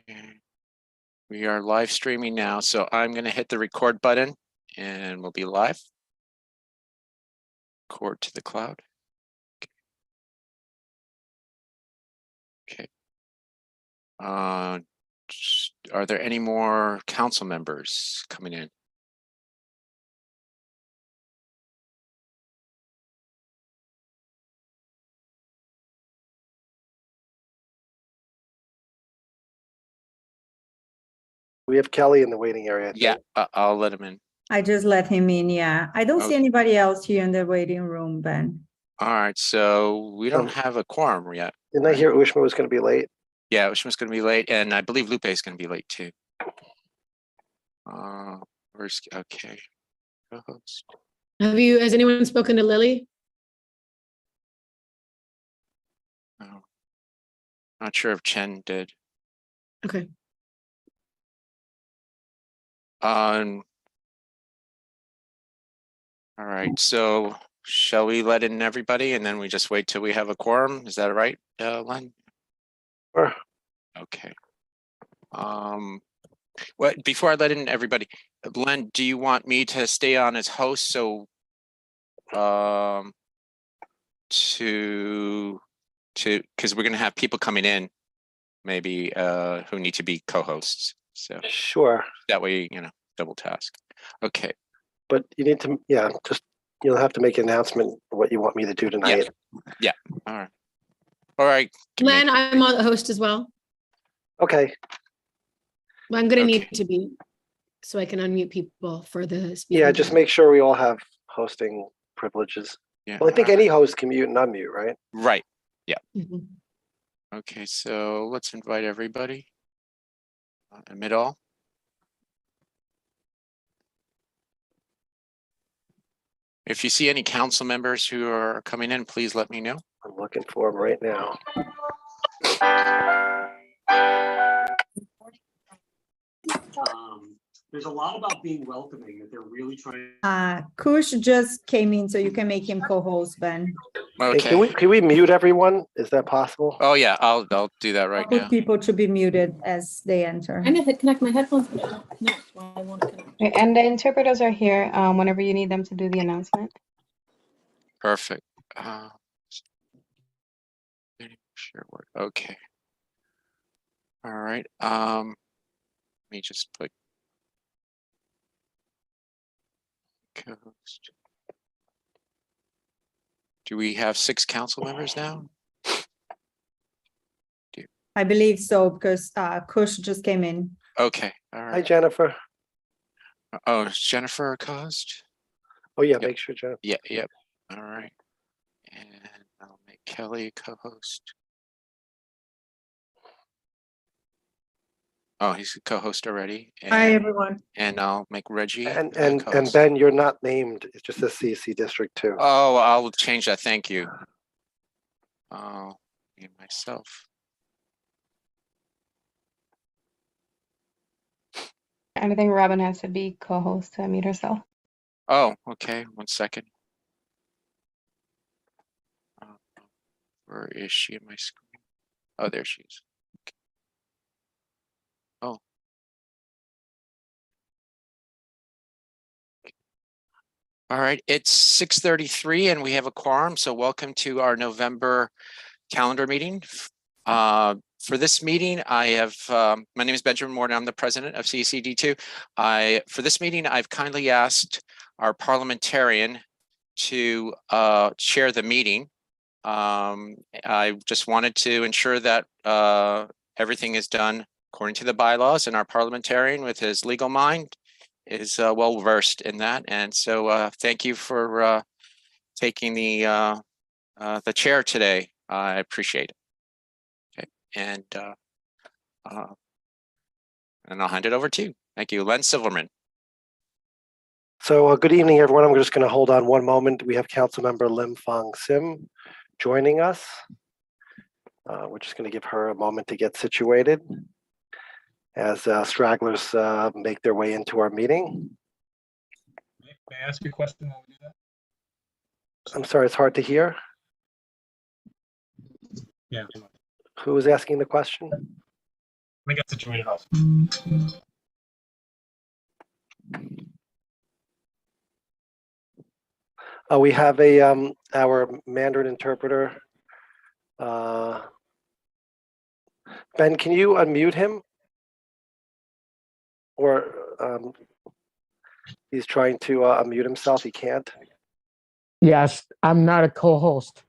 And we are live streaming now, so I'm going to hit the record button and we'll be live. Record to the cloud. Okay. Are there any more council members coming in? We have Kelly in the waiting area. Yeah, I'll let him in. I just let him in, yeah. I don't see anybody else here in the waiting room, Ben. All right, so we don't have a quorum yet. Didn't I hear Ushma was going to be late? Yeah, Ushma's going to be late, and I believe Lupe is going to be late too. Where's okay? Co-host. Has anyone spoken to Lily? No. Not sure if Chen did. Okay. All right, so shall we let in everybody and then we just wait till we have a quorum? Is that right, Len? Sure. Okay. What before I let in everybody, Len, do you want me to stay on as host so because we're gonna have people coming in maybe who need to be co-hosts. So sure. That way, double task. Okay. But you need to, you'll have to make an announcement of what you want me to do tonight. Yeah. All right. All right. Len, I'm on the host as well. Okay. Well, I'm going to need to be so I can unmute people for the speaking. Yeah, just make sure we all have hosting privileges. Yeah. Well, I think any host can mute and unmute, right? Right. Yeah. Mm-hmm. Okay, so let's invite everybody. Admit all. If you see any council members who are coming in, please let me know. I'm looking for them right now. There's a lot about being welcoming that they're really trying. Kush just came in, so you can make him co-host, Ben. Okay. Hey, can we mute everyone? Is that possible? Oh yeah, I'll do that right now. People to be muted as they enter. I know connect my headphones, but no, I won't connect. And the interpreters are here whenever you need them to do the announcement. Perfect. Share word. Okay. All right. Let me just put co-host. Do we have 6 council members now? I believe so, because Kush just came in. Okay. All right. Hi, Jennifer. Oh, is Jennifer a co-host? Oh, yeah, Yep. make sure, Jennifer. Yeah, yep. All right. And I'll make Kelly a co-host. Oh, he's a co-host already. Hi, everyone. And I'll make Reggie And co-host. Ben, you're not named. It's just a CEC District 2. Oh, I'll change that. Thank you. Oh, me and myself. And I think Robin has to be co-host to mute herself. Oh, okay. 1 second. Where is she in my screen? Oh, there she is. Okay. Oh. All right, it's 6:33 and we have a quorum. So welcome to our November calendar meeting. For this meeting, I have, my name is Benjamin Morton. I'm the president of CECD2. For this meeting, I've kindly asked our parliamentarian to chair the meeting. I just wanted to ensure that everything is done according to the bylaws, and our parliamentarian with his legal mind is well versed in that. And so thank you for taking the chair today. I appreciate it. Okay, and I'll hand it over to you. Thank you, Len Silverman. So good evening, everyone. I'm just going to hold on one moment. We have Councilmember Lim Fong Sim joining us. We're just going to give her a moment to get situated as stragglers make their way into our meeting. May I ask you a question while we do that? I'm sorry, it's hard to hear. Yeah. Who was asking the question? me get situated also. We have our Mandarin interpreter. Ben, can you unmute him? Or he's trying to unmute himself. He can't. Yes, I'm not a co-host.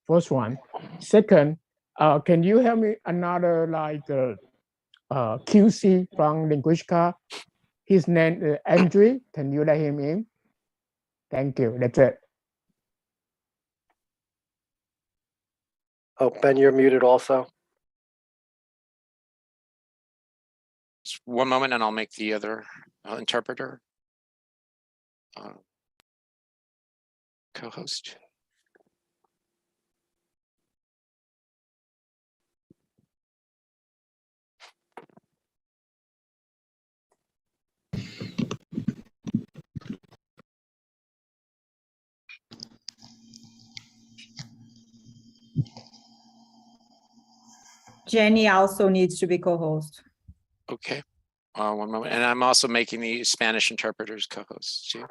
First one. Second, can you help me another like QC from Linguistica? His name is Andrew. Can you let him in? Thank you. That's it. Oh, Ben, you're muted also. Just one moment and I'll make the other interpreter co-host. Jenny also needs to be co-host. Okay, one moment. And I'm also making the Spanish interpreters co-hosts too.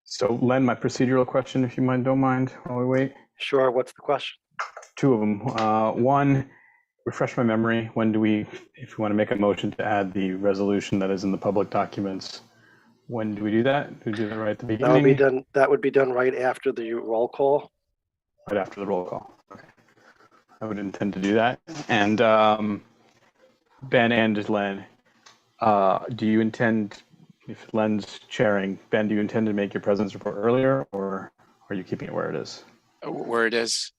So Len, my procedural question, if you don't mind, while we wait. Sure. What's the question? Two of them. One, refresh my memory. When do we, if we want to make a motion to add the resolution that is in the public documents, when do we do that? Do we do that right at the beginning? That would be done right after the roll call. Right after the roll call. Okay. I would intend to do that. And Ben and Len, do you intend, if Len's chairing, Ben, do you intend to make your president's report earlier, or are you keeping it where it is? Where it is.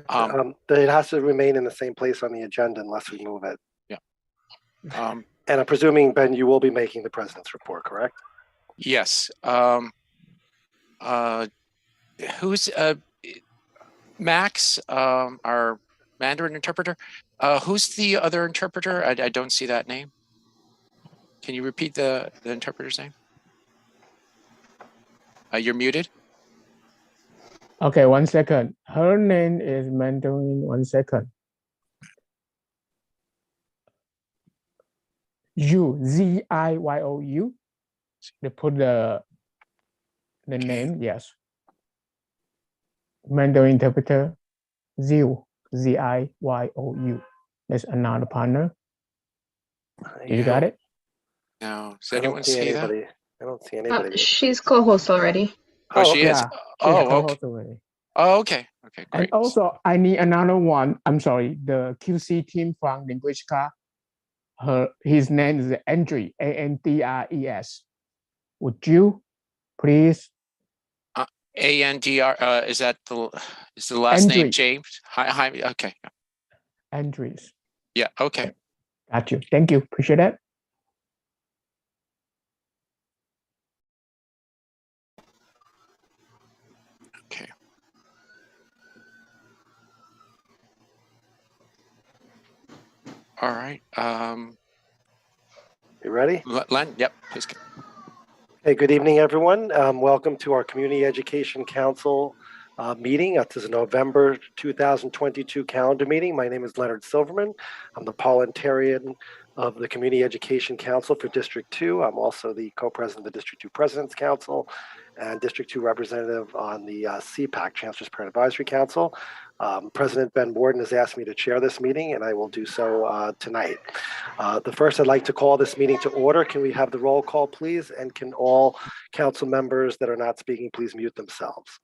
It has to remain in the same place on the agenda unless we move it. Yeah. And I'm presuming, Ben, you will be making the president's report, correct? Yes. Who's Max, our Mandarin interpreter? Who's the other interpreter? I don't see that name. Can you repeat the interpreter's name? You're muted. Okay, 1 second. Her name is Mandarin. 1 second. Ziyu. They put the name, yes. Mandarin interpreter, Ziyu. That's another partner. You got it? No. Does I anyone don't see see that? anybody. I don't see anybody. She's co-host already. Oh, she is. Yeah, Oh, okay. co-host already. Oh, okay. Okay, And great. also, I need another one. I'm sorry, the QC team from Linguistica. His name is Andrew, Andres. Would you please? ANDR, is that the last name Andrew. James? Hi, okay. Andres. Yeah, okay. Got you. Thank you. Appreciate that. Okay. All right. You ready? Len, yep, please go. Hey, good evening, everyone. Welcome to our Community Education Council meeting. This is November 2022 calendar meeting. My name is Leonard Silverman. I'm the parliamentarian of the Community Education Council for District 2. I'm also the co-president of the District 2 President's Council and District 2 representative on the CPAC, Chancellor's Parent Advisory Council. President Ben Borden has asked me to chair this meeting, and I will do so tonight. The first, I'd like to call this meeting to order. Can we have the roll call, please? And can all council members that are not speaking, please mute themselves?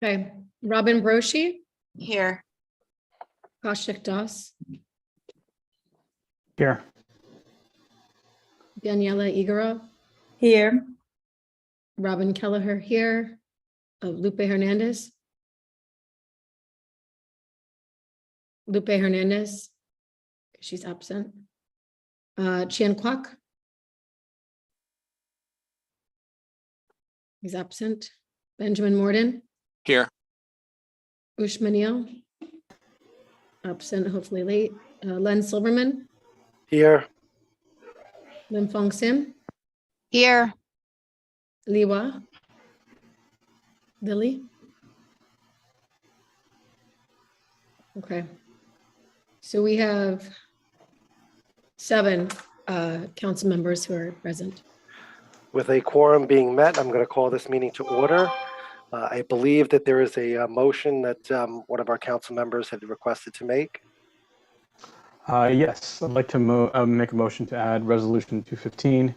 Okay, Robin Broshi, Here. Kaushik Das, Here. Daniela Igorov, Here. Robin Kelleher here, Lupe Hernandez. Lupe Hernandez, she's absent. Chien Kwok. He's absent. Benjamin Morden, Here. Ushmaniel, absent, hopefully late. Len Silverman, Here. Lim Fong Sim, Here. Liwa, Lily. Okay. So we have 7 council members who are present. With a quorum being met, I'm going to call this meeting to order. I believe that there is a motion that one of our council members had requested to make. Yes, I'd like to make a motion to add Resolution 215,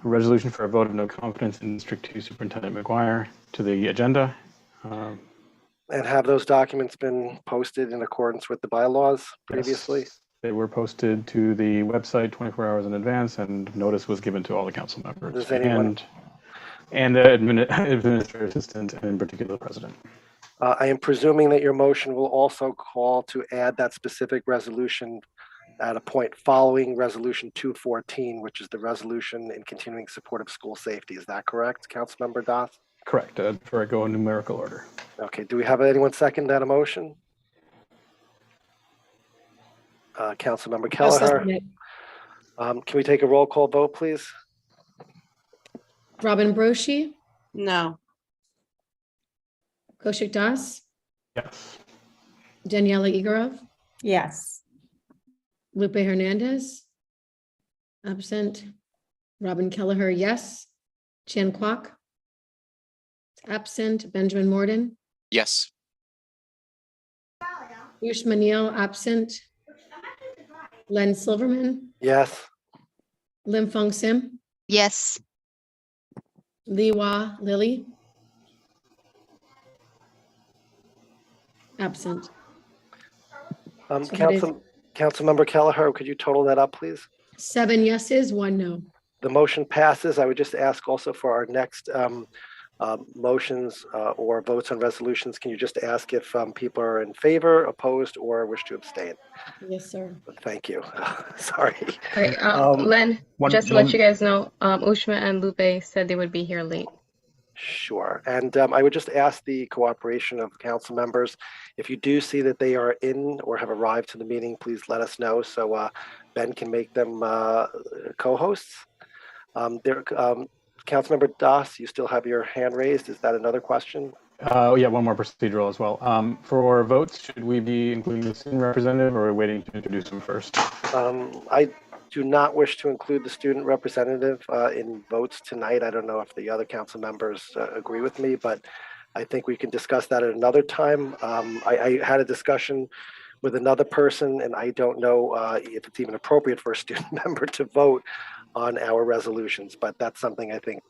a resolution for a vote of no confidence in District 2 Superintendent McGuire, to the agenda. And have those documents been posted in accordance with the bylaws previously? Yes, they were posted to the website 24 hours in advance, and notice was given to all the council members Does anyone- and the administrative assistant, and in particular the president. I am presuming that your motion will also call to add that specific resolution at a point following Resolution 214, which is the resolution in continuing support of school safety. Is that correct, Councilmember Das? Correct, before I go in numerical order. Okay, do we have anyone second that motion? Councilmember I'll Kelleher, second it. can we take a roll call vote, please? Robin Broshi, No. Koshik Das, Yes. Daniela Igorov, Yes. Lupe Hernandez, absent. Robin Kelleher, yes. Chan Kwok, absent. Benjamin Morden, Yes. Yush Manil, absent. Len Silverman, Yes. Lim Fong Sim, Yes. Li Wah Lily, absent. So that is- Councilmember Kelleher, could you total that up, please? 7 yeses, 1 no. The motion passes. I would just ask also for our next motions or votes on resolutions, can you just ask if people are in favor, opposed, or wish to abstain? Yes, sir. Thank you. Sorry. All right, Um, Len, one- just to one- let you guys know, Ushma and Lupe said they would be here late. Sure. And I would just ask the cooperation of council members. If you do see that they are in or have arrived to the meeting, please let us know so Ben can make them co-hosts. Councilmember Das, you still have your hand raised. Is that another question? Yeah, one more procedural as well. For votes, should we be including the student representative, or are we waiting to introduce him first? I do not wish to include the student representative in votes tonight. I don't know if the other council members agree with me, but I think we can discuss that at another time. I had a discussion with another person, and I don't know if it's even appropriate for a student member to vote on our resolutions, but that's something I think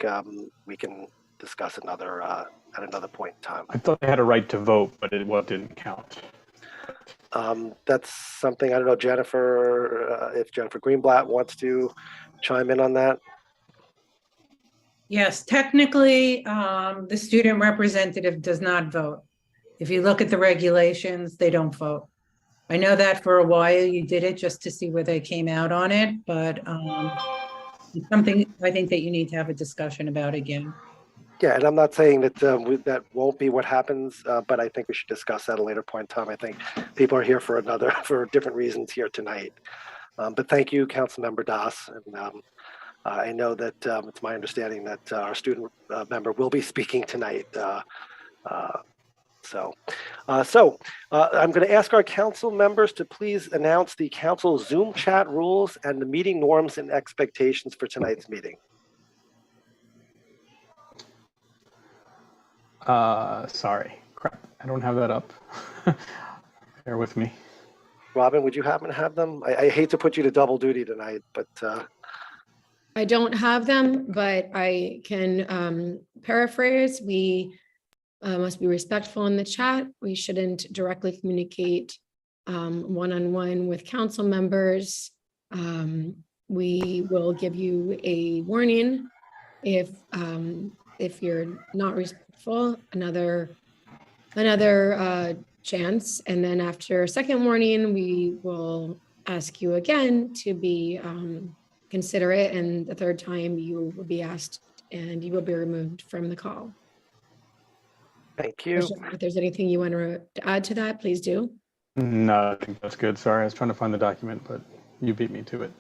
we can discuss at another point in time. I thought they had a right to vote, but didn't count. That's something, I don't know, Jennifer, if Jennifer Greenblatt wants to chime in on that. Yes, technically, the student representative does not vote. If you look at the regulations, they don't vote. I know that for a while you did it just to see where they came out on it, but it's something I think that you need to have a discussion about again. Yeah, and I'm not saying that that won't be what happens, but I think we should discuss that at a later point in time. I think people are here for different reasons here tonight. But thank you, Councilmember Das. And I know that it's my understanding that our student member will be speaking tonight. So I'm going to ask our council members to please announce the council Zoom chat rules and the meeting norms and expectations for tonight's meeting. Sorry, crap, I don't have that up. Bear with me. Robin, would you happen to have them? I hate to put you to double duty tonight, but I don't have them, but I can paraphrase. We must be respectful in the chat. We shouldn't directly communicate one-on-one with council members. We will give you a warning if you're not respectful, another chance. And then after a second warning, we will ask you again to be considerate. And the third time you will be asked and you will be removed from the call. thank you. If there's anything you want to add to that, please do. No, I think that's good. Sorry, I was trying to find the document, but you beat me to it.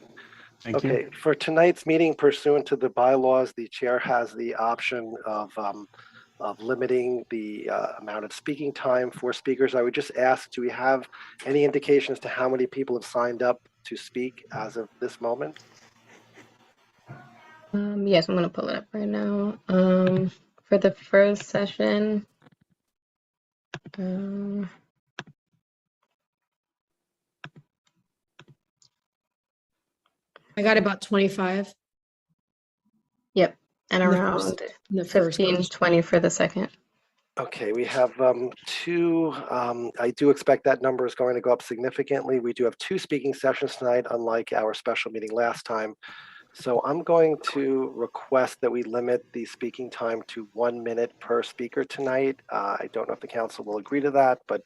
Thank you. Okay, for tonight's meeting pursuant to the bylaws, the chair has the option of limiting the amount of speaking time for speakers. I would just ask, do we have any indication as to how many people have signed up to speak as of this moment? Yes, I'm gonna pull it up right now. For the first session, I got about 25 yep, and in the around first, in the first 15, one. 20 for the second. Okay, we have two, I do expect that number is going to go up significantly. We do have two speaking sessions tonight, unlike our special meeting last time. So I'm going to request that we limit the speaking time to 1 minute per speaker tonight. I don't know if the council will agree to that, but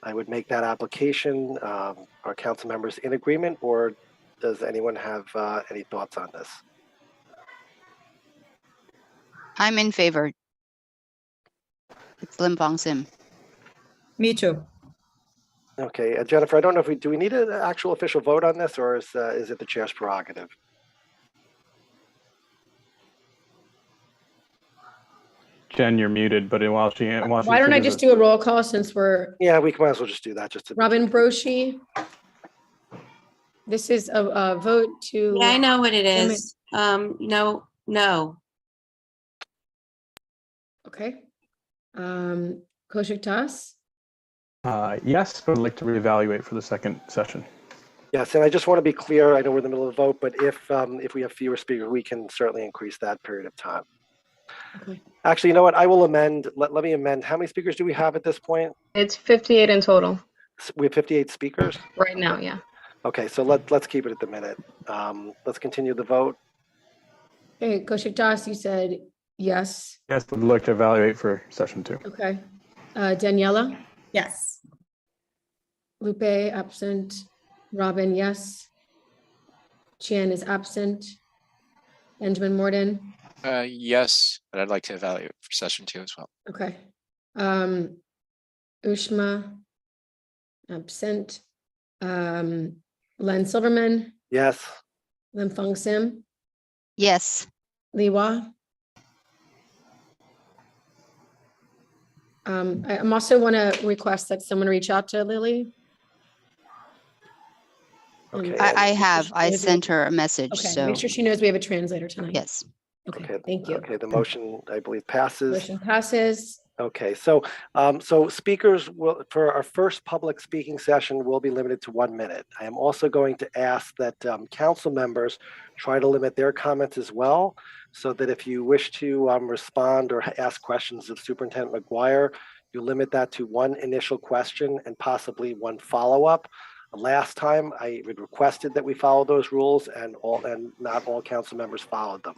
I would make that application. Are council members in agreement, or does anyone have any thoughts on this? I'm in favor. It's Lim Fong Sim. Me too. Okay, Jennifer, I don't know if do we need an actual official vote on this, or is it the chair's prerogative? Jen, you're muted, but while she Why don't I just do a roll call since we're Yeah, we might as well just do that. Just to Robin Broshi? This is a vote to. Yeah, I know what it limit- is. No. Okay. Kaushik Tas? yes, but I'd like to reevaluate for the second session. Yes, and I just want to be clear. I know we're in the middle of the vote, but if we have fewer speakers, we can certainly increase that period of time. Okay. Actually, you know what? I will amend. Let me amend. How many speakers do we have at this point? It's 58 in total We have 58 speakers. right now. Yeah. Okay, so let's keep it at the minute. Let's continue the vote. Okay, Kaushik Das, you said yes. Yes, but I'd like to evaluate for session 2. Okay. Daniela? Yes. Lupe, absent. Robin, yes. Chan is absent. Benjamin Morden? Yes, but I'd like to evaluate for session 2 as well. Okay. Ushma, absent. Len Silverman, Yes. Lim Fong Sim, Yes. Li Hua. I'm also want to request that someone reach out to Lily. Okay. I sent her a message, Okay, so make sure she knows we have a translator tonight. yes. Okay, thank you. Okay, the motion, I believe, passes. Motion passes. Okay, so speakers will, for our first public speaking session, will be limited to 1 minute. I am also going to ask that council members try to limit their comments as well, so that if you wish to respond or ask questions of Superintendent McGuire, you limit that to one initial question and possibly one follow-up. Last time, I had requested that we follow those rules, and not all council members followed them.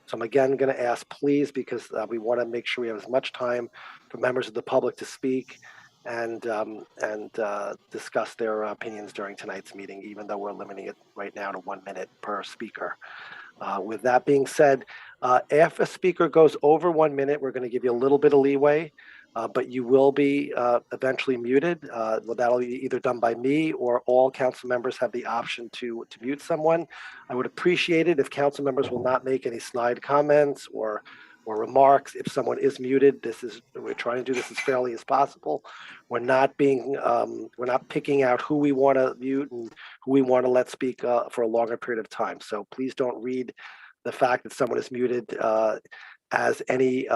So I'm again going to ask, please, because we want to make sure we have as much time for members of the public to speak and discuss their opinions during tonight's meeting, even though we're limiting it right now to 1 minute per speaker. With that being said, if a speaker goes over 1 minute, we're going to give you a little bit of leeway, but you will be eventually muted. That'll be either done by me, or all council members have the option to mute someone. I would appreciate it if council members will not make any snide comments or remarks if someone is muted. We're trying to do this as fairly as possible. We're not picking out who we want to mute and who we want to let speak for a longer period of time. So please don't read the fact that someone is muted as any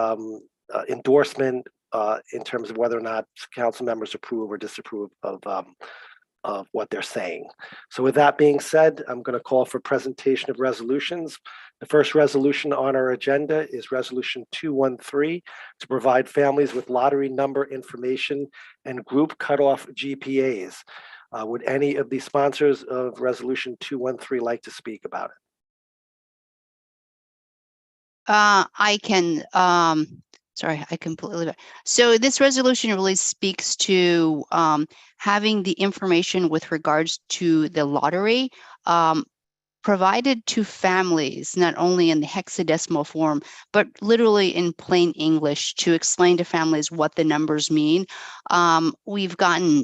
endorsement in terms of whether or not council members approve or disapprove of what they're saying. So with that being said, I'm going to call for presentation of resolutions. The first resolution on our agenda is Resolution 213 to provide families with lottery number information and group cutoff GPAs. Would any of the sponsors of Resolution 213 like to speak about it? I can, sorry, I completely. So this resolution really speaks to having the information with regards to the lottery provided to families, not only in the hexadecimal form, but literally in plain English, to explain to families what the numbers mean. We've gotten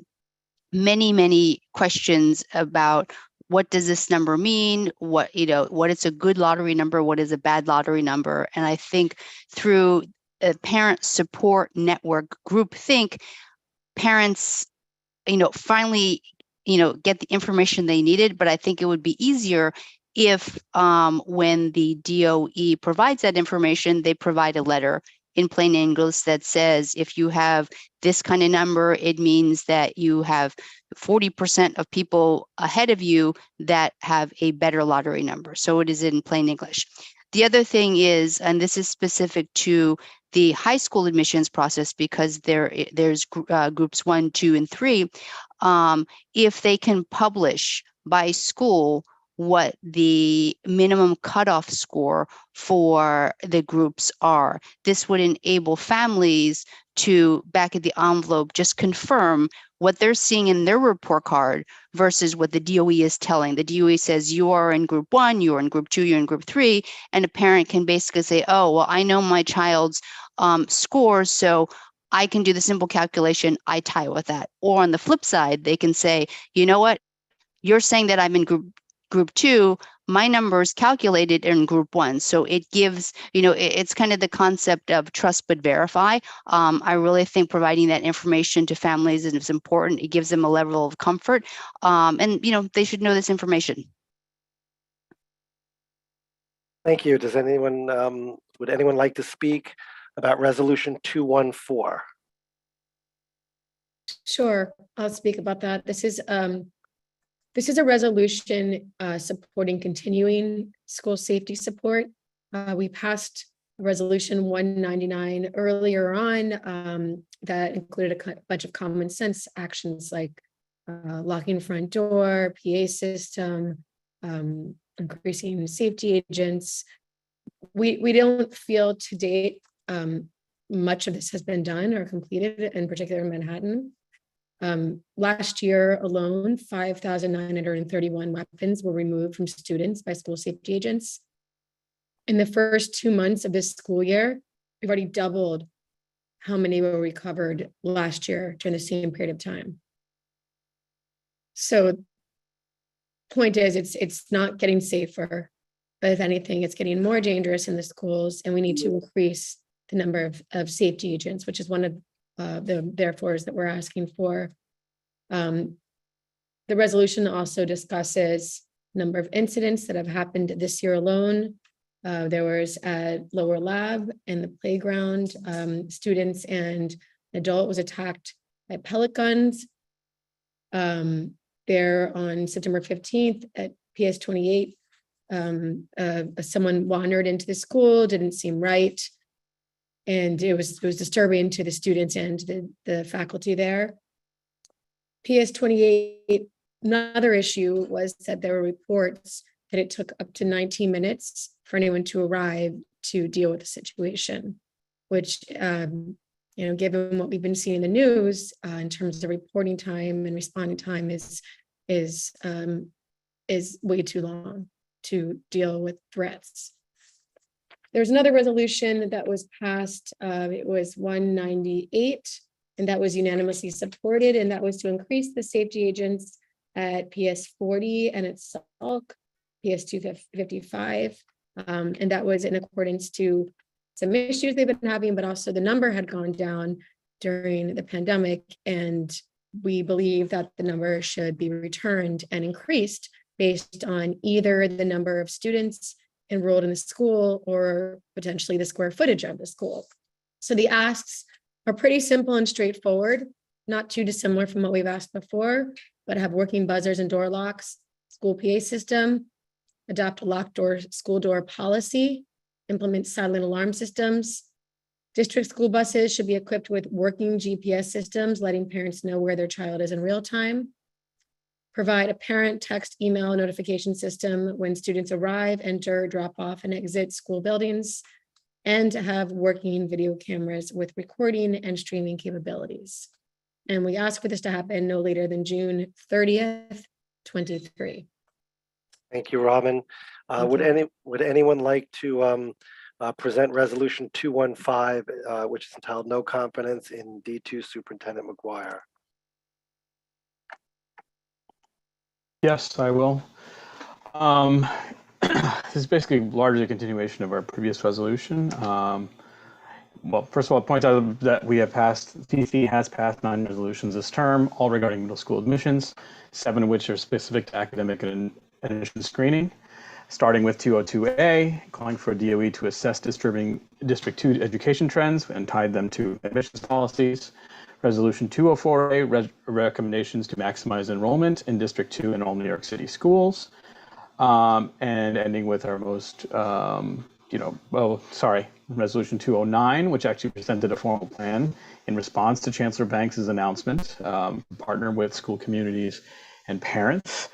many questions about what does this number mean? What is a good lottery number? What is a bad lottery number? And I think through parent support network group think, parents, finally, get the information they needed. But I think it would be easier if when the DOE provides that information, they provide a letter in plain English that says, if you have this kind of number, it means that you have 40% of people ahead of you that have a better lottery number. So it is in plain English. The other thing is, and this is specific to the high school admissions process, because there's groups 1, 2, and 3, if they can publish by school what the minimum cutoff score for the groups are. This would enable families to, back at the envelope, just confirm what they're seeing in their report card versus what the DOE is telling. The DOE says you are in group 1, you are in group 2, you're in group 3, and a parent can basically say, oh, well, I know my child's scores, so I can do the simple calculation, I tie with that. Or on the flip side, they can say, you know what, you're saying that I'm in group 2, my number is calculated in group 1. So it gives, it's kind of the concept of trust but verify. I really think providing that information to families is important. It gives them a level of comfort, and they should know this information. Thank you. Does anyone, would anyone like to speak about Resolution 214? Sure, I'll speak about that. This is a resolution supporting continuing school safety support. We passed Resolution 199 earlier on that included a bunch of common sense actions like locking front door, PA system, increasing safety agents. We don't feel to date much of this has been done or completed, in particular in Manhattan. Last year alone, 5,931 weapons were removed from students by school safety agents. In the first 2 months of this school year, we've already doubled how many were recovered last year during the same period of time. So point is, it's not getting safer, but if anything, it's getting more dangerous in the schools, and we need to increase the number of safety agents, which is one of the therefores that we're asking for. The resolution also discusses number of incidents that have happened this year alone. There was a lower lab and the playground, students and adult was attacked by pellet guns. There on September 15th at PS 28, someone wandered into the school, didn't seem right. And it was disturbing to the students and the faculty there. PS 28, another issue was that there were reports that it took up to 19 minutes for anyone to arrive to deal with the situation, which, given what we've been seeing in the news in terms of reporting time and responding time is way too long to deal with threats. There's another resolution that was passed. It was 198, and that was unanimously supported, and that was to increase the safety agents at PS 40 and at SALC, PS 255. And that was in accordance to some issues they've been having, but also the number had gone down during the pandemic. And we believe that the number should be returned and increased based on either the number of students enrolled in the school or potentially the square footage of the school. So the asks are pretty simple and straightforward, not too dissimilar from what we've asked before, but have working buzzers and door locks, school PA system, adopt a locked door school door policy, implement silent alarm systems. District school buses should be equipped with working GPS systems, letting parents know where their child is in real time. Provide a parent text email notification system when students arrive, enter, drop off, and exit school buildings, and to have working video cameras with recording and streaming capabilities. And we ask for this to happen no later than June 30th, 2023. Thank you, Robin. Would anyone like to present Resolution 215, which is entitled No Confidence in D2 Superintendent McGuire? Yes, I will. This is basically largely a continuation of our previous resolution. well, first of all, point out that we have passed, CEC has passed 9 resolutions this term, all regarding middle school admissions, 7 of which are specific to academic and admission screening, starting with 202A, calling for DOE to assess District 2 education trends and tied them to admissions policies. Resolution 204A, recommendations to maximize enrollment in District 2 in all New York City schools. And ending with our most, Resolution 209, which actually presented a formal plan in response to Chancellor Banks's announcement, partner with school communities and parents.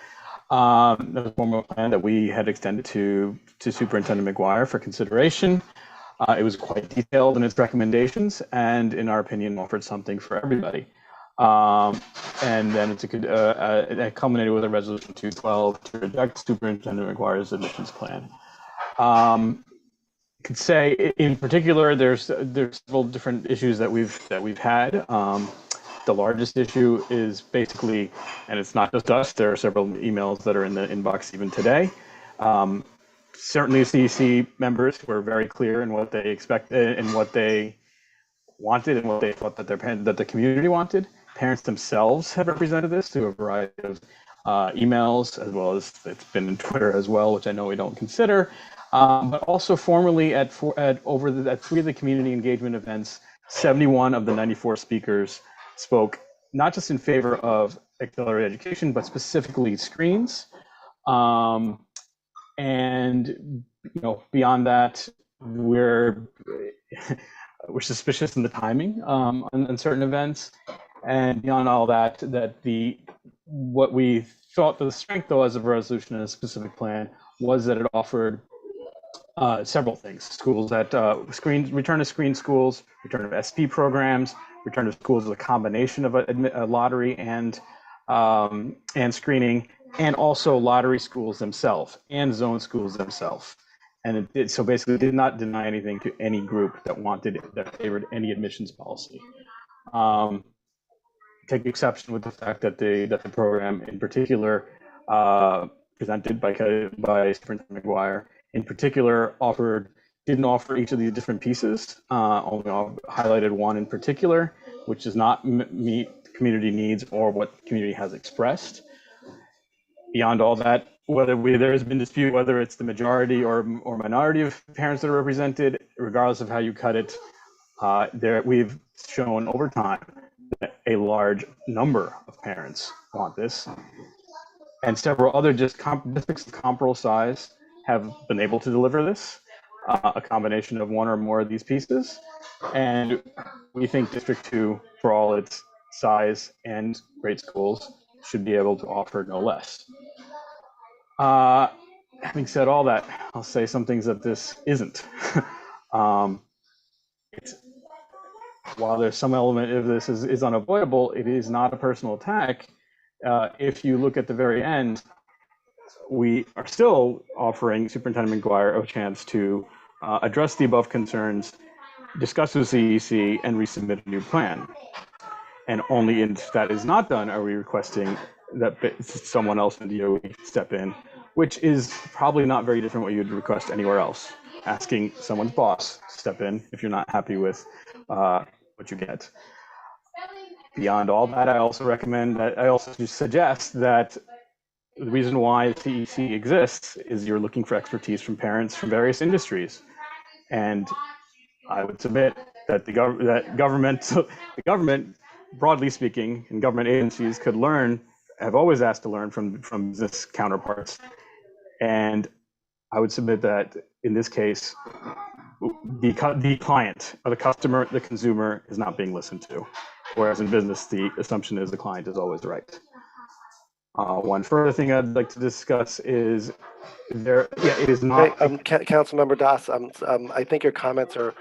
That was a formal plan that we had extended to Superintendent McGuire for consideration. It was quite detailed in its recommendations and, in our opinion, offered something for everybody. And then it culminated with a resolution 212 to reject Superintendent McGuire's admissions plan. I could say, in particular, there's several different issues that we've had. The largest issue is basically, and it's not just us, there are several emails that are in the inbox even today. Certainly CEC members were very clear in what they expected and what they wanted and what they thought that that the community wanted. Parents themselves have represented this through a variety of emails, as well as it's been in Twitter as well, which I know we don't consider. But also formally at 3 of the community engagement events, 71 of the 94 speakers spoke not just in favor of accelerated education, but specifically screens. And beyond that, we're suspicious in the timing on certain events. And beyond all that, what we thought the strength was of a resolution and a specific plan was that it offered several things: schools that return to screen schools, return of SP programs, return to schools with a combination of a lottery and screening, and also lottery schools themselves and zone schools themselves. And so basically did not deny anything to any group that favored any admissions policy. Take exception with the fact that the program in particular, presented by Superintendent McGuire, in particular didn't offer each of these different pieces, only highlighted one in particular, which does not meet community needs or what the community has expressed. Beyond all that, there has been dispute whether it's the majority or minority of parents that are represented, regardless of how you cut it. We've shown over time that a large number of parents want this, and several other districts of comparable size have been able to deliver this, a combination of one or more of these pieces. And we think District 2, for all its size and great schools, should be able to offer no less. Having said all that, I'll say some things that this isn't. While there's some element of this is unavoidable, it is not a personal attack. If you look at the very end, we are still offering Superintendent McGuire a chance to address the above concerns, discuss with CEC, and resubmit a new plan. And only if that is not done are we requesting that someone else in DOE step in, which is probably not very different what you'd request anywhere else. Asking someone's boss to step in if you're not happy with what you get. Beyond all that, I also suggest that the reason why CEC exists is you're looking for expertise from parents from various industries. And I would submit that the government, broadly speaking, and government agencies have always asked to learn from business counterparts. And I would submit that in this case, the client, or the customer, the consumer is not being listened to. Whereas in business, the assumption is the client is always right. One further thing I'd like to discuss is it is not. Councilmember Das, I think your comments are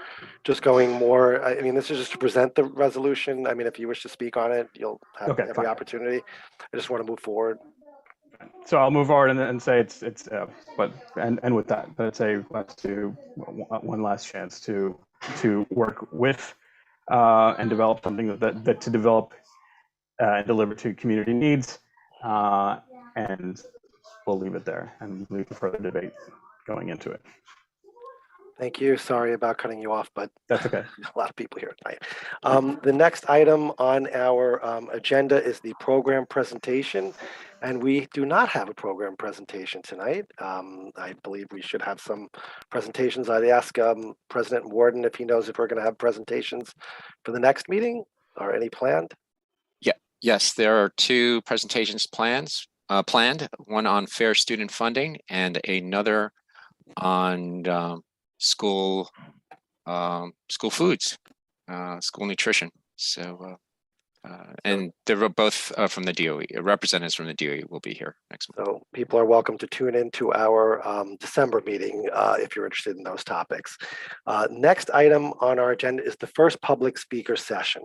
just going more. I mean, this is just to present the resolution. I mean, if you wish to speak on it, you'll have every opportunity. I just want to move forward. So I'll move forward and say it's with that, but I'd say one last chance to work with and develop something that to develop and deliver to community needs, and we'll leave it there and leave the further debate going into it. Thank you. Sorry about cutting you off, but That's okay. a lot of people here tonight. The next item on our agenda is the program presentation, and we do not have a program presentation tonight. I believe we should have some presentations. I'd ask President Warden if he knows if we're going to have presentations for the next meeting or any planned. Yes, there are two presentations planned, one on fair student funding and another on school foods, school nutrition. So, and they're both from the DOE. Representatives from the DOE will be here next month. So people are welcome to tune into our December meeting if you're interested in those topics. Next item on our agenda is the first public speaker session.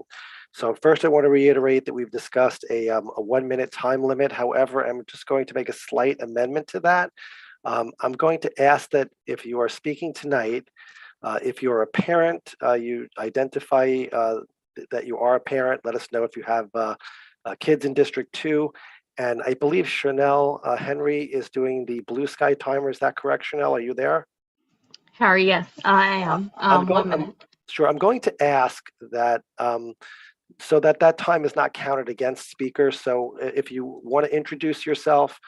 So first, I want to reiterate that we've discussed a 1 minute time limit. However, I'm just going to make a slight amendment to that. I'm going to ask that if you are speaking tonight, if you're a parent, you identify that you are a parent. Let us know if you have kids in District 2. And I believe Chanel Henry is doing the Blue Sky timer. Is that correct, Chanel? Are you there? Harry, yes, I am. 1 minute. Sure. I'm going to ask that so that time is not counted against speakers. So if you want to introduce yourself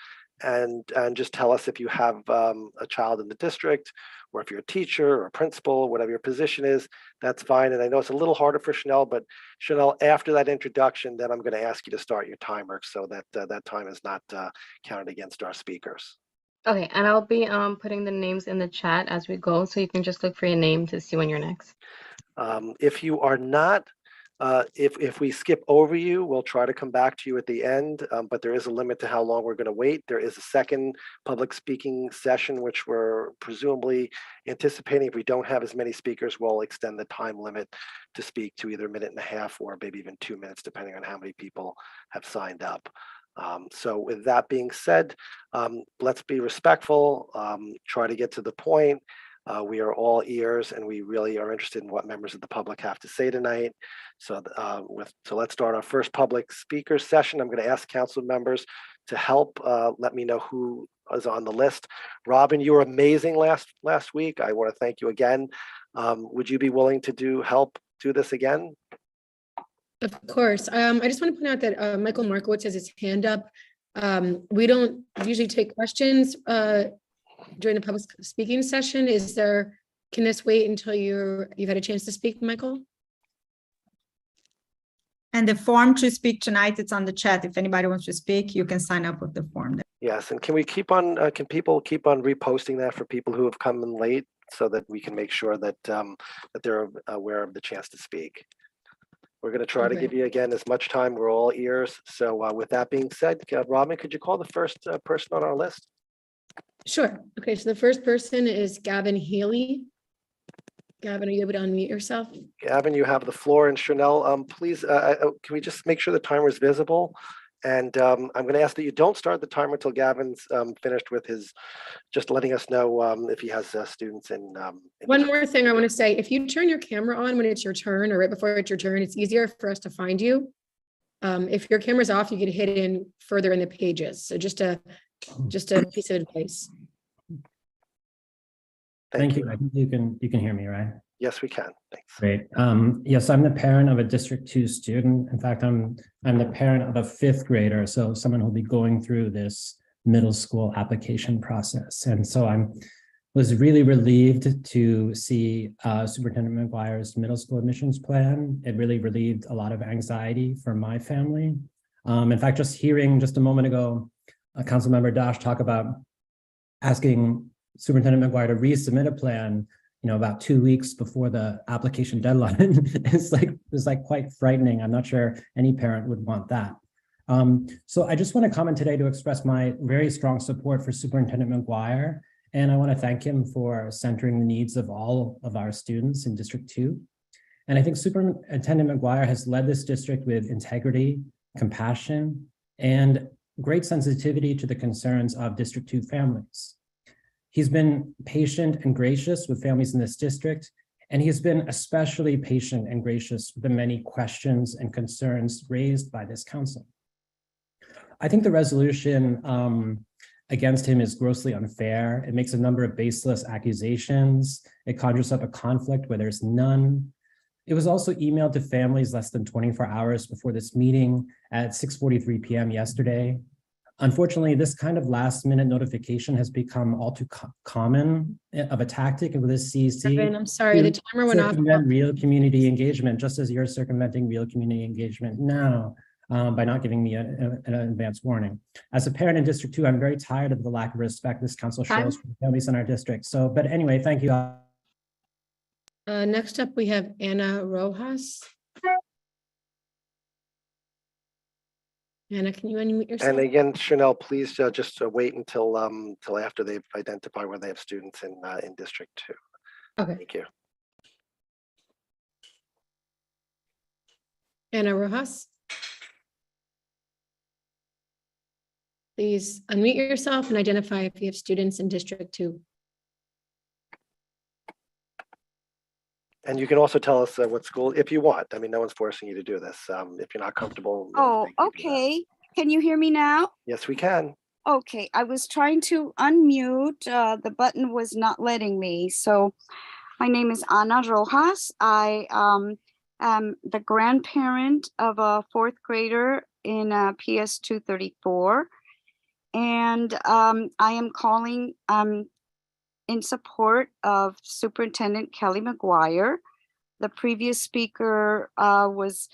and just tell us if you have a child in the district, or if you're a teacher or a principal, whatever your position is, that's fine. And I know it's a little harder for Chanel, but Chanel, after that introduction, then I'm going to ask you to start your timer so that that time is not counted against our speakers. Okay, and I'll be putting the names in the chat as we go, so you can just look for your name to see when you're next. If you are not, if we skip over you, we'll try to come back to you at the end, but there is a limit to how long we're going to wait. There is a second public speaking session, which we're presumably anticipating. If we don't have as many speakers, we'll extend the time limit to speak to either 1.5 minutes or maybe even 2 minutes, depending on how many people have signed up. So with that being said, let's be respectful, try to get to the point. We are all ears, and we really are interested in what members of the public have to say tonight. So, so let's start our first public speaker session. I'm going to ask council members to help let me know who is on the list. Robin, you were amazing last week. I want to thank you again. Would you be willing to help do this again? Of course. I just want to point out that Michael Markowitz has his hand up. We don't usually take questions during the public speaking session. Can this wait until you've had a chance to speak, Michael? And the form to speak tonight, it's on the chat. If anybody wants to speak, you can sign up with the form. Yes, and can we keep on? Can people keep on reposting that for people who have come in late, so that we can make sure that that they're aware of the chance to speak? We're going to try to give you again as much time. We're all ears. So with that being said, Robin, could you call the first person on our list? Sure. Okay, so the first person is Gavin Healy. Gavin, are you able to unmute yourself? Gavin, you have the floor. And Chanel, please, can we just make sure the timer is visible? And I'm going to ask that you don't start the timer until Gavin's finished with his, just letting us know if he has students in. One more thing I want to say, if you turn your camera on when it's your turn or right before it's your turn, it's easier for us to find you. If your camera's off, you get hidden further in the pages. So just a piece of advice. Thank you. I think you can hear me, right? Yes, we can. Thanks. Great. Yes, I'm the parent of a District 2 student. In fact, I'm the parent of a 5th grader, so someone who'll be going through this middle school application process. And so was really relieved to see Superintendent McGuire's middle school admissions plan. It really relieved a lot of anxiety for my family. In fact, just hearing just a moment ago, Councilmember Dash talk about asking Superintendent McGuire to resubmit a plan, about 2 weeks before the application deadline. It's like quite frightening. I'm not sure any parent would want that. So I just want to comment today to express my very strong support for Superintendent McGuire. And I want to thank him for centering the needs of all of our students in District 2. And I think Superintendent McGuire has led this district with integrity, compassion, and great sensitivity to the concerns of District 2 families. He's been patient and gracious with families in this district, and he has been especially patient and gracious with the many questions and concerns raised by this council. I think the resolution against him is grossly unfair. It makes a number of baseless accusations. It conjures up a conflict where there's none. It was also emailed to families less than 24 hours before this meeting at 6:43 p.m. yesterday. Unfortunately, this kind of last minute notification has become all too common of a tactic of this CEC. Evan, I'm sorry, the timer went off. Circumvent real community engagement, just as you're circumventing real community engagement now by not giving me an advance warning. As a parent in District 2, I'm very tired of the lack of respect this council shows for families in our district. So, but anyway, thank you. Next up, we have Anna Rojas. Anna, can you unmute yourself? And again, Chanel, please just wait until after they've identified where they have students in District 2. Okay. Thank you. Anna Rojas. Please unmute yourself and identify if you have students in District 2. And you can also tell us what school, if you want. I mean, no one's forcing you to do this. If you're not comfortable. Oh, okay. Can you hear me now? Yes, we can. Okay, I was trying to unmute. The button was not letting me. So my name is Ana Rojas. I am the grandparent of a 4th grader in PS 234. And I am calling in support of Superintendent Kelly McGuire. The previous speaker was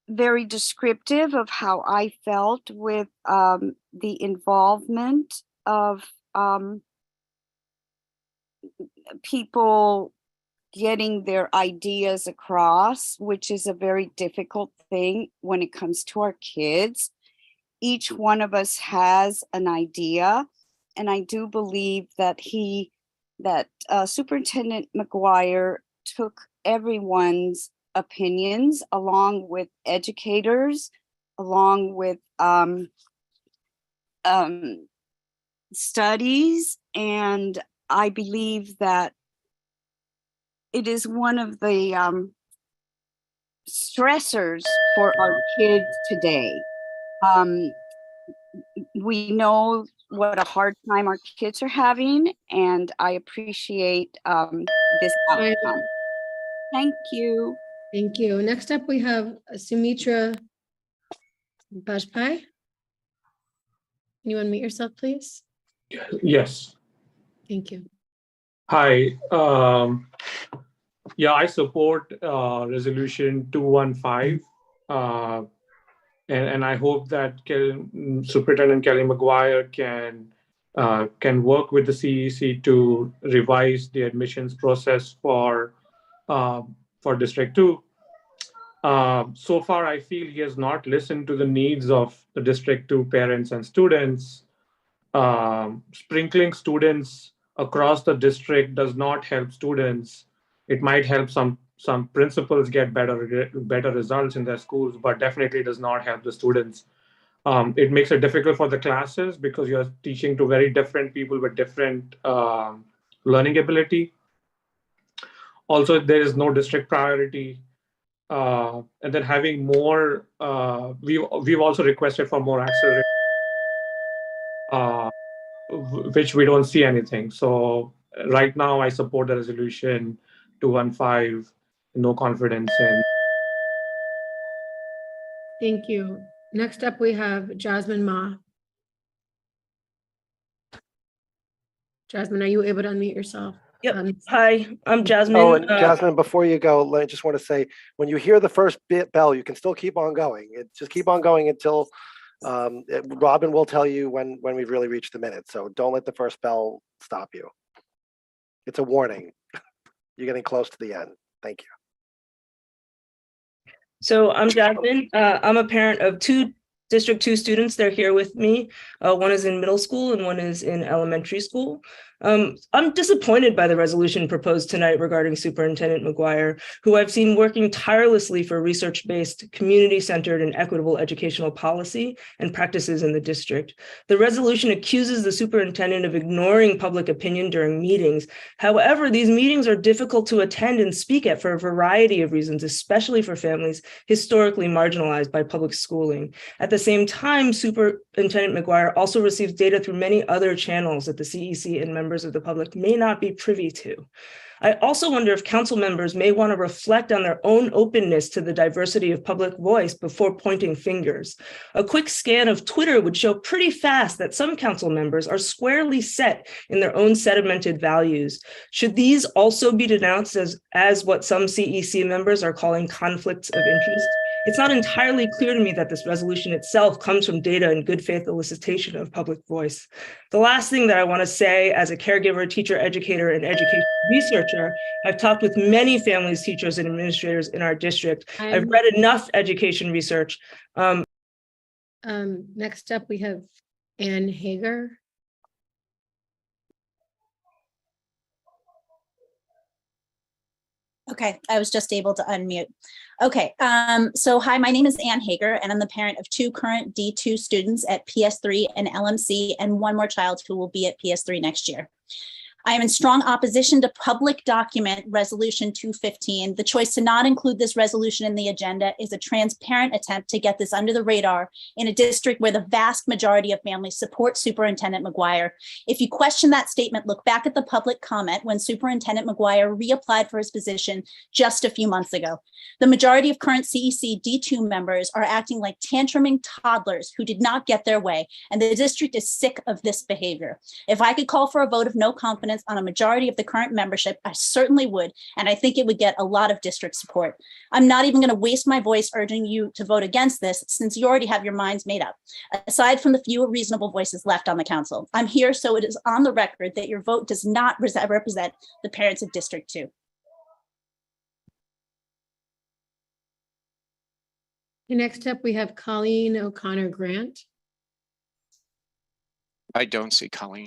very descriptive of how I felt with the involvement of people getting their ideas across, which is a very difficult thing when it comes to our kids. Each one of us has an idea, and I do believe that Superintendent McGuire took everyone's opinions along with educators, along with studies, and I believe that it is one of the stressors for our kids today. We know what a hard time our kids are having, and I appreciate this outcome. Thank you. Thank you. Next up, we have Sumitra Bajpai. Can you unmute yourself, please? Yes. Thank you. Hi. Yeah, I support resolution 215. And I hope that Superintendent Kelly McGuire can work with the CEC to revise the admissions process for District 2. So far, I feel he has not listened to the needs of the District 2 parents and students. Sprinkling students across the district does not help students. It might help some principals get better results in their schools, but definitely does not help the students. It makes it difficult for the classes because you're teaching to very different people with different learning ability. Also, there is no district priority. And then having more, we've also requested for more acceleration, which we don't see anything. So right now I support the resolution 215, no confidence in. Thank you. Next up, we have Jasmine Ma. Jasmine, are you able to unmute yourself? Yep. Hi, I'm Jasmine. Oh, and Jasmine, before you go, I just want to say, when you hear the first bell, you can still keep on going. Just keep on going until Robin will tell you when we've really reached the minute. So don't let the first bell stop you. It's a warning. You're getting close to the end. Thank you. So I'm Jasmine. I'm a parent of 2 District 2 students. They're here with me. One is in middle school and one is in elementary school. I'm disappointed by the resolution proposed tonight regarding Superintendent McGuire, who I've seen working tirelessly for research-based, community-centered, and equitable educational policy and practices in the district. The resolution accuses the superintendent of ignoring public opinion during meetings. However, these meetings are difficult to attend and speak at for a variety of reasons, especially for families historically marginalized by public schooling. At the same time, Superintendent McGuire also receives data through many other channels that the CEC and members of the public may not be privy to. I also wonder if council members may want to reflect on their own openness to the diversity of public voice before pointing fingers. A quick scan of Twitter would show pretty fast that some council members are squarely set in their own sedimented values. Should these also be denounced as what some CEC members are calling conflicts of interest? It's not entirely clear to me that this resolution itself comes from data and good faith elicitation of public voice. The last thing that I want to say as a caregiver, teacher, educator, and education researcher, I've talked with many families, teachers, and administrators in our district. I've read enough education research. Next up, we have Ann Hager. Okay, I was just able to unmute. Okay, so hi, my name is Ann Hager, and I'm the parent of 2 current D2 students at PS3 and LMC, and 1 more child who will be at PS3 next year. I am in strong opposition to public document resolution 215. The choice to not include this resolution in the agenda is a transparent attempt to get this under the radar in a district where the vast majority of families support Superintendent McGuire. If you question that statement, look back at the public comment when Superintendent McGuire reapplied for his position just a few months ago. The majority of current CECD2 members are acting like tantruming toddlers who did not get their way, and the district is sick of this behavior. If I could call for a vote of no confidence on a majority of the current membership, I certainly would, and I think it would get a lot of district support. I'm not even going to waste my voice urging you to vote against this, since you already have your minds made up. Aside from the few reasonable voices left on the council, I'm here so it is on the record that your vote does not represent the parents of District 2. Next up, we have Colleen O'Connor Grant. I don't see Colleen.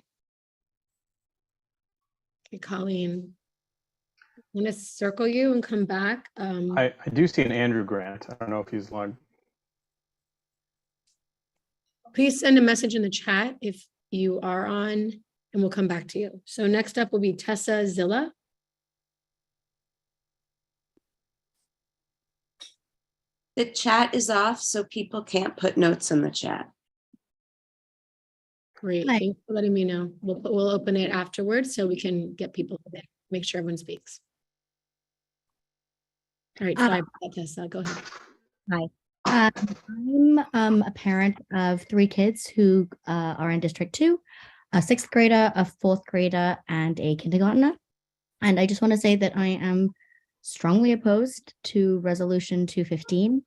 Okay, Colleen, I'm going to circle you and come back. I do see an Andrew Grant. I don't know if he's logged. Please send a message in the chat if you are on, and we'll come back to you. So next up will be Tessa Zilla. The chat is off, so people can't put notes in the chat. Great, thanks for letting me know. We'll open it afterwards so we can get people there, make sure everyone speaks. All right, sorry about that, Tessa, go ahead. Hi, I'm a parent of 3 kids who are in District 2, a 6th grader, a 4th grader, and a kindergartner. And I just want to say that I am strongly opposed to Resolution 215.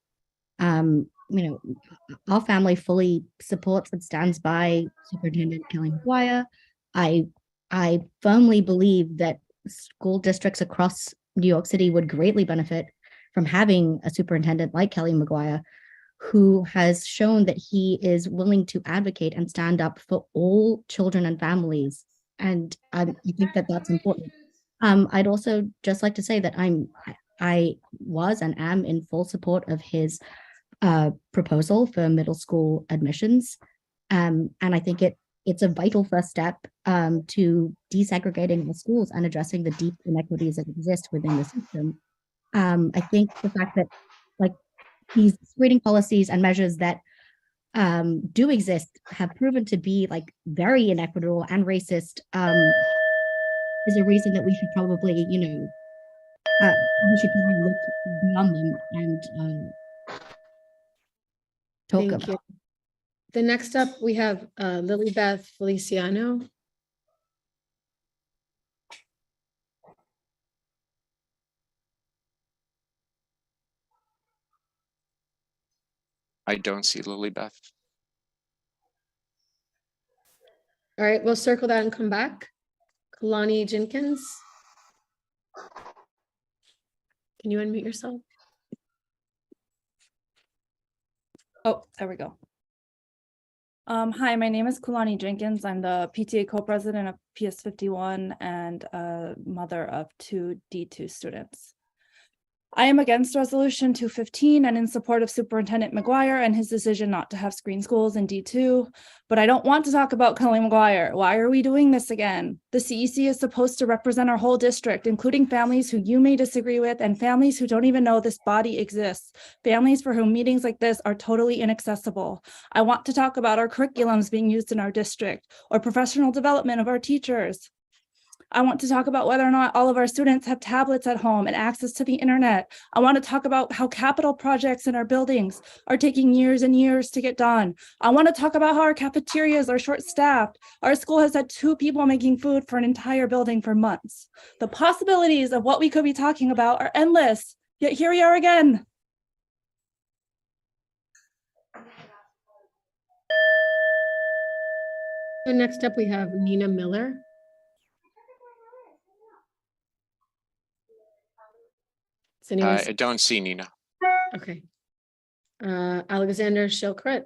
Our family fully supports and stands by Superintendent Kelly McGuire. I firmly believe that school districts across New York City would greatly benefit from having a superintendent like Kelly McGuire, who has shown that he is willing to advocate and stand up for all children and families. And I think that that's important. I'd also just like to say that I was and am in full support of his proposal for middle school admissions. And I think it's a vital first step to desegregating the schools and addressing the deep inequities that exist within the system. I think the fact that these screening policies and measures that do exist have proven to be very inequitable and racist is a reason that we should probably, we should probably look beyond them and talk Thank about. you. The next up, we have Lilybeth Feliciano. I don't see Lilybeth. All right, we'll circle that and come back. Kalani Jenkins. Can you unmute yourself? Oh, there we go. Hi, my name is Kulani Jenkins. I'm the PTA co-president of PS51 and a mother of 2 D2 students. I am against Resolution 215 and in support of Superintendent McGuire and his decision not to have screen schools in D2, but I don't want to talk about Kelly McGuire. Why are we doing this again? The CEC is supposed to represent our whole district, including families who you may disagree with and families who don't even know this body exists, families for whom meetings like this are totally inaccessible. I want to talk about our curriculums being used in our district or professional development of our teachers. I want to talk about whether or not all of our students have tablets at home and access to the internet. I want to talk about how capital projects in our buildings are taking years and years to get done. I want to talk about how our cafeterias are short-staffed. Our school has had 2 people making food for an entire building for months. The possibilities of what we could be talking about are endless, yet here we are again. So next up, we have Nina Miller. Does anyone I don't see Nina. Okay. Alexander Shilkret.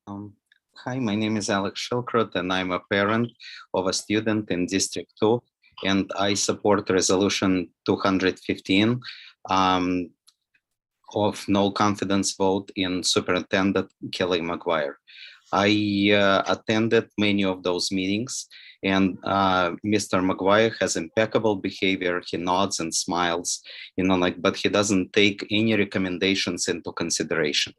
Hi, my name is Alex Shilkret, and I'm a parent of a student in District 2, and I support Resolution 215 of no confidence vote in Superintendent Kelly McGuire. I attended many of those meetings, and Mr. McGuire has impeccable behavior. He nods and smiles, but he doesn't take any recommendations into consideration.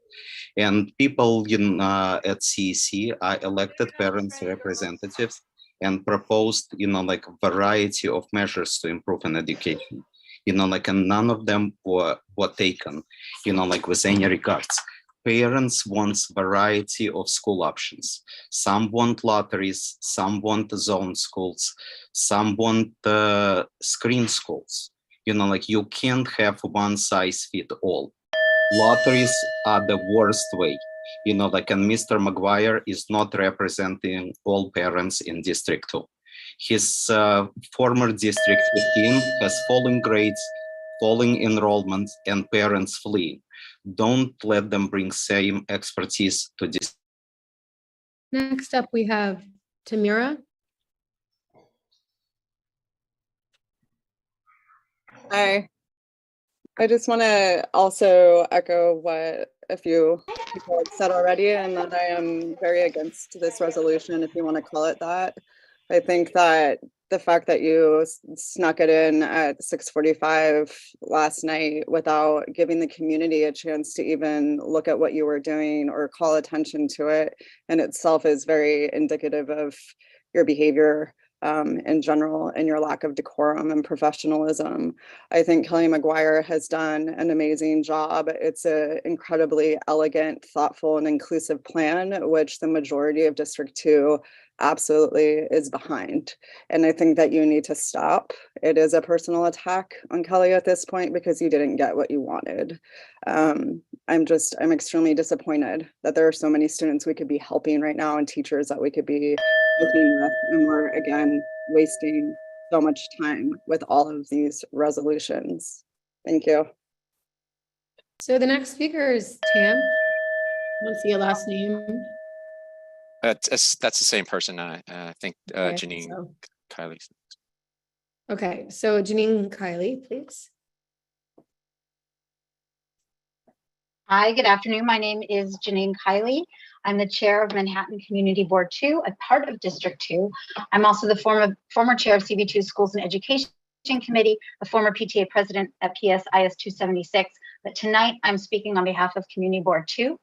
And people at CEC are elected parents representatives and proposed, a variety of measures to improve in education. And none of them were taken, with any regards. Parents want variety of school options. Some want lotteries, some want zone schools, some want screen schools. You can't have one size fit all. Lotteries are the worst way. And Mr. McGuire is not representing all parents in District 2. His former District 15 has falling grades, falling enrollments, and parents fleeing. Don't let them bring same expertise to this. Next up, we have Tamira. Hi. I just want to also echo what a few people have said already, and that I am very against this resolution, if you want to call it that. I think that the fact that you snuck it in at 6:45 last night without giving the community a chance to even look at what you were doing or call attention to it in itself is very indicative of your behavior in general and your lack of decorum and professionalism. I think Kelly McGuire has done an amazing job. It's an incredibly elegant, thoughtful, and inclusive plan, which the majority of District 2 absolutely is behind. And I think that you need to stop. It is a personal attack on Kelly at this point because you didn't get what you wanted. I'm extremely disappointed that there are so many students we could be helping right now and teachers that we could be working with, and we're again wasting so much time with all of these resolutions. Thank you. So the next speaker is Tam. I don't see a last name. That's the same person. I think Okay, Janine so- Kylie. Okay, so Janine Kylie, please. Hi, good afternoon. My name is Janine Kiley. I'm the chair of Manhattan Community Board 2, a part of District 2. I'm also the former chair of CB2 Schools and Education Committee, the former PTA president at PSIS 276. But tonight I'm speaking on behalf of Community Board 2.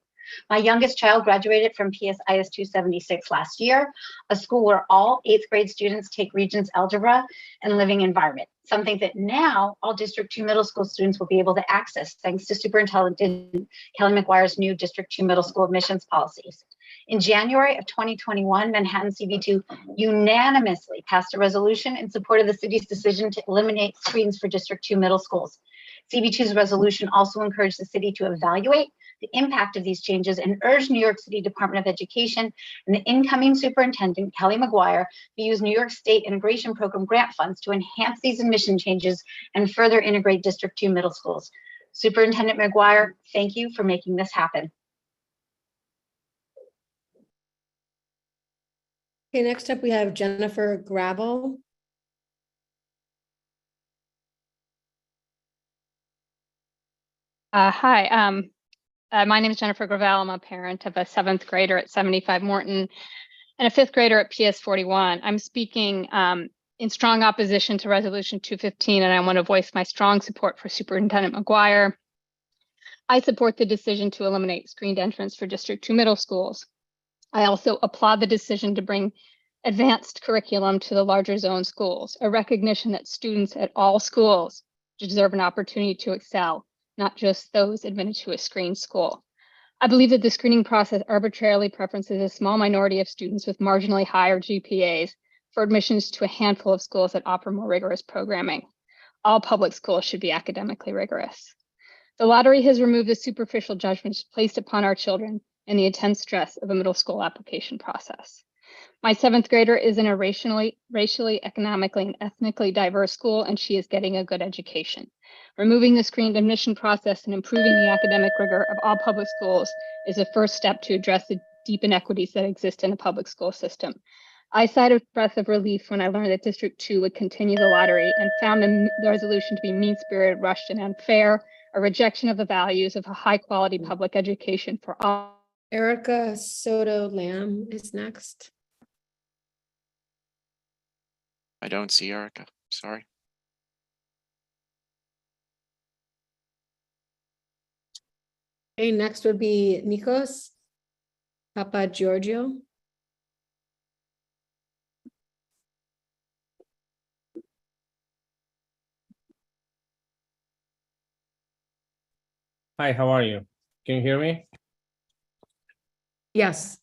My youngest child graduated from PSIS 276 last year, a school where all 8th grade students take Regents Algebra and Living Environment, something that now all District 2 middle school students will be able to access thanks to Superintendent Kelly McGuire's new District 2 middle school admissions policies. In January of 2021, Manhattan CB2 unanimously passed a resolution in support of the city's decision to eliminate screens for District 2 middle schools. CB2's resolution also encouraged the city to evaluate the impact of these changes and urged New York City Department of Education and the incoming superintendent, Kelly McGuire, to use New York State Integration Program grant funds to enhance these admission changes and further integrate District 2 middle schools. Superintendent McGuire, thank you for making this happen. Okay, next up we have Jennifer Gravel. Hi, my name is Jennifer Gravel. I'm a parent of a 7th grader at 75 Morton and a 5th grader at PS 41. I'm speaking in strong opposition to Resolution 215, and I want to voice my strong support for Superintendent McGuire. I support the decision to eliminate screened entrance for District 2 middle schools. I also applaud the decision to bring advanced curriculum to the larger zone schools, a recognition that students at all schools deserve an opportunity to excel, not just those admitted to a screened school. I believe that the screening process arbitrarily preferences a small minority of students with marginally higher GPAs for admissions to a handful of schools that offer more rigorous programming. All public schools should be academically rigorous. The lottery has removed the superficial judgments placed upon our children and the intense stress of a middle school application process. My 7th grader is in a racially, economically, and ethnically diverse school, and she is getting a good education. Removing the screened admission process and improving the academic rigor of all public schools is a first step to address the deep inequities that exist in the public school system. I sighed a breath of relief when I learned that District 2 would continue the lottery and found the resolution to be mean-spirited, rushed, and unfair, a rejection of the values of a high-quality public education for all. Erica Soto Lamb is next. I don't see Erica. Sorry. Okay, next would be Nikos Papageorgiou. Hi, how are you? Can you hear me? Yes.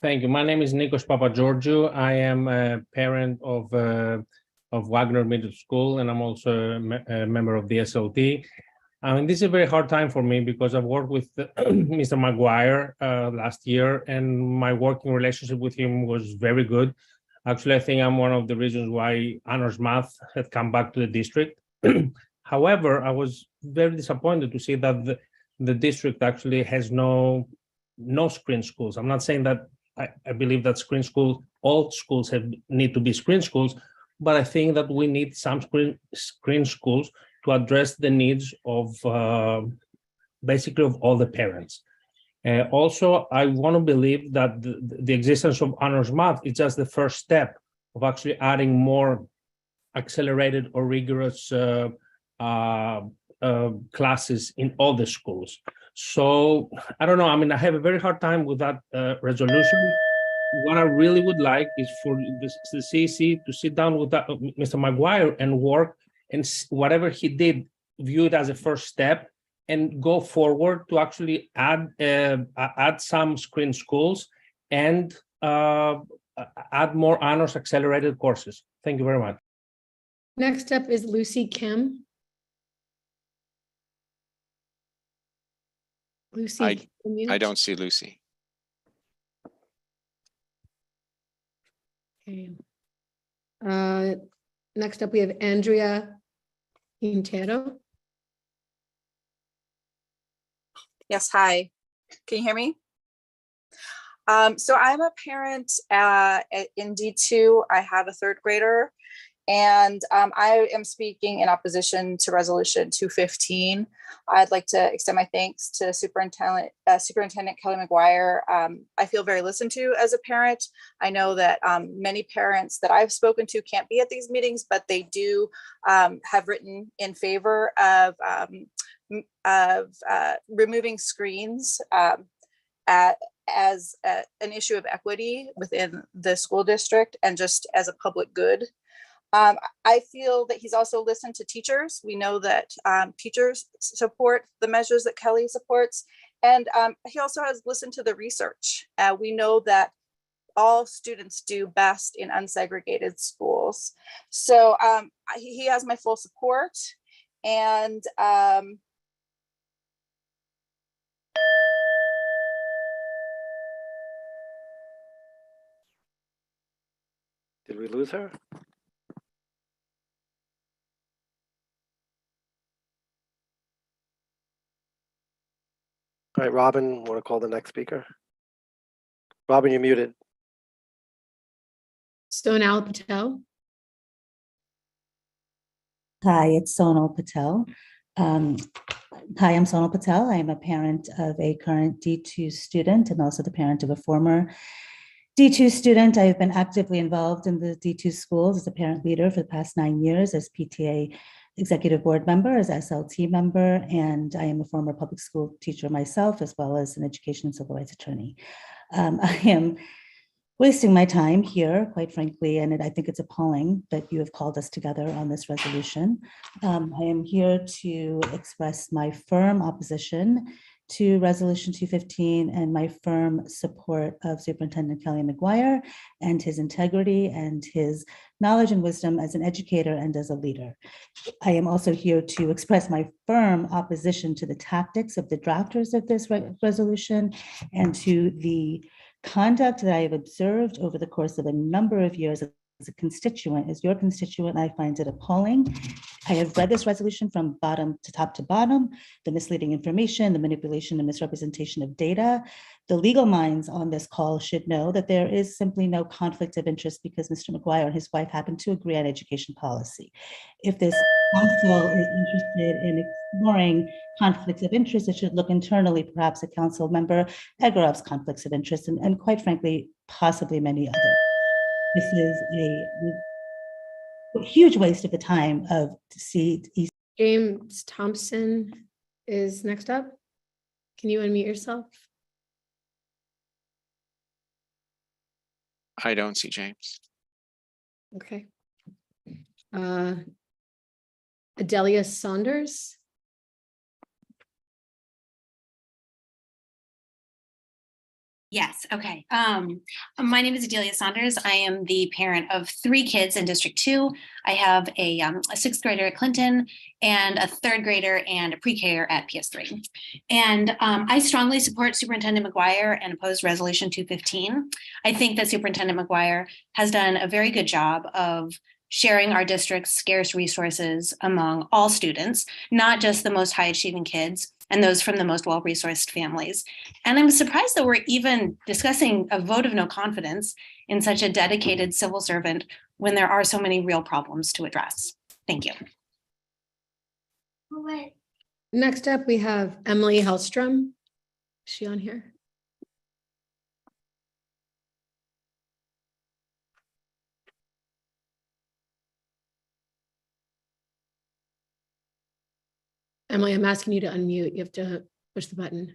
Thank you. My name is Nikos Papageorgiou. I am a parent of Wagner Middle School, and I'm also a member of the SLT. I mean, this is a very hard time for me because I've worked with Mr. McGuire last year, and my working relationship with him was very good. Actually, I think I'm one of the reasons why honors math had come back to the district. However, I was very disappointed to see that the district actually has no screen schools. I'm not saying that I believe that all schools need to be screen schools, but I think that we need some screen schools to address the needs of basically of all the parents. Also, I want to believe that the existence of honors math is just the first step of actually adding more accelerated or rigorous classes in all the schools. So I don't know. I mean, I have a very hard time with that resolution. What I really would like is for the CEC to sit down with Mr. McGuire and work, and whatever he did, view it as a first step and go forward to actually add some screen schools and add more honors accelerated courses. Thank you very much. Next up is Lucy Kim. Lucy, I don't see Lucy. Okay. Next up, we have Andrea Quintero. Yes, hi. Can you hear me? So I'm a parent in D2. I have a 3rd grader, and I am speaking in opposition to Resolution 215. I'd like to extend my thanks to Superintendent Kelly McGuire. I feel very listened to as a parent. I know that many parents that I've spoken to can't be at these meetings, but they do have written in favor of removing screens as an issue of equity within the school district and just as a public good. I feel that he's also listened to teachers. We know that teachers support the measures that Kelly supports, and he also has listened to the research. We know that all students do best in unsegregated schools. So he has my full support, and Did we lose her? All right, Robin, want to call the next speaker? Robin, you're muted. Sonal Patel. Hi, it's Sonal Patel. Hi, I'm Sonal Patel. I am a parent of a current D2 student and also the parent of a former D2 student. I have been actively involved in the D2 schools as a parent leader for the past 9 years, as PTA executive board member, as SLT member, and I am a former public school teacher myself, as well as an education and civil rights attorney. I am wasting my time here, quite frankly, and I think it's appalling that you have called us together on this resolution. I am here to express my firm opposition to Resolution 215 and my firm support of Superintendent Kelly McGuire and his integrity and his knowledge and wisdom as an educator and as a leader. I am also here to express my firm opposition to the tactics of the drafters of this resolution and to the conduct that I have observed over the course of a number of years as a constituent, as your constituent. I find it appalling. I have read this resolution from bottom to top to bottom, the misleading information, the manipulation and misrepresentation of data. The legal minds on this call should know that there is simply no conflict of interest because Mr. McGuire and his wife happen to agree on education policy. If this council is interested in exploring conflicts of interest, it should look internally, perhaps at Council Member Egarov's conflicts of interest, and quite frankly, possibly many others. This is a huge waste of the time of CECD2. James Thompson is next up. Can you unmute yourself? I don't see James. Okay. Adelia Saunders. Yes, okay. My name is Adelia Saunders. I am the parent of 3 kids in District 2. I have a 6th grader at Clinton and a 3rd grader and a pre-K at PS3. And I strongly support Superintendent McGuire and oppose Resolution 215. I think that Superintendent McGuire has done a very good job of sharing our district's scarce resources among all students, not just the most high achieving kids and those from the most well-resourced families. And I'm surprised that we're even discussing a vote of no confidence in such a dedicated civil servant when there are so many real problems to address. Thank you. Next up, we have Emily Hellstrom. Is she on here? Emily, I'm asking you to unmute. You have to push the button.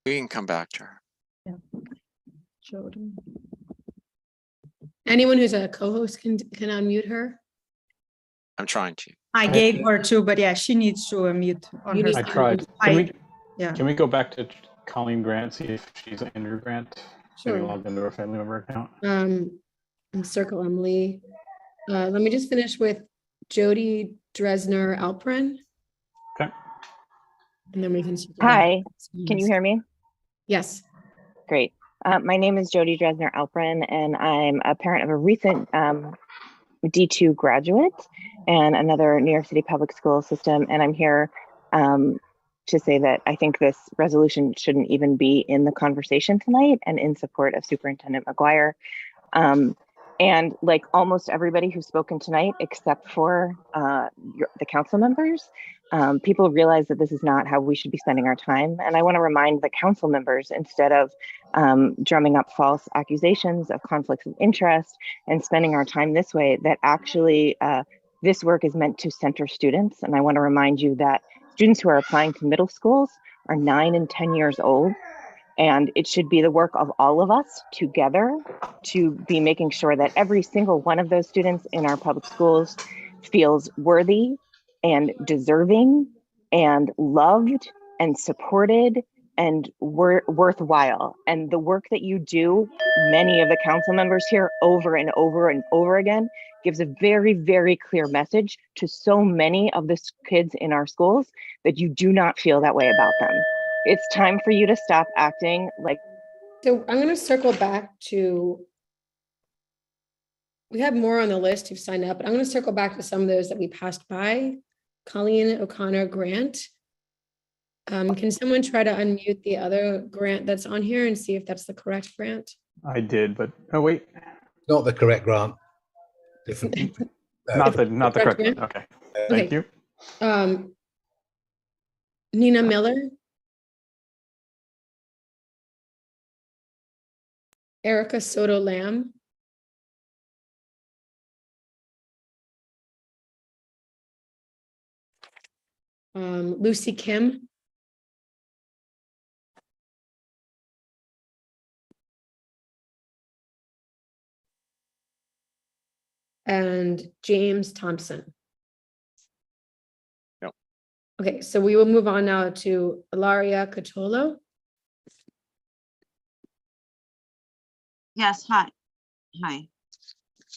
We can come back to her. Anyone who's a co-host can unmute her. I'm trying to. I gave her two, but yeah, she needs to unmute on her. I tried. Can we go back to Colleen Grant, see if she's Andrew Grant? Sure. Maybe logged into her family member account. And circle Emily. Let me just finish with Jody Dresner Alprin. Okay. And then we can. Hi, can you hear me? Yes. Great. My name is Jody Dresner Alprin, and I'm a parent of a recent D2 graduate and another New York City public school system. And I'm here to say that I think this resolution shouldn't even be in the conversation tonight, and in support of Superintendent McGuire. And like almost everybody who's spoken tonight, except for the council members, people realize that this is not how we should be spending our time. And I want to remind the council members, instead of drumming up false accusations of conflicts of interest and spending our time this way, that actually this work is meant to center students. And I want to remind you that students who are applying to middle schools are 9 and 10 years old. And it should be the work of all of us together to be making sure that every single one of those students in our public schools feels worthy and deserving and loved and supported and worthwhile. And the work that you do, many of the council members here, over and over and over again, gives a very, very clear message to so many of the kids in our schools that you do not feel that way about them. It's time for you to stop acting like. So I'm going to circle back to We have more on the list who've signed up, but I'm going to circle back to some of those that we passed by. Colleen O'Connor Grant. Can someone try to unmute the other grant that's on here and see if that's the correct grant? I did, but oh wait, Not the correct grant. Different. not the correct grant? one. Okay, Okay. thank you. Nina Miller. Erica Soto Lamb. Lucy Kim. And James Thompson. No. Okay, so we will move on now to Ilaria Catolo. Yes, hi. Hi.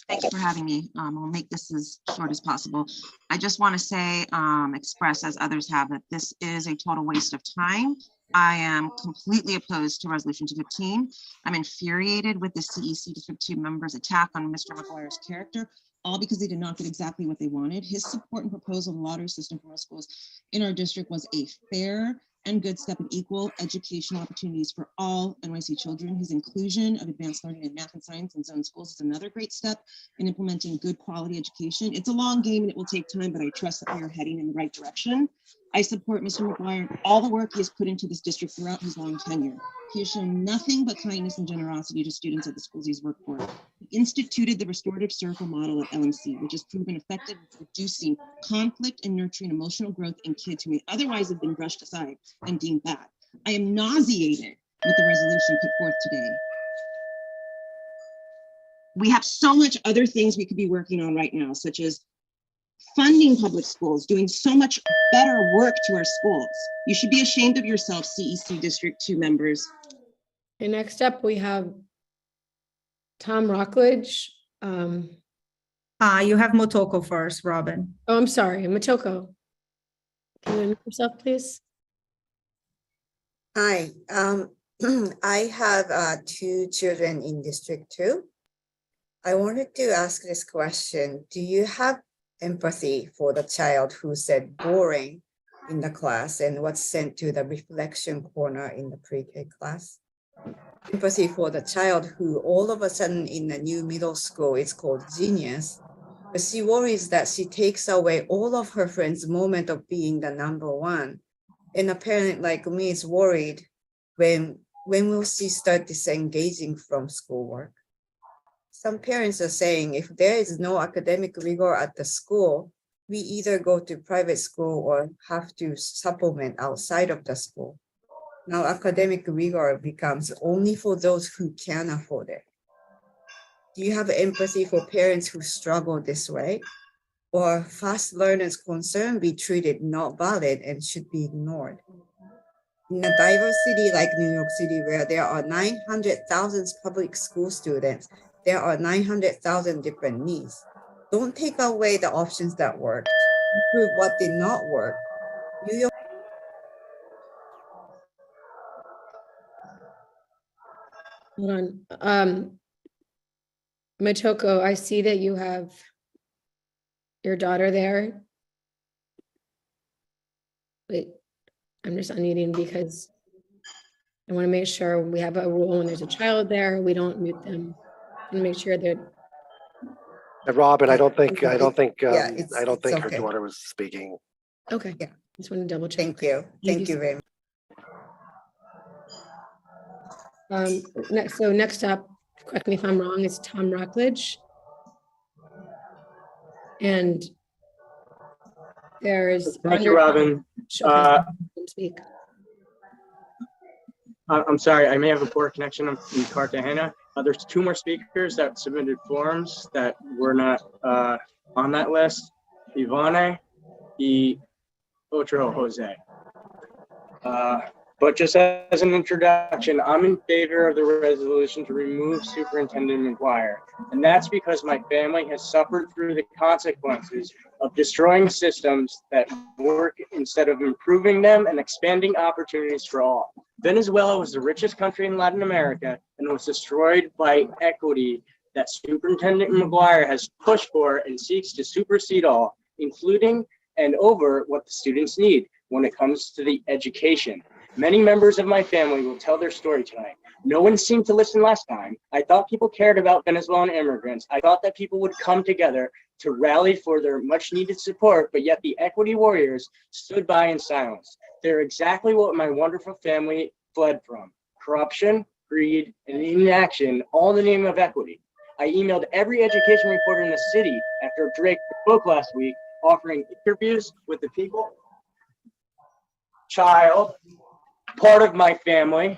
Thank you for having me. I'll make this as short as possible. I just want to say, express as others have, that this is a total waste of time. I am completely opposed to Resolution 215. I'm infuriated with the CEC District 2 members' attack on Mr. McGuire's character, all because they did not get exactly what they wanted. His support and proposal of a lottery system for our schools in our district was a fair and good step in equal educational opportunities for all NYC children. His inclusion of advanced learning in math and science in zone schools is another great step in implementing good quality education. It's a long game and it will take time, but I trust that we are heading in the right direction. I support Mr. McGuire and all the work he has put into this district throughout his long tenure. He has shown nothing but kindness and generosity to students at the schools he's worked for. He instituted the restorative circle model at LMC, which has proven effective in reducing conflict and nurturing emotional growth in kids who may otherwise have been brushed aside and deemed bad. I am nauseated with the resolution put forth today. We have so much other things we could be working on right now, such as funding public schools, doing so much better work to our schools. You should be ashamed of yourself, CEC District 2 members. And next up, we have Tom Rockledge. You have Motoko first, Robin. Oh, I'm sorry, Motoko. Can you unmute yourself, please? Hi, I have 2 children in District 2. I wanted to ask this question. Do you have empathy for the child who said boring in the class and was sent to the reflection corner in the pre-K class? Empathy for the child who all of a sudden in the new middle school is called genius, but she worries that she takes away all of her friends' moment of being the #1. And a parent like me is worried when will she start disengaging from schoolwork? Some parents are saying if there is no academic rigor at the school, we either go to private school or have to supplement outside of the school. Now academic rigor becomes only for those who can afford it. Do you have empathy for parents who struggle this way? Or fast learners' concern be treated not valid and should be ignored? In a diverse city like New York City, where there are 900,000 public school students, there are 900,000 different needs. Don't take away the options that worked. Improve what did not work. New York. Hold on. Motoko, I see that you have your daughter there. Wait, I'm just unmuting because I want to make sure we have a rule when there's a child there, we don't mute them and make sure that. Robin, I don't think Yeah, her okay. daughter was speaking. Okay. Yeah. Just want to double check. Thank you. Thank you very much. Next up, correct me if I'm wrong, is Tom Rockledge. And there's. Thank you, Robin. Speak. I'm sorry, I may have a poor connection in Cartagena. There's 2 more speakers that submitted forms that were not on that list. Ivane y Otro Jose. But just as an introduction, I'm in favor of the resolution to remove Superintendent McGuire. And that's because my family has suffered through the consequences of destroying systems that work instead of improving them and expanding opportunities for all. Venezuela was the richest country in Latin America and was destroyed by equity that Superintendent McGuire has pushed for and seeks to supersede all, including and over what the students need when it comes to the education. Many members of my family will tell their story tonight. No one seemed to listen last time. I thought people cared about Venezuelan immigrants. I thought that people would come together to rally for their much needed support, but yet the equity warriors stood by in silence. They're exactly what my wonderful family fled from: corruption, greed, and inaction, all in the name of equity. I emailed every education reporter in the city after Drake spoke last week, offering interviews with the people, child, part of my family,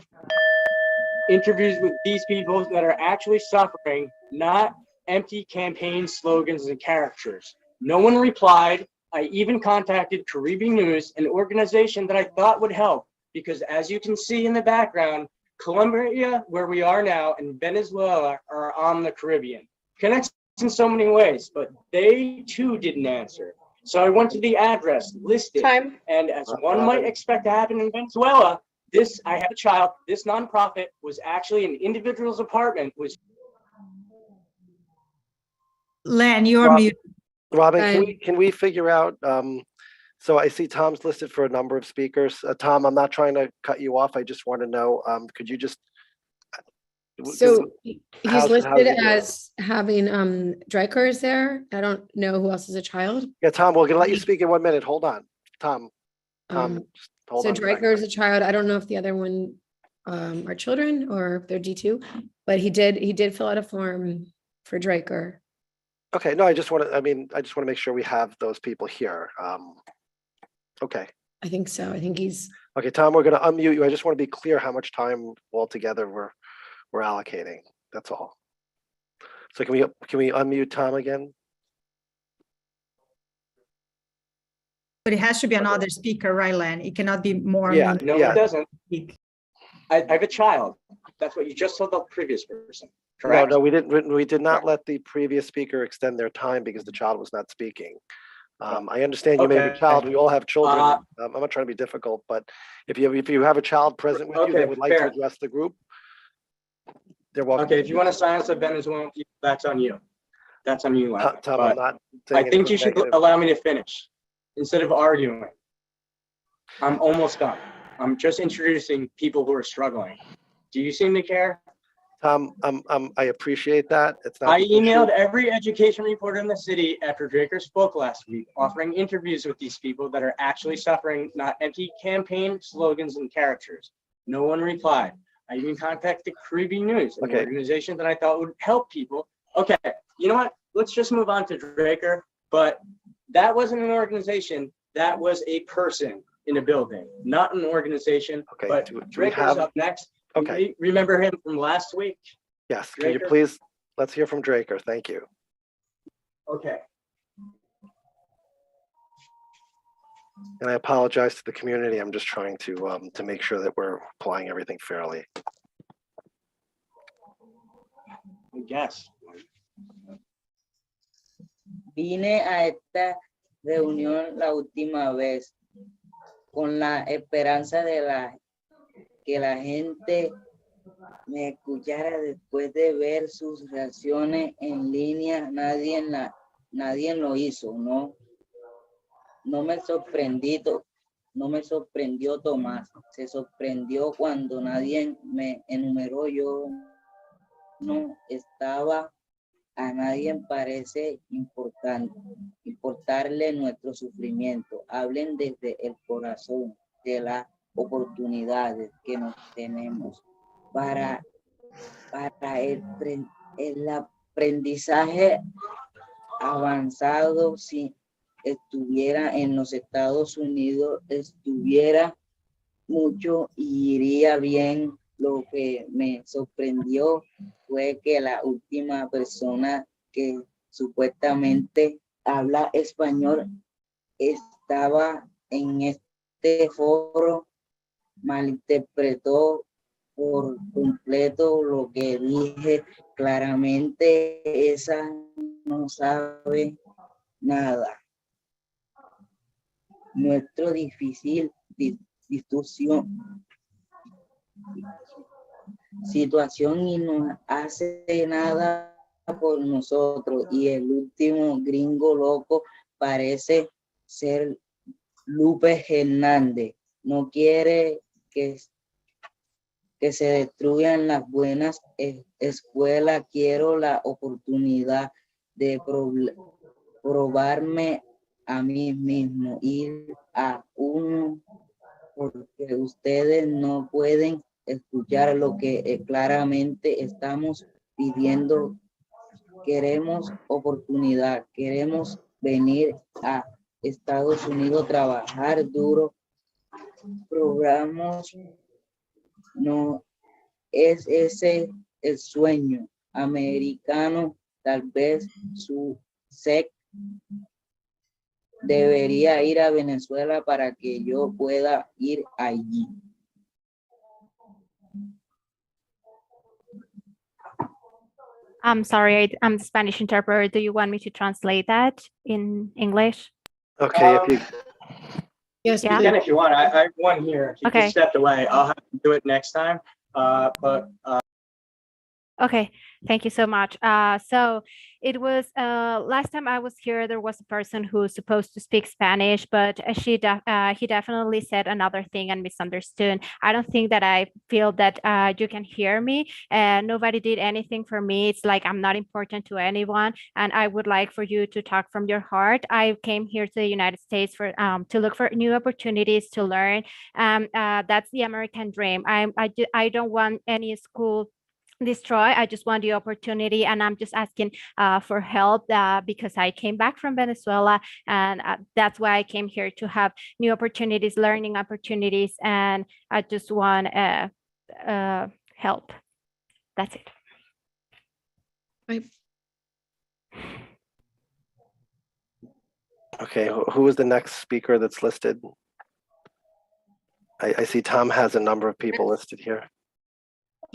interviews with these people that are actually suffering, not empty campaign slogans and caricatures. No one replied. I even contacted Caribbean News, an organization that I thought would help, because as you can see in the background, Colombia, where we are now, and Venezuela are on the Caribbean. Connects in so many ways, but they too didn't answer. So I went to the address listed, and as one might expect to happen in Venezuela, I have a child, this nonprofit was actually an individual's apartment, was. Len, you're muted. Robin, can we figure out, so I see Tom's listed for a number of speakers. Tom, I'm not trying to cut you off. I just want to know, could you just. So he's listed it as having Dreiker there. I don't know who else is a child. Yeah, Tom, we're gonna let you speak in 1 minute. Hold on, Tom. Just hold So on a second. Dreiker is a child. I don't know if the other one are children or if they're D2, but he did fill out a form for Dreiker. Okay, no, I just want to make sure we have those people here. Okay. I think so. I think he's. Okay, Tom, we're gonna unmute you. I just want to be clear how much time altogether we're allocating. That's all. So can we unmute Tom again? But it has to be another speaker, right, Len? It cannot be more. Yeah, No, it doesn't. I have a child. That's what you just told the previous person. Correct? No, we didn't. We did not let the previous speaker extend their time because the child was not speaking. I understand you may have a child. We all have children. I'm not trying to be difficult, but if you have a child present with you that would like to address the group, they're welcome. Okay, if you want to silence the Venezuelan people, that's on you. That's on you, Larry. Tom, I'm not saying I think you should allow me to finish instead of arguing. I'm almost done. I'm just introducing people who are struggling. Do you seem to care? Tom, I appreciate that. It's not. I emailed every education reporter in the city after Draker spoke last week, offering interviews with these people that are actually suffering, not empty campaign slogans and caricatures. No one replied. I even contacted Caribbean News, an organization that I thought would help people. Okay, you know what? Let's just move on to Draker. But that wasn't an organization. That was a person in a building, not an organization. Okay, but Draker's up next. Okay. Remember him from last week? Yes. Can you please, let's hear from Draker. Thank you. Okay. And I apologize to the community. I'm just trying to make sure that we're applying everything fairly. I guess. Vine a esta reunión la última vez con la esperanza de que la gente me escuchara después de ver sus reacciones en línea. Nadie lo hizo, ¿no? No me sorprendió Tomás. Se sorprendió cuando nadie me enumeró. Yo no estaba. A nadie parece importarle nuestro sufrimiento. Hablen desde el corazón de las oportunidades que nos tenemos para el aprendizaje avanzado. Si estuviera en los Estados Unidos, estuviera mucho y iría bien. Lo que me sorprendió fue que la última persona que supuestamente habla español estaba en este foro, malinterpretó por completo lo que dije. Claramente esa no sabe nada. Nuestro difícil situación y no hace nada por nosotros y el último gringo loco parece ser Lupe Hernández. No quiere que se destruyan las buenas escuelas. Quiero la oportunidad de probarme a mí mismo, ir a uno, porque ustedes no pueden escuchar lo que claramente estamos pidiendo. Queremos oportunidad, queremos venir a Estados Unidos, trabajar duro. Programas no es ese el sueño americano. Tal vez su SEC debería ir a Venezuela para que yo pueda ir allí. I'm sorry, I'm the Spanish interpreter. Do you want me to translate that in English? Okay, if you Yes, You Yeah. can if you want. I have one here. He Okay. just stepped away. I'll have to do it next time. But Okay, thank you so much. So it was last time I was here, there was a person who was supposed to speak Spanish, but he definitely said another thing and misunderstood. I don't think that I feel that you can hear me. Nobody did anything for me. It's like I'm not important to anyone, and I would like for you to talk from your heart. I came here to the United States for to look for new opportunities to learn. That's the American dream. I don't want any school destroy. I just want the opportunity, and I'm just asking for help because I came back from Venezuela, and that's why I came here to have new opportunities, learning opportunities, and I just want help. That's it. Okay, who is the next speaker that's listed? I see Tom has a number of people listed here.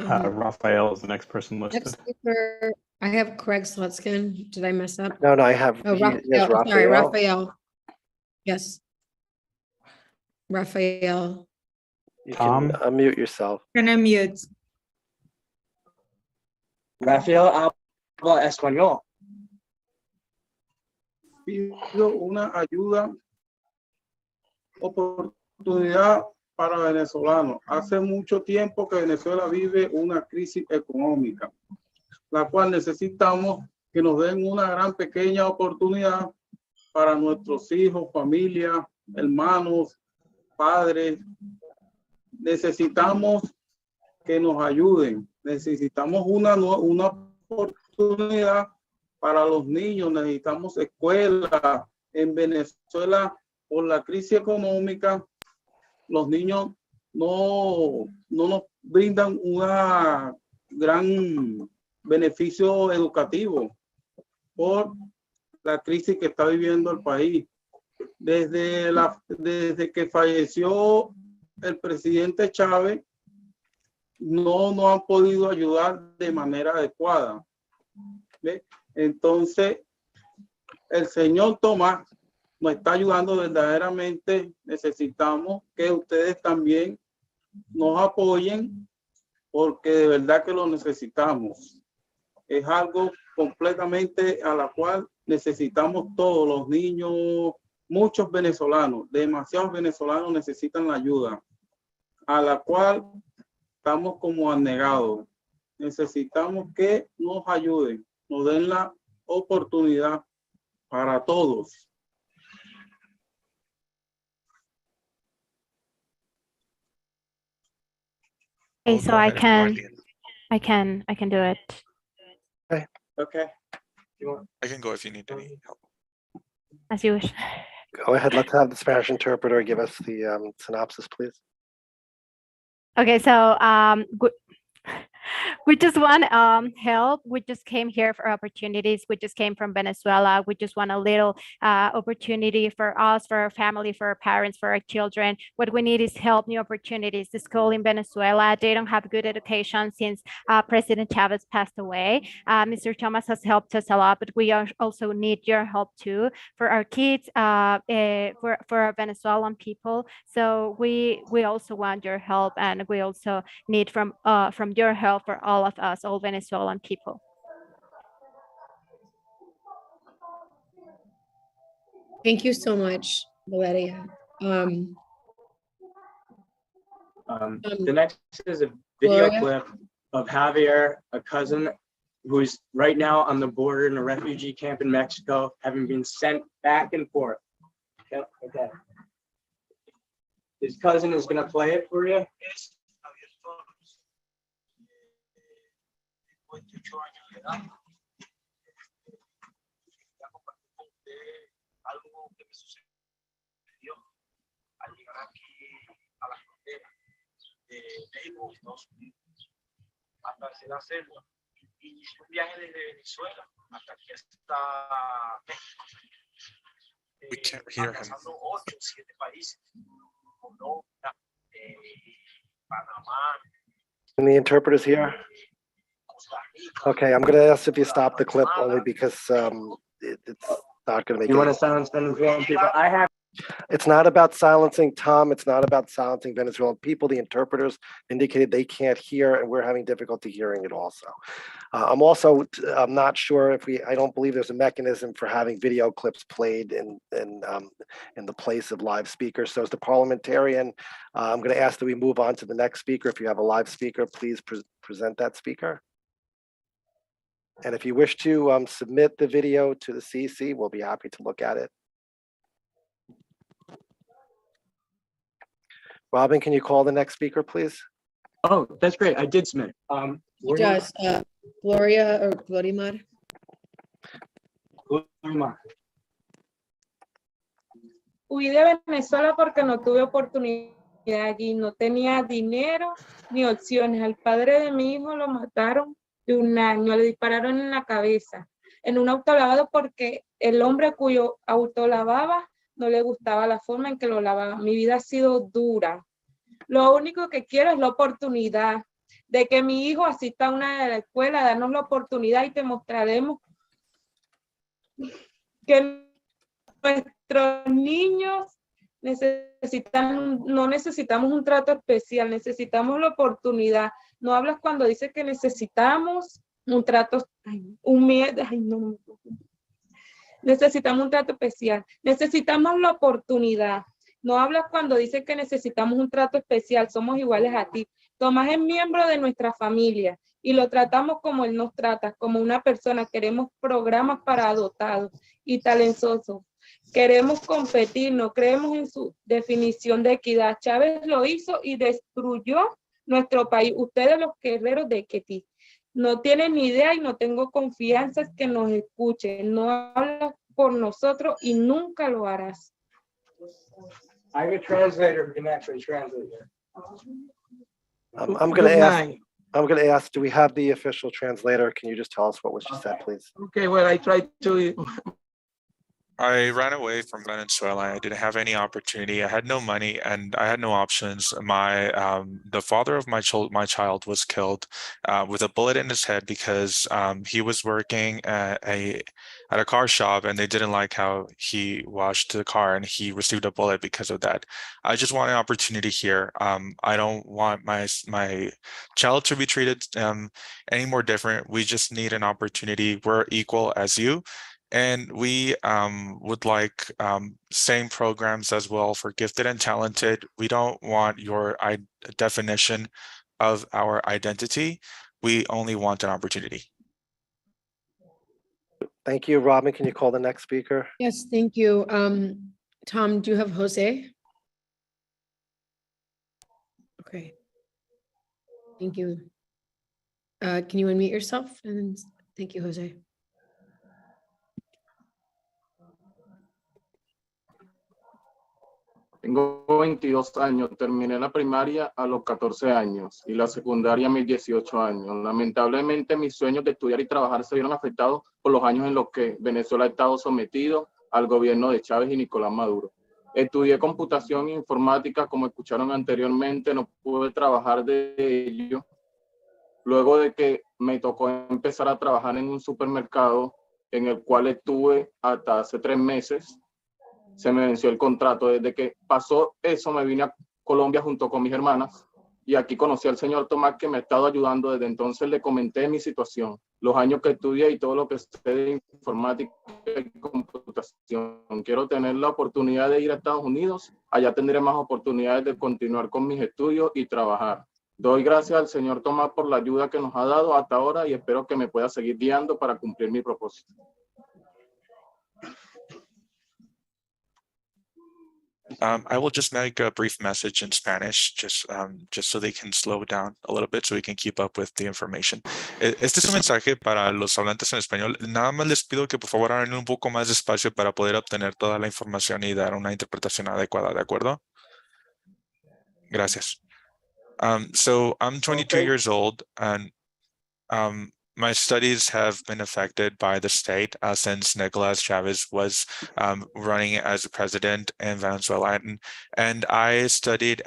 Raphael is the next person listed. Next speaker, I have Craig Slutskin. Did I mess up? No, I have, Oh, he has Raphael. Sorry, Raphael. Raphael. Yes. Raphael. You can unmute yourself. Can unmute. Rafael habla español. Pido una ayuda, oportunidad para venezolanos. Hace mucho tiempo que Venezuela vive una crisis económica, la cual necesitamos que nos den una gran pequeña oportunidad para nuestros hijos, familia, hermanos, padres. Necesitamos que nos ayuden. Necesitamos una oportunidad para los niños. Necesitamos escuelas. En Venezuela, por la crisis económica, los niños no nos brindan una gran beneficio educativo por la crisis que está viviendo el país. Desde que falleció el presidente Chávez, no han podido ayudar de manera adecuada. ¿Ve? Entonces, el señor Tomás nos está ayudando verdaderamente. Necesitamos que ustedes también nos apoyen, porque de verdad que lo necesitamos. Es algo completamente a la cual necesitamos todos los niños, muchos venezolanos, demasiados venezolanos necesitan la ayuda, a la cual estamos como anegados. Necesitamos que nos ayuden, nos den la oportunidad para todos. Okay, so I can do it. Okay. I can go if you need any help. As you wish. Go ahead, let's have the Spanish interpreter give us the synopsis, please. Okay, so we just want help. We just came here for opportunities. We just came from Venezuela. We just want a little opportunity for us, for our family, for our parents, for our children. What we need is help, new opportunities. The school in Venezuela, they don't have good education since President Chavez passed away. Mr. Thomas has helped us a lot, but we also need your help too for our kids, for our Venezuelan people. So we also want your help, and we also need from your help for all of us, all Venezuelan people. Thank you so much, Valeria. The next is a video Gloria? clip of Javier, a cousin who's right now on the border in a refugee camp in Mexico, having been sent back and forth. Okay. His cousin is going to play it for you. Algo que me sucedió al llegar aquí a la frontera de México y Estados Unidos hasta hacer la selva. Inicié un viaje desde Venezuela hasta aquí hasta México. We can't hear him. Pasando 8 o 7 países, Colombia, Panamá. And the interpreters here? Okay, I'm gonna ask if you stop the clip only because it's not gonna make You want any- to silence Venezuelan people? I have. It's not about silencing Tom. It's not about silencing Venezuelan people. The interpreters indicated they can't hear, and we're having difficulty hearing it also. I'm not sure if I don't believe there's a mechanism for having video clips played in the place of live speakers. So as the parliamentarian, I'm going to ask that we move on to the next speaker. If you have a live speaker, please present that speaker. And if you wish to submit the video to the CEC, we'll be happy to look at it. Robin, can you call the next speaker, please? Oh, that's great. I did submit. Does Gloria or Glorimar? Huí de Venezuela porque no tuve oportunidad allí, no tenía dinero ni opciones. Al padre de mi hijo lo mataron de 1 año, le dispararon en la cabeza, en un autolavado porque el hombre cuyo auto lavaba no le gustaba la forma en que lo lavaba. Mi vida ha sido dura. Lo único que quiero es la oportunidad de que mi hijo asista a una de la escuela, darnos la oportunidad y te mostraremos que nuestros niños no necesitamos un trato especial, necesitamos la oportunidad. No hablas cuando dices que necesitamos un trato, necesitamos un trato especial, necesitamos la oportunidad. No hablas cuando dices que necesitamos un trato especial, somos iguales a ti. Tomás es miembro de nuestra familia y lo tratamos como él nos trata, como una persona. Queremos programas para adoptados y talentosos. Queremos competir, no creemos en su definición de equidad. Chávez lo hizo y destruyó nuestro país. Ustedes los guerreros de Ketí no tienen ni idea y no tengo confianza en que nos escuchen. No hablas por nosotros y nunca lo harás. I have a translator who can actually translate here. I'm going to ask, do we have the official translator? Can you just tell us what she said, please? Okay, well, I tried to. I ran away from Venezuela. I didn't have any opportunity. I had no money and I had no options. The father of my child was killed with a bullet in his head because he was working at a car shop and they didn't like how he washed the car and he received a bullet because of that. I just want an opportunity here. I don't want my child to be treated any more different. We just need an opportunity. We're equal as you. And we would like same programs as well for gifted and talented. We don't want your definition of our identity. We only want an opportunity. Thank you, Robin. Can you call the next speaker? Yes, thank you. Tom, do you have Jose? Okay. Thank you. Can you unmute yourself? And thank you, Jose. Tengo 22 años, terminé la primaria a los 14 años y la secundaria a mis 18 años. Lamentablemente mis sueños de estudiar y trabajar se vieron afectados por los años en los que Venezuela ha estado sometido al gobierno de Chávez y Nicolás Maduro. Estudié computación e informática, como escucharon anteriormente, no pude trabajar de ello. Luego de que me tocó empezar a trabajar en un supermercado en el cual estuve hasta hace 3 meses, se me venció el contrato. Desde que pasó eso, me vine a Colombia junto con mis hermanas y aquí conocí al señor Tomás, que me ha estado ayudando. Desde entonces le comenté mi situación los años que estudié y todo lo que sé de informática y computación. Quiero tener la oportunidad de ir a Estados Unidos, allá tendré más oportunidades de continuar con mis estudios y trabajar. Doy gracias al señor Tomás por la ayuda que nos ha dado hasta ahora y espero que me pueda seguir guiando para cumplir mi propósito. I will just make a brief message in Spanish, just so they can slow down a little bit so we can keep up with the information. Este es un mensaje para los hablantes en español. Nada más les pido que por favor hagan un poco más despacio para poder obtener toda la información y dar una interpretación adecuada, ¿de acuerdo? Gracias. So I'm 22 years old, and my studies have been affected by the state since Nicolas Chavez was running as a president in Venezuela, and I studied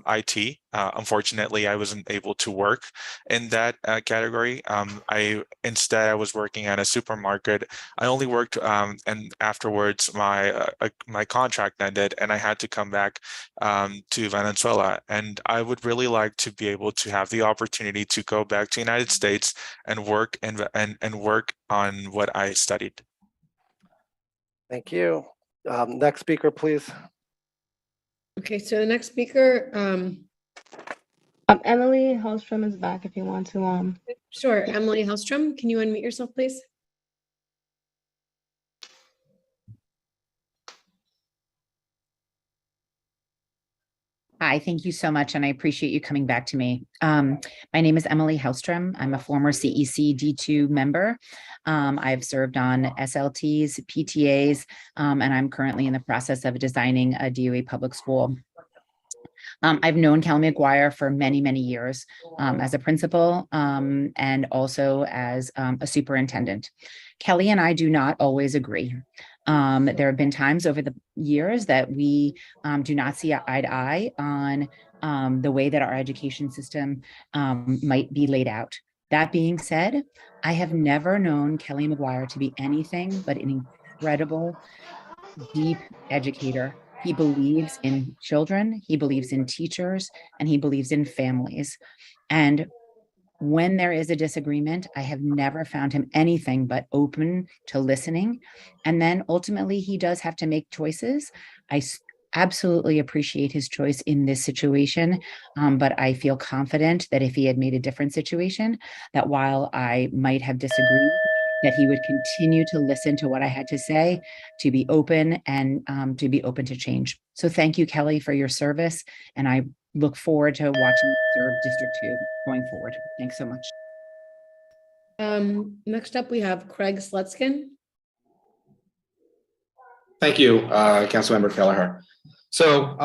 IT. Unfortunately, I wasn't able to work in that category. Instead, I was working at a supermarket. I only worked, and afterwards, my contract ended, and I had to come back to Venezuela. And I would really like to be able to have the opportunity to go back to the United States and work and work on what I studied. Thank you. Next speaker, please. Okay, so the next speaker, Emily Hellstrom is back if you want to. Sure, Emily Hellstrom, can you unmute yourself, please? Hi, thank you so much, and I appreciate you coming back to me. My name is Emily Hellstrom. I'm a former CECD2 member. I've served on SLTs, PTAs, and I'm currently in the process of designing a DOE public school. I've known Kelly McGuire for many, many years as a principal and also as a superintendent. Kelly and I do not always agree. There have been times over the years that we do not see eye to eye on the way that our education system might be laid out. That being said, I have never known Kelly McGuire to be anything but an incredible, deep educator. He believes in children, he believes in teachers, and he believes in families. And when there is a disagreement, I have never found him anything but open to listening. And then ultimately, he does have to make choices. I absolutely appreciate his choice in this situation, but I feel confident that if he had made a different situation, that while I might have disagreed, that he would continue to listen to what I had to say, to be open and to be open to change. So thank you, Kelly, for your service. And I look forward to watching you serve District 2 going forward. Thanks so much. Next up, we have Craig Slutskin. Thank you, Councilmember Kelleher. So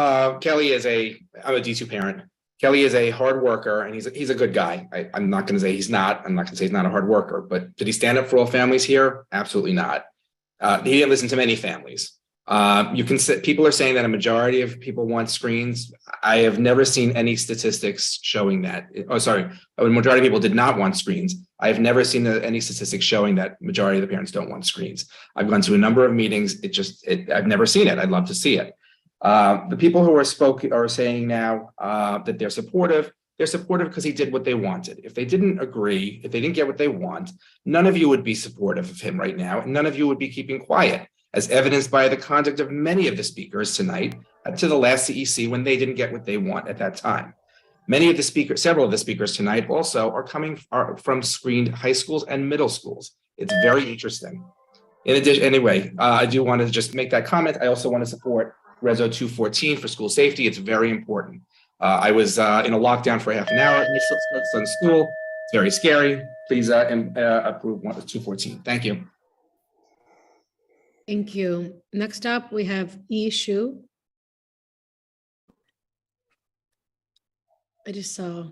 Kelly I'm a D2 parent. Kelly is a hard worker and he's a good guy. I'm not going to say he's not. I'm not going to say he's not a hard worker, but did he stand up for all families here? Absolutely not. He didn't listen to many families. People are saying that a majority of people want screens. I have never seen any statistics showing that. Oh, sorry. A majority of people did not want screens. I have never seen any statistics showing that majority of the parents don't want screens. I've gone to a number of meetings. I've never seen it. I'd love to see it. The people who are saying now that they're supportive because he did what they wanted. If they didn't agree, if they didn't get what they want, none of you would be supportive of him right now, and none of you would be keeping quiet, as evidenced by the conduct of many of the speakers tonight to the last CEC when they didn't get what they want at that time. Several of the speakers tonight also are from screened high schools and middle schools. It's very interesting. In addition, anyway, I do want to just make that comment. I also want to support Reso 214 for school safety. It's very important. I was in a lockdown for half an hour in my son's school. It's very scary. Please approve 214. Thank you. Thank you. Next up, we have Yi Shu. I just saw.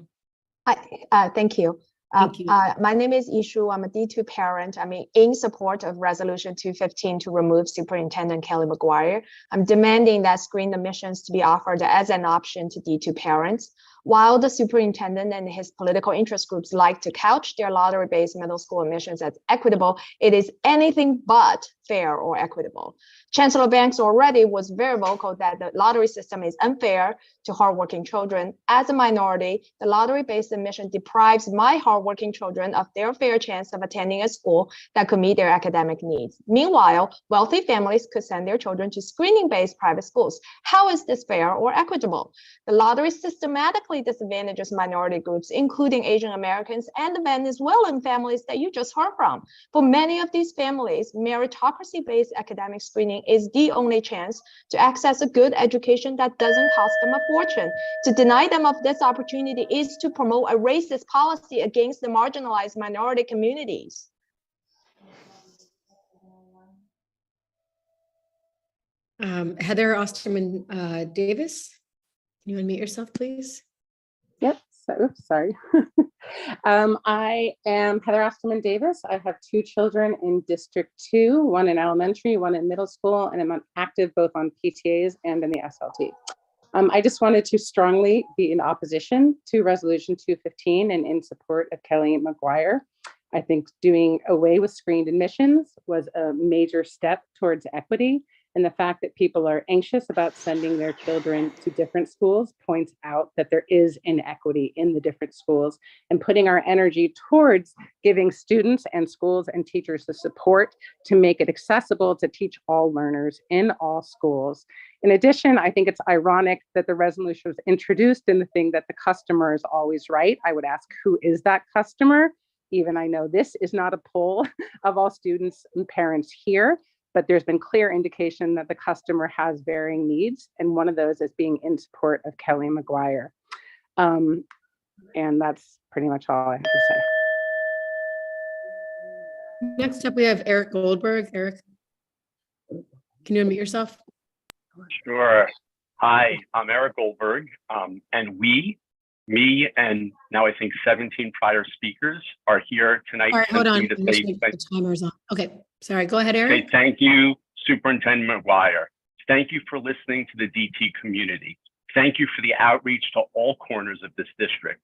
Hi, thank you. My name is Ishu. I'm a D2 parent. I'm in support of Resolution 215 to remove Superintendent Kelly McGuire. I'm demanding that screen admissions to be offered as an option to D2 parents. While the superintendent and his political interest groups like to couch their lottery-based middle school admissions as equitable, it is anything but fair or equitable. Chancellor Banks already was very vocal that the lottery system is unfair to hardworking children. As a minority, the lottery-based admission deprives my hardworking children of their fair chance of attending a school that could meet their academic needs. Meanwhile, wealthy families could send their children to screening-based private schools. How is this fair or equitable? The lottery systematically disadvantages minority groups, including Asian Americans and the Venezuelan families that you just heard from. For many of these families, meritocracy-based academic screening is the only chance to access a good education that doesn't cost them a fortune. To deny them of this opportunity is to promote a racist policy against the marginalized minority communities. Heather Osterman Davis, can you unmute yourself, please? Yep, so sorry. I am Heather Osterman Davis. I have two children in District 2, one in elementary, one in middle school, and I'm active both on PTAs and in the SLT. I just wanted to strongly be in opposition to Resolution 215 and in support of Kelly McGuire. I think doing away with screened admissions was a major step towards equity. And the fact that people are anxious about sending their children to different schools points out that there is inequity in the different schools, and putting our energy towards giving students and schools and teachers the support to make it accessible to teach all learners in all schools. In addition, I think it's ironic that the resolution was introduced in the thing that the customer is always right. I would ask, who is that customer? Even I know this is not a poll of all students and parents here, but there's been clear indication that the customer has varying needs, and one of those is being in support of Kelly McGuire. And that's pretty much all I have to say. Next up, we have Eric Goldberg. Eric, can you unmute yourself? Sure. Hi, I'm Eric Goldberg, and me and now I think 17 prior speakers are here tonight. All right, hold on. To I'm just say, gonna put the timer's on. Okay, sorry. Go ahead, Eric. say thank you, Superintendent McGuire. Thank you for listening to the DT community. Thank you for the outreach to all corners of this district.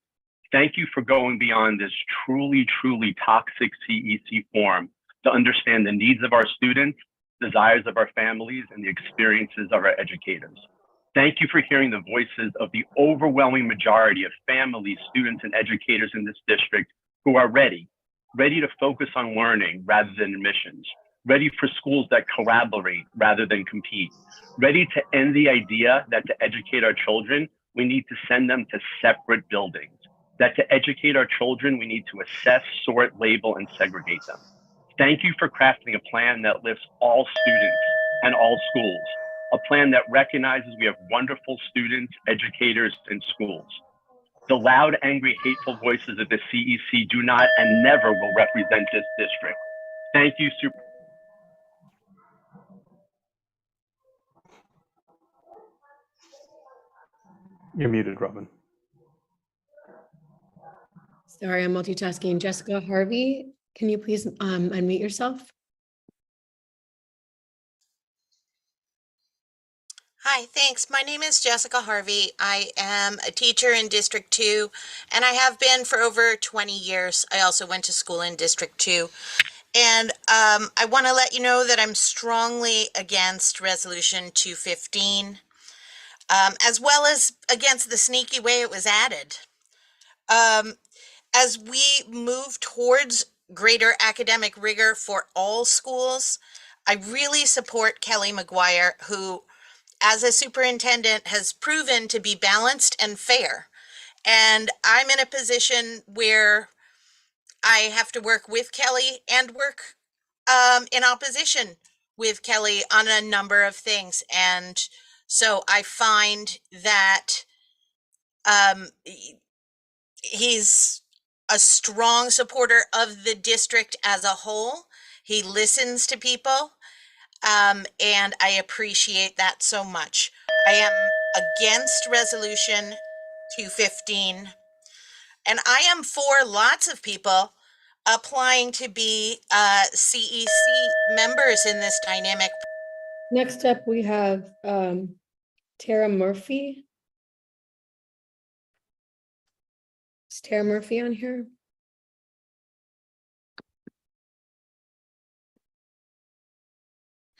Thank you for going beyond this truly, truly toxic CEC form to understand the needs of our students, desires of our families, and the experiences of our educators. Thank you for hearing the voices of the overwhelming majority of families, students, and educators in this district who are ready to focus on learning rather than admissions, ready for schools that collaborate rather than compete, ready to end the idea that to educate our children, we need to send them to separate buildings, that to educate our children, we need to assess, sort, label, and segregate them. Thank you for crafting a plan that lifts all students and all schools, a plan that recognizes we have wonderful students, educators, and schools. The loud, angry, hateful voices of the CEC do not and never will represent this district. Thank you, You're muted, Robin. Sorry, I'm multitasking. Jessica Harvey, can you please unmute yourself? Hi, thanks. My name is Jessica Harvey. I am a teacher in District 2, and I have been for over 20 years. I also went to school in District 2. And I want to let you know that I'm strongly against Resolution 215, as well as against the sneaky way it was added. As we move towards greater academic rigor for all schools, I really support Kelly McGuire, who, as a superintendent, has proven to be balanced and fair. And I'm in a position where I have to work with Kelly and work in opposition with Kelly on a number of things. And so I find that he's a strong supporter of the district as a whole. He listens to people. And I appreciate that so much. I am against Resolution 215, and I am for lots of people applying to be CEC members in this dynamic. Next up, we have Tara Murphy. Is Tara Murphy on here?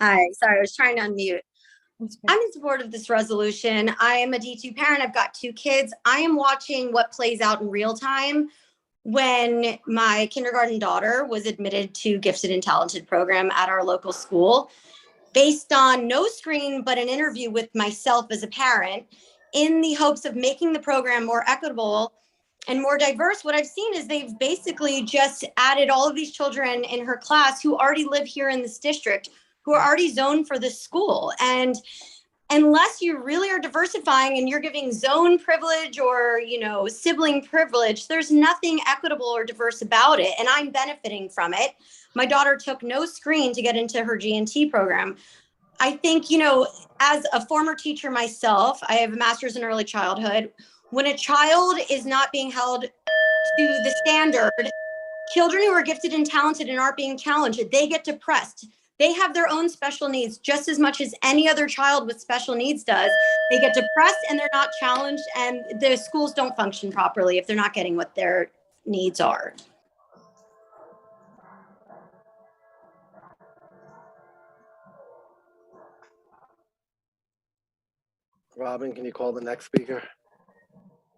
Hi, sorry, I was trying to unmute. I'm in support of this resolution. I am a D2 parent. I've got 2 kids. I am watching what plays out in real time when my kindergarten daughter was admitted to gifted and talented program at our local school based on no screen, but an interview with myself as a parent in the hopes of making the program more equitable and more diverse. What I've seen is they've basically just added all of these children in her class who already live here in this district, who are already zoned for this school. And unless you really are diversifying and you're giving zone privilege or, sibling privilege, there's nothing equitable or diverse about it. And I'm benefiting from it. My daughter took no screen to get into her G&T program. I think, as a former teacher myself, I have a master's in early childhood. When a child is not being held to the standard, children who are gifted and talented and aren't being challenged, they get depressed. They have their own special needs just as much as any other child with special needs does. They get depressed and they're not challenged, and the schools don't function properly if they're not getting what their needs are. Robin, can you call the next speaker?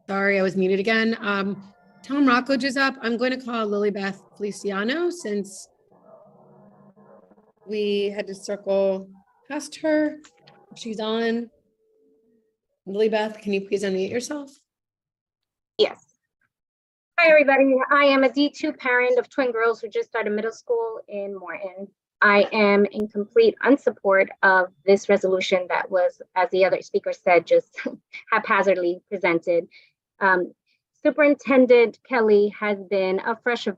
Sorry, I was muted again. Tom Rockledge is up. I'm going to call Lilybeth Feliciano since we had to circle past her. She's on. Lilybeth, can you please unmute yourself? Yes. Hi, everybody. I am a D2 parent of twin girls who just started middle school in Morton. I am in complete unsupport of this resolution that was, as the other speaker said, just haphazardly presented. Superintendent Kelly has been a fresh of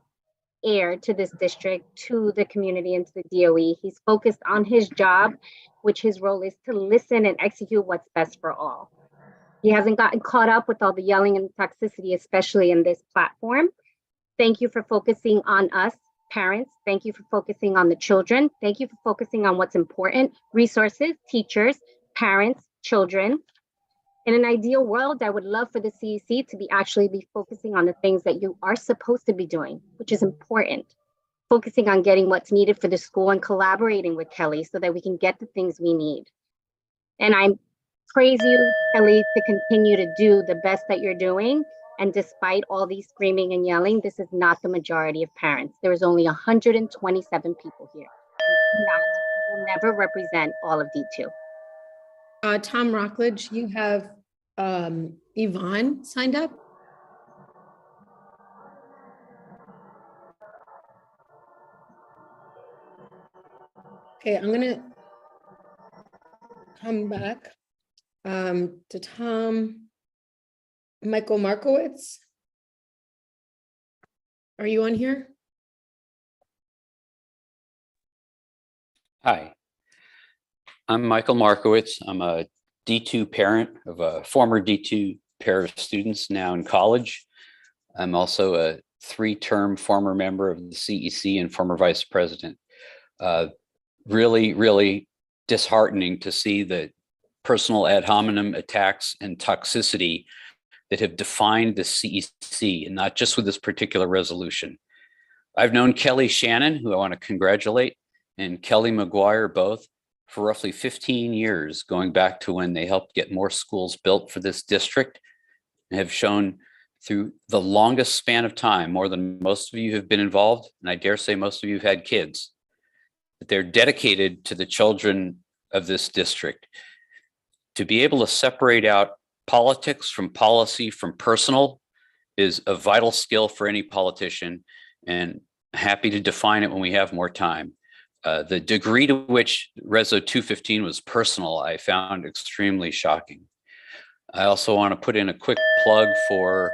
air to this district, to the community, and to the DOE. He's focused on his job, which his role is to listen and execute what's best for all. He hasn't gotten caught up with all the yelling and toxicity, especially in this platform. Thank you for focusing on us, parents. Thank you for focusing on the children. Thank you for focusing on what's important: resources, teachers, parents, children. In an ideal world, I would love for the CEC to be focusing on the things that you are supposed to be doing, which is important. Focusing on getting what's needed for the school and collaborating with Kelly so that we can get the things we need. And I praise you, Kelly, to continue to do the best that you're doing. And despite all these screaming and yelling, this is not the majority of parents. There is only 127 people here. We will never represent all of D2. Tom Rockledge, you have Yvonne signed up. Okay, I'm gonna come back to Tom. Michael Markowitz, are you on here? Hi, I'm Michael Markowitz. I'm a D2 parent of a former D2 pair of students now in college. I'm also a 3-term former member of the CEC and former vice president. Really disheartening to see the personal ad hominem attacks and toxicity that have defined the CEC, and not just with this particular resolution. I've known Kelly Shannon, who I want to congratulate, and Kelly McGuire both for roughly 15 years, going back to when they helped get more schools built for this district, and have shown through the longest span of time, more than most of you have been involved, and I dare say most of you have had kids, that they're dedicated to the children of this district. To be able to separate out politics from policy from personal is a vital skill for any politician, and happy to define it when we have more time. The degree to which Reso 215 was personal, I found extremely shocking. I also want to put in a quick plug for,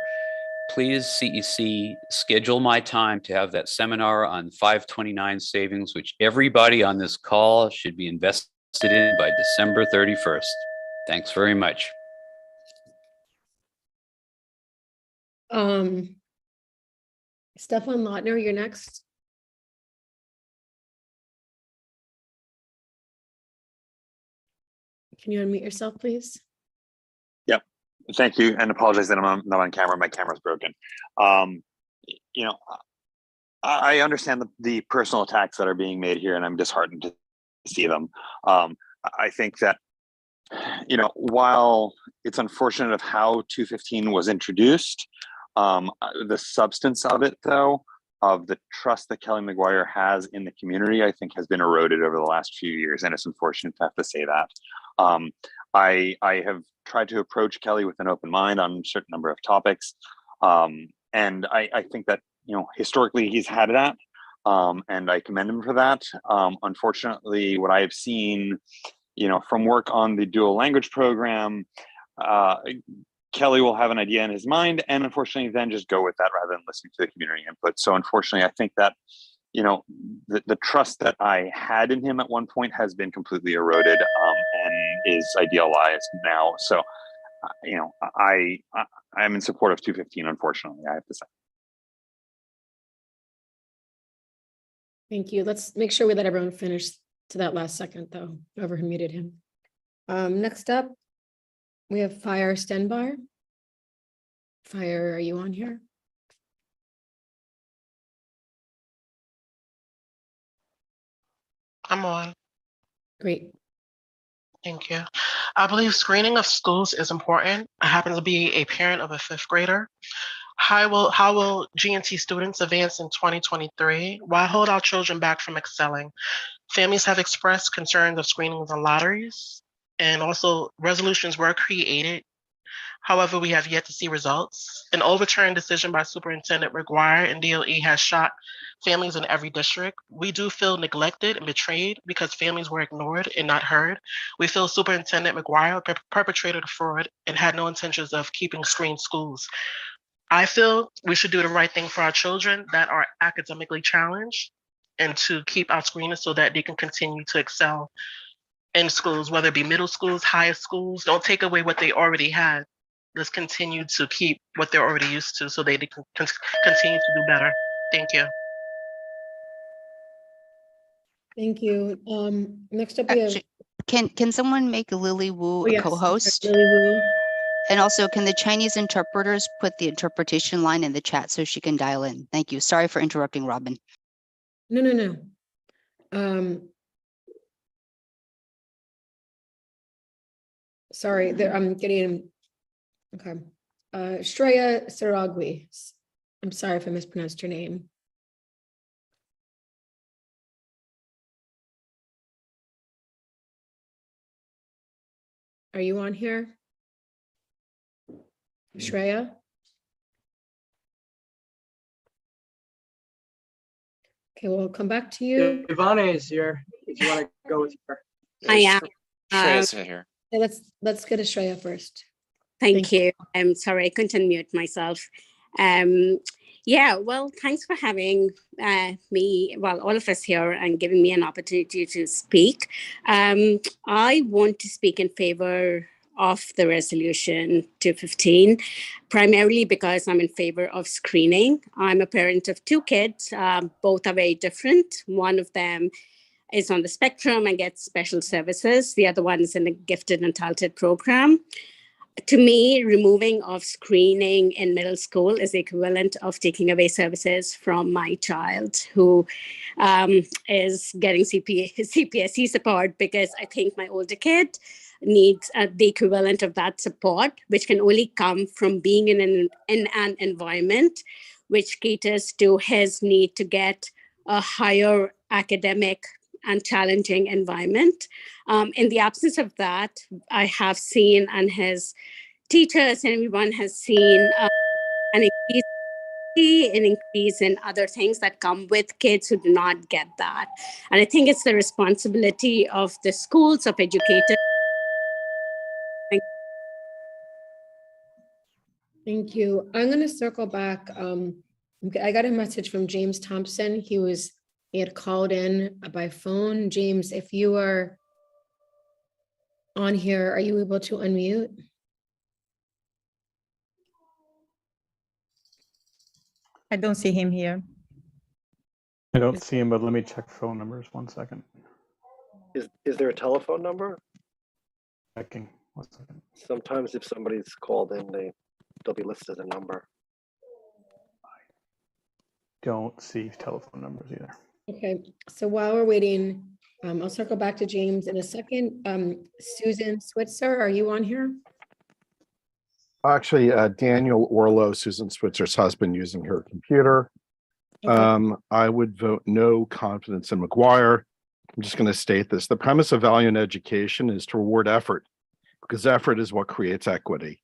please CEC, schedule my time to have that seminar on 529 savings, which everybody on this call should be invested in by December 31st. Thanks very much. Stefan Lautner, you're next. Can you unmute yourself, please? Yep. Thank you, and apologize that I'm not on camera. My camera's broken. You know, I understand the personal attacks that are being made here, and I'm disheartened to see them. I think that, you know, while it's unfortunate of how 215 was introduced, the substance of it, though, of the trust that Kelly McGuire has in the community, I think has been eroded over the last few years, and it's unfortunate to have to say that. I have tried to approach Kelly with an open mind on a certain number of topics, and I think that, you know, historically he's had that, and I commend him for that. Unfortunately, what I have seen, you know, from work on the dual language program, Kelly will have an idea in his mind and unfortunately then just go with that rather than listening to the community input. So unfortunately, I think that, you know, the trust that I had in him at one point has been completely eroded, and is idealized now. So, you know, I'm in support of 215, unfortunately, I have to say. Thank you. Let's make sure we let everyone finish to that last second, though, whoever muted him. Next up, we have Fire Stenbar. Fire, are you on here? I'm on. Great. Thank you. I believe screening of schools is important. I happen to be a parent of a 5th grader. How will G&T students advance in 2023? Why hold our children back from excelling? Families have expressed concerns of screenings and lotteries, and also resolutions were created. However, we have yet to see results. An overturned decision by Superintendent McGuire and DOE has shocked families in every district. We do feel neglected and betrayed because families were ignored and not heard. We feel Superintendent McGuire perpetrated a fraud and had no intentions of keeping screened schools. I feel we should do the right thing for our children that are academically challenged and to keep our screeners so that they can continue to excel in schools, whether it be middle schools, higher schools. Don't take away what they already had. Let's continue to keep what they're already used to so they can continue to do better. Thank you. Thank you. Next up we have. Can someone make Lily Wu a co-host? Lily Wu. And also, can the Chinese interpreters put the interpretation line in the chat so she can dial in? Thank you. Sorry for interrupting, Robin. No. Sorry, I'm getting. Okay. Shreya Saragwi. I'm sorry if I mispronounced your name. Are you on here? Shreya? Okay, we'll come back to you. Ivana is here, if you want to go with her. I am. Shreya's here. Let's get a Shreya first. Thank you. I'm sorry, I couldn't unmute myself. Yeah, well, thanks for having me, well, all of us here, and giving me an opportunity to speak. I want to speak in favor of the resolution 215, primarily because I'm in favor of screening. I'm a parent of 2 kids. Both are very different. One of them is on the spectrum and gets special services. The other one is in a gifted and talented program. To me, removing of screening in middle school is the equivalent of taking away services from my child who is getting CPSC support, because I think my older kid needs the equivalent of that support, which can only come from being in an environment which caters to his need to get a higher academic and challenging environment. In the absence of that, I have seen, and his teachers and everyone has seen, an increase in other things that come with kids who do not get that. And I think it's the responsibility of the schools, of educators. Thank you. I'm going to circle back. I got a message from James Thompson. He had called in by phone. James, if you are on here, are you able to unmute? I don't see him here. I don't see him, but let me check phone numbers. 1 second. Is there a telephone number? Checking. 1 second. Sometimes if somebody's called in, they'll be listed a number. Don't see telephone numbers either. Okay, so while we're waiting, I'll circle back to James in a second. Susan Switzer, are you on here? Actually, Daniel Orlo, Susan Switzer's husband, using her computer. I would vote no confidence in McGuire. I'm just going to state this. The premise of value in education is to reward effort, because effort is what creates equity.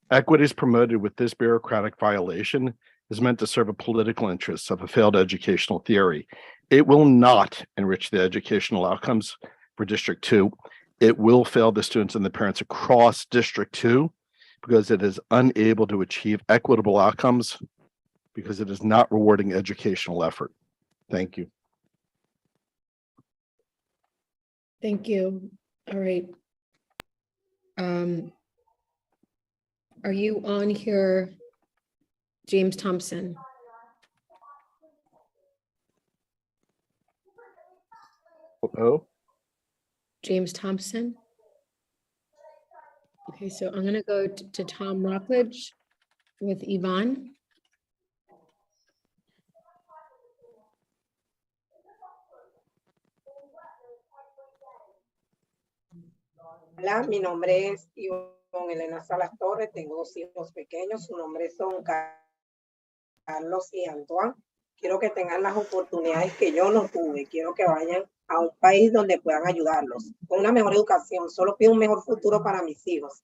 Equity is promoted with this bureaucratic violation is meant to serve a political interest of a failed educational theory. It will not enrich the educational outcomes for District 2. It will fail the students and the parents across District 2 because it is unable to achieve equitable outcomes because it is not rewarding educational effort. Thank you. Thank you. All right. Are you on here, James Thompson? Oh, James Thompson? Okay, so I'm gonna go to Tom Rockledge with Yvonne. Hola, mi nombre es Ivonne Elena Salas Torres, tengo 2 hijos pequeños, sus nombres son Carlos y Antoine. Quiero que tengan las oportunidades que yo no tuve, quiero que vayan a un país donde puedan ayudarlos, con una mejor educación, solo pido un mejor futuro para mis hijos.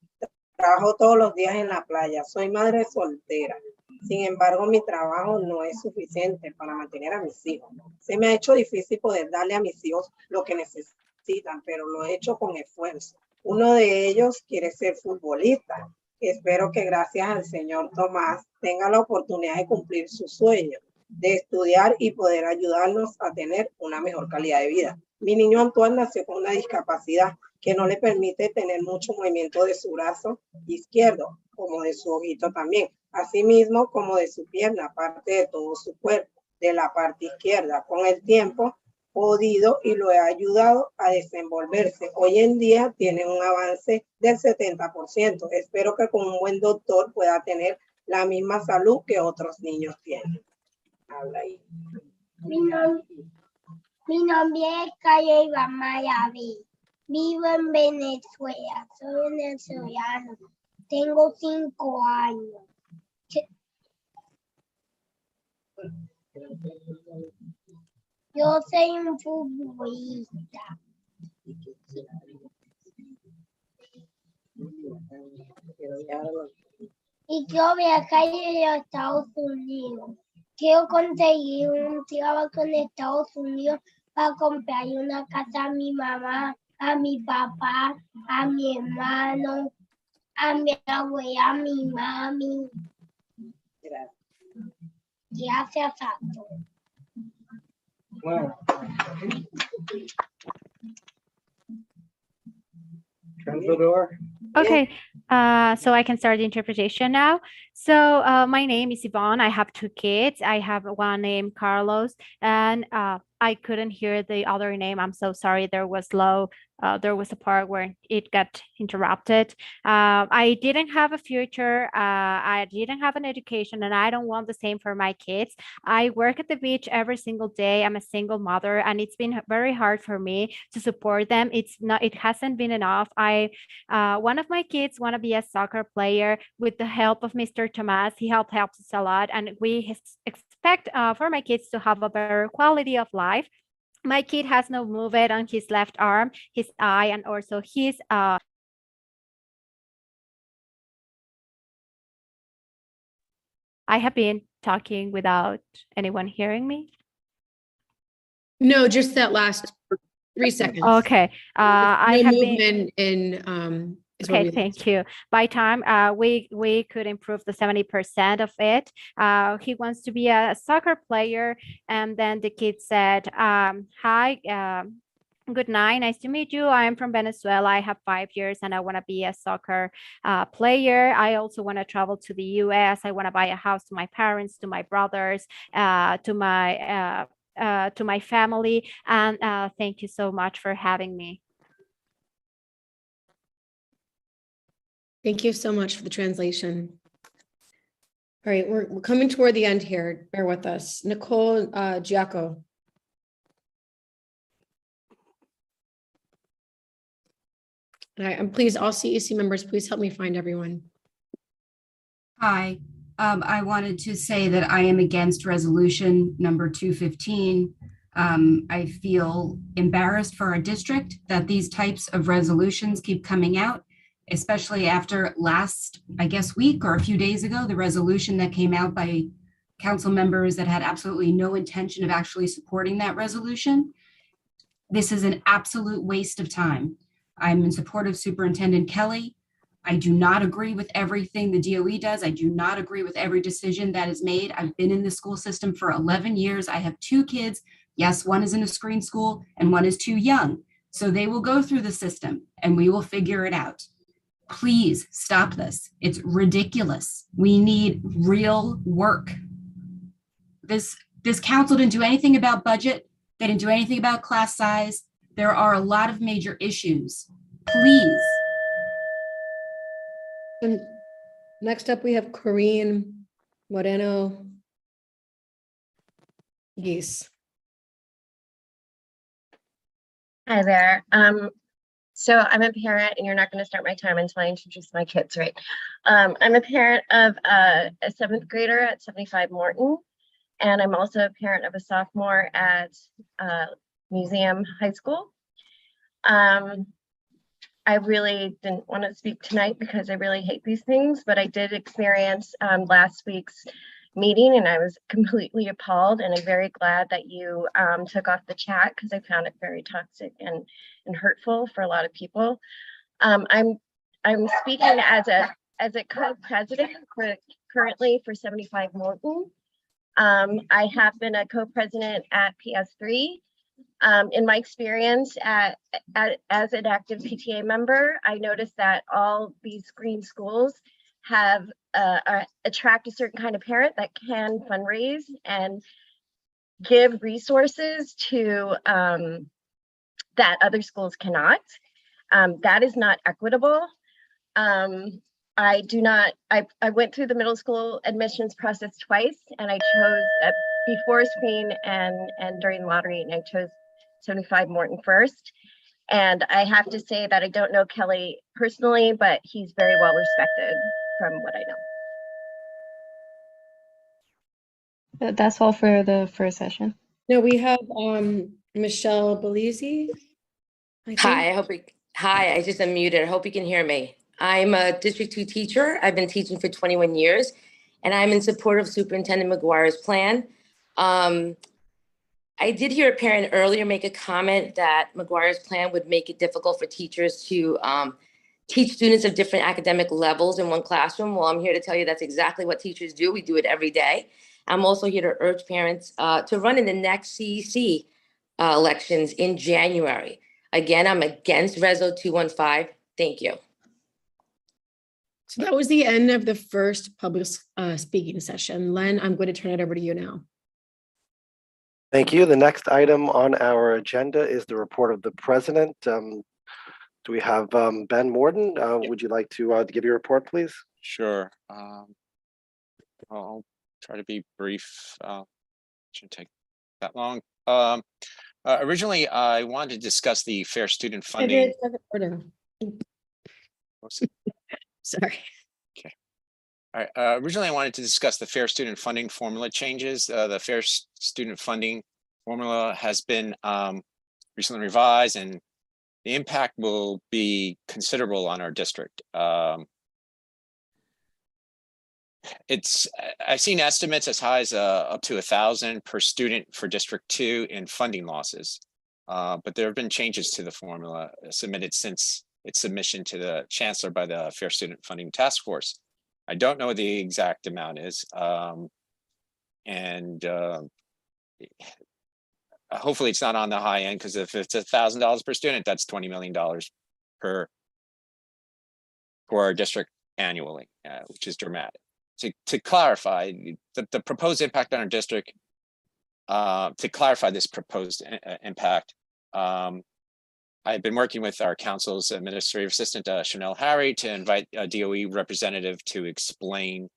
Trabajo todos los días en la playa, soy madre soltera, sin embargo mi trabajo no es suficiente para mantener a mis hijos. Se me ha hecho difícil poder darle a mis hijos lo que necesitan, pero lo he hecho con esfuerzo. Uno de ellos quiere ser futbolista. Espero que gracias al señor Tomás tenga la oportunidad de cumplir su sueño, de estudiar y poder ayudarnos a tener una mejor calidad de vida. Mi niño Antoine nació con una discapacidad que no le permite tener mucho movimiento de su brazo izquierdo, como de su ojito también, asimismo como de su pierna, aparte de todo su cuerpo, de la parte izquierda. Con el tiempo, podido y lo he ayudado a desenvolverse. Hoy en día tiene un avance del 70%. Espero que con un buen doctor pueda tener la misma salud que otros niños tienen. Habla ahí. Mi nombre es Calle Iván Mayaví. Vivo en Venezuela. Soy venezolano. Tengo 5 años. Yo soy un futbolista. Y quiero viajar a Estados Unidos. Quiero conseguir un trabajo en Estados Unidos para comprar una casa a mi mamá, a mi papá, a mi hermano, a mi abuela, a mi mami. Gracias a todos. Bueno. Okay, so I can start the interpretation now. So my name is Yvonne. I have 2 kids. I have one named Carlos, and I couldn't hear the other name. I'm so sorry. There was a part where it got interrupted. I didn't have a future. I didn't have an education, and I don't want the same for my kids. I work at the beach every single day. I'm a single mother, and it's been very hard for me to support them. It hasn't been enough. One of my kids want to be a soccer player. With the help of Mr. Tomas, he helps us a lot, and we expect for my kids to have a better quality of life. My kid has no movement on his left arm, his eye, and also his I have been talking without anyone hearing me. No, just that last 3 seconds. Okay. I have movement in is what Okay, we thank you. By time we could improve the 70% of it. He wants to be a soccer player, and then the kid said, "Hi, good night. Nice to meet you. I am from Venezuela. I have 5 years, and I want to be a soccer player. I also want to travel to the U.S. I want to buy a house to my parents, to my brothers, to my family. And thank you so much for having me." Thank you so much for the translation. All right, we're coming toward the end here. Bear with us. Nicole Giacco. And please, all CEC members, please help me find everyone. Hi, I wanted to say that I am against resolution number 215. I feel embarrassed for our district that these types of resolutions keep coming out, especially after last, I guess, week or a few days ago, the resolution that came out by council members that had absolutely no intention of actually supporting that resolution. This is an absolute waste of time. I'm in support of Superintendent Kelly. I do not agree with everything the DOE does. I do not agree with every decision that is made. I've been in the school system for 11 years. I have 2 kids. Yes, one is in a screen school and one is too young. So they will go through the system and we will figure it out. Please stop this. It's ridiculous. We need real work. This council didn't do anything about budget. They didn't do anything about class size. There are a lot of major issues. Please. And next up, we have Corinne Moreno Geese. Hi there. So I'm a parent, and you're not going to start my time until I introduce my kids, right? I'm a parent of a 7th grader at 75 Morton, and I'm also a parent of a sophomore at Museum High School. I really didn't want to speak tonight because I really hate these things, but I did experience last week's meeting and I was completely appalled, and I'm very glad that you took off the chat because I found it very toxic and hurtful for a lot of people. I'm speaking as a co-president currently for 75 Morton. I have been a co-president at PS3. In my experience as an active PTA member, I noticed that all these green schools have attract a certain kind of parent that can fundraise and give resources to that other schools cannot. That is not equitable. I went through the middle school admissions process twice, and I chose before screen and during the lottery, and I chose 75 Morton first. And I have to say that I don't know Kelly personally, but he's very well respected from what I know. That's all for the first session. No, we have Michelle Belize. Hi, I just unmuted. I hope you can hear me. I'm a District 2 teacher. I've been teaching for 21 years, and I'm in support of Superintendent McGuire's plan. I did hear a parent earlier make a comment that McGuire's plan would make it difficult for teachers to teach students of different academic levels in one classroom. Well, I'm here to tell you that's exactly what teachers do. We do it every day. I'm also here to urge parents to run in the next CEC elections in January. Again, I'm against Reso 215. Thank you. So that was the end of the first public speaking session. Len, I'm going to turn it over to you now. Thank you. The next item on our agenda is the report of the president. Do we have Ben Morden? Would you like to give your report, please? Sure. I'll try to be brief. Shouldn't take that long. Originally, I wanted to discuss the fair student funding. Sorry. Okay. All right. Originally, I wanted to discuss the fair student funding formula changes. The fair student funding formula has been recently revised, and the impact will be considerable on our district. I've seen estimates as high as up to 1,000 per student for District 2 in funding losses, but there have been changes to the formula submitted since its submission to the chancellor by the Fair Student Funding Task Force. I don't know what the exact amount is, and hopefully it's not on the high end, because if it's $1,000 per student, that's $20 million for our district annually, which is dramatic. To clarify, the proposed impact on our district, to clarify this proposed impact, I've been working with our council's administrative assistant, Chanel Harry, to invite a DOE representative to explain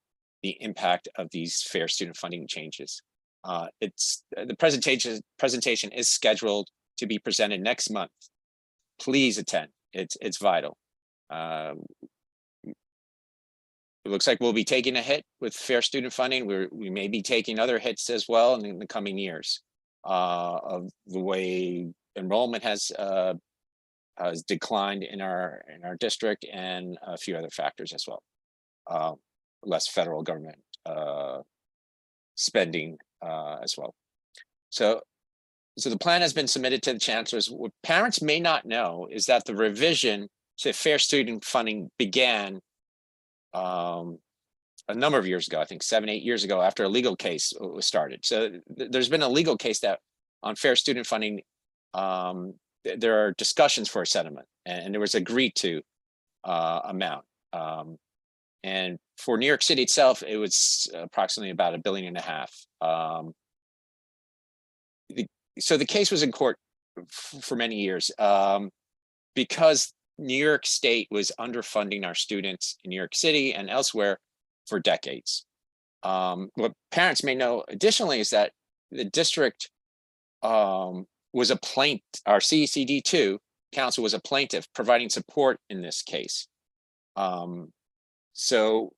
the impact of these fair student funding changes. It's the presentation is scheduled to be presented next month. Please attend. It's vital. It looks like we'll be taking a hit with fair student funding. We may be taking other hits as well in the coming years of the way enrollment has declined in our district, and a few other factors as well. Less federal government spending as well. So the plan has been submitted to the chancellors. What parents may not know is that the revision to fair student funding began a number of years ago, I think 7, 8 years ago, after a legal case was started. So there's been a legal case that on fair student funding, there are discussions for a settlement, and there was agreed to amount. And for New York City itself, it was approximately about $1.5 billion. So the case was in court for many years because New York State was underfunding our students in New York City and elsewhere for decades. What parents may know additionally is that the district was a plaintiff, our CECD2 council was a plaintiff providing support in this case. So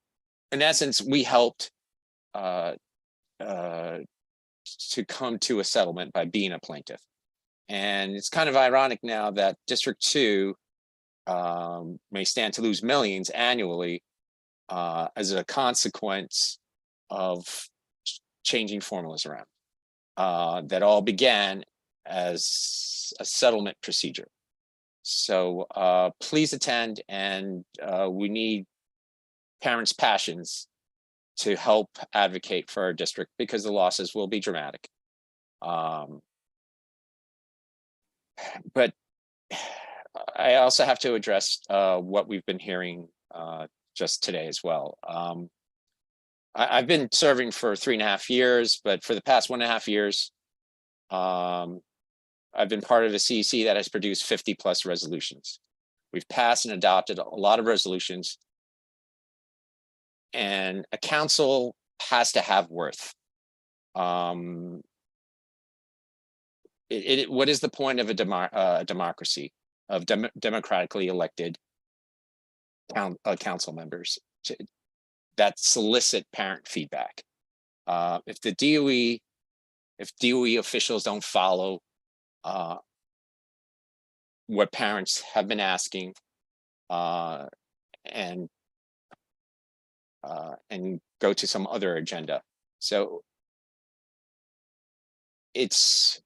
in essence, we helped to come to a settlement by being a plaintiff. And it's kind of ironic now that District 2 may stand to lose millions annually as a consequence of changing formulas around. That all began as a settlement procedure. So please attend, and we need parents' passions to help advocate for our district because the losses will be dramatic. But I also have to address what we've been hearing just today as well. I've been serving for 3.5 years, but for the past 1.5 years, I've been part of a CEC that has produced 50+ resolutions. We've passed and adopted a lot of resolutions, and a council has to have worth. What is the point of a democracy, of democratically elected council members that solicit parent feedback? If DOE officials don't follow what parents have been asking and go to some other agenda. So it's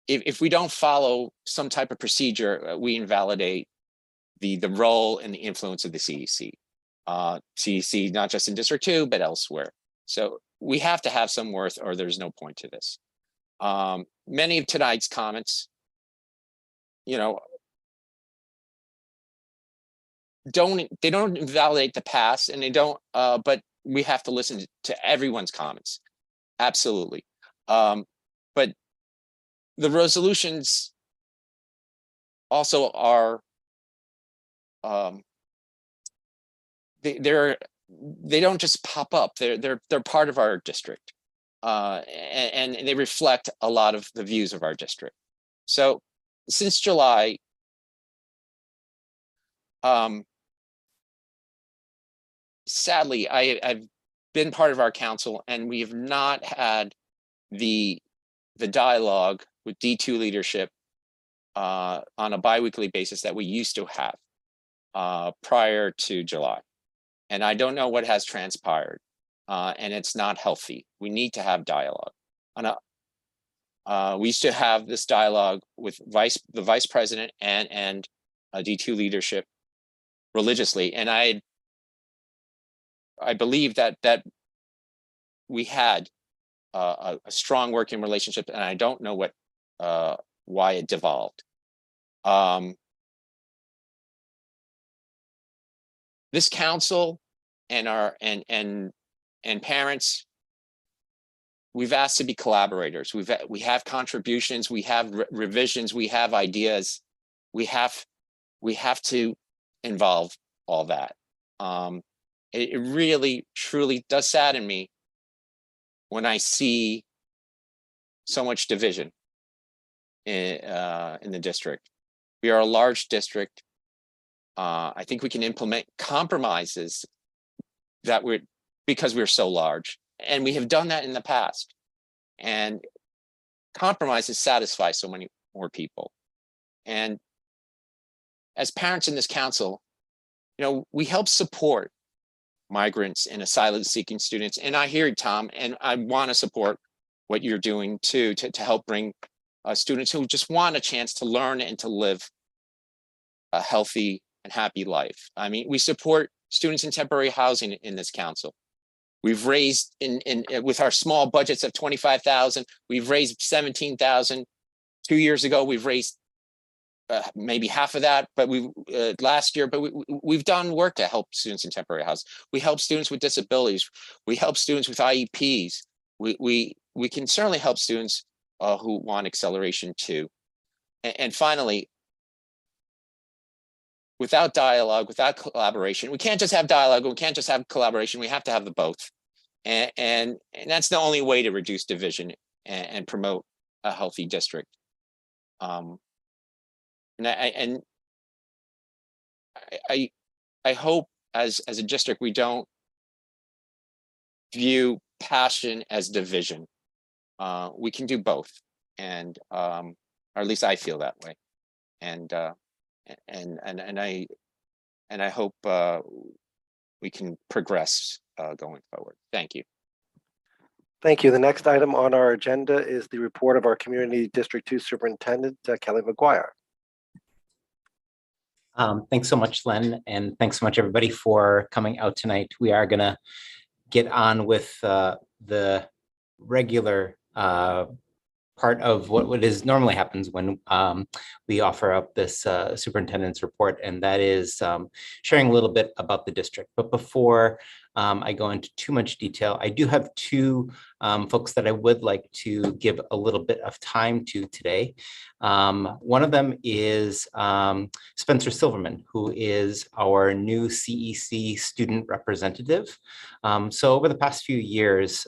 if we don't follow some type of procedure, we invalidate the role and the influence of the CEC. CEC, not just in District 2, but elsewhere. So we have to have some worth, or there's no point to this. Many of tonight's comments, they don't invalidate the past, and they don't, but we have to listen to everyone's comments. Absolutely. But the resolutions also are, they don't just pop up. They're part of our district, and they reflect a lot of the views of our district. So since July, sadly, I've been part of our council, and we have not had the dialogue with D2 leadership on a biweekly basis that we used to have prior to July. And I don't know what has transpired, and it's not healthy. We need to have dialogue. We used to have this dialogue with the vice president and D2 leadership religiously, and I believe that we had a strong working relationship, and I don't know why it devolved. This council and parents we've asked to be collaborators. We have contributions, we have revisions, we have ideas. We have to involve all that. It really, truly does sadden me when I see so much division in the district. We are a large district. I think we can implement compromises because we're so large, and we have done that in the past. And compromises satisfy so many more people. And as parents in this council, we help support migrants and asylum-seeking students. And I hear you, Tom, and I want to support what you're doing too, to help bring students who just want a chance to learn and to live a healthy and happy life. I mean, we support students in temporary housing in this council. We've raised with our small budgets of 25,000, we've raised 17,000. 2 years ago, we've raised maybe half of that, but last year, but we've done work to help students in temporary housing. We help students with disabilities. We help students with IEPs. We can certainly help students who want acceleration too. And finally, without dialogue, without collaboration, we can't just have dialogue, we can't just have collaboration, we have to have the both. And that's the only way to reduce division and promote a healthy district. And I hope as a district, we don't view passion as division. We can do both, and or at least I feel that way. And I hope we can progress going forward. Thank you. Thank you. The next item on our agenda is the report of our Community District 2 Superintendent, Kelly McGuire. Thanks so much, Len, and thanks so much, everybody, for coming out tonight. We are going to get on with the regular part of what is normally happens when we offer up this superintendent's report, and that is sharing a little bit about the district. But before I go into too much detail, I do have two folks that I would like to give a little bit of time to today. One of them is Spencer Silverman, who is our new CEC student representative. So over the past few years,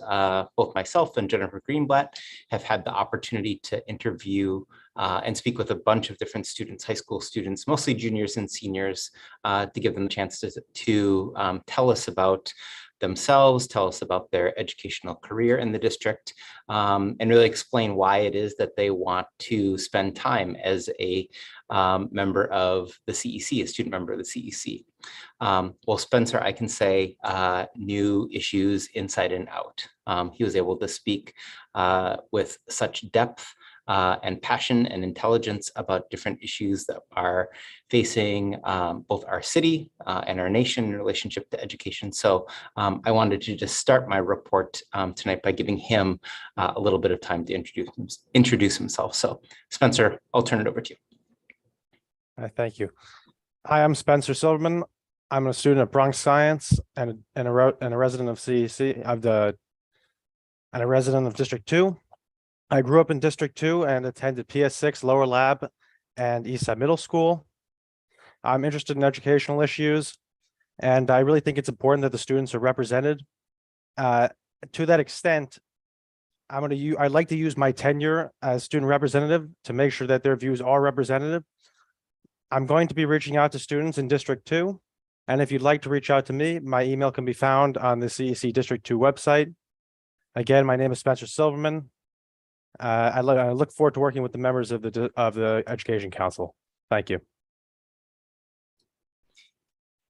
both myself and Jennifer Greenblatt have had the opportunity to interview and speak with a bunch of different students, high school students, mostly juniors and seniors, to give them a chance to tell us about themselves, tell us about their educational career in the district, and really explain why it is that they want to spend time as a member of the CEC, a student member of the CEC. Well, Spencer, I can say, knew issues inside and out. He was able to speak with such depth and passion and intelligence about different issues that are facing both our city and our nation in relationship to education. So I wanted to just start my report tonight by giving him a little bit of time to introduce himself. So Spencer, I'll turn it over to you. Thank you. Hi, I'm Spencer Silverman. I'm a student of Bronx Science and a resident of CEC. And a resident of District 2. I grew up in District 2 and attended PS6 Lower Lab and Eastside Middle School. I'm interested in educational issues, and I really think it's important that the students are represented. To that extent, I'd like to use my tenure as student representative to make sure that their views are represented. I'm going to be reaching out to students in District 2, and if you'd like to reach out to me, my email can be found on the CEC District 2 website. Again, my name is Spencer Silverman. I look forward to working with the members of the Education Council. Thank you.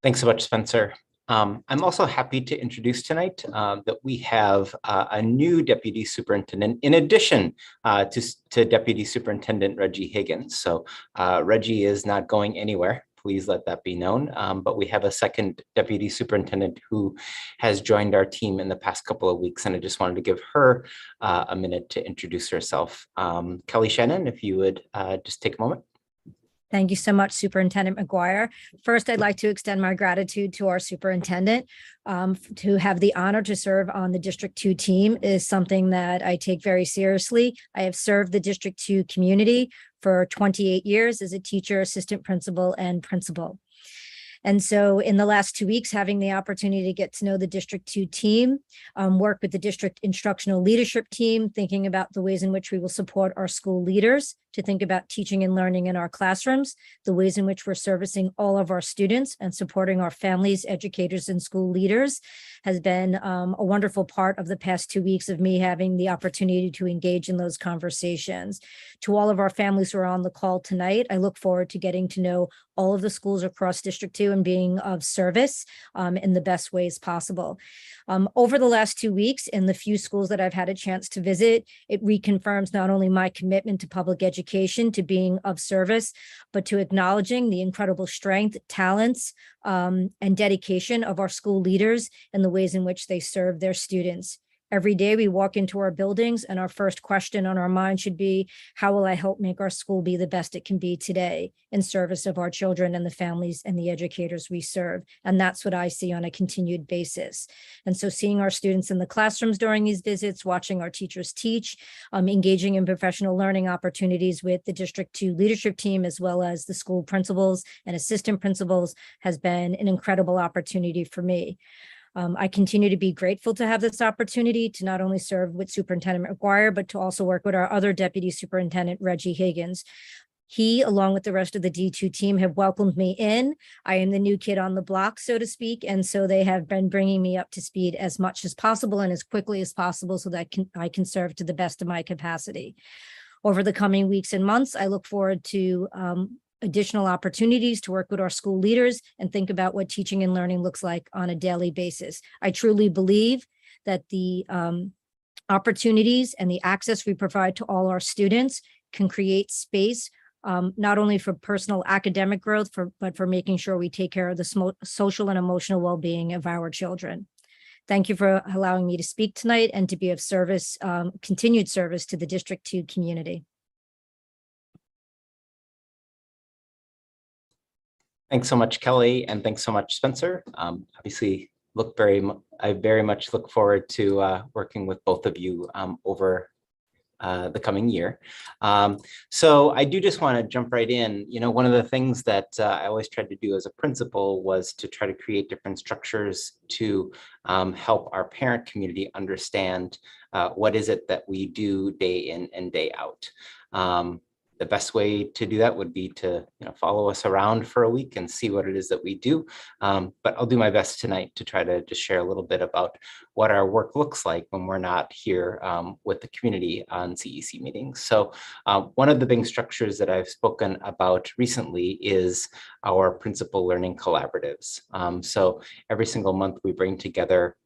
Thanks so much, Spencer. I'm also happy to introduce tonight that we have a new Deputy Superintendent in addition to Deputy Superintendent Reggie Higgins. So Reggie is not going anywhere. Please let that be known. But we have a second Deputy Superintendent who has joined our team in the past couple of weeks, and I just wanted to give her a minute to introduce herself. Kelly Shannon, if you would just take a moment. Thank you so much, Superintendent McGuire. First, I'd like to extend my gratitude to our superintendent. To have the honor to serve on the District 2 team is something that I take very seriously. I have served the District 2 community for 28 years as a teacher, assistant principal, and principal. And so in the last 2 weeks, having the opportunity to get to know the District 2 team, work with the district instructional leadership team, thinking about the ways in which we will support our school leaders, to think about teaching and learning in our classrooms, the ways in which we're servicing all of our students and supporting our families, educators, and school leaders has been a wonderful part of the past 2 weeks of me having the opportunity to engage in those conversations. To all of our families who are on the call tonight, I look forward to getting to know all of the schools across District 2 and being of service in the best ways possible. Over the last 2 weeks, in the few schools that I've had a chance to visit, it reconfirms not only my commitment to public education, to being of service, but to acknowledging the incredible strength, talents, and dedication of our school leaders and the ways in which they serve their students. Every day we walk into our buildings and our first question on our mind should be, how will I help make our school be the best it can be today in service of our children and the families and the educators we serve? And that's what I see on a continued basis. And so seeing our students in the classrooms during these visits, watching our teachers teach, engaging in professional learning opportunities with the District 2 leadership team, as well as the school principals and assistant principals, has been an incredible opportunity for me. I continue to be grateful to have this opportunity to not only serve with Superintendent McGuire, but to also work with our other Deputy Superintendent, Reggie Higgins. He, along with the rest of the D2 team, have welcomed me in. I am the new kid on the block, so to speak, and so they have been bringing me up to speed as much as possible and as quickly as possible so that I can serve to the best of my capacity. Over the coming weeks and months, I look forward to additional opportunities to work with our school leaders and think about what teaching and learning looks like on a daily basis. I truly believe that the opportunities and the access we provide to all our students can create space not only for personal academic growth, but for making sure we take care of the social and emotional well-being of our children. Thank you for allowing me to speak tonight and to be of service, continued service to the District 2 community. Thanks so much, Kelly, and thanks so much, Spencer. Obviously, I very much look forward to working with both of you over the coming year. So I do just want to jump right in. You know, one of the things that I always tried to do as a principal was to try to create different structures to help our parent community understand what is it that we do day in and day out. The best way to do that would be to follow us around for a week and see what it is that we do. But I'll do my best tonight to try to just share a little bit about what our work looks like when we're not here with the community on CEC meetings. So one of the big structures that I've spoken about recently is our principal learning collaboratives. So every single month we bring together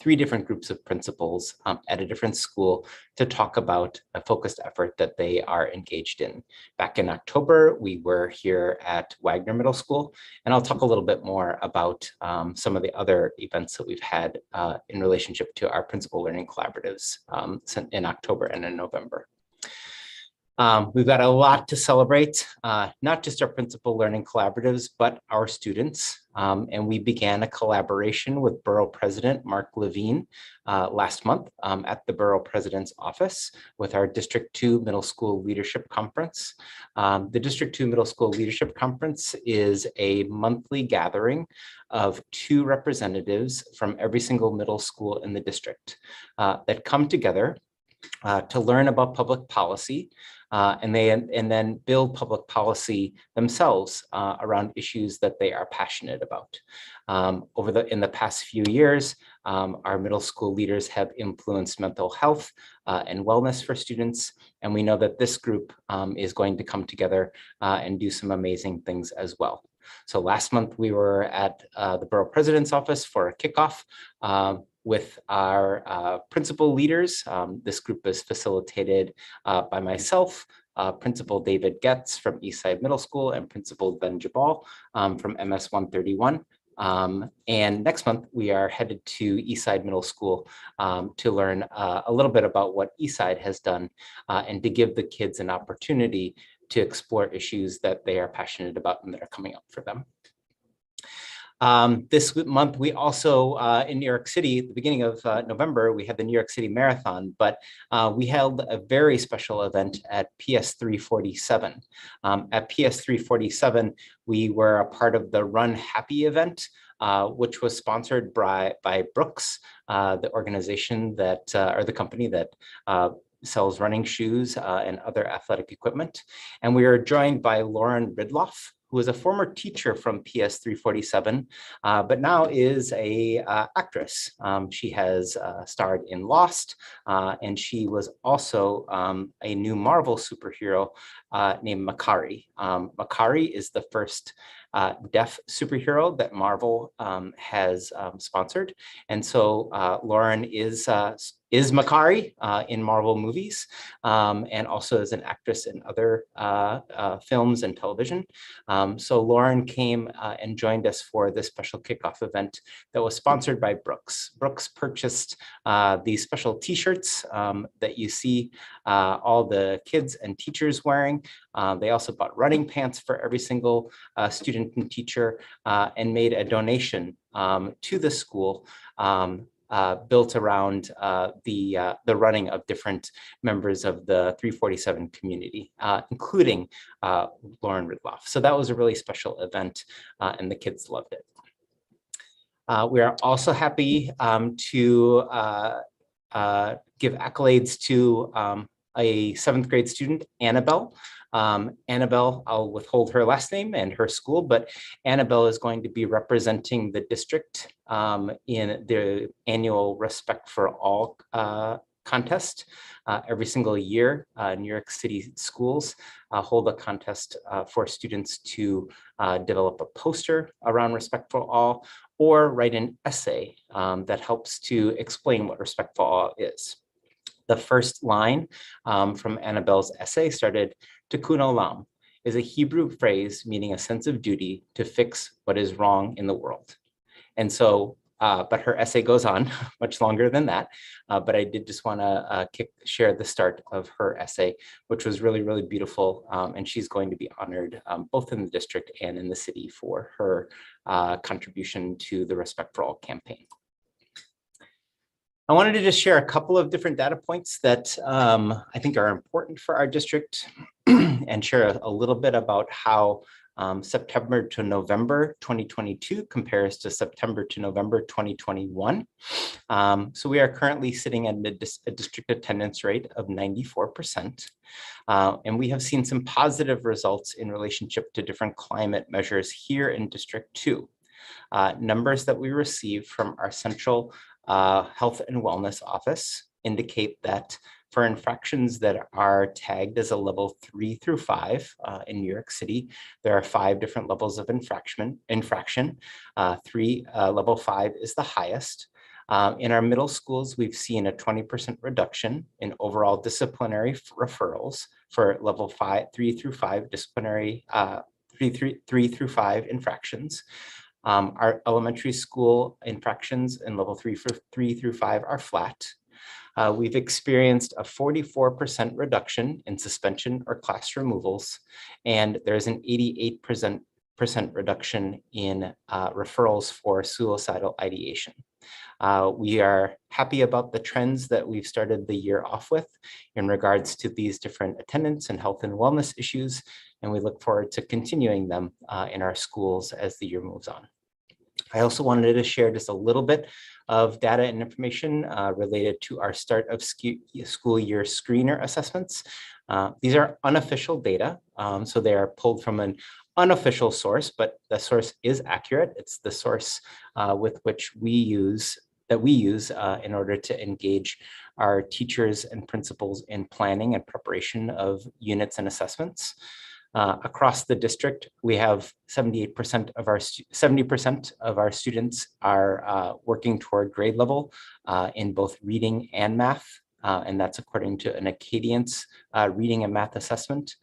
3 different groups of principals at a different school to talk about a focused effort that they are engaged in. Back in October, we were here at Wagner Middle School, and I'll talk a little bit more about some of the other events that we've had in relationship to our principal learning collaboratives in October and in November. We've got a lot to celebrate, not just our principal learning collaboratives, but our students. And we began a collaboration with Borough President Mark Levine last month at the Borough President's office with our District 2 Middle School Leadership Conference. The District 2 Middle School Leadership Conference is a monthly gathering of 2 representatives from every single middle school in the district that come together to learn about public policy and then build public policy themselves around issues that they are passionate about. In the past few years, our middle school leaders have influenced mental health and wellness for students, and we know that this group is going to come together and do some amazing things as well. So last month we were at the Borough President's office for a kickoff with our principal leaders. This group is facilitated by myself, Principal David Getz from Eastside Middle School, and Principal Ben Jabal from MS 131. And next month, we are headed to Eastside Middle School to learn a little bit about what Eastside has done and to give the kids an opportunity to explore issues that they are passionate about and that are coming up for them. This month, we also, in New York City, at the beginning of November, we had the New York City Marathon, but we held a very special event at PS 347. At PS 347, we were a part of the Run Happy event, which was sponsored by Brooks, the organization that, or the company that sells running shoes and other athletic equipment. And we are joined by Lauren Ridloff, who is a former teacher from PS 347, but now is a actress. She has starred in Lost, and she was also a new Marvel superhero named Makari. Makari is the first deaf superhero that Marvel has sponsored. And so Lauren is Makari in Marvel movies, and also as an actress in other films and television. So Lauren came and joined us for this special kickoff event that was sponsored by Brooks. Brooks purchased these special t-shirts that you see all the kids and teachers wearing. They also bought running pants for every single student and teacher, and made a donation to the school built around the running of different members of the 347 community, including Lauren Ridloff. So that was a really special event, and the kids loved it. We are also happy to give accolades to a 7th grade student, Annabelle. Annabelle, I'll withhold her last name and her school, but Annabelle is going to be representing the district in the annual Respect for All contest. Every single year, New York City schools hold a contest for students to develop a poster around Respect for All, or write an essay that helps to explain what Respect for All is. The first line from Annabelle's essay started, Tikkun Olam is a Hebrew phrase meaning a sense of duty to fix what is wrong in the world. And so, but her essay goes on much longer than that. But I did just want to share the start of her essay, which was really, really beautiful. And she's going to be honored both in the district and in the city for her contribution to the Respect for All campaign. I wanted to just share a couple of different data points that I think are important for our district and share a little bit about how September to November 2022 compares to September to November 2021. So we are currently sitting at a district attendance rate of 94%. And we have seen some positive results in relationship to different climate measures here in District 2. Numbers that we receive from our central Health and Wellness Office indicate that for infractions that are tagged as a level 3 through 5 in New York City, there are 5 different levels of infraction. Level 5 is the highest. In our middle schools, we've seen a 20% reduction in overall disciplinary referrals for level 3 through 5 disciplinary 3 through 5 infractions. Our elementary school infractions in level 3 through 5 are flat. We've experienced a 44% reduction in suspension or class removals, and there's an 88% reduction in referrals for suicidal ideation. We are happy about the trends that we've started the year off with in regards to these different attendance and health and wellness issues, and we look forward to continuing them in our schools as the year moves on. I also wanted to share just a little bit of data and information related to our start of school year screener assessments. These are unofficial data, so they are pulled from an unofficial source, but the source is accurate. It's the source with which we use in order to engage our teachers and principals in planning and preparation of units and assessments. Across the district, we have 70% of our students are working toward grade level in both reading and math, and that's according to an Acadience reading and math assessment.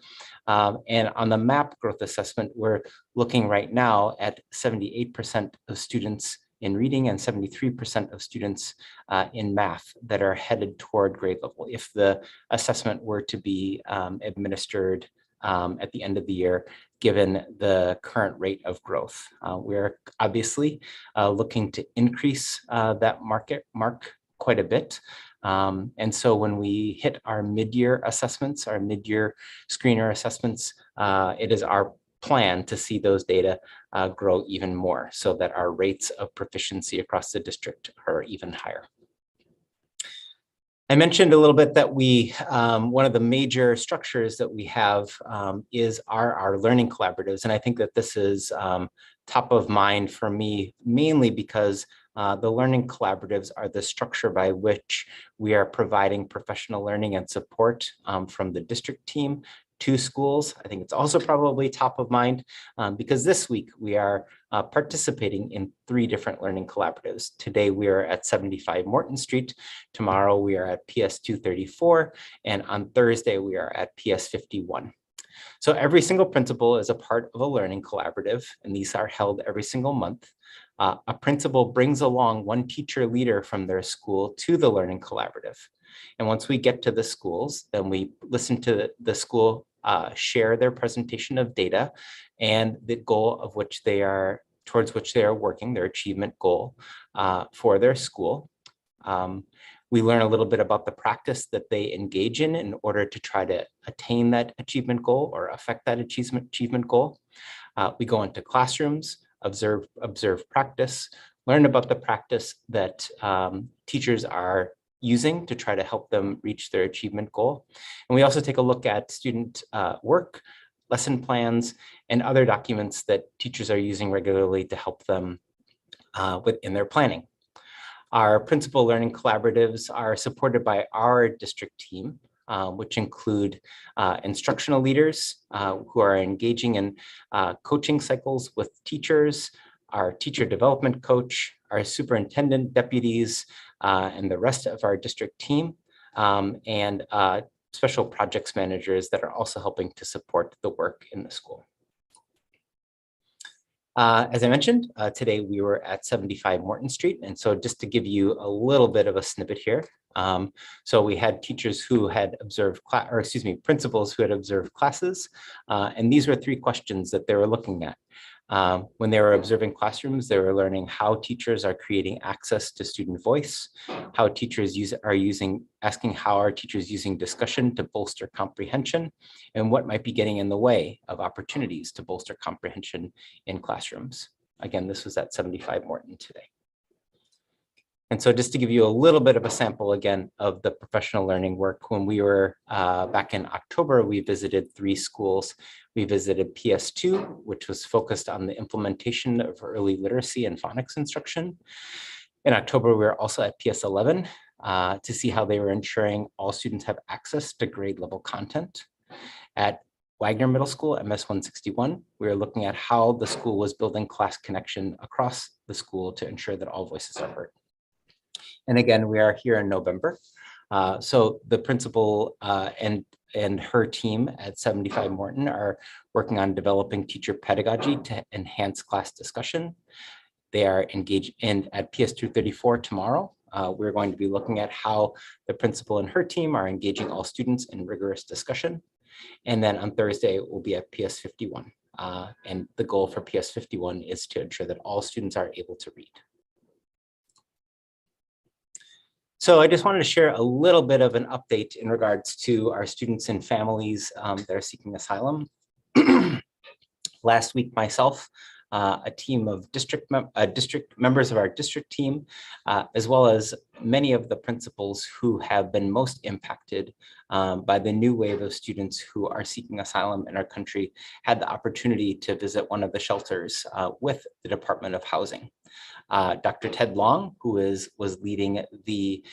And on the MAP growth assessment, we're looking right now at 78% of students in reading and 73% of students in math that are headed toward grade level if the assessment were to be administered at the end of the year, given the current rate of growth. We're obviously looking to increase that mark quite a bit. And so when we hit our mid-year assessments, our mid-year screener assessments, it is our plan to see those data grow even more so that our rates of proficiency across the district are even higher. I mentioned a little bit that one of the major structures that we have is our learning collaboratives. And I think that this is top of mind for me, mainly because the learning collaboratives are the structure by which we are providing professional learning and support from the district team to schools. I think it's also probably top of mind because this week we are participating in 3 different learning collaboratives. Today we are at 75 Morton Street. Tomorrow we are at PS 234. And on Thursday we are at PS 51. So every single principal is a part of a learning collaborative, and these are held every single month. A principal brings along one teacher leader from their school to the learning collaborative. And once we get to the schools, then we listen to the school share their presentation of data and the goal of which they are, towards which they are working, their achievement goal for their school. We learn a little bit about the practice that they engage in order to try to attain that achievement goal or affect that achievement goal. We go into classrooms, observe practice, learn about the practice that teachers are using to try to help them reach their achievement goal. And we also take a look at student work, lesson plans, and other documents that teachers are using regularly to help them within their planning. Our principal learning collaboratives are supported by our district team, which include instructional leaders who are engaging in coaching cycles with teachers, our teacher development coach, our superintendent deputies, and the rest of our district team, and special projects managers that are also helping to support the work in the school. As I mentioned, today we were at 75 Morton Street. And so just to give you a little bit of a snippet here. So we had teachers who had observed, principals who had observed classes. And these were 3 questions that they were looking at. When they were observing classrooms, they were learning how teachers are creating access to student voice, how teachers asking how are teachers using discussion to bolster comprehension, and what might be getting in the way of opportunities to bolster comprehension in classrooms. Again, this was at 75 Morton today. And so just to give you a little bit of a sample again of the professional learning work, when we were back in October, we visited 3 schools. We visited PS2, which was focused on the implementation of early literacy and phonics instruction. In October, we were also at PS11 to see how they were ensuring all students have access to grade level content. At Wagner Middle School, MS 161, we were looking at how the school was building class connection across the school to ensure that all voices are heard. And again, we are here in November. So the principal and her team at 75 Morton are working on developing teacher pedagogy to enhance class discussion. They are engaged in at PS 234 tomorrow. We're going to be looking at how the principal and her team are engaging all students in rigorous discussion. And then on Thursday, we'll be at PS 51. And the goal for PS 51 is to ensure that all students are able to read. So I just wanted to share a little bit of an update in regards to our students and families that are seeking asylum. Last week, myself, a team of district members of our district team, as well as many of the principals who have been most impacted by the new wave of students who are seeking asylum in our country, had the opportunity to visit one of the shelters with the Department of Housing. Dr. Ted Long, who was leading the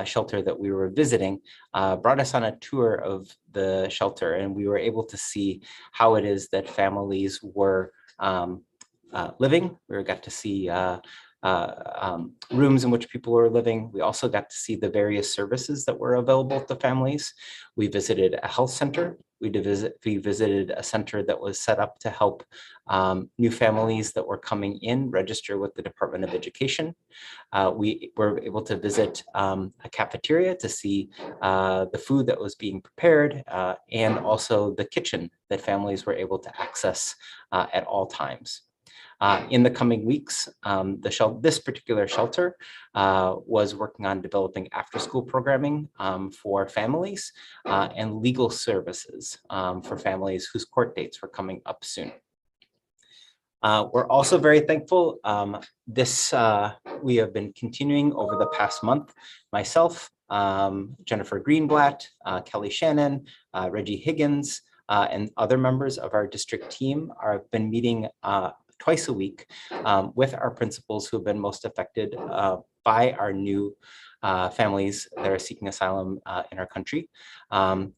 shelter that we were visiting, brought us on a tour of the shelter, and we were able to see how it is that families were living. We got to see rooms in which people were living. We also got to see the various services that were available to families. We visited a health center. We visited a center that was set up to help new families that were coming in register with the Department of Education. We were able to visit a cafeteria to see the food that was being prepared and also the kitchen that families were able to access at all times. In the coming weeks, this particular shelter was working on developing after-school programming for families and legal services for families whose court dates were coming up soon. We're also very thankful. We have been continuing over the past month. Myself, Jennifer Greenblatt, Kelly Shannon, Reggie Higgins, and other members of our district team have been meeting twice a week with our principals who have been most affected by our new families that are seeking asylum in our country.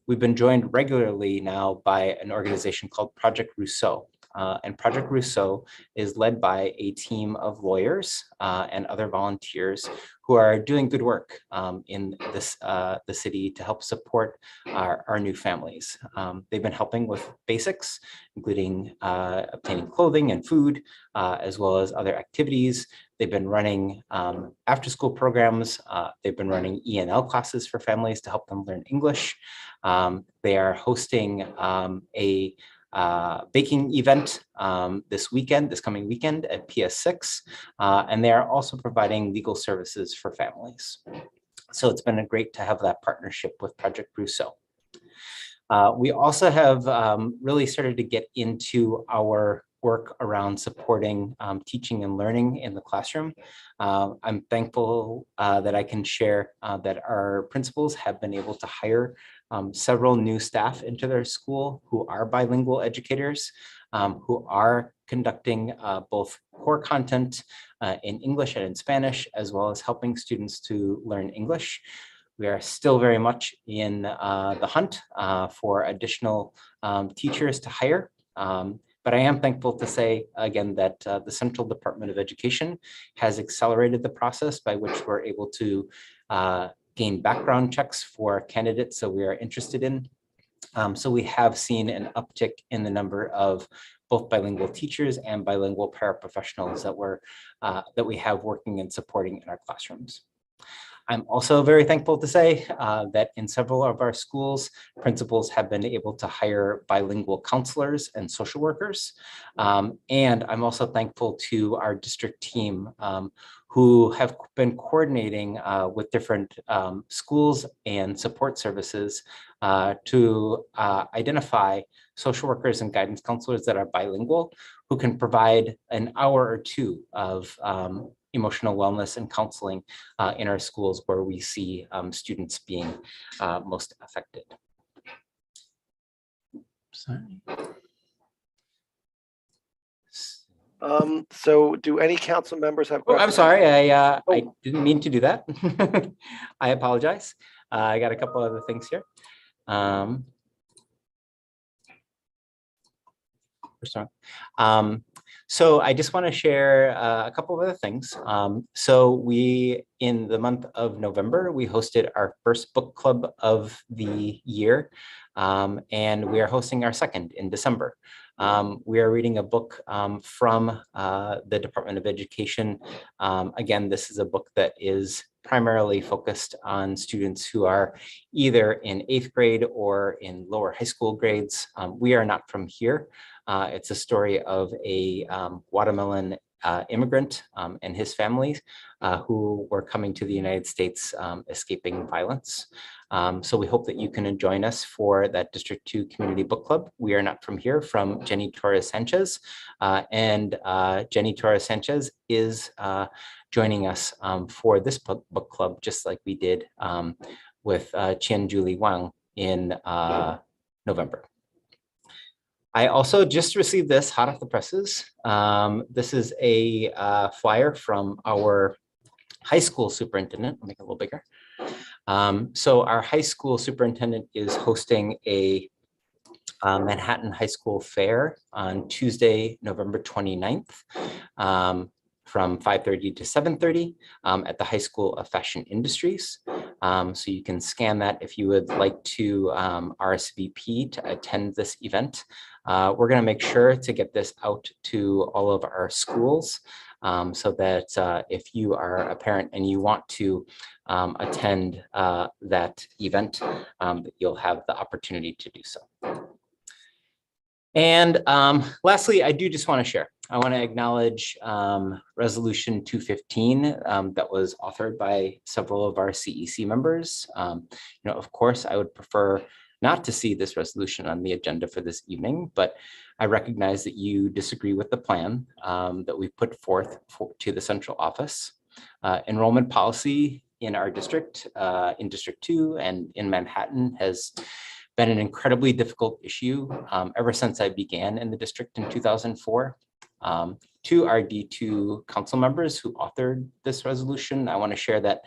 We've been joined regularly now by an organization called Project Rousseau. And Project Rousseau is led by a team of lawyers and other volunteers who are doing good work in the city to help support our new families. They've been helping with basics, including obtaining clothing and food, as well as other activities. They've been running after-school programs. They've been running ENL classes for families to help them learn English. They are hosting a baking event this coming weekend at PS6, and they are also providing legal services for families. So it's been great to have that partnership with Project Rousseau. We also have really started to get into our work around supporting teaching and learning in the classroom. I'm thankful that I can share that our principals have been able to hire several new staff into their school who are bilingual educators, who are conducting both core content in English and in Spanish, as well as helping students to learn English. We are still very much in the hunt for additional teachers to hire. But I am thankful to say, again, that the Central Department of Education has accelerated the process by which we're able to gain background checks for candidates that we are interested in. So we have seen an uptick in the number of both bilingual teachers and bilingual paraprofessionals that we have working and supporting in our classrooms. I'm also very thankful to say that in several of our schools, principals have been able to hire bilingual counselors and social workers. And I'm also thankful to our district team who have been coordinating with different schools and support services to identify social workers and guidance counselors that are bilingual, who can provide an hour or two of emotional wellness and counseling in our schools where we see students being most affected. Sorry. So do any council members have Oh, questions? I'm sorry, I didn't mean to do that. I apologize. I got a couple other things here. So I just want to share a couple of other things. So in the month of November, we hosted our first book club of the year, and we are hosting our second in December. We are reading a book from the Department of Education. Again, this is a book that is primarily focused on students who are either in 8th grade or in lower high school grades. We are not from here. It's a story of a Guatemalan immigrant and his family who were coming to the United States escaping violence. So we hope that you can join us for that District 2 Community Book Club. We Are Not From Here from Jenny Torres Sanchez. And Jenny Torres Sanchez is joining us for this book club, just like we did with Chien Julie Wang in November. I also just received this hot off the presses. This is a flyer from our high school superintendent. I'll make it a little bigger. So our high school superintendent is hosting a Manhattan High School Fair on Tuesday, November 29th from 5:30 to 7:30 at the High School of Fashion Industries. So you can scan that if you would like to RSVP to attend this event. We're going to make sure to get this out to all of our schools so that if you are a parent and you want to attend that event, that you'll have the opportunity to do so. And lastly, I do just want to share. I want to acknowledge Resolution 215 that was authored by several of our CEC members. Of course, I would prefer not to see this resolution on the agenda for this evening, but I recognize that you disagree with the plan that we put forth to the central office. Enrollment policy in our district, in District 2 and in Manhattan, has been an incredibly difficult issue ever since I began in the district in 2004. To our D2 council members who authored this resolution, I want to share that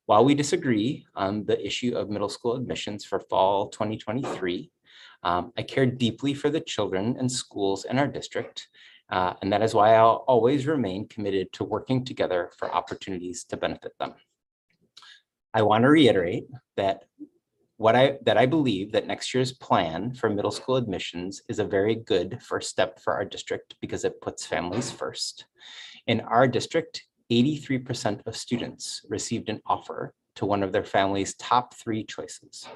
while we disagree on the issue of middle school admissions for fall 2023, I care deeply for the children and schools in our district, and that is why I'll always remain committed to working together for opportunities to benefit them. I want to reiterate that I believe that next year's plan for middle school admissions is a very good first step for our district because it puts families first. In our district, 83% of students received an offer to one of their family's top 3 choices.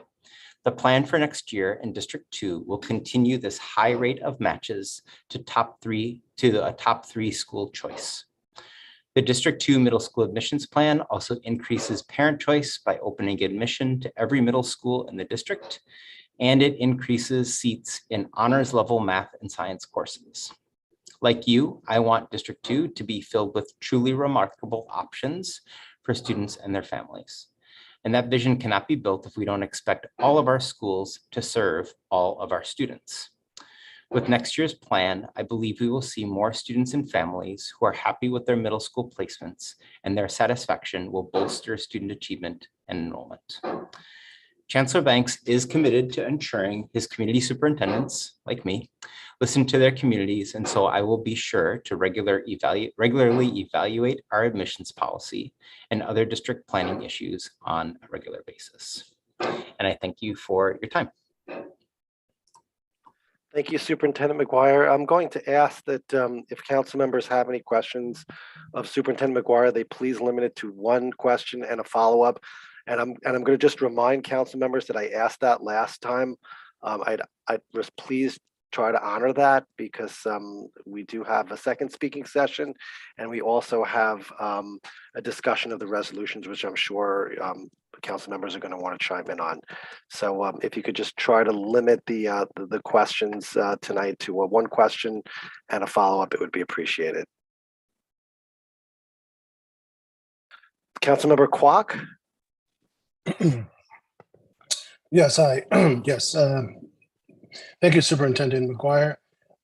The plan for next year in District 2 will continue this high rate of matches to a top 3 school choice. The District 2 middle school admissions plan also increases parent choice by opening admission to every middle school in the district, and it increases seats in honors level math and science courses. Like you, I want District 2 to be filled with truly remarkable options for students and their families. And that vision cannot be built if we don't expect all of our schools to serve all of our students. With next year's plan, I believe we will see more students and families who are happy with their middle school placements, and their satisfaction will bolster student achievement and enrollment. Chancellor Banks is committed to ensuring his community superintendents, like me, listen to their communities, and so I will be sure to regularly evaluate our admissions policy and other district planning issues on a regular basis. And I thank you for your time. Thank you, Superintendent McGuire. I'm going to ask that if council members have any questions of Superintendent McGuire, they please limit it to one question and a follow-up. And I'm going to just remind council members that I asked that last time. I was pleased try to honor that because we do have a second speaking session, and we also have a discussion of the resolutions, which I'm sure council members are going to want to chime in on. So if you could just try to limit the questions tonight to one question and a follow-up, it would be appreciated. Councilmember Kwok. Yes, yes. Thank you, Superintendent McGuire.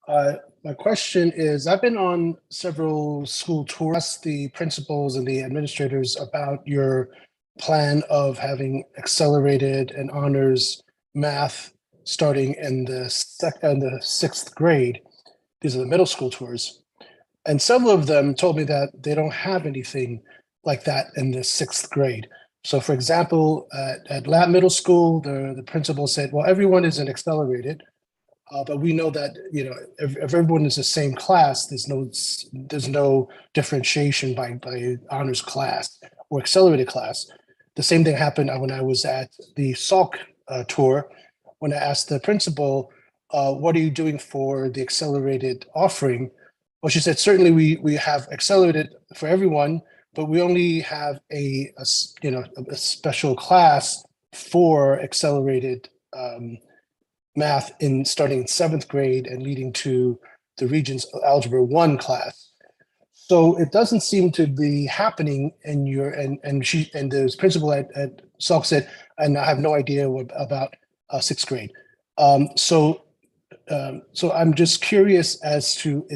My question is, I've been on several school tours, the principals and the administrators about your plan of having accelerated and honors math starting in the 6th grade. These are the middle school tours. And several of them told me that they don't have anything like that in the 6th grade. So for example, at Lab Middle School, the principal said, well, everyone is in accelerated, but we know that, you know, if everyone is the same class, there's no differentiation by honors class or accelerated class. The same thing happened when I was at the SALC tour, when I asked the principal, what are you doing for the accelerated offering? Well, she said, certainly we have accelerated for everyone, but we only have a special class for accelerated math starting in 7th grade and leading to the Regents Algebra 1 class. So it doesn't seem to be happening in your, and the principal at SALC said, and I have no idea about 6th grade. So I'm just curious as to,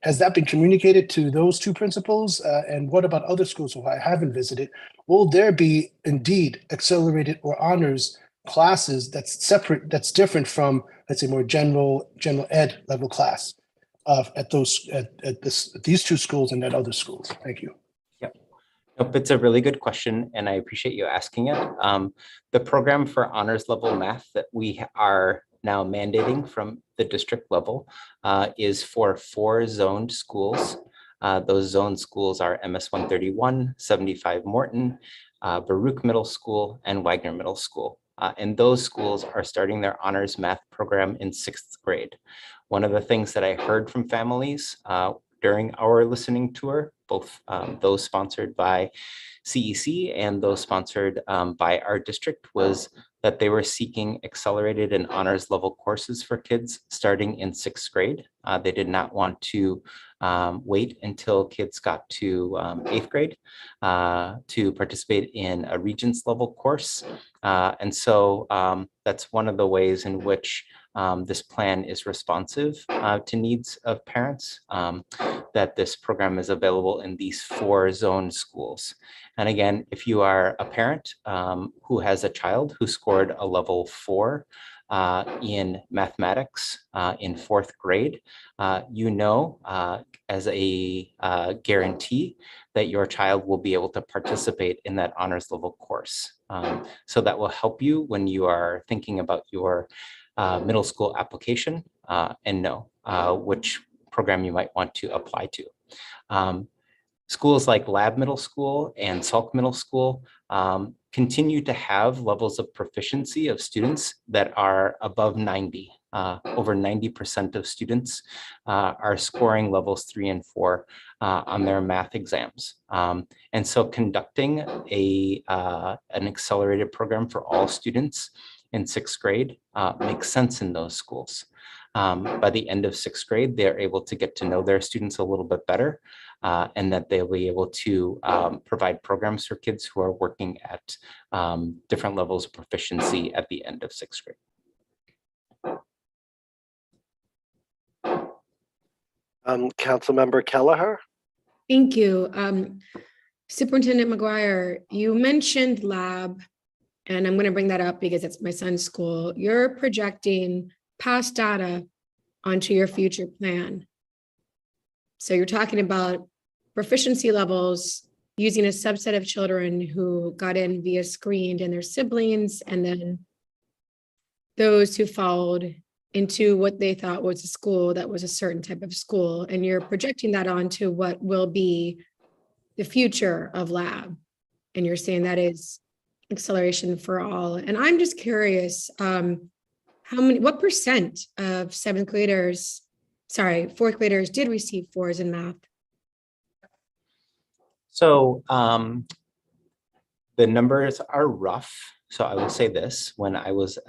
has that been communicated to those two principals? And what about other schools who I haven't visited? Will there be indeed accelerated or honors classes that's separate, that's different from, let's say, more general ed level class? at these two schools and at other schools? Thank you. Nope, it's a really good question, and I appreciate you asking it. The program for honors level math that we are now mandating from the district level is for 4 zoned schools. Those zoned schools are MS 131, 75 Morton, Baruch Middle School, and Wagner Middle School. And those schools are starting their honors math program in 6th grade. One of the things that I heard from families during our listening tour, both those sponsored by CEC and those sponsored by our district, was that they were seeking accelerated and honors level courses for kids starting in 6th grade. They did not want to wait until kids got to 8th grade to participate in a Regents level course. And so that's one of the ways in which this plan is responsive to needs of parents, that this program is available in these 4 zone schools. And again, if you are a parent who has a child who scored a level 4 in mathematics in 4th grade, you know, as a guarantee that your child will be able to participate in that honors level course. So that will help you when you are thinking about your middle school application and know which program you might want to apply to. Schools like Lab Middle School and Salk Middle School continue to have levels of proficiency of students that are above 90. Over 90% of students are scoring levels 3 and 4 on their math exams. And so conducting an accelerated program for all students in 6th grade makes sense in those schools. By the end of 6th grade, they're able to get to know their students a little bit better, and that they'll be able to provide programs for kids who are working at different levels of proficiency at the end of 6th grade. Councilmember Kelleher. Thank you. Superintendent McGuire, you mentioned lab, and I'm going to bring that up because it's my son's school. You're projecting past data onto your future plan. So you're talking about proficiency levels using a subset of children who got in via screened and their siblings, and then those who followed into what they thought was a school that was a certain type of school. And you're projecting that onto what will be the future of lab. And you're saying that is acceleration for all. And I'm just curious, what percent of 4th graders did receive 4s in math? So the numbers are rough. So I will say this: when I was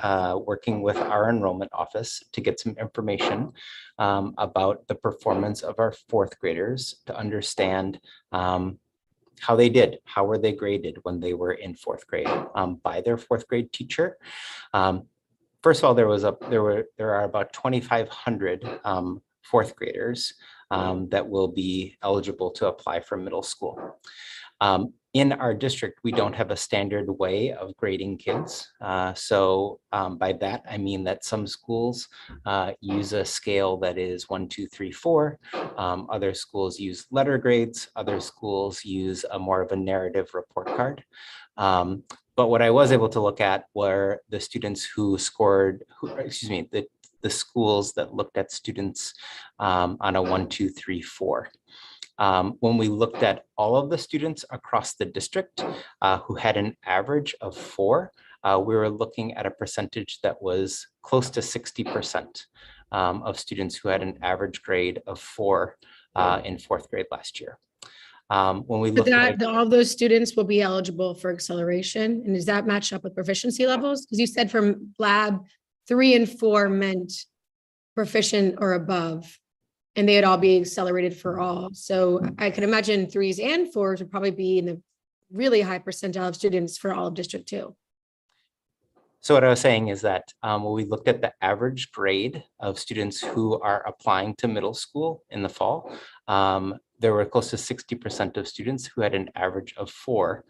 working with our enrollment office to get some information about the performance of our 4th graders to understand how they did, how were they graded when they were in 4th grade by their 4th grade teacher. First of all, there are about 2,500 4th graders that will be eligible to apply for middle school. In our district, we don't have a standard way of grading kids. So by that, I mean that some schools use a scale that is 1, 2, 3, 4. Other schools use letter grades. Other schools use more of a narrative report card. But what I was able to look at were the students who scored, the schools that looked at students on a 1, 2, 3, 4. When we looked at all of the students across the district who had an average of 4, we were looking at a percentage that was close to 60% of students who had an average grade of 4 in 4th grade last year. When we look at all those students will be eligible for acceleration, and does that match up with proficiency levels? Because you said from lab 3 and 4 meant proficient or above, and they'd all be accelerated for all. So I can imagine 3s and 4s would probably be in the really high percentile of students for all of District 2. So what I was saying is that when we looked at the average grade of students who are applying to middle school in the fall, there were close to 60% of students who had an average of 4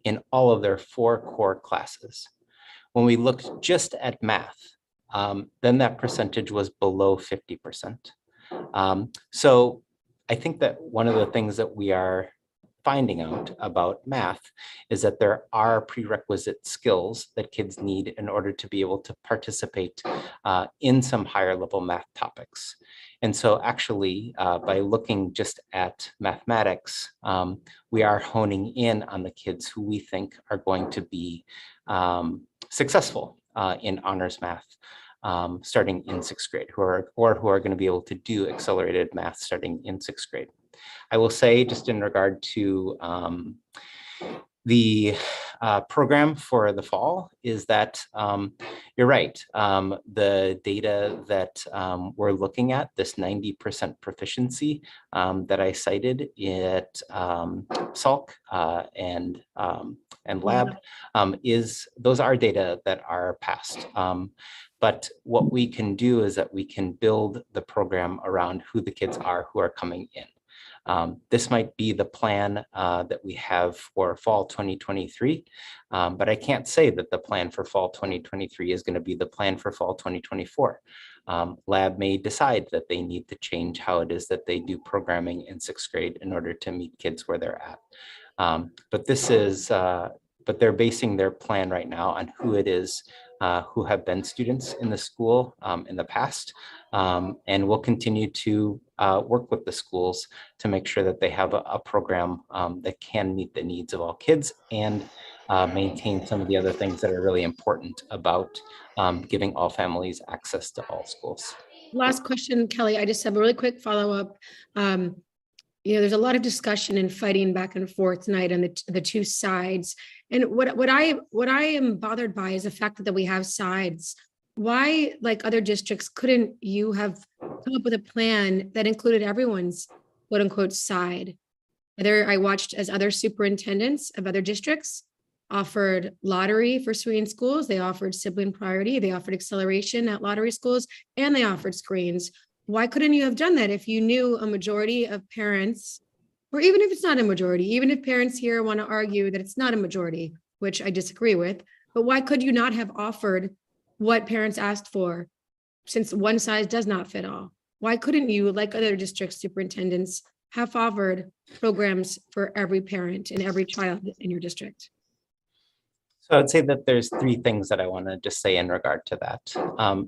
in all of their 4 core classes. When we looked just at math, then that percentage was below 50%. So I think that one of the things that we are finding out about math is that there are prerequisite skills that kids need in order to be able to participate in some higher level math topics. And so actually, by looking just at mathematics, we are honing in on the kids who we think are going to be successful in honors math starting in 6th grade, who are going to be able to do accelerated math starting in 6th grade. I will say, just in regard to the program for the fall, is that you're right. The data that we're looking at, this 90% proficiency that I cited at SALC and lab, those are data that are passed. But what we can do is that we can build the program around who the kids are who are coming in. This might be the plan that we have for fall 2023, but I can't say that the plan for fall 2023 is going to be the plan for fall 2024. Lab may decide that they need to change how it is that they do programming in 6th grade in order to meet kids where they're at. But they're basing their plan right now on who it is who have been students in the school in the past. And we'll continue to work with the schools to make sure that they have a program that can meet the needs of all kids and maintain some of the other things that are really important about giving all families access to all schools. Last question, Kelly. I just have a really quick follow-up. There's a lot of discussion and fighting back and forth tonight on the two sides. And what I am bothered by is the fact that we have sides. Why, like other districts, couldn't you have come up with a plan that included everyone's quote unquote side? I watched as other superintendents of other districts offered lottery for screen schools. They offered sibling priority. They offered acceleration at lottery schools, and they offered screens. Why couldn't you have done that if you knew a majority of parents, or even if it's not a majority, even if parents here want to argue that it's not a majority, which I disagree with, but why could you not have offered what parents asked for, since one size does not fit all? Why couldn't you, like other district superintendents, have offered programs for every parent and every child in your district? So I'd say that there's 3 things that I want to just say in regard to that.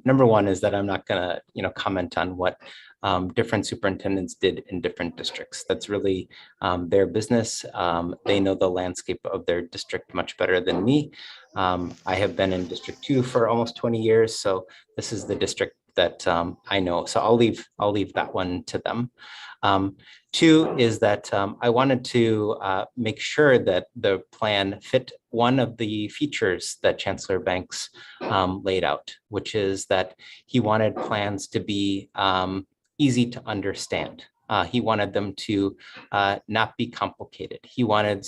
Number one is that I'm not going to, comment on what different superintendents did in different districts. That's really their business. They know the landscape of their district much better than me. I have been in District 2 for almost 20 years, so this is the district that I know. So I'll leave that one to them. 2 is that I wanted to make sure that the plan fit one of the features that Chancellor Banks laid out, which is that he wanted plans to be easy to understand. He wanted them to not be complicated. He wanted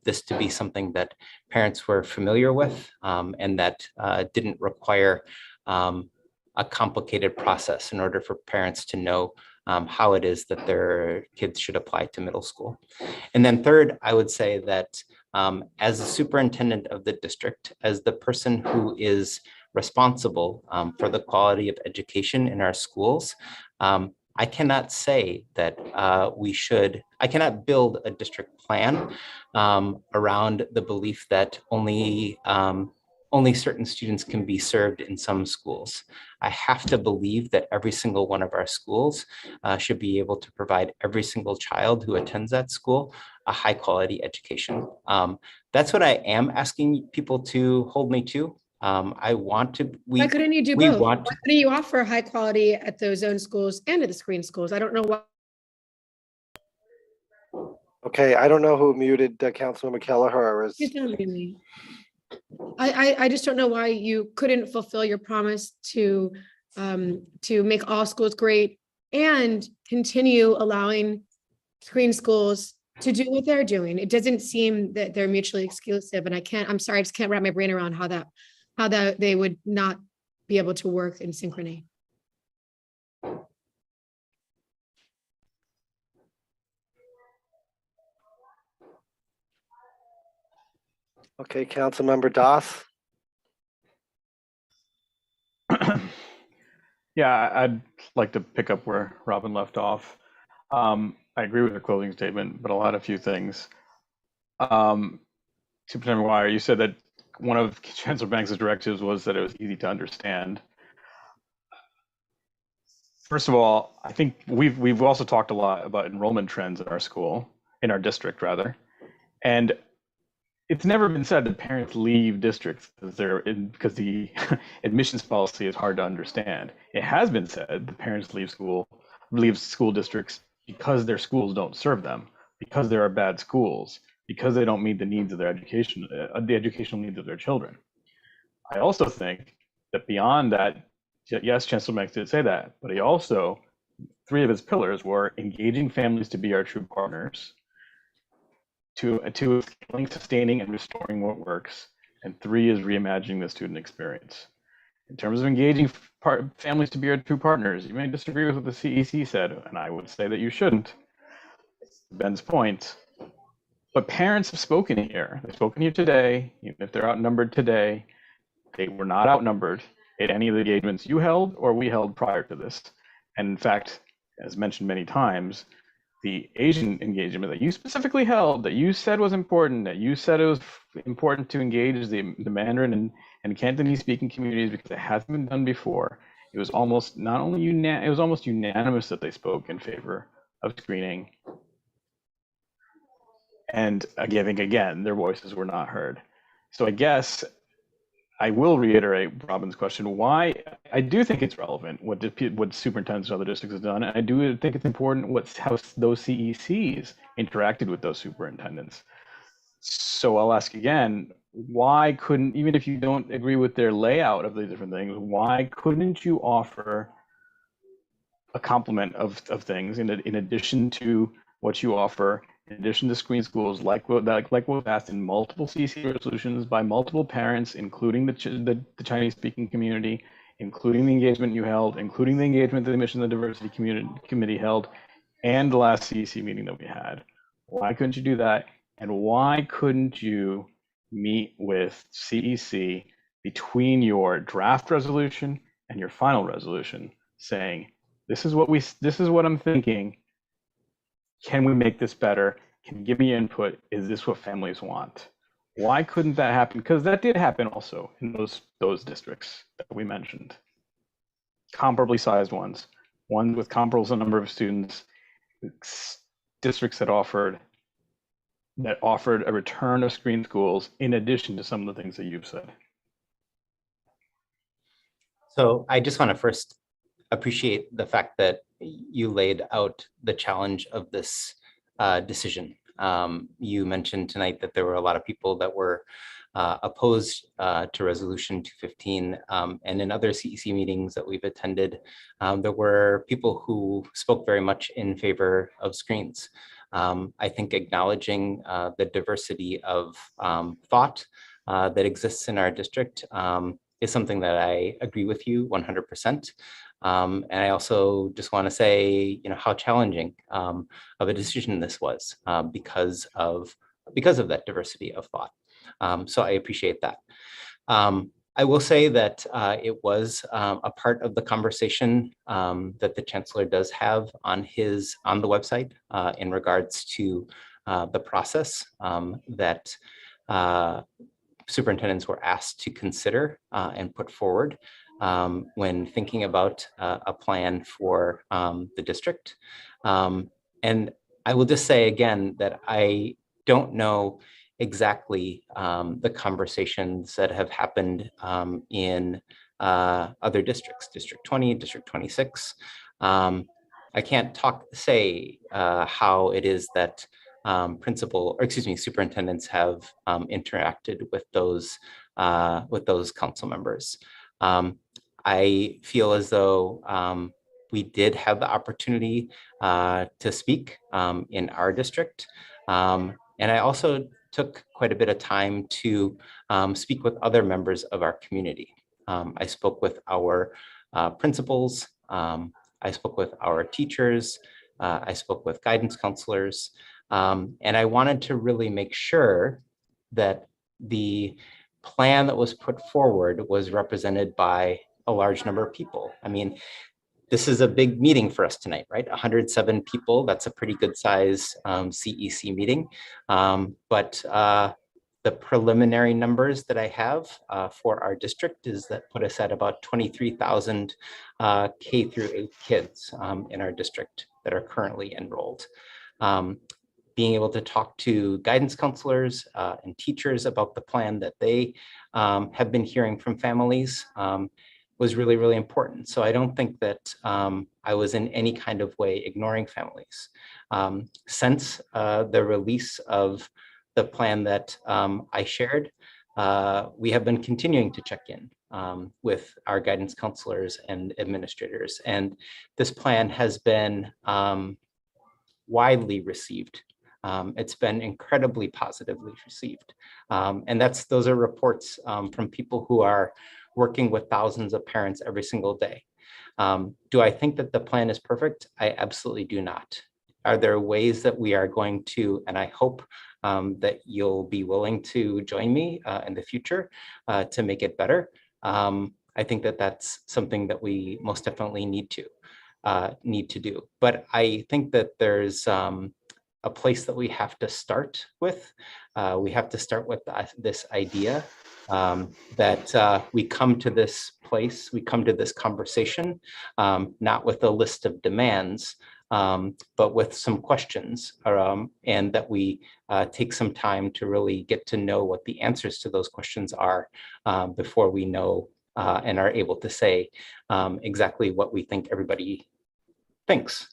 this to be something that parents were familiar with and that didn't require a complicated process in order for parents to know how it is that their kids should apply to middle school. And then 3rd, I would say that as the superintendent of the district, as the person who is responsible for the quality of education in our schools, I cannot say that I cannot build a district plan around the belief that only certain students can be served in some schools. I have to believe that every single one of our schools should be able to provide every single child who attends that school a high quality education. That's what I am asking people to hold me to. Why couldn't you do both? Why couldn't you offer high quality at those zone schools and at the screen schools? I don't know why. Okay, I don't know who muted Councilmember Kelleher. You don't mute me. I just don't know why you couldn't fulfill your promise to make all schools great and continue allowing screen schools to do what they're doing. It doesn't seem that they're mutually exclusive, and I'm sorry, I just can't wrap my brain around how that they would not be able to work in synchrony. Okay, Councilmember Das. Yeah, I'd like to pick up where Robin left off. I agree with her closing statement, but I'll add a few things. Superintendent McGuire, you said that one of Chancellor Banks' directives was that it was easy to understand. First of all, I think we've also talked a lot about enrollment trends in our school, in our district rather, and it's never been said that parents leave districts because the admissions policy is hard to understand. It has been said that parents leave school districts because their schools don't serve them, because there are bad schools, because they don't meet the needs of their education, the educational needs of their children. I also think that beyond that, yes, Chancellor Banks did say that, but he also, three of his pillars were engaging families to be our true partners, to scaling, sustaining, and restoring what works, and three is reimagining the student experience. In terms of engaging families to be our true partners, you may disagree with what the CEC said, and I would say that you shouldn't. Ben's point, but parents have spoken here. They've spoken here today, even if they're outnumbered today. They were not outnumbered at any of the engagements you held or we held prior to this. And in fact, as mentioned many times, the Asian engagement that you specifically held, that you said was important, that you said it was important to engage the Mandarin and Cantonese speaking communities because it hasn't been done before. It was almost not only it was almost unanimous that they spoke in favor of screening. And again, their voices were not heard. So I guess I will reiterate Robin's question, why I do think it's relevant what superintendents in other districts have done. And I do think it's important how those CECs interacted with those superintendents. So I'll ask again, why couldn't, even if you don't agree with their layout of the different things, why couldn't you offer a complement of things in addition to what you offer, in addition to screen schools, like what was asked in multiple CC resolutions by multiple parents, including the Chinese speaking community, including the engagement you held, including the engagement the Admission and Diversity Committee held, and the last CEC meeting that we had. Why couldn't you do that? And why couldn't you meet with CEC between your draft resolution and your final resolution, saying, this is what I'm thinking. Can we make this better? Can you give me input? Is this what families want? Why couldn't that happen? Because that did happen also in those districts that we mentioned. Comparably sized ones with comparable number of students, districts that offered a return of screen schools in addition to some of the things that you've said. So I just want to first appreciate the fact that you laid out the challenge of this decision. You mentioned tonight that there were a lot of people that were opposed to Resolution 215, and in other CEC meetings that we've attended, there were people who spoke very much in favor of screens. I think acknowledging the diversity of thought that exists in our district is something that I agree with you 100%. And I also just want to say, how challenging of a decision this was because of that diversity of thought. So I appreciate that. I will say that it was a part of the conversation that the chancellor does have on the website in regards to the process that superintendents were asked to consider and put forward when thinking about a plan for the district. And I will just say again that I don't know exactly the conversations that have happened in other districts, District 20, District 26. I can't say how it is that superintendents have interacted with those council members. I feel as though we did have the opportunity to speak in our district. And I also took quite a bit of time to speak with other members of our community. I spoke with our principals, I spoke with our teachers, I spoke with guidance counselors, and I wanted to really make sure that the plan that was put forward was represented by a large number of people. I mean, this is a big meeting for us tonight, right? 107 people, that's a pretty good size CEC meeting. But the preliminary numbers that I have for our district is that put us at about 23,000 K through 8 kids in our district that are currently enrolled. Being able to talk to guidance counselors and teachers about the plan that they have been hearing from families was really, really important. So I don't think that I was in any kind of way ignoring families. Since the release of the plan that I shared, we have been continuing to check in with our guidance counselors and administrators. And this plan has been widely received. It's been incredibly positively received. And those are reports from people who are working with thousands of parents every single day. Do I think that the plan is perfect? I absolutely do not. Are there ways that we are going to, and I hope that you'll be willing to join me in the future to make it better? I think that that's something that we most definitely need to do. But I think that there's a place that we have to start with. We have to start with this idea that we come to this place, we come to this conversation, not with a list of demands, but with some questions, and that we take some time to really get to know what the answers to those questions are before we know and are able to say exactly what we think everybody thinks.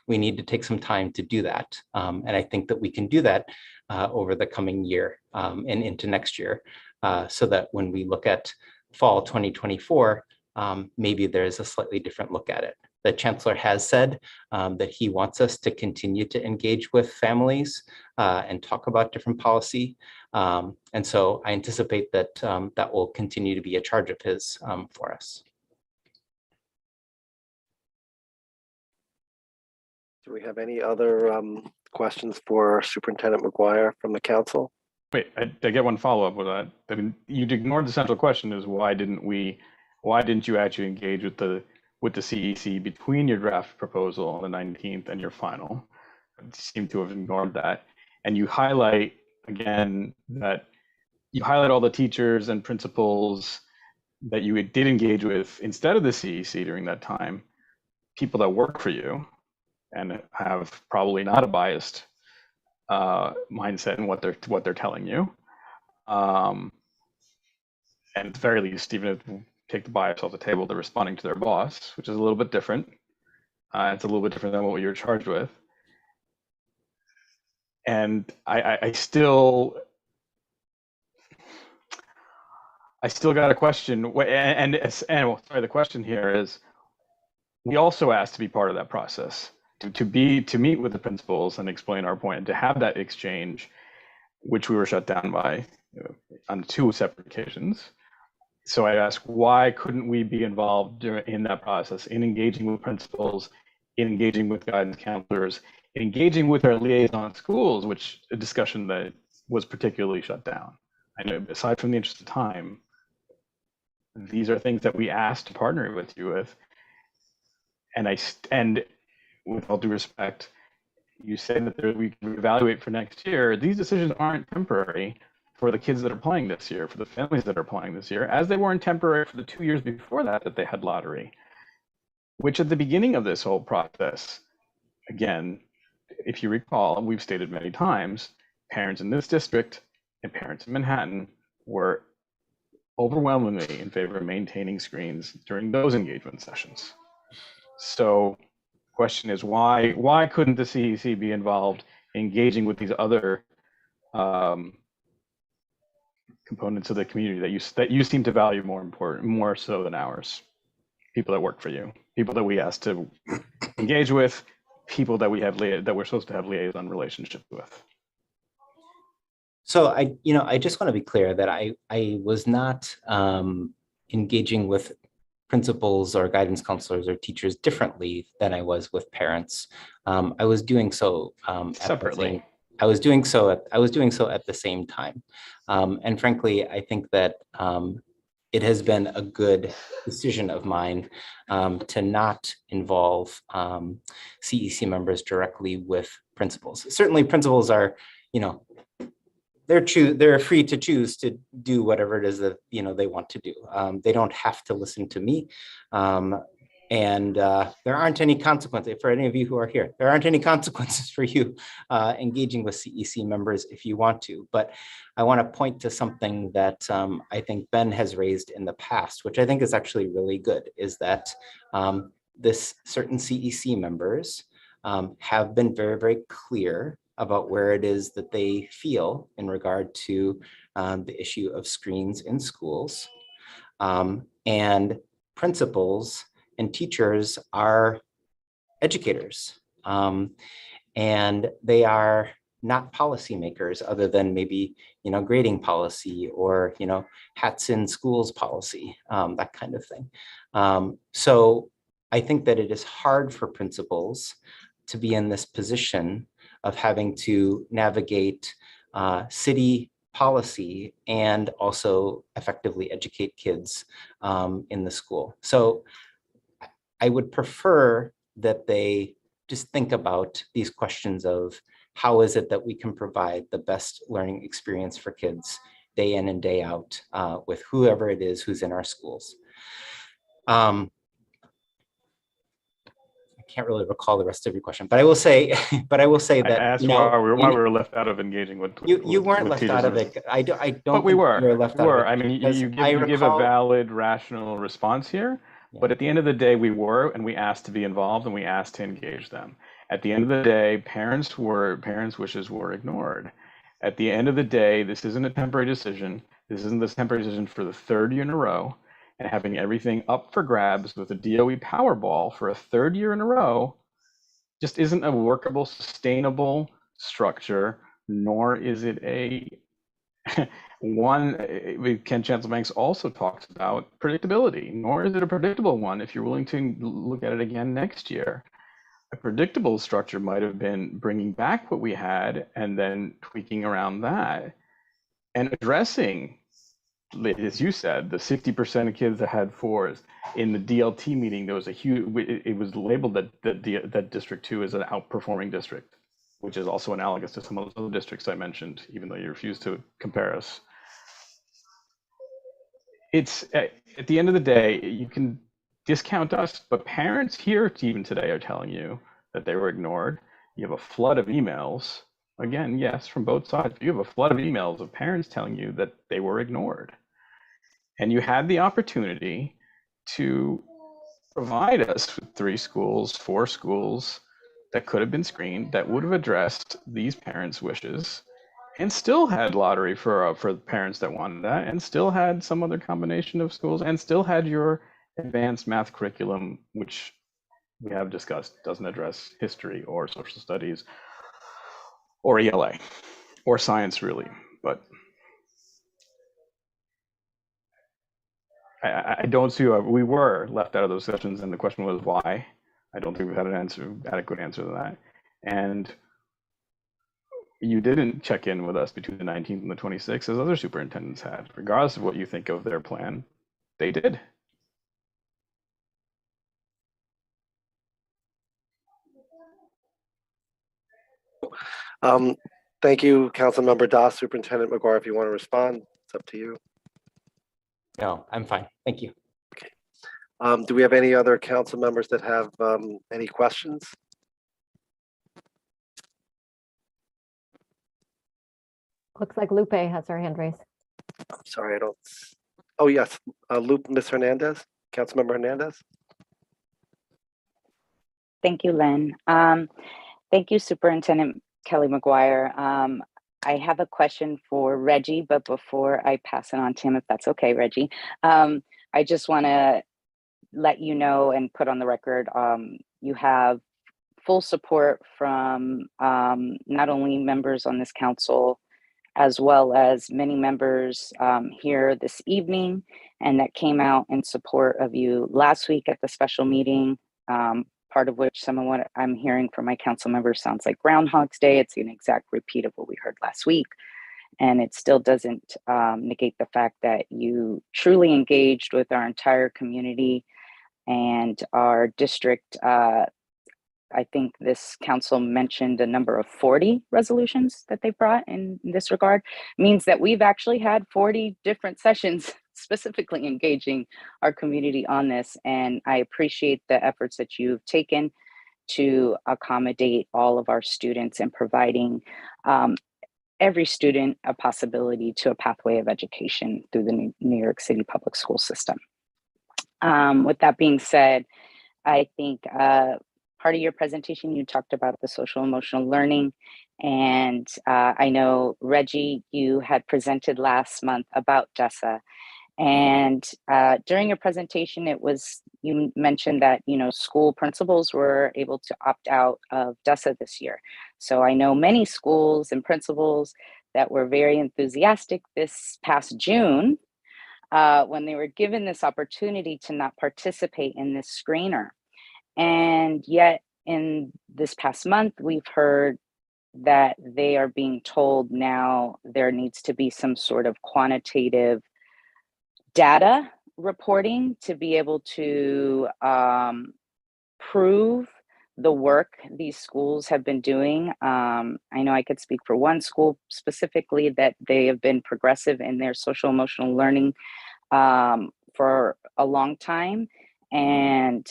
We need to take some time to do that. And I think that we can do that over the coming year and into next year, so that when we look at fall 2024, maybe there's a slightly different look at it. The chancellor has said that he wants us to continue to engage with families and talk about different policy. And so I anticipate that that will continue to be a charge of his for us. Do we have any other questions for Superintendent McGuire from the council? Wait, I get one follow-up with that. I mean, you'd ignored the central question is why didn't you actually engage with the CEC between your draft proposal on the 19th and your final? You seem to have ignored that. And you highlight again that you highlight all the teachers and principals that you did engage with instead of the CEC during that time, people that work for you and have probably not a biased mindset in what they're telling you. And at the very least, even if you take the bias off the table, they're responding to their boss, which is a little bit different. It's a little bit different than what you're charged with. And I still got a question. Sorry, the question here is, we also asked to be part of that process, to meet with the principals and explain our point, and to have that exchange, which we were shut down by on 2 separate occasions. So I asked, why couldn't we be involved in that process, in engaging with principals, in engaging with guidance counselors, in engaging with our liaison schools, which a discussion that was particularly shut down. I know, aside from the interest of time, these are things that we asked to partner with you with. And with all due respect, you say that we can evaluate for next year. These decisions aren't temporary for the kids that are playing this year, for the families that are playing this year, as they weren't temporary for the 2 years before that they had lottery, which at the beginning of this whole process, again, if you recall, we've stated many times, parents in this district and parents in Manhattan were overwhelmingly in favor of maintaining screens during those engagement sessions. So the question is, why couldn't the CEC be involved engaging with these other components of the community that you seem to value more so than ours? People that work for you, people that we asked to engage with, people that we're supposed to have liaison relationships with. So I just want to be clear that I was not engaging with principals or guidance counselors or teachers differently than I was with parents. I was doing so separately. I was doing so at the same time. And frankly, I think that it has been a good decision of mine to not involve CEC members directly with principals. Certainly principals are, they're free to choose to do whatever it is that, they want to do. They don't have to listen to me. And there aren't any consequences for any of you who are here. There aren't any consequences for you engaging with CEC members if you want to. But I want to point to something that I think Ben has raised in the past, which I think is actually really good, is that this certain CEC members have been very, very clear about where it is that they feel in regard to the issue of screens in schools. And principals and teachers are educators, and they are not policymakers other than maybe, grading policy or, hats in schools policy, that kind of thing. So I think that it is hard for principals to be in this position of having to navigate city policy and also effectively educate kids in the school. So I would prefer that they just think about these questions of how is it that we can provide the best learning experience for kids day in and day out with whoever it is who's in our schools. I can't really recall the rest of your question, but I will say, that I asked why we were left out of engaging with you weren't left out of it. I don't. But we think were. you were left out of it I mean, because you I give a recall- valid, rational response here. But at the end of the day, we were, and we asked to be involved, and we asked to engage them. At the end of the day, parents' wishes were ignored. At the end of the day, this isn't a temporary decision. This isn't this temporary decision for the third year in a row, and having everything up for grabs with a DOE Powerball for a third year in a row just isn't a workable, sustainable structure, nor is it a one. Ken Chancellor-Banks also talks about predictability, nor is it a predictable one if you're willing to look at it again next year. A predictable structure might have been bringing back what we had and then tweaking around that and addressing, as you said, the 60% of kids that had fours. In the DLT meeting, there was a huge, it was labeled that District 2 is an outperforming district, which is also analogous to some of those other districts I mentioned, even though you refuse to compare us. It's at the end of the day, you can discount us, but parents here even today are telling you that they were ignored. You have a flood of emails, again, yes, from both sides. You have a flood of emails of parents telling you that they were ignored. And you had the opportunity to provide us with 3 schools, 4 schools that could have been screened, that would have addressed these parents' wishes, and still had lottery for parents that wanted that, and still had some other combination of schools, and still had your advanced math curriculum, which we have discussed doesn't address history or social studies or ELA or science really. But I don't see why we were left out of those sessions, and the question was why. I don't think we've had an adequate answer to that. And you didn't check in with us between the 19th and the 26th, as other superintendents had. Regardless of what you think of their plan, they did. Thank you, Councilmember Doss. Superintendent McGuire, if you want to respond, it's up to you. No, I'm fine. Thank you. Okay. Do we have any other council members that have any questions? Looks like Lupe has her hand raised. Sorry, I don't. Oh, yes. Ms. Hernandez, Councilmember Hernandez. Thank you, Lynn. Thank you, Superintendent Kelly McGuire. I have a question for Reggie, but before I pass it on to him, if that's okay, Reggie, I just want to let you know and put on the record, you have full support from not only members on this council, as well as many members here this evening, and that came out in support of you last week at the special meeting, part of which some of what I'm hearing from my council members sounds like Groundhog's Day. It's an exact repeat of what we heard last week. And it still doesn't negate the fact that you truly engaged with our entire community and our district. I think this council mentioned a number of 40 resolutions that they brought in this regard, means that we've actually had 40 different sessions specifically engaging our community on this. And I appreciate the efforts that you've taken to accommodate all of our students and providing every student a possibility to a pathway of education through the New York City public school system. With that being said, I think part of your presentation, you talked about the social emotional learning. And I know, Reggie, you had presented last month about DESA. And during your presentation, you mentioned that, school principals were able to opt out of DESA this year. So I know many schools and principals that were very enthusiastic this past June when they were given this opportunity to not participate in this screener. And yet in this past month, we've heard that they are being told now there needs to be some sort of quantitative data reporting to be able to prove the work these schools have been doing. I know I could speak for one school specifically that they have been progressive in their social emotional learning for a long time. And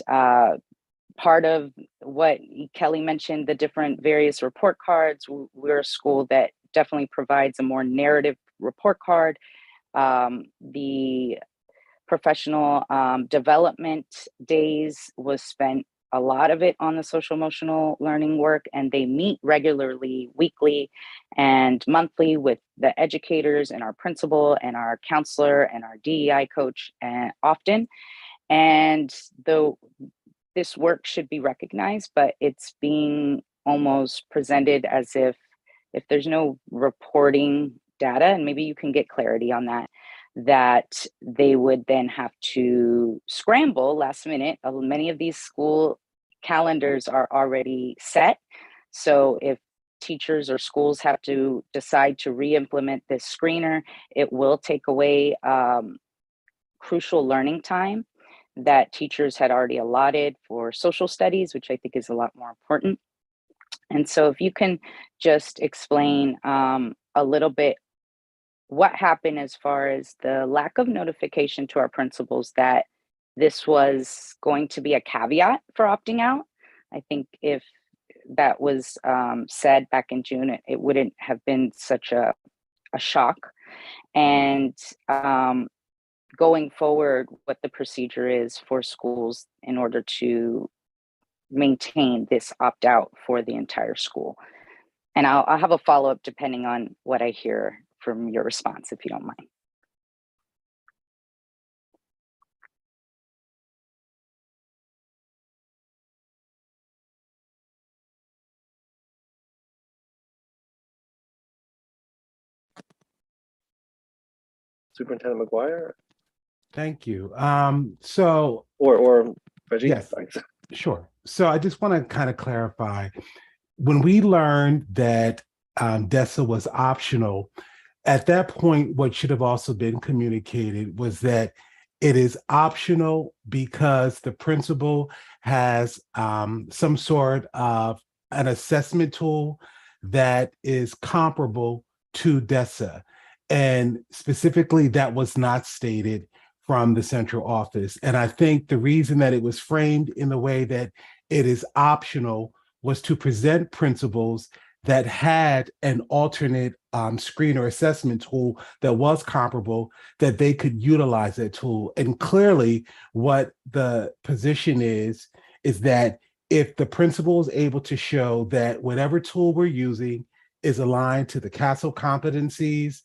part of what Kelly mentioned, the different various report cards, we're a school that definitely provides a more narrative report card. The professional development days was spent, a lot of it on the social emotional learning work, and they meet regularly, weekly and monthly with the educators and our principal and our counselor and our DEI coach often. And though this work should be recognized, but it's being almost presented as if there's no reporting data, and maybe you can get clarity on that they would then have to scramble last minute. Many of these school calendars are already set. So if teachers or schools have to decide to re-implement this screener, it will take away crucial learning time that teachers had already allotted for social studies, which I think is a lot more important. And so if you can just explain a little bit what happened as far as the lack of notification to our principals that this was going to be a caveat for opting out. I think if that was said back in June, it wouldn't have been such a shock. And going forward, what the procedure is for schools in order to maintain this opt-out for the entire school. And I'll have a follow-up depending on what I hear from your response, if you don't mind. Superintendent McGuire Thank you. So, or Reggie? yes, Thanks. sure. So I just want to kind of clarify, when we learned that DESA was optional, at that point, what should have also been communicated was that it is optional because the principal has some sort of an assessment tool that is comparable to DESA. And specifically, that was not stated from the central office. And I think the reason that it was framed in the way that it is optional was to present principals that had an alternate screen or assessment tool that was comparable, that they could utilize that tool. And clearly what the position is that if the principal is able to show that whatever tool we're using is aligned to the CASEL competencies,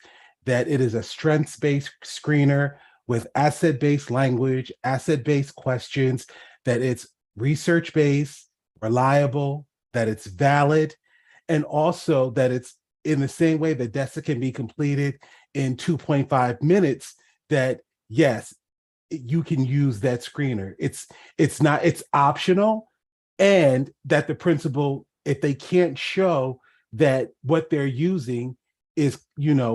that it is a strengths-based screener with asset-based language, asset-based questions, that it's research-based, reliable, that it's valid, and also that it's in the same way that DESA can be completed in 2.5 minutes, that yes, you can use that screener. It's optional, and that the principal, if they can't show that what they're using is,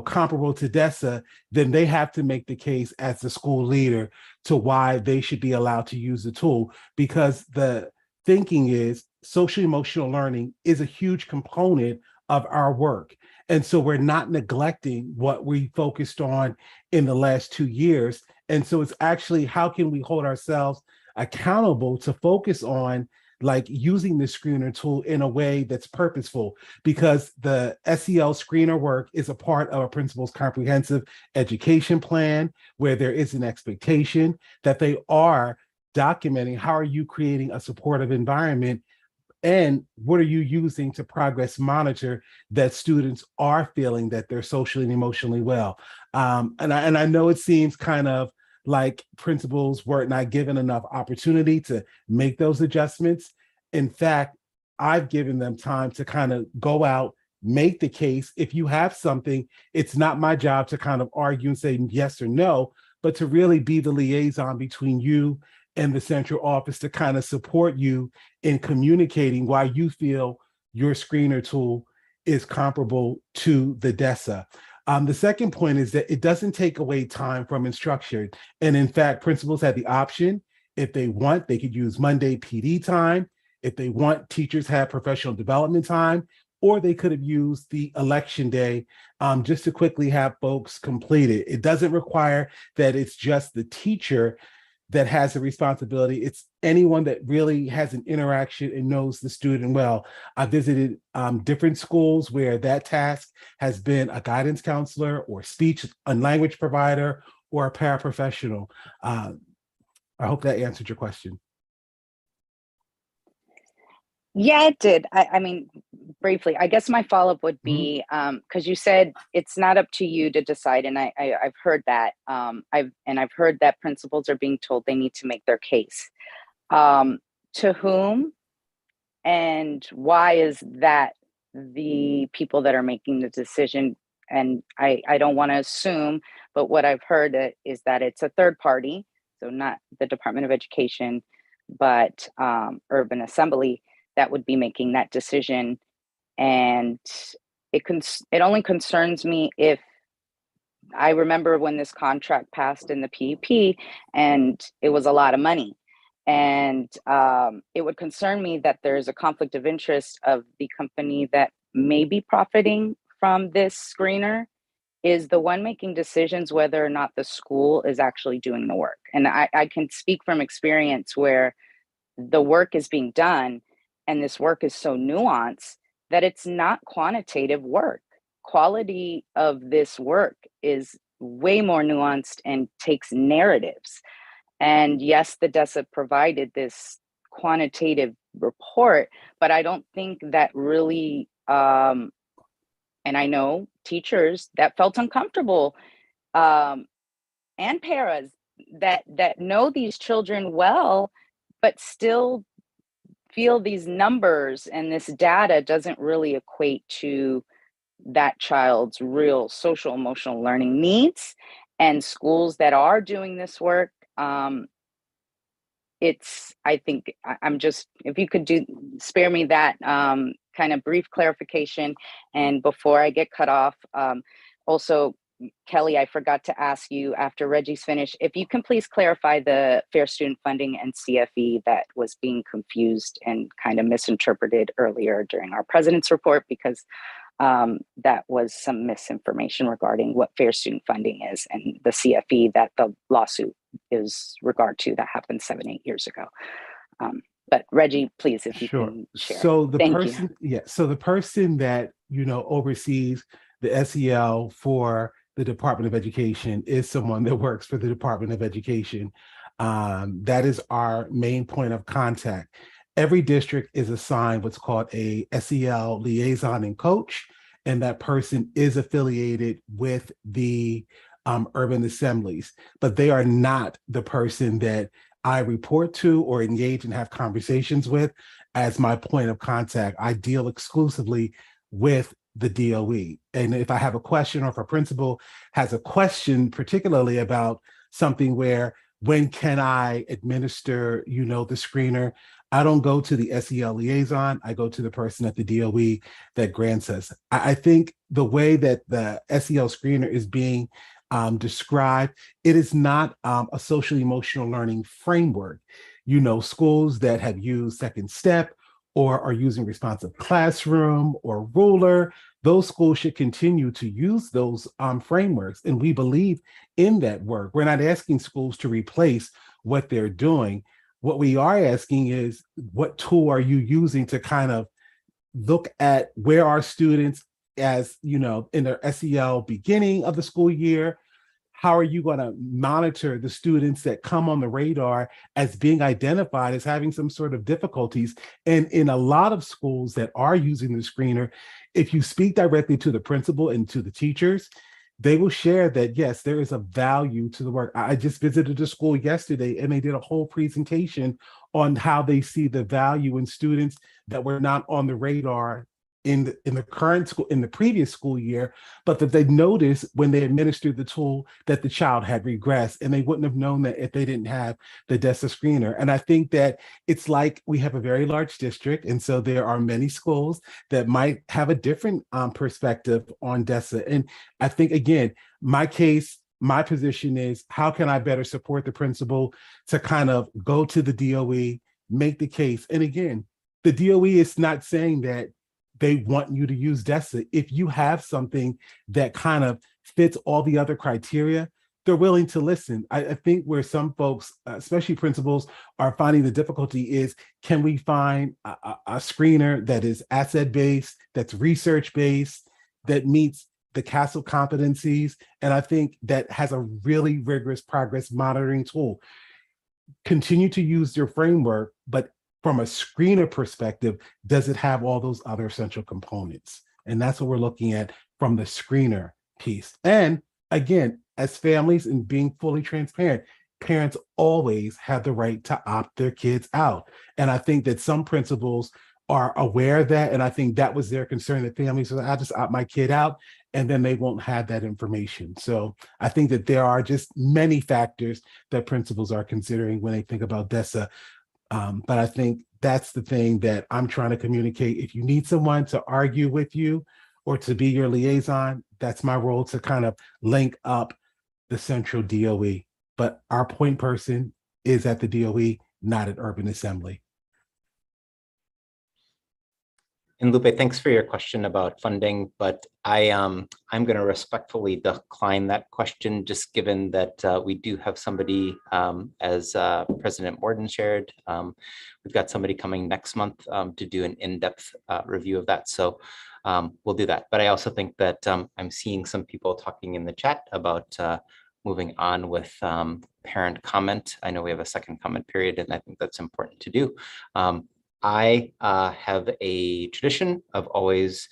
comparable to DESA, then they have to make the case as the school leader to why they should be allowed to use the tool, because the thinking is social emotional learning is a huge component of our work. And so we're not neglecting what we focused on in the last 2 years. And so it's actually, how can we hold ourselves accountable to focus on like using the screener tool in a way that's purposeful, because the SEL screener work is a part of a principal's comprehensive education plan where there is an expectation that they are documenting how are you creating a supportive environment and what are you using to progress monitor that students are feeling that they're socially and emotionally well. And I know it seems kind of like principals were not given enough opportunity to make those adjustments. In fact, I've given them time to kind of go out, make the case. If you have something, it's not my job to kind of argue and say yes or no, but to really be the liaison between you and the central office to kind of support you in communicating why you feel your screener tool is comparable to the DESA. The second point is that it doesn't take away time from instruction. And in fact, principals have the option, if they want, they could use Monday PD time. If they want, teachers have professional development time, or they could have used the election day just to quickly have folks complete it. It doesn't require that it's just the teacher that has a responsibility. It's anyone that really has an interaction and knows the student well. I visited different schools where that task has been a guidance counselor or speech and language provider or a paraprofessional. I hope that answered your question. Yeah, it did. I mean, briefly, I guess my follow-up would be, because you said it's not up to you to decide, and I've heard that. I've heard that principals are being told they need to make their case. To whom and why is that the people that are making the decision? And I don't want to assume, but what I've heard is that it's a third party, so not the Department of Education, but Urban Assembly that would be making that decision. And it only concerns me if I remember when this contract passed in the PUP and it was a lot of money. And it would concern me that there's a conflict of interest of the company that may be profiting from this screener is the one making decisions whether or not the school is actually doing the work. And I can speak from experience where the work is being done and this work is so nuanced that it's not quantitative work. Quality of this work is way more nuanced and takes narratives. And yes, the DESA provided this quantitative report, but I don't think that really, and I know teachers that felt uncomfortable and paras that know these children well, but still feel these numbers and this data doesn't really equate to that child's real social emotional learning needs. And schools that are doing this work, I think I'm just, if you could spare me that kind of brief clarification. And before I get cut off, also, Kelly, I forgot to ask you after Reggie's finished, if you can please clarify the Fair Student Funding and CFE that was being confused and kind of misinterpreted earlier during our president's report, because that was some misinformation regarding what Fair Student Funding is and the CFE that the lawsuit is regard to that happened 7-8 years ago. But Reggie, please, if you can share. So the Thank person, you. so the person that, oversees the SEL for the Department of Education is someone that works for the Department of Education. That is our main point of contact. Every district is assigned what's called a SEL liaison and coach, and that person is affiliated with the urban assemblies, but they are not the person that I report to or engage and have conversations with as my point of contact. I deal exclusively with the DOE. And if I have a question or if a principal has a question, particularly about something where when can I administer, the screener, I don't go to the SEL liaison. I go to the person at the DOE that grants us. I think the way that the SEL screener is being described, it is not a social emotional learning framework. You know, schools that have used Second Step or are using Responsive Classroom or Ruler, those schools should continue to use those frameworks. And we believe in that work. We're not asking schools to replace what they're doing. What we are asking is, what tool are you using to kind of look at where our students, as you know, in their SEL beginning of the school year? How are you going to monitor the students that come on the radar as being identified as having some sort of difficulties? And in a lot of schools that are using the screener, if you speak directly to the principal and to the teachers, they will share that, yes, there is a value to the work. I just visited the school yesterday and they did a whole presentation on how they see the value in students that were not on the radar in the current school, in the previous school year, but that they noticed when they administered the tool that the child had regressed, and they wouldn't have known that if they didn't have the DESA screener. And I think that it's like we have a very large district, and so there are many schools that might have a different perspective on DESA. And I think, again, my position is, how can I better support the principal to kind of go to the DOE, make the case? And again, the DOE is not saying that they want you to use DESA. If you have something that kind of fits all the other criteria, they're willing to listen. I think where some folks, especially principals, are finding the difficulty is, can we find a screener that is asset-based, that's research-based, that meets the CASEL competencies? And I think that has a really rigorous progress monitoring tool. Continue to use your framework, but from a screener perspective, does it have all those other essential components? And that's what we're looking at from the screener piece. And again, as families and being fully transparent, parents always have the right to opt their kids out. And I think that some principals are aware of that. And I think that was their concern, that families say, I'll just opt my kid out, and then they won't have that information. So I think that there are just many factors that principals are considering when they think about DESA. But I think that's the thing that I'm trying to communicate. If you need someone to argue with you or to be your liaison, that's my role, to kind of link up the central DOE. But our point person is at the DOE, not at Urban Assembly. And Lupe, thanks for your question about funding, but I'm going to respectfully decline that question, just given that we do have somebody, as President Morden shared, we've got somebody coming next month to do an in-depth review of that. So we'll do that. But I also think that I'm seeing some people talking in the chat about moving on with parent comment. I know we have a second comment period, and I think that's important to do. I have a tradition of always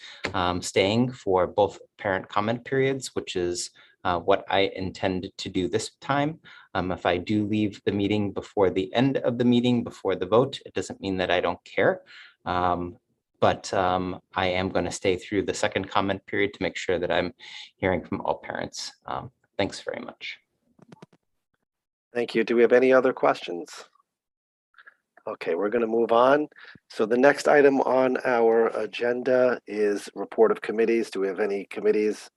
staying for both parent comment periods, which is what I intend to do this time. If I do leave the meeting before the end of the meeting, before the vote, it doesn't mean that I don't care. But I am going to stay through the second comment period to make sure that I'm hearing from all parents. Thanks very much. Thank you. Do we have any other questions? Okay, we're going to move on. So the next item on our agenda is report of committees. Do we have any committees,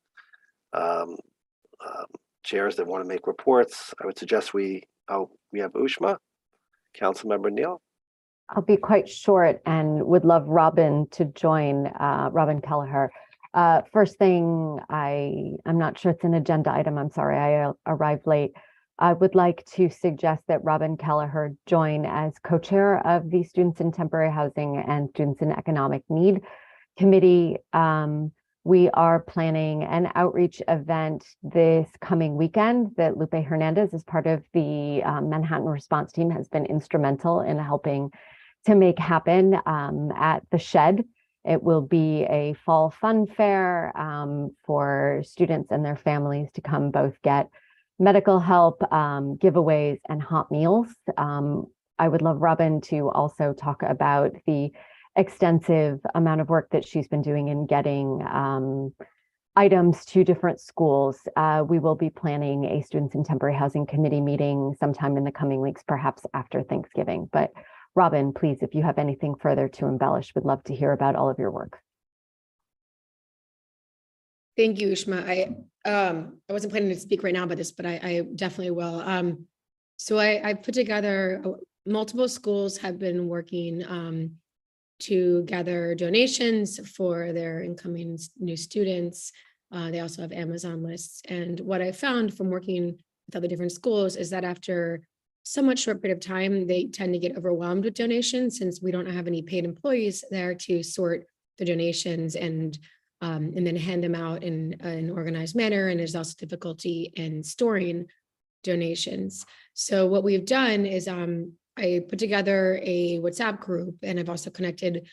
chairs that want to make reports? I would suggest we have Ushma, Councilmember Neal. I'll be quite short and would love Robin to join, Robin Kelleher. First thing, I'm not sure it's an agenda item. I'm sorry, I arrived late. I would like to suggest that Robin Kelleher join as co-chair of the Students in Temporary Housing and Students in Economic Need Committee. We are planning an outreach event this coming weekend that Lupe Hernandez, as part of the Manhattan response team, has been instrumental in helping to make happen at the Shed. It will be a fall fun fair for students and their families to come both get medical help, giveaways, and hot meals. I would love Robin to also talk about the extensive amount of work that she's been doing in getting items to different schools. We will be planning a Students in Temporary Housing Committee meeting sometime in the coming weeks, perhaps after Thanksgiving. But Robin, please, if you have anything further to embellish, would love to hear about all of your work. Thank you, Ishma. I wasn't planning to speak right now about this, but I definitely will. So I put together, multiple schools have been working to gather donations for their incoming new students. They also have Amazon lists. And what I found from working with other different schools is that after somewhat short period of time, they tend to get overwhelmed with donations since we don't have any paid employees there to sort the donations and then hand them out in an organized manner. And there's also difficulty in storing donations. So what we've done is I put together a WhatsApp group, and I've also connected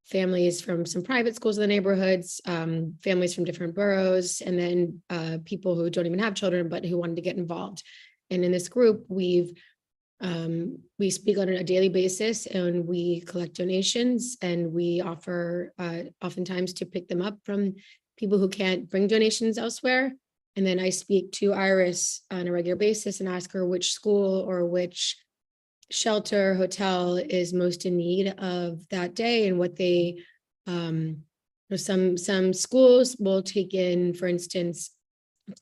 families from some private schools in the neighborhoods, families from different boroughs, and then people who don't even have children, but who wanted to get involved. And in this group, we speak on a daily basis, and we collect donations, and we offer oftentimes to pick them up from people who can't bring donations elsewhere. And then I speak to Iris on a regular basis and ask her which school or which shelter, hotel is most in need of that day, and what they, some schools will take in, for instance,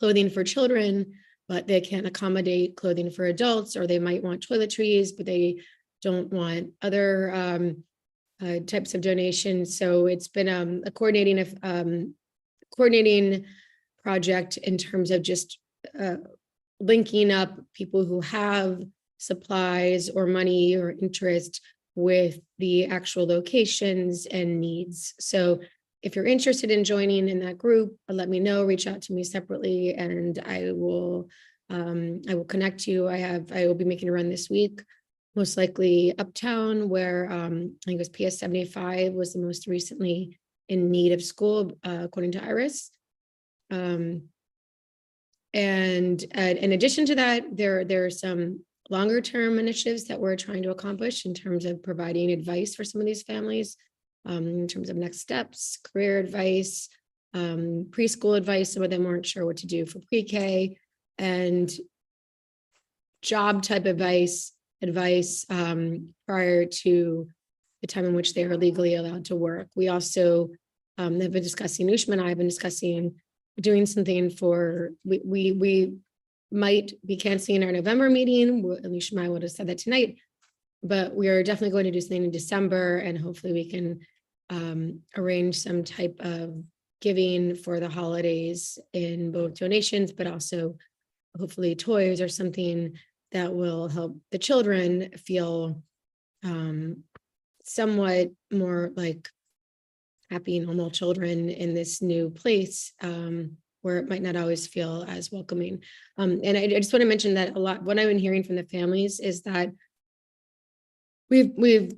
clothing for children, but they can't accommodate clothing for adults, or they might want toiletries, but they don't want other types of donations. So it's been a coordinating project in terms of just linking up people who have supplies or money or interest with the actual locations and needs. So if you're interested in joining in that group, let me know, reach out to me separately, and I will connect you. I will be making a run this week, most likely uptown, where I think it was PS 75 was the most recently in need of school, according to Iris. And in addition to that, there are some longer term initiatives that we're trying to accomplish in terms of providing advice for some of these families, in terms of next steps, career advice, preschool advice. Some of them weren't sure what to do for pre-K, and job type advice prior to the time in which they are legally allowed to work. We also have been discussing, Ushma and I have been discussing doing something for, we might be canceling our November meeting. Alicia and I would have said that tonight, but we are definitely going to do something in December, and hopefully we can arrange some type of giving for the holidays in both donations, but also hopefully toys or something that will help the children feel somewhat more like happy, normal children in this new place, where it might not always feel as welcoming. And I just want to mention that a lot, what I've been hearing from the families is that we've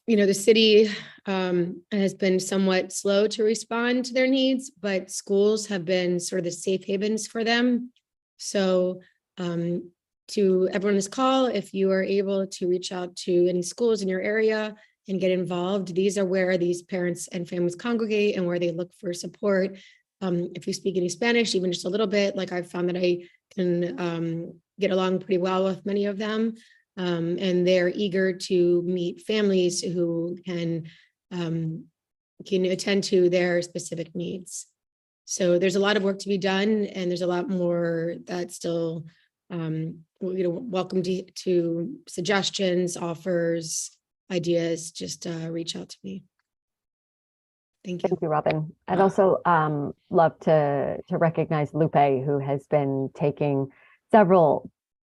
the city has been somewhat slow to respond to their needs, but schools have been sort of the safe havens for them. So to everyone on this call, if you are able to reach out to any schools in your area and get involved, these are where these parents and families congregate and where they look for support. If you speak any Spanish, even just a little bit, like I've found that I can get along pretty well with many of them. And they're eager to meet families who can attend to their specific needs. So there's a lot of work to be done, and there's a lot more that's still, welcome to suggestions, offers, ideas. Just reach out to me. Thank you. Thank you, Robin. I'd also love to recognize Lupe, who has been taking several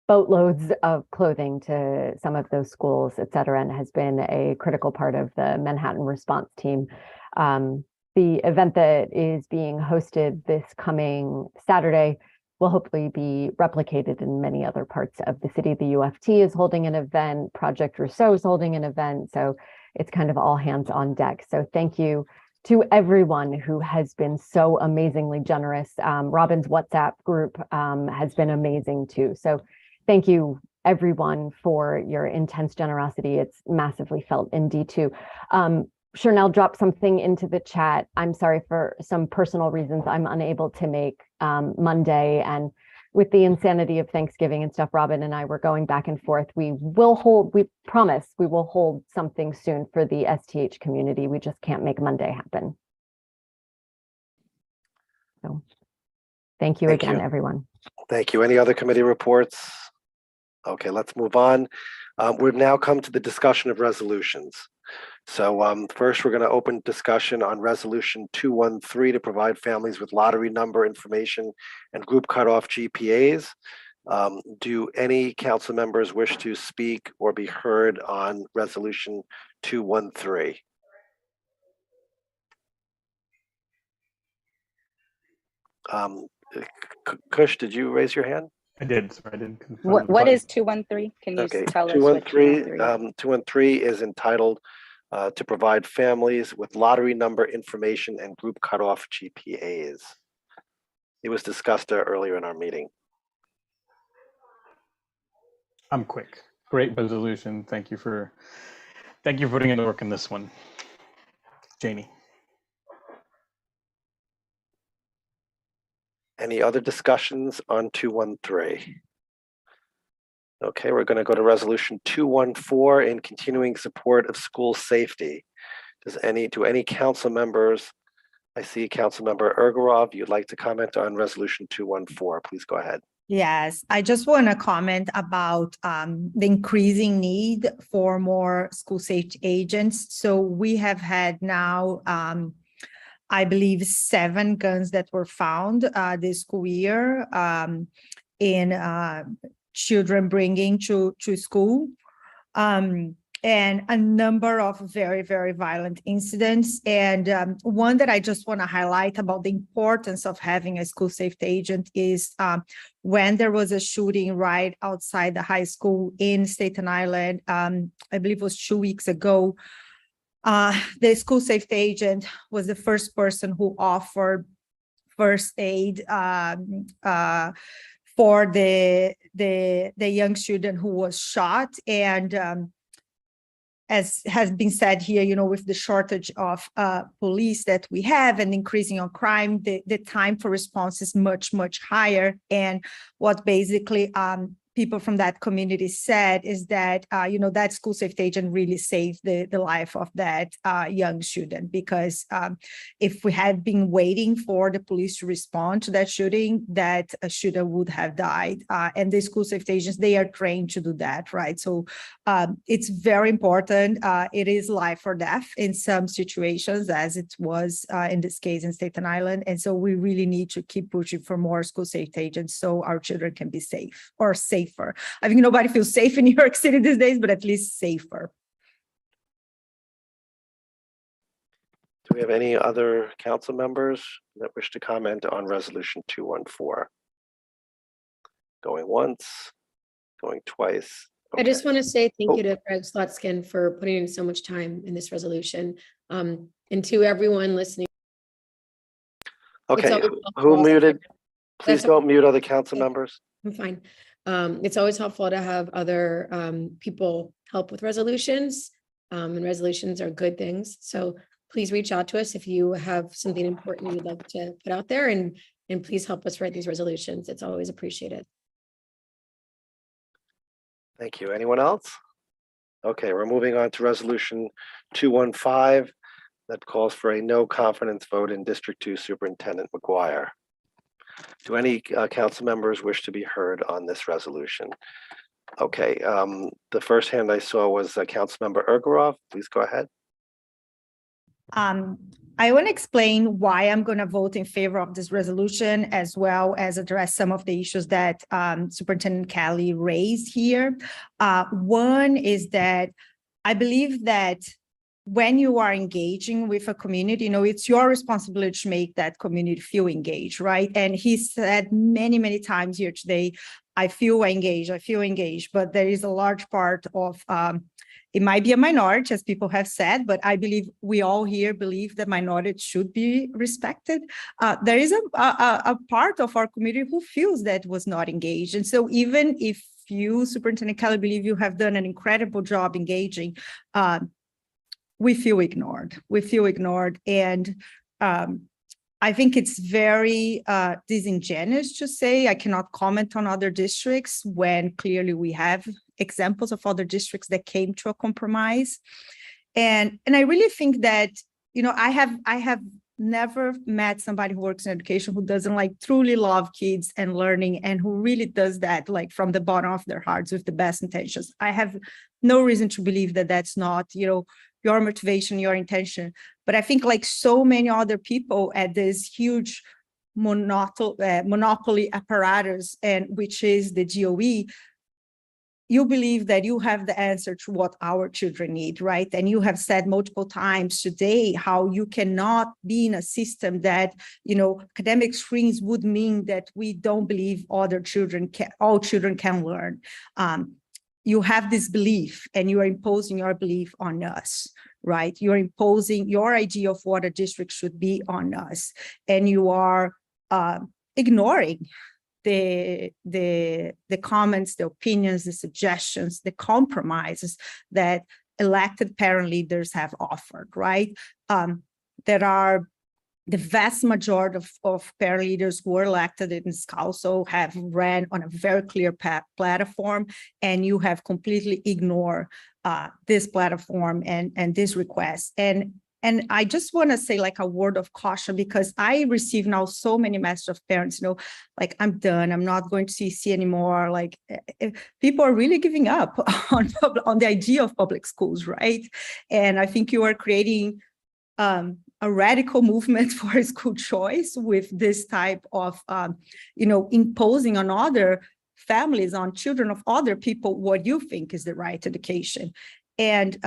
boatloads of clothing to some of those schools, et cetera, and has been a critical part of the Manhattan response team. The event that is being hosted this coming Saturday will hopefully be replicated in many other parts of the city. The UFT is holding an event, Project Rousseau is holding an event, so it's kind of all hands on deck. So thank you to everyone who has been so amazingly generous. Robin's WhatsApp group has been amazing too. So thank you everyone for your intense generosity. It's massively felt in D2. Chanel dropped something into the chat. I'm sorry, for some personal reasons, I'm unable to make Monday, and with the insanity of Thanksgiving and stuff, Robin and I were going back and forth. We promise we will hold something soon for the STH community. We just can't make Monday happen. So thank you again, everyone. Thank you. Any other committee reports? Okay, let's move on. We've now come to the discussion of resolutions. So first, we're going to open discussion on resolution 213 to provide families with lottery number information and group cutoff GPAs. Do any council members wish to speak or be heard on resolution 213? Kush, did you raise your hand? I did. Sorry, I didn't. What is 213? Can you Okay, tell us what 213 is? 213 is entitled to provide families with lottery number information and group cutoff GPAs. It was discussed earlier in our meeting. I'm quick. Great resolution. Thank you for putting in the work in this one, Janie. Any other discussions on 213? Okay, we're going to go to resolution 214 in continuing support of school safety. Do any council members, I see Council Member Urgarov, you'd like to comment on resolution 214, please go ahead. Yes, I just want to comment about the increasing need for more school safety agents. So we have had now, I believe, 7 guns that were found this school year in children bringing to school. And a number of very, very violent incidents. And one that I just want to highlight about the importance of having a school safety agent is when there was a shooting right outside the high school in Staten Island, I believe it was 2 weeks ago. The school safety agent was the first person who offered first aid for the young student who was shot. And as has been said here, with the shortage of police that we have and increasing on crime, the time for response is much, much higher. And what basically people from that community said is that, that school safety agent really saved the life of that young student, because if we had been waiting for the police to respond to that shooting, that shooter would have died. And the school safety agents, they are trained to do that, right? So it's very important. It is life or death in some situations, as it was in this case in Staten Island. And so we really need to keep pushing for more school safety agents so our children can be safe or safer. I think nobody feels safe in New York City these days, but at least safer. Do we have any other council members that wish to comment on resolution 214? Going once, going twice. I just want to say thank you to Greg Slutskin for putting in so much time in this resolution, and to everyone listening. Okay, who muted? Please don't mute other council members. I'm fine. It's always helpful to have other people help with resolutions, and resolutions are good things. So please reach out to us if you have something important you'd like to put out there, and please help us write these resolutions. It's always appreciated. Thank you. Anyone else? Okay, we're moving on to resolution 215 that calls for a no confidence vote in District 2 Superintendent McGuire. Do any council members wish to be heard on this resolution? Okay, the first hand I saw was Council Member Urgarov. Please go ahead. I want to explain why I'm going to vote in favor of this resolution, as well as address some of the issues that Superintendent Kelly raised here. One is that I believe that when you are engaging with a community, it's your responsibility to make that community feel engaged, right? And he said many, many times here today, I feel engaged, but there is a large part of, it might be a minority, as people have said, but I believe we all here believe that minorities should be respected. There is a part of our community who feels that was not engaged. And so even if you, Superintendent Kelly, believe you have done an incredible job engaging, we feel ignored. And I think it's very disingenuous to say I cannot comment on other districts when clearly we have examples of other districts that came to a compromise. And I really think that, you know, I have never met somebody who works in education who doesn't like truly love kids and learning, and who really does that like from the bottom of their hearts with the best intentions. I have no reason to believe that that's not, you know, your motivation, your intention. But I think like so many other people at this huge monopoly apparatus, and which is the DOE, you believe that you have the answer to what our children need, right? And you have said multiple times today how you cannot be in a system that, you know, academic screens would mean that we don't believe all children can learn. You have this belief and you are imposing your belief on us, right? You're imposing your idea of what a district should be on us, and you are ignoring the comments, the opinions, the suggestions, the compromises that elected parent leaders have offered, right? There are the vast majority of parent leaders who were elected in this council have ran on a very clear platform, and you have completely ignored this platform and this request. And I just want to say like a word of caution, because I receive now so many messages of parents, you know, like, I'm done, I'm not going to CEC anymore. Like, people are really giving up on the idea of public schools, right? And I think you are creating a radical movement for school choice with this type of, you know, imposing on other families, on children of other people, what you think is the right education. And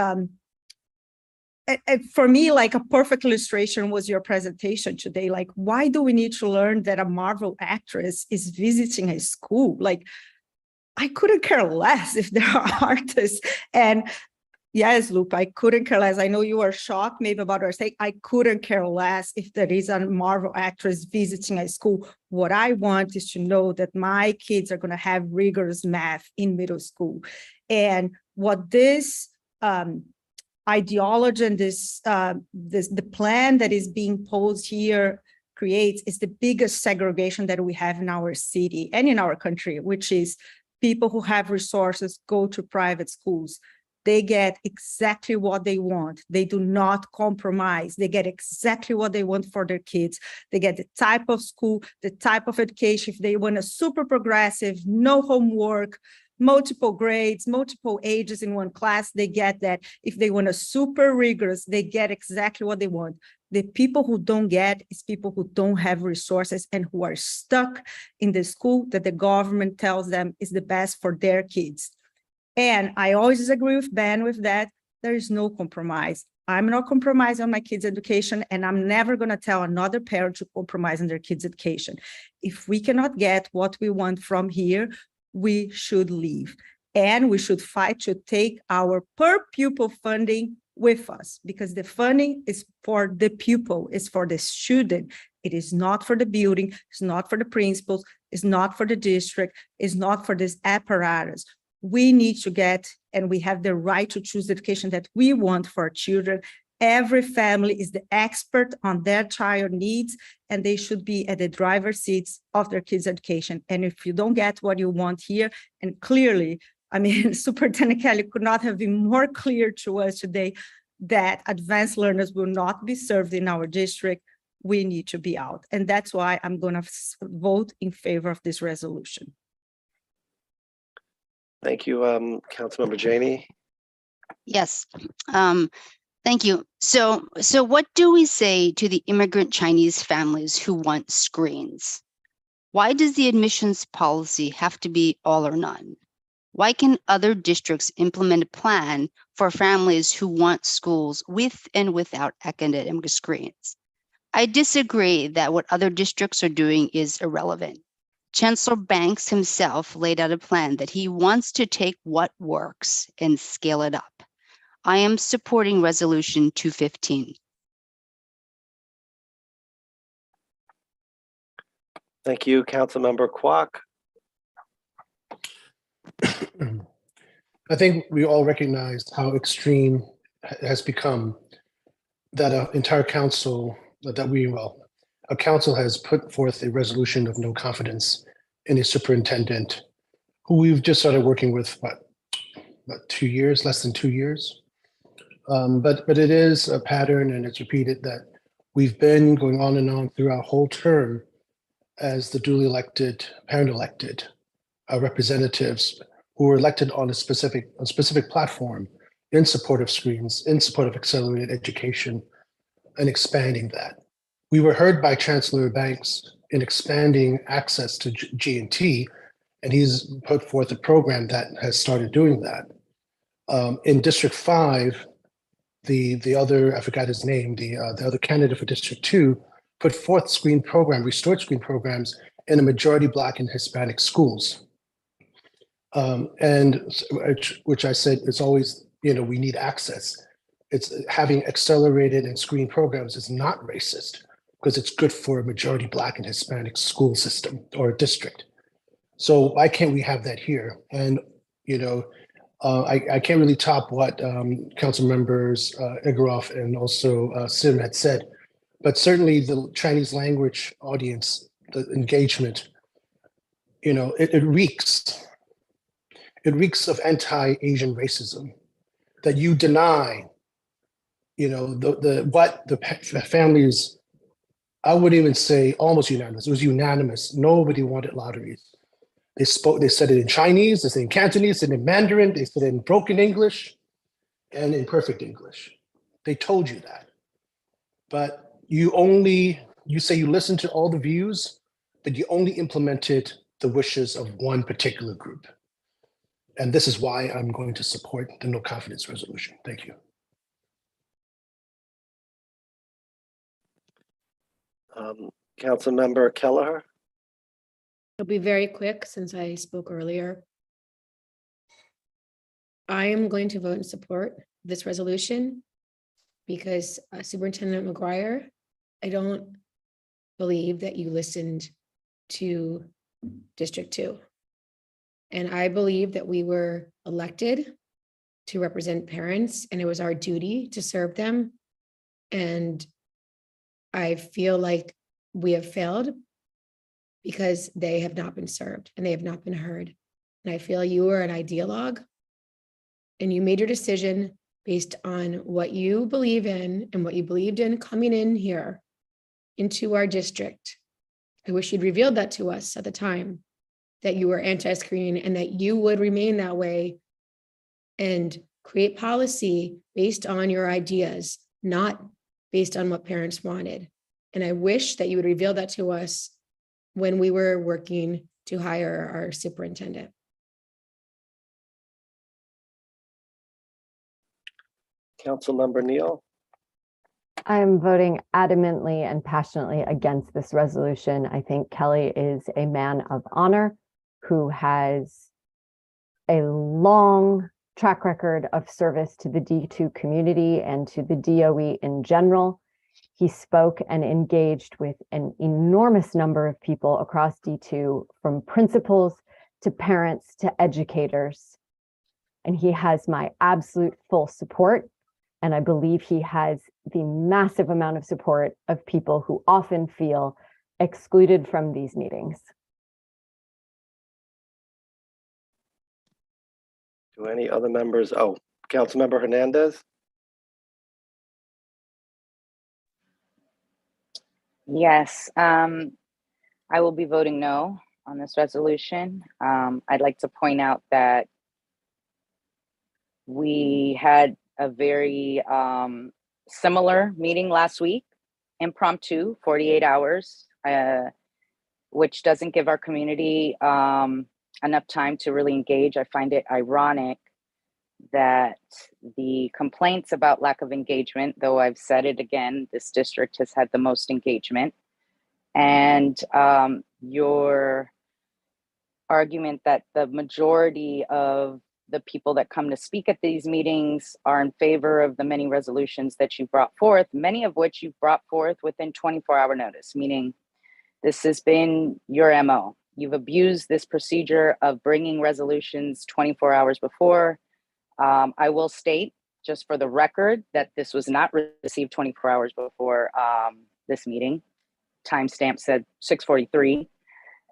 for me, like a perfect illustration was your presentation today. Like, why do we need to learn that a Marvel actress is visiting a school? Like, I couldn't care less if there are artists. And yes, Lupe, I couldn't care less. I know you are shocked maybe about our sake. I couldn't care less if there is a Marvel actress visiting a school. What I want is to know that my kids are going to have rigorous math in middle school. And what this ideology and the plan that is being posed here creates is the biggest segregation that we have in our city and in our country, which is people who have resources go to private schools. They get exactly what they want. They do not compromise. They get exactly what they want for their kids. They get the type of school, the type of education. If they want a super progressive, no homework, multiple grades, multiple ages in one class, they get that. If they want a super rigorous, they get exactly what they want. The people who don't get is people who don't have resources and who are stuck in the school that the government tells them is the best for their kids. And I always agree with Ben with that. There is no compromise. I'm not compromising on my kids' education, and I'm never going to tell another parent to compromise on their kids' education. If we cannot get what we want from here, we should leave. And we should fight to take our per pupil funding with us, because the funding is for the pupil, it's for the student. It is not for the building, it's not for the principals, it's not for the district, it's not for this apparatus. We need to get, and we have the right to choose the education that we want for our children. Every family is the expert on their child needs, and they should be at the driver's seats of their kids' education. And if you don't get what you want here, and clearly, I mean, Superintendent Kelly could not have been more clear to us today that advanced learners will not be served in our district, we need to be out. And that's why I'm going to vote in favor of this resolution. Thank you, Councilmember Janey. Yes, thank you. So what do we say to the immigrant Chinese families who want screens? Why does the admissions policy have to be all or none? Why can other districts implement a plan for families who want schools with and without academic screens? I disagree that what other districts are doing is irrelevant. Chancellor Banks himself laid out a plan that he wants to take what works and scale it up. I am supporting Resolution 215. Thank you, Councilmember Kwok. I think we all recognize how extreme has become that entire council that we, well, a council has put forth a resolution of no confidence in a superintendent who we've just started working with, what, 2 years, less than 2 years. But it is a pattern, and it's repeated, that we've been going on and on through our whole term as the duly elected, parent-elected representatives who were elected on a specific platform in support of screens, in support of accelerated education, and expanding that. We were heard by Chancellor Banks in expanding access to G&T, and he's put forth a program that has started doing that. In District 5, the other, I forgot his name, the other candidate for District 2 put forth restored screen programs in a majority Black and Hispanic schools. And which I said, it's always, we need access. It's having accelerated and screen programs is not racist because it's good for a majority Black and Hispanic school system or district. So why can't we have that here? And, I can't really top what council members Igoroff and also Sim had said, but certainly the Chinese language audience, the engagement, it reeks. It reeks of anti-Asian racism that you deny, the families, I would even say almost unanimous. It was unanimous. Nobody wanted lotteries. They said it in Chinese, they said it in Cantonese, they said it in Mandarin, they said it in broken English and in perfect English. They told you that. But you say you listen to all the views, but you only implemented the wishes of one particular group. And this is why I'm going to support the no confidence resolution. Thank you. Councilmember Kelleher. It'll be very quick since I spoke earlier. I am going to vote in support of this resolution because Superintendent McGuire, I don't believe that you listened to District 2. And I believe that we were elected to represent parents, and it was our duty to serve them. And I feel like we have failed because they have not been served and they have not been heard. And I feel you are an ideologue and you made your decision based on what you believe in and what you believed in coming in here into our district. I wish you'd revealed that to us at the time, that you were anti-screening and that you would remain that way and create policy based on your ideas, not based on what parents wanted. And I wish that you would reveal that to us when we were working to hire our superintendent. Councilmember Neal. I am voting adamantly and passionately against this resolution. I think Kelly is a man of honor who has a long track record of service to the D2 community and to the DOE in general. He spoke and engaged with an enormous number of people across D2, from principals to parents to educators. And he has my absolute full support. And I believe he has the massive amount of support of people who often feel excluded from these meetings. Do any other members? Oh, Councilmember Hernandez. Yes, I will be voting no on this resolution. I'd like to point out that we had a very similar meeting last week, impromptu, 48 hours, which doesn't give our community enough time to really engage. I find it ironic that the complaints about lack of engagement, though I've said it again, this district has had the most engagement. And your argument that the majority of the people that come to speak at these meetings are in favor of the many resolutions that you brought forth, many of which you've brought forth within 24-hour notice, meaning this has been your MO. You've abused this procedure of bringing resolutions 24 hours before. I will state, just for the record, that this was not received 24 hours before this meeting. timestamp said 6:43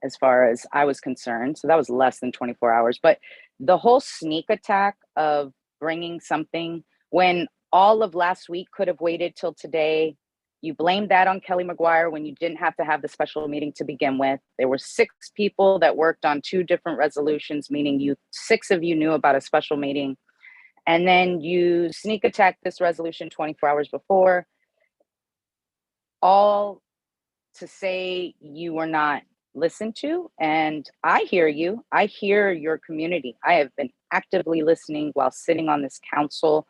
as far as I was concerned. So that was less than 24 hours. But the whole sneak attack of bringing something when all of last week could have waited till today, you blamed that on Kelly McGuire when you didn't have to have the special meeting to begin with. There were 6 people that worked on 2 different resolutions, meaning 6 of you knew about a special meeting. And then you sneak attack this resolution 24 hours before, all to say you were not listened to. And I hear you. I hear your community. I have been actively listening while sitting on this council.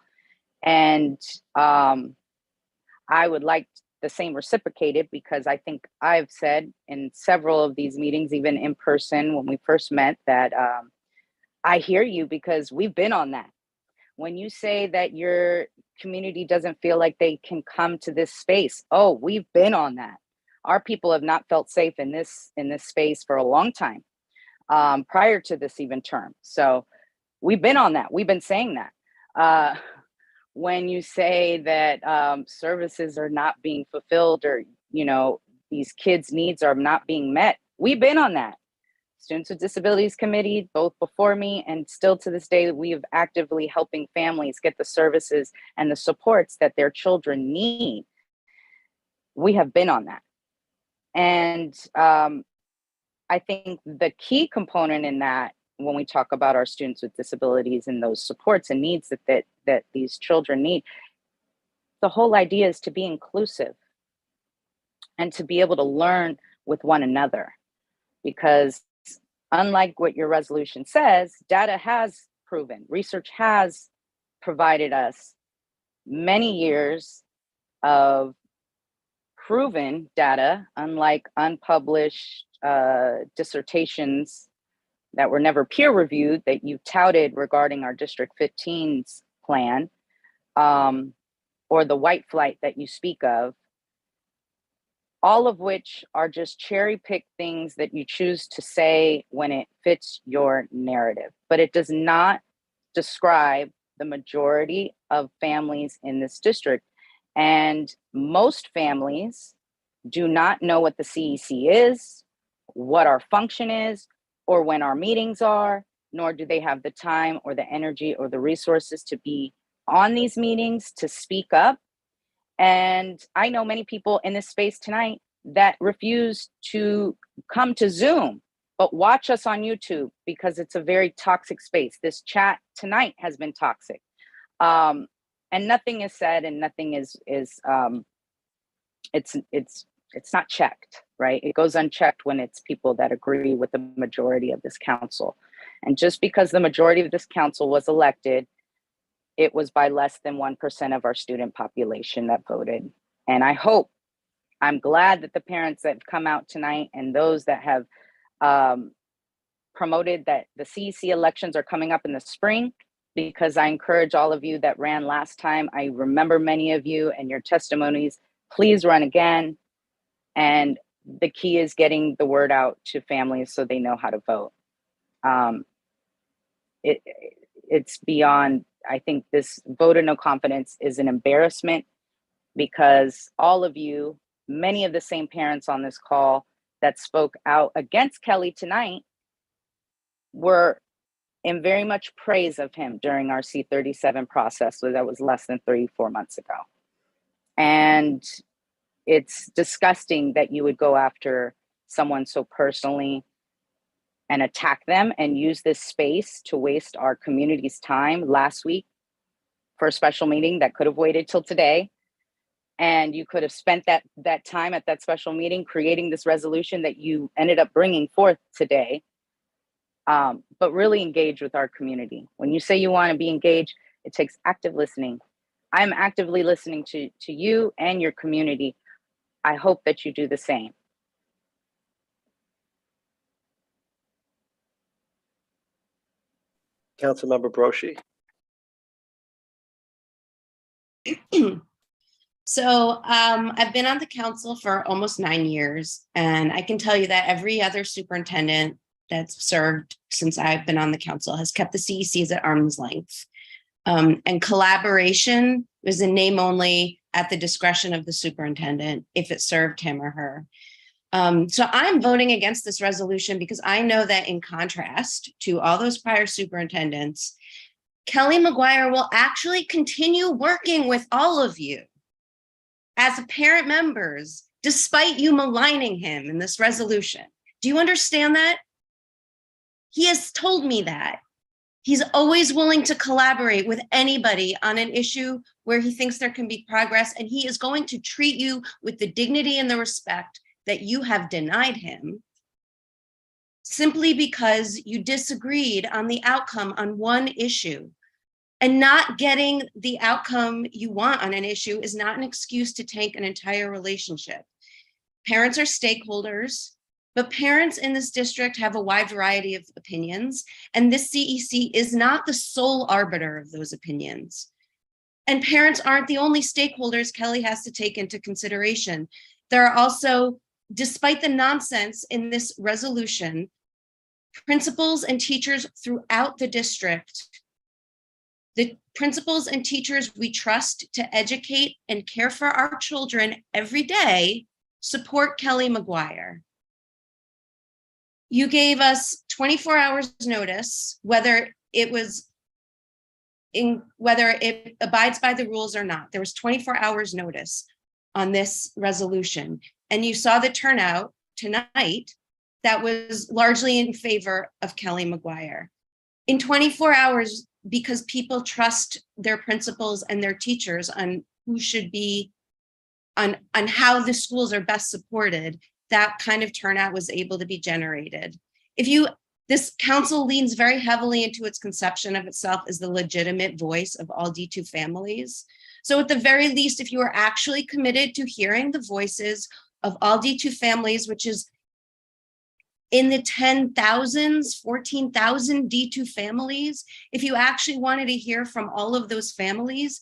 And I would like the same reciprocated, because I think I've said in several of these meetings, even in person when we first met, that I hear you, because we've been on that. When you say that your community doesn't feel like they can come to this space, oh, we've been on that. Our people have not felt safe in this space for a long time, prior to this even term. So we've been on that. We've been saying that. When you say that services are not being fulfilled, or these kids' needs are not being met, we've been on that. Students with Disabilities Committee, both before me and still to this day, we have actively helping families get the services and the supports that their children need. We have been on that. And I think the key component in that, when we talk about our students with disabilities and those supports and needs that these children need, the whole idea is to be inclusive and to be able to learn with one another. Because unlike what your resolution says, data has proven, research has provided us many years of proven data, unlike unpublished dissertations that were never peer reviewed that you touted regarding our District 15's plan, or the white flight that you speak of, all of which are just cherry picked things that you choose to say when it fits your narrative. But it does not describe the majority of families in this district. And most families do not know what the CEC is, what our function is, or when our meetings are, nor do they have the time or the energy or the resources to be on these meetings, to speak up. And I know many people in this space tonight that refuse to come to Zoom, but watch us on YouTube, because it's a very toxic space. This chat tonight has been toxic. And nothing is said, and nothing is it's not checked, right? It goes unchecked when it's people that agree with the majority of this council. And just because the majority of this council was elected, it was by less than 1% of our student population that voted. And I'm glad that the parents that have come out tonight and those that have promoted that the CEC elections are coming up in the spring, because I encourage all of you that ran last time. I remember many of you and your testimonies. Please run again. And the key is getting the word out to families so they know how to vote. It's beyond, I think this vote of no confidence is an embarrassment, because all of you, many of the same parents on this call that spoke out against Kelly tonight, were in very much praise of him during our C37 process. So that was less than 3-4 months ago. And it's disgusting that you would go after someone so personally and attack them and use this space to waste our community's time last week for a special meeting that could have waited till today. And you could have spent that time at that special meeting creating this resolution that you ended up bringing forth today. But really engage with our community. When you say you want to be engaged, it takes active listening. I'm actively listening to you and your community. I hope that you do the same. Councilmember Broshi. So I've been on the council for almost 9 years, and I can tell you that every other superintendent that's served since I've been on the council has kept the CECs at arm's length. And collaboration is in name only, at the discretion of the superintendent if it served him or her. So I'm voting against this resolution because I know that in contrast to all those prior superintendents, Kelly McGuire will actually continue working with all of you as parent members, despite you maligning him in this resolution. Do you understand that? He has told me that. He's always willing to collaborate with anybody on an issue where he thinks there can be progress, and he is going to treat you with the dignity and the respect that you have denied him simply because you disagreed on the outcome on one issue. And not getting the outcome you want on an issue is not an excuse to tank an entire relationship. Parents are stakeholders, but parents in this district have a wide variety of opinions, and this CEC is not the sole arbiter of those opinions. And parents aren't the only stakeholders Kelly has to take into consideration. There are also, despite the nonsense in this resolution, principals and teachers throughout the district, the principals and teachers we trust to educate and care for our children every day, support Kelly McGuire. You gave us 24 hours notice, whether it abides by the rules or not. There was 24 hours notice on this resolution. And you saw the turnout tonight that was largely in favor of Kelly McGuire. In 24 hours, because people trust their principals and their teachers on who should be, on how the schools are best supported, that kind of turnout was able to be generated. This council leans very heavily into its conception of itself as the legitimate voice of all D2 families. So at the very least, if you are actually committed to hearing the voices of all D2 families, which is in the 10,000s, 14,000 D2 families, if you actually wanted to hear from all of those families,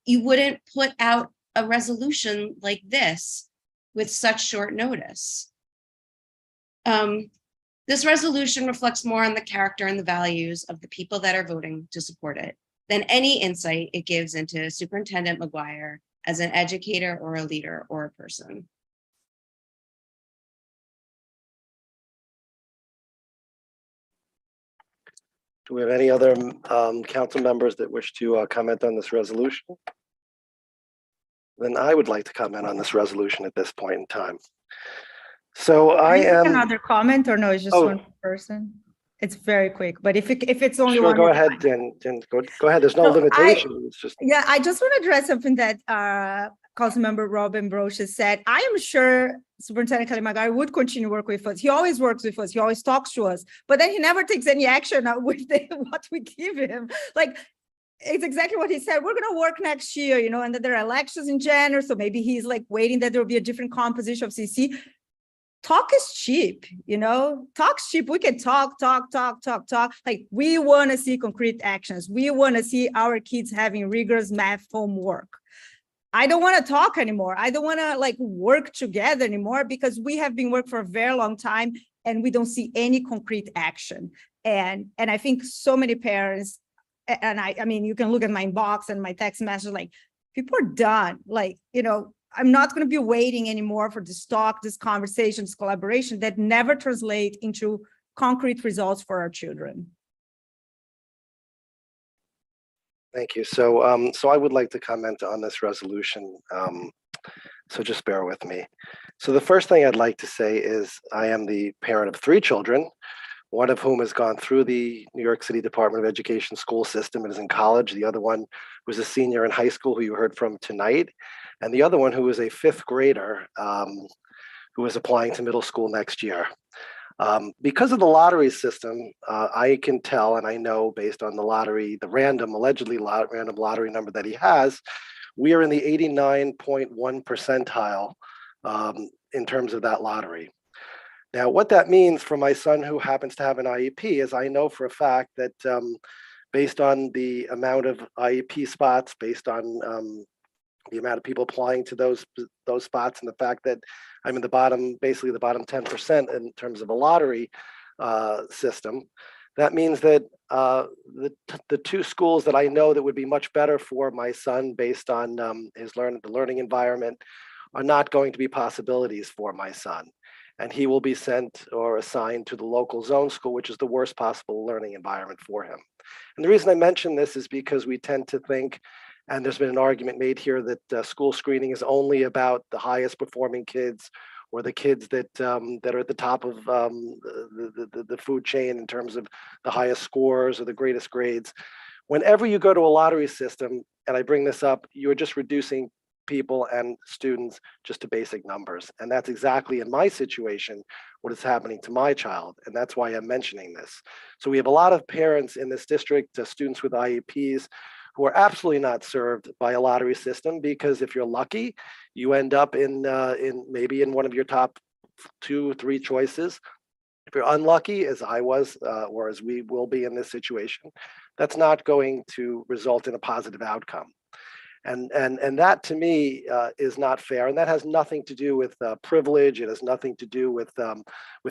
you wouldn't put out a resolution like this with such short notice. This resolution reflects more on the character and the values of the people that are voting to support it than any insight it gives into Superintendent McGuire as an educator or a leader or a person. Do we have any other council members that wish to comment on this resolution? Then I would like to comment on this resolution at this point in time. So I am another comment, or no? It's just one person. It's very quick, but if it's only sure, one, go ahead, Jen. Go ahead. There's no limitation. It's just I just want to address something that Councilmember Robin Broch has said. I am sure Superintendent Kelly McGuire would continue to work with us. He always works with us. He always talks to us, but then he never takes any action with what we give him. Like, it's exactly what he said. We're going to work next year, and then there are elections in January. So maybe he's like waiting that there will be a different composition of CC. Talk is cheap, talk's cheap. We can talk. Like, we want to see concrete actions. We want to see our kids having rigorous math homework. I don't want to talk anymore. I don't want to work together anymore, because we have been working for a very long time and we don't see any concrete action. And I think so many parents, and I mean, you can look at my inbox and my text message, like, people are done. I'm not going to be waiting anymore for this talk, this conversation, this collaboration that never translate into concrete results for our children. thank you. So so I would like to comment on this resolution. So just bear with me. So the first thing I'd like to say is I am the parent of 3 children, one of whom has gone through the New York City Department of Education school system and is in college. The other one was a senior in high school, who you heard from tonight. And the other one who is a 5th grader who is applying to middle school next year. Because of the lottery system, I can tell, and I know based on the lottery, the allegedly random lottery number that he has, we are in the 89.1 percentile in terms of that lottery. Now, what that means for my son, who happens to have an IEP, is I know for a fact that based on the amount of IEP spots, based on the amount of people applying to those spots, and the fact that I'm in the bottom, basically the bottom 10% in terms of a lottery system, That means that the two schools that I know that would be much better for my son based on the learning environment are not going to be possibilities for my son. And he will be sent or assigned to the local zone school, which is the worst possible learning environment for him. And the reason I mention this is because we tend to think, and there's been an argument made here, that school screening is only about the highest performing kids or the kids that that are at the top of the food chain in terms of the highest scores or the greatest grades. Whenever you go to a lottery system, and I bring this up, you're just reducing people and students just to basic numbers. And that's exactly in my situation what is happening to my child. And that's why I'm mentioning this. So we have a lot of parents in this district, students with IEPs, who are absolutely not served by a lottery system, because if you're lucky, you end up in maybe in one of your top 2 or 3 choices. If you're unlucky, as I was, or as we will be in this situation, that's not going to result in a positive outcome. And that to me is not fair. And that has nothing to do with privilege. It has nothing to do with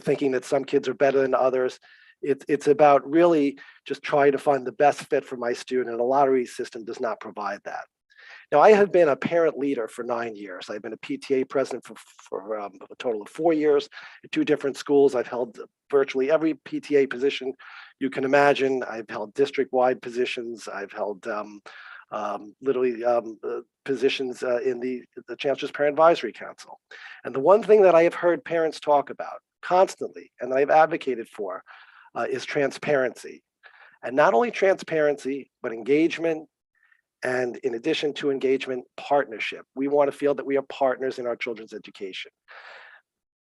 thinking that some kids are better than others. It's about really just trying to find the best fit for my student, and a lottery system does not provide that. Now, I have been a parent leader for 9 years. I've been a PTA president for a total of 4 years at 2 different schools. I've held virtually every PTA position you can imagine. I've held district-wide positions. I've held positions in the Chancellor's Parent Advisory Council. And the one thing that I have heard parents talk about constantly, and that I've advocated for, is transparency. And not only transparency, but engagement, and in addition to engagement, partnership. We want to feel that we are partners in our children's education.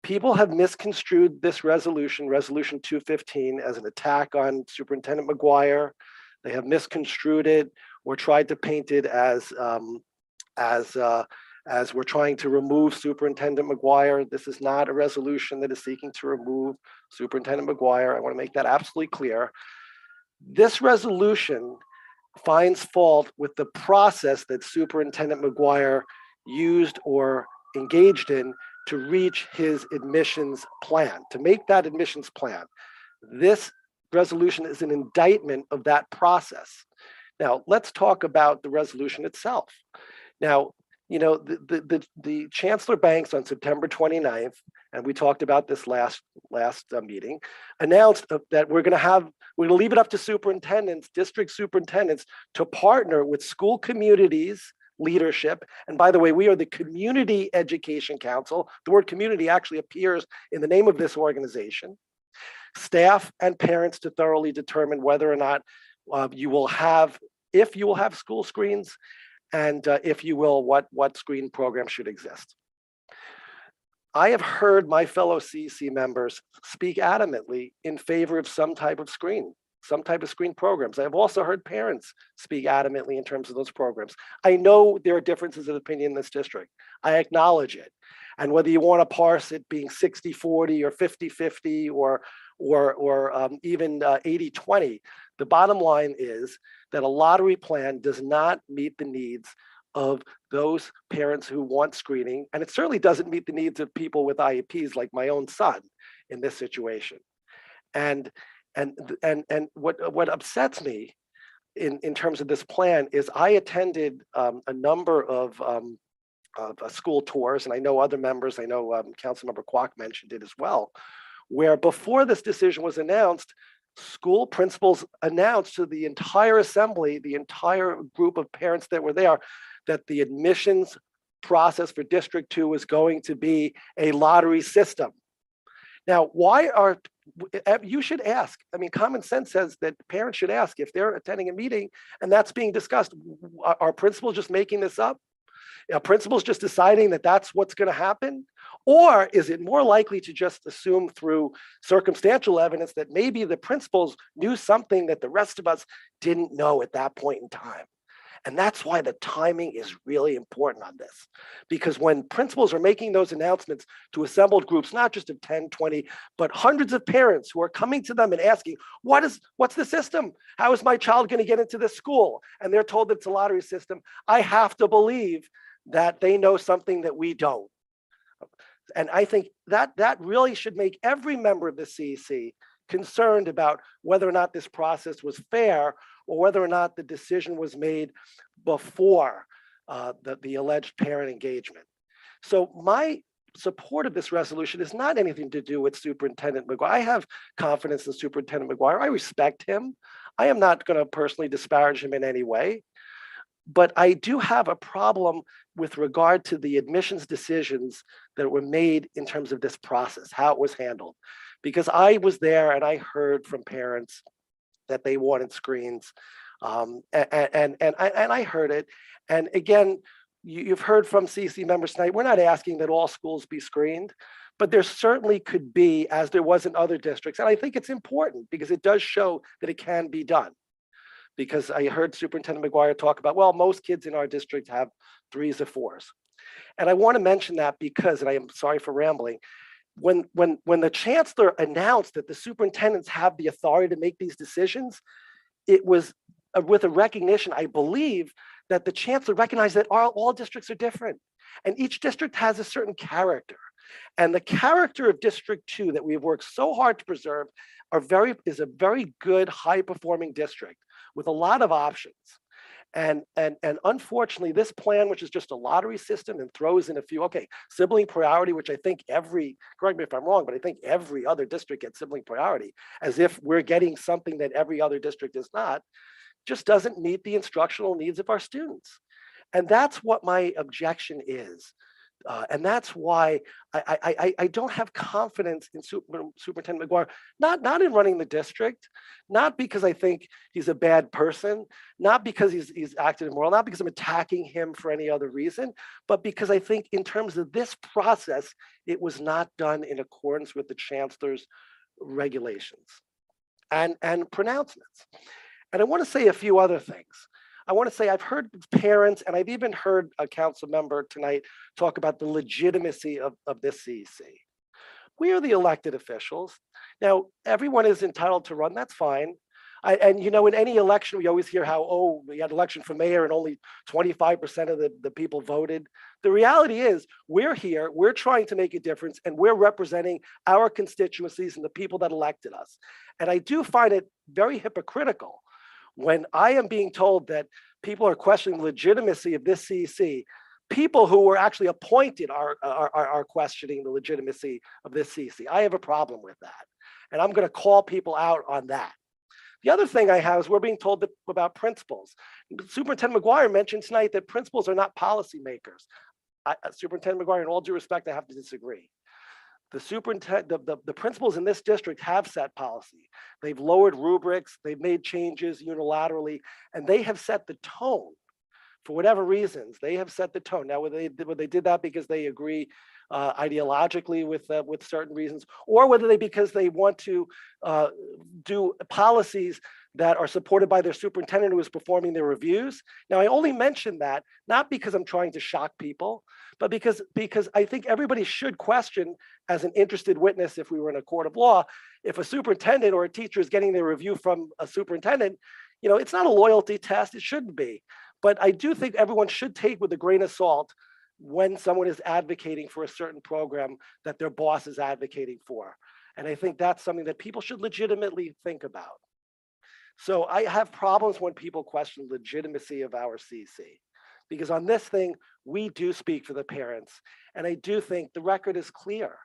People have misconstrued this resolution, Resolution 215, as an attack on Superintendent McGuire. They have misconstrued it or tried to paint it as we're trying to remove Superintendent McGuire. This is not a resolution that is seeking to remove Superintendent McGuire. I want to make that absolutely clear. This resolution finds fault with the process that Superintendent McGuire used or engaged in to reach his admissions plan, to make that admissions plan. This resolution is an indictment of that process. Now, let's talk about the resolution itself. Now, you know, the Chancellor Banks on September 29th, and we talked about this last meeting, announced that we're going to leave it up to superintendents, district superintendents, to partner with school communities, leadership. And by the way, we are the Community Education Council. The word community actually appears in the name of this organization. Staff and parents to thoroughly determine whether or not you will have school screens, and if you will, what screen program should exist. I have heard my fellow CEC members speak adamantly in favor of some type of screen programs. I have also heard parents speak adamantly in terms of those programs. I know there are differences of opinion in this district. I acknowledge it. And whether you want to parse it being 60-40 or 50-50 or even 80-20, the bottom line is that a lottery plan does not meet the needs of those parents who want screening, and it certainly doesn't meet the needs of people with IEPs like my own son in this situation. And what upsets me in terms of this plan is I attended a number of school tours, and I know other members, I know Councilmember Kwok mentioned it as well, where before this decision was announced, school principals announced to the entire assembly, the entire group of parents that were there, that the admissions process for District 2 was going to be a lottery system. Now, you should ask, I mean, common sense says that parents should ask if they're attending a meeting and that's being discussed, are principals just making this up? Are principals just deciding that that's what's going to happen? Or is it more likely to just assume through circumstantial evidence that maybe the principals knew something that the rest of us didn't know at that point in time? And that's why the timing is really important on this. Because when principals are making those announcements to assembled groups, not just of 10, 20, but hundreds of parents who are coming to them and asking, what's the system? How is my child going to get into this school? And they're told it's a lottery system. I have to believe that they know something that we don't. And I think that really should make every member of the CEC concerned about whether or not this process was fair or whether or not the decision was made before the alleged parent engagement. So my support of this resolution is not anything to do with Superintendent McGuire. I have confidence in Superintendent McGuire. I respect him. I am not going to personally disparage him in any way. But I do have a problem with regard to the admissions decisions that were made in terms of this process, how it was handled. Because I was there and I heard from parents that they wanted screens. And I heard it. And again, you've heard from CEC members tonight, we're not asking that all schools be screened, but there certainly could be, as there was in other districts. And I think it's important because it does show that it can be done. Because I heard Superintendent McGuire talk about, well, most kids in our district have 3s or 4s. And I want to mention that because, and I am sorry for rambling, when the chancellor announced that the superintendents have the authority to make these decisions, it was with a recognition, I believe, that the chancellor recognized that all districts are different and each district has a certain character. And the character of District 2 that we've worked so hard to preserve is a very good, high-performing district with a lot of options. And unfortunately, this plan, which is just a lottery system and throws in a few, sibling priority, which I think correct me if I'm wrong, but I think every other district gets sibling priority, as if we're getting something that every other district is not, just doesn't meet the instructional needs of our students. And that's what my objection is. And that's why I don't have confidence in Superintendent McGuire, not in running the district, not because I think he's a bad person, not because he's acted immoral, not because I'm attacking him for any other reason, but because I think in terms of this process, it was not done in accordance with the chancellor's regulations and pronouncements. And I want to say a few other things. I want to say I've heard parents, and I've even heard a council member tonight talk about the legitimacy of this CEC. We are the elected officials. Now, everyone is entitled to run, that's fine. And you know, in any election, we always hear how, oh, we had election for mayor and only 25% of the people voted. The reality is we're here, we're trying to make a difference, and we're representing our constituencies and the people that elected us. And I do find it very hypocritical when I am being told that people are questioning the legitimacy of this CEC. People who were actually appointed are questioning the legitimacy of this CEC. I have a problem with that. And I'm going to call people out on that. The other thing I have is we're being told about principals. Superintendent McGuire mentioned tonight that principals are not policymakers. Superintendent McGuire, in all due respect, I have to disagree. The principals in this district have set policy. They've lowered rubrics, they've made changes unilaterally, and they have set the tone. For whatever reasons, they have set the tone. Now, whether they did that because they agree ideologically with certain reasons, or whether because they want to do policies that are supported by their superintendent who is performing their reviews. Now, I only mention that not because I'm trying to shock people, but because I think everybody should question, as an interested witness, if we were in a court of law, if a superintendent or a teacher is getting their review from a superintendent, you know, it's not a loyalty test, it shouldn't be. But I do think everyone should take with a grain of salt when someone is advocating for a certain program that their boss is advocating for. And I think that's something that people should legitimately think about. So I have problems when people question the legitimacy of our CC, because on this thing, we do speak for the parents. And I do think the record is clear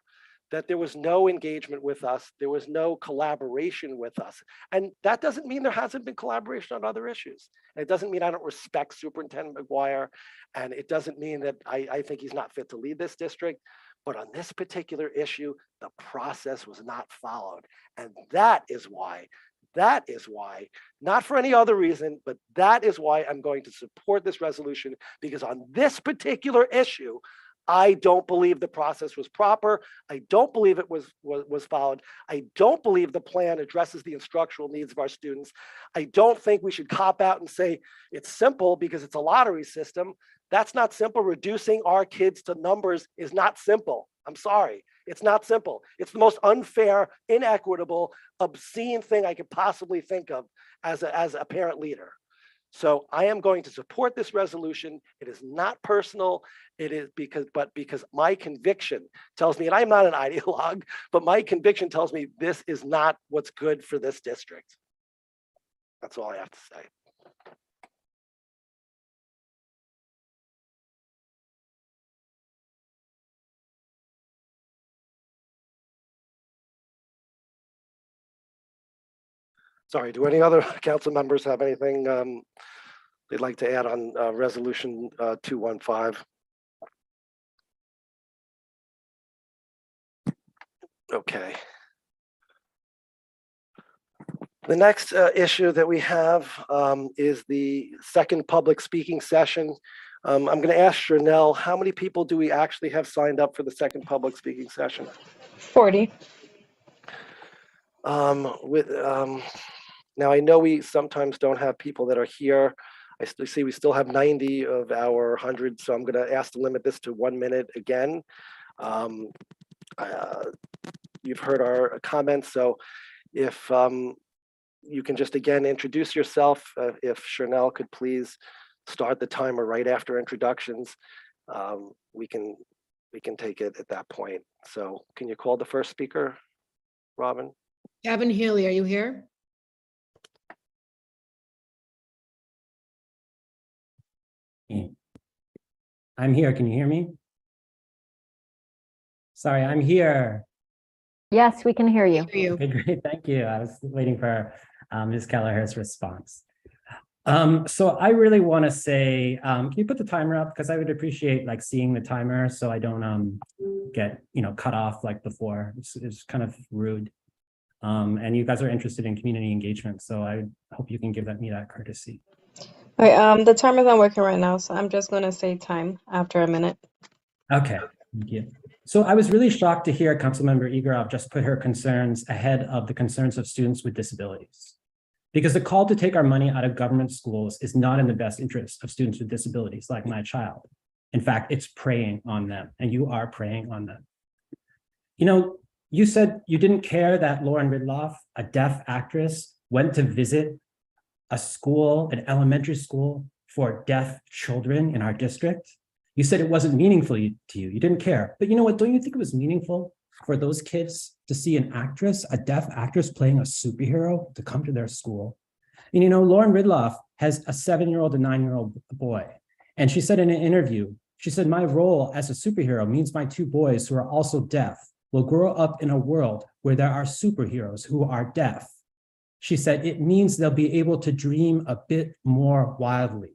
that there was no engagement with us. There was no collaboration with us. And that doesn't mean there hasn't been collaboration on other issues. And it doesn't mean I don't respect Superintendent McGuire. And it doesn't mean that I think he's not fit to lead this district. But on this particular issue, the process was not followed. And that is why, not for any other reason, but that is why I'm going to support this resolution, because on this particular issue, I don't believe the process was proper. I don't believe it was followed. I don't believe the plan addresses the instructional needs of our students. I don't think we should cop out and say it's simple because it's a lottery system. That's not simple. Reducing our kids to numbers is not simple. I'm sorry. It's not simple. It's the most unfair, inequitable, obscene thing I could possibly think of as a parent leader. So I am going to support this resolution. It is not personal. It is because my conviction tells me, and I'm not an ideologue, but my conviction tells me this is not what's good for this district. That's all I have to say. Sorry, do any other council members have anything they'd like to add on resolution 215? Okay. The next issue that we have is the second public speaking session. I'm going to ask Chanel, how many people do we actually have signed up for the second public speaking session? 40. Now, I know we sometimes don't have people that are here. I still see we still have 90 of our 100, so I'm going to ask to limit this to 1 minute again. You've heard our comments, so if you can just again introduce yourself, if Chanel could please start the timer right after introductions, we can take it at that point. So can you call the first speaker, Robin? Gavin Healy, are you here? I'm here. Can you hear me? Sorry, I'm here. Yes, we can hear you. Okay, great. Thank you. I was waiting for Ms. Kelleher's response. So I really want to say, can you put the timer up? Because I would appreciate like seeing the timer so I don't get cut off like before. It's kind of rude. And you guys are interested in community engagement, so I hope you can give me that courtesy. All right, the timer's not working right now, so I'm just going to say time after a minute. Okay, thank you. So I was really shocked to hear Councilmember Igorov just put her concerns ahead of the concerns of students with disabilities. Because the call to take our money out of government schools is not in the best interest of students with disabilities like my child. In fact, it's preying on them, and you are preying on them. You said you didn't care that Lauren Ridloff, a deaf actress, went to visit a school, an elementary school for deaf children in our district. You said it wasn't meaningful to you. You didn't care. But you know what? Don't you think it was meaningful for those kids to see an actress, a deaf actress playing a superhero, to come to their school? And Lauren Ridloff has a 7-year-old and 9-year-old boy. And she said in an interview, she said, my role as a superhero means my 2 boys who are also deaf will grow up in a world where there are superheroes who are deaf. She said, it means they'll be able to dream a bit more wildly.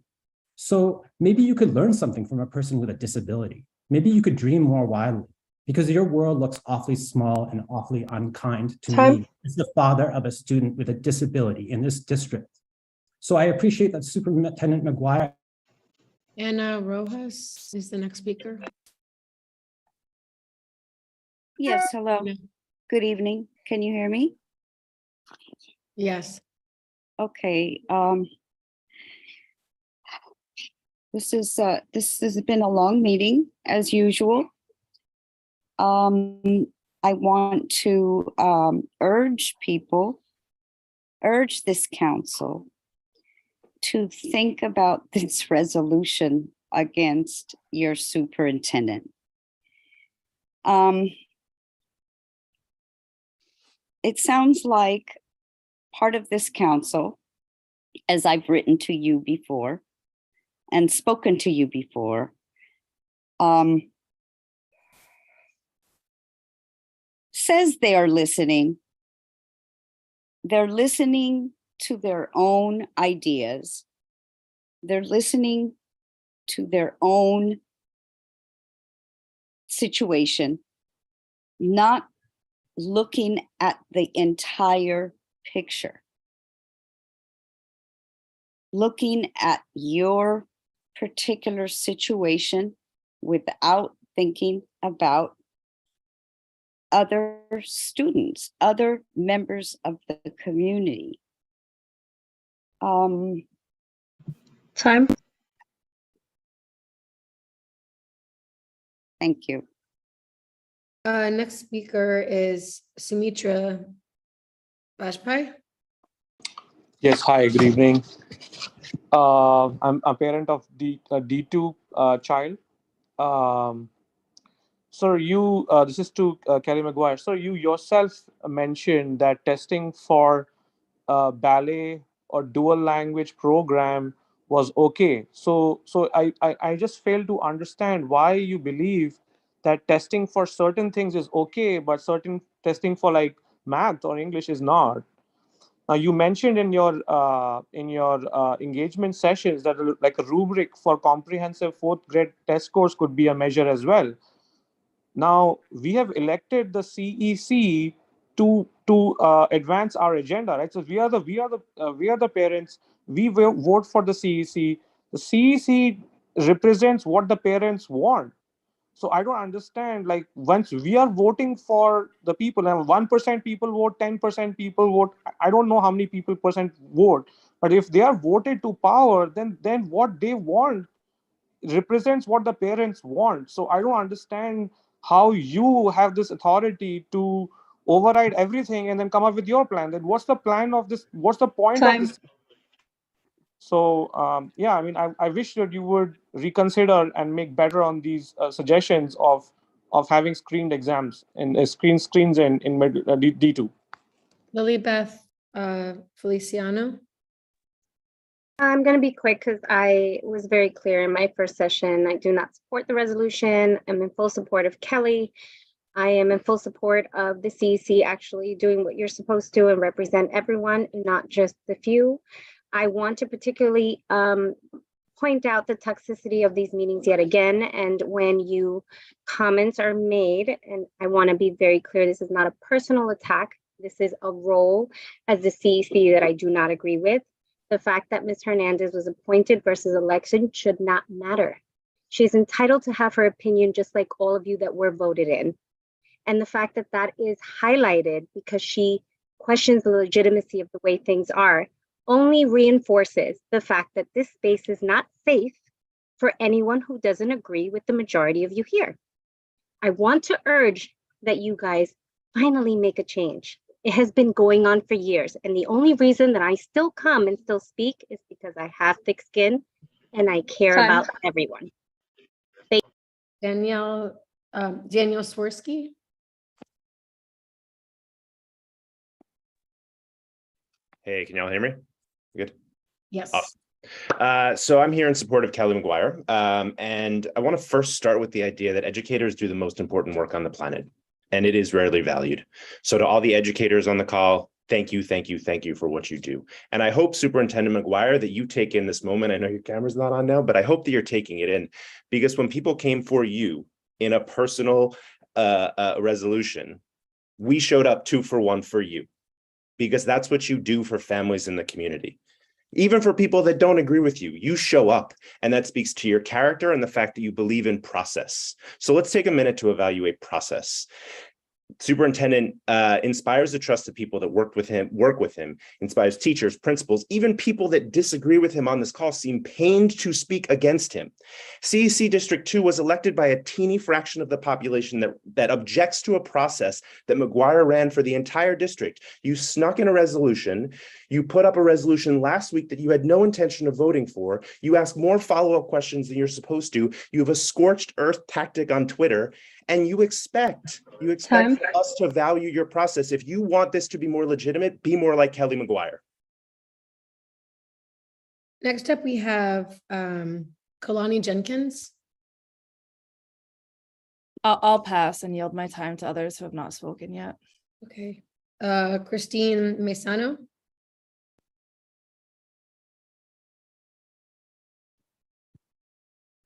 So maybe you could learn something from a person with a disability. Maybe you could dream more wildly, because your world looks awfully small and awfully unkind to me as the father of a student with a disability in this district. So I appreciate that Superintendent McGuire. Anna Rojas is the next speaker. Yes, hello. Good evening. Can you hear me? Yes. Okay. This has been a long meeting as usual. I want to urge this council to think about this resolution against your superintendent. It sounds like part of this council, as I've written to you before and spoken to you before, says they are listening. They're listening to their own ideas. They're listening to their own situation, not looking at the entire picture, looking at your particular situation without thinking about other students, other members of the community. Time. Thank you. Next speaker is Sumitra Bajpai. Yes, hi, good evening. I'm a parent of D2 child. Um, Sir, this is to Kelly Maguire. Sir, you yourself mentioned that testing for ballet or dual language program was okay. So I just fail to understand why you believe that testing for certain things is okay, but certain testing for like math or English is not. Now, you mentioned in your engagement sessions that like a rubric for comprehensive fourth grade test scores could be a measure as well. Now we have elected the CEC to advance our agenda, right? So we are the parents. We will vote for the CEC. The CEC represents what the parents want. So I don't understand. Like once we are voting for the people, and 1% people vote, 10% people vote. I don't know how many people percent vote, but if they are voted to power, then what they want represents what the parents want. So I don't understand how you have this authority to override everything and then come up with your plan. Then what's the plan of this? What's the point of this? So yeah, I mean, I wish that you would reconsider and make better on these suggestions of having screened exams and screens in D2. Lilybeth Feliciano. I'm going to be quick because I was very clear in my first session. I do not support the resolution. I'm in full support of Kelly. I am in full support of the CEC actually doing what you're supposed to and represent everyone, not just the few. I want to particularly point out the toxicity of these meetings yet again. And when comments are made, and I want to be very clear, this is not a personal attack. This is a role as the CEC that I do not agree with. The fact that Ms. Hernandez was appointed versus election should not matter. She's entitled to have her opinion just like all of you that were voted in. And the fact that that is highlighted because she questions the legitimacy of the way things are only reinforces the fact that this space is not safe for anyone who doesn't agree with the majority of you here. I want to urge that you guys finally make a change. It has been going on for years. And the only reason that I still come and still speak is because I have thick skin and I care about everyone. Danielle Swirsky. Hey, can y'all hear me? Good. Yes. Awesome. So I'm here in support of Kelly Maguire. And I want to first start with the idea that educators do the most important work on the planet, and it is rarely valued. So to all the educators on the call, thank you for what you do. And I hope, Superintendent Maguire, that you take in this moment. I know your camera's not on now, but I hope that you're taking it in, because when people came for you in a personal resolution, we showed up 2 for 1 for you, because that's what you do for families in the community. Even for people that don't agree with you, you show up, and that speaks to your character and the fact that you believe in process. So let's take a minute to evaluate process. Superintendent inspires the trust of people that work with him, inspires teachers, principals, even people that disagree with him on this call seem pained to speak against him. CEC District 2 was elected by a teeny fraction of the population that objects to a process that Maguire ran for the entire district. You snuck in a resolution. You put up a resolution last week that you had no intention of voting for. You ask more follow-up questions than you're supposed to. You have a scorched earth tactic on Twitter, and you expect us to value your process. If you want this to be more legitimate, be more like Kelly Maguire. Next up, we have Kalani Jenkins. I'll pass and yield my time to others who have not spoken yet. Okay. Christine Mesano.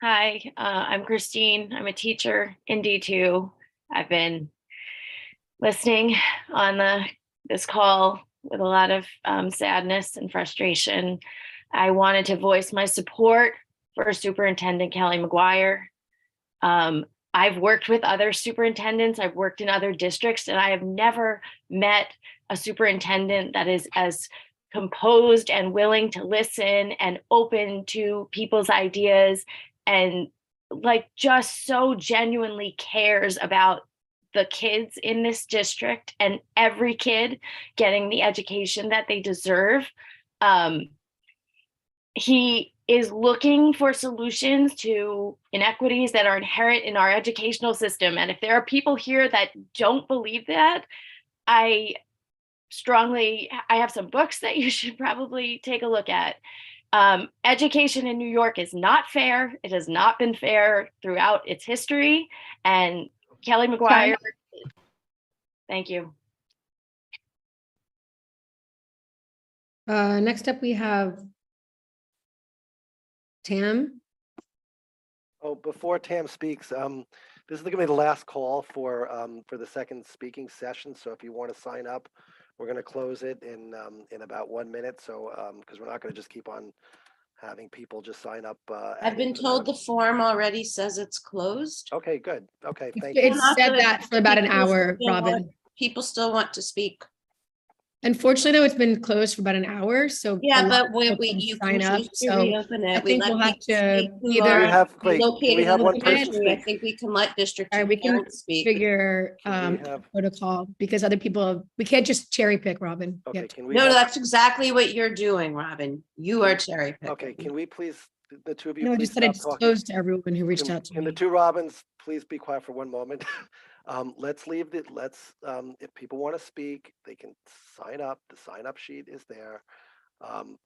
Hi, I'm Christine. I'm a teacher in D2. I've been listening on this call with a lot of sadness and frustration. I wanted to voice my support for Superintendent Kelly Maguire. I've worked with other superintendents. I've worked in other districts, and I have never met a superintendent that is as composed and willing to listen and open to people's ideas, and like just so genuinely cares about the kids in this district and every kid getting the education that they deserve. he is looking for solutions to inequities that are inherent in our educational system. And if there are people here that don't believe that, I have some books that you should probably take a look at. Education in New York is not fair. It has not been fair throughout its history. And Kelly McGuire, thank you. Next up, we have Tam. Oh, before Tam speaks, this is going to be the last call for the second speaking session. So if you want to sign up, we're going to close it in about 1 minute. So because we're not going to just keep on having people just sign up. I've been told the form already says it's closed. Okay, good. Okay, thank you. It said that for about an hour, Robin. People still want to speak. Unfortunately, though, it's been closed for about an hour, so Yeah, a lot but of folks didn't you sign can up. choose to So reopen it. I think we'll have to Can we located have in one the person country. I speak? think we can let district All right, two we can parents speak. figure protocol because other people, we can't just cherry pick, Robin. Okay, can we No, have- that's exactly what you're doing, Robin. You are cherry picking. Okay, can we please, the two of you, No, I please just said stop it's talking? closed to everyone who reached out to Can me. the two Robins please be quiet for 1 moment? Let's leave it. If people want to speak, they can sign up. The sign up sheet is there.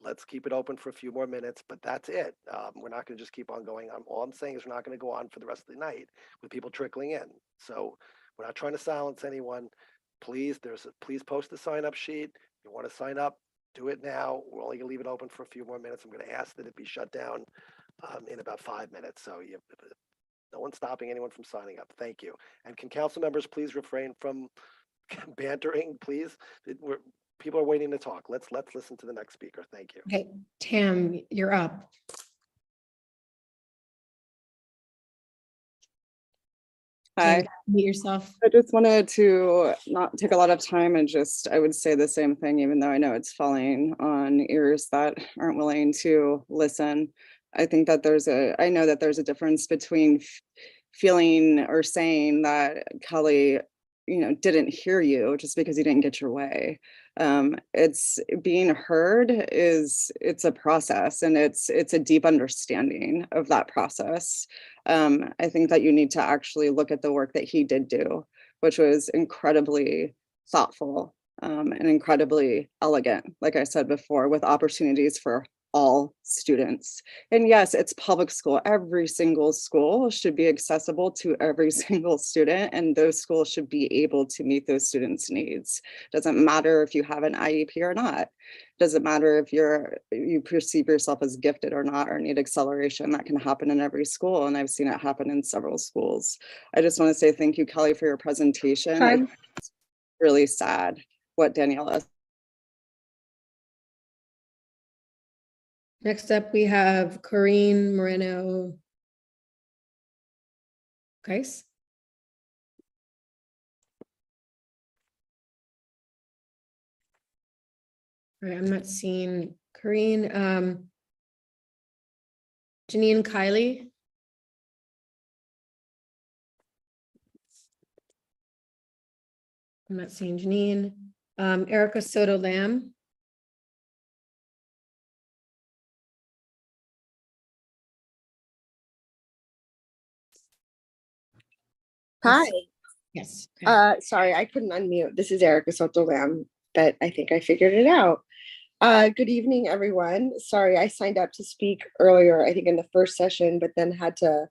Let's keep it open for a few more minutes, but that's it. We're not going to just keep on going. All I'm saying is we're not going to go on for the rest of the night with people trickling in. So we're not trying to silence anyone. Please, please post the sign up sheet. If you want to sign up, do it now. We're only going to leave it open for a few more minutes. I'm going to ask that it be shut down in about 5 minutes. So no one's stopping anyone from signing up. Thank you. And can council members please refrain from bantering, please? People are waiting to talk. Let's listen to the next speaker. Thank you. Okay, Tam, you're up. Hi. Meet yourself. I just wanted to not take a lot of time and I would say the same thing, even though I know it's falling on ears that aren't willing to listen. I think that I know that there's a difference between feeling or saying that Kelly, didn't hear you just because you didn't get your way. It's being heard it's a process, and it's a deep understanding of that process. I think that you need to actually look at the work that he did do, which was incredibly thoughtful and incredibly elegant, like I said before, with opportunities for all students. And yes, it's public school. Every single school should be accessible to every single student, and those schools should be able to meet those students' needs. Doesn't matter if you have an IEP or not. Doesn't matter if you perceive yourself as gifted or not, or need acceleration. That can happen in every school, and I've seen it happen in several schools. I just want to say thank you, Kelly, for your presentation. It's really sad what Daniela. Next up, we have Corinne Moreno. Guys. All right, I'm not seeing Corinne. Janine Kiley. I'm not seeing Janine. Erica Soto Lamb. Hi. Yes. Sorry, I couldn't unmute. This is Erica Soto Lamb, but I think I figured it out. Good evening, everyone. Sorry, I signed up to speak earlier, I think in the first session, but then had to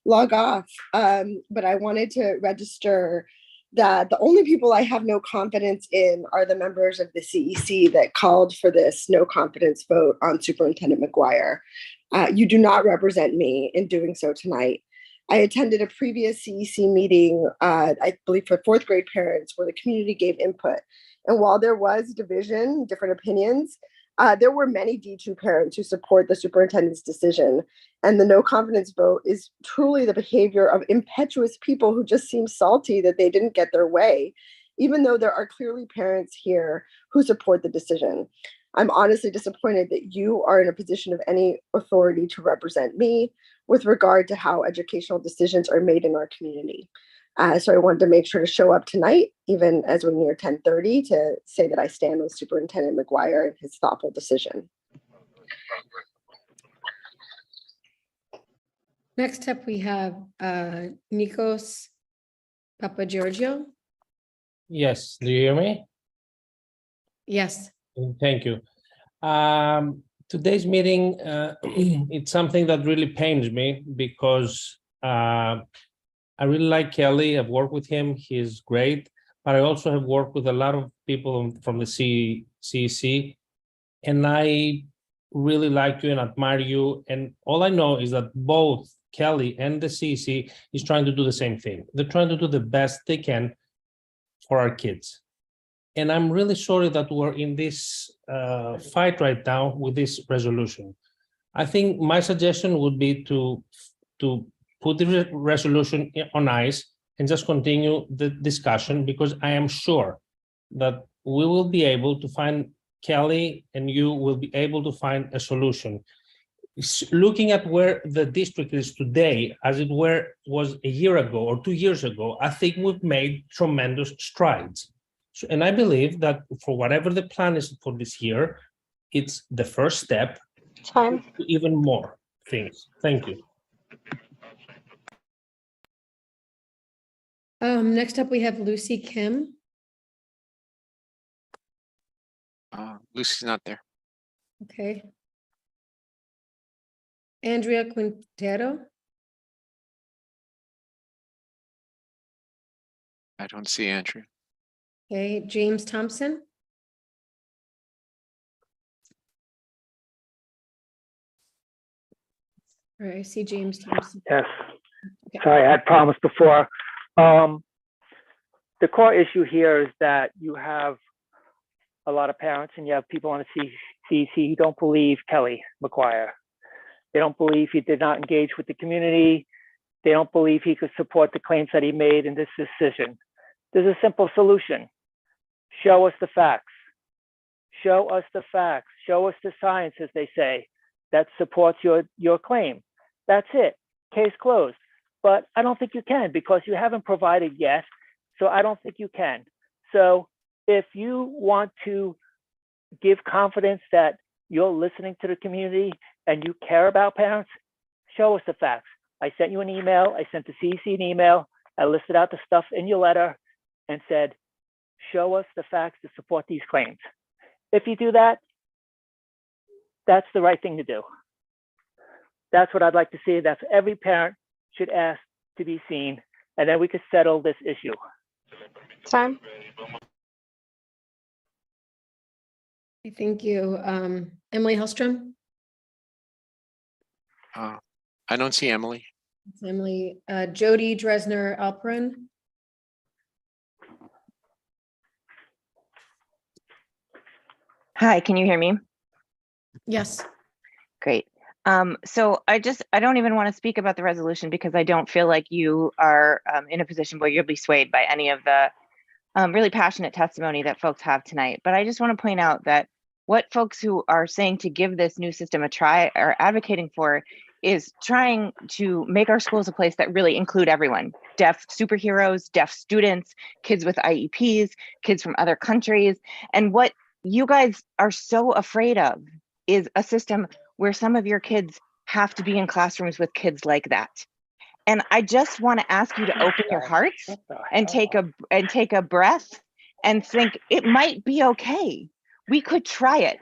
log off. But I wanted to register that the only people I have no confidence in are the members of the CEC that called for this no confidence vote on Superintendent McGuire. You do not represent me in doing so tonight. I attended a previous CEC meeting, I believe for fourth grade parents, where the community gave input. And while there was division, different opinions, there were many D2 parents who support the superintendent's decision. And the no confidence vote is truly the behavior of impetuous people who just seem salty that they didn't get their way, even though there are clearly parents here who support the decision. I'm honestly disappointed that you are in a position of any authority to represent me with regard to how educational decisions are made in our community. So I wanted to make sure to show up tonight, even as we're near 10:30, to say that I stand with Superintendent McGuire and his thoughtful decision. Next up, we have Nikos Papageorgiou. Yes, do you hear me? Yes. Thank you. Today's meeting, it's something that really pains me because I really like Kelly. I've worked with him. He's great. But I also have worked with a lot of people from the CEC, and I really like you and admire you. And all I know is that both Kelly and the CEC is trying to do the same thing. They're trying to do the best they can for our kids. And I'm really sorry that we're in this fight right now with this resolution. I think my suggestion would be to put the resolution on ice and just continue the discussion, because I am sure that we will be able to find, Kelly and you will be able to find a solution. Looking at where the district is today, as it was a year ago or 2 years ago, I think we've made tremendous strides. And I believe that for whatever the plan is for this year, it's the first step to even more things. Thank you. Next up, we have Lucy Kim. Lucy's not there. Okay. Andrea Quintero. I don't see Andrew. Okay, James Thompson. All right, I see James Thompson. Yes. Sorry, I had promised before. The core issue here is that you have a lot of parents and you have people on the CEC who don't believe Kelly McGuire. They don't believe he did not engage with the community. They don't believe he could support the claims that he made in this decision. There's a simple solution. Show us the facts. Show us the facts. Show us the science, as they say, that supports your claim. That's it. Case closed. But I don't think you can, because you haven't provided yet. So I don't think you can. So if you want to give confidence that you're listening to the community and you care about parents, show us the facts. I sent you an email. I sent the CEC an email. I listed out the stuff in your letter and said, show us the facts to support these claims. If you do that, that's the right thing to do. That's what I'd like to see. That's what every parent should ask to be seen. And then we could settle this issue. Time. Thank you. Emily Hellstrom. I don't see Emily. It's Emily. Jody Dresner Alperin. Hi, can you hear me? Yes. Great. So I don't even want to speak about the resolution because I don't feel like you are in a position where you'll be swayed by any of the really passionate testimony that folks have tonight. But I just want to point out that what folks who are saying to give this new system a try are advocating for is trying to make our schools a place that really include everyone: deaf superheroes, deaf students, kids with IEPs, kids from other countries. And what you guys are so afraid of is a system where some of your kids have to be in classrooms with kids like that. And I just want to ask you to open your hearts and take a breath and think it might be okay. We could try it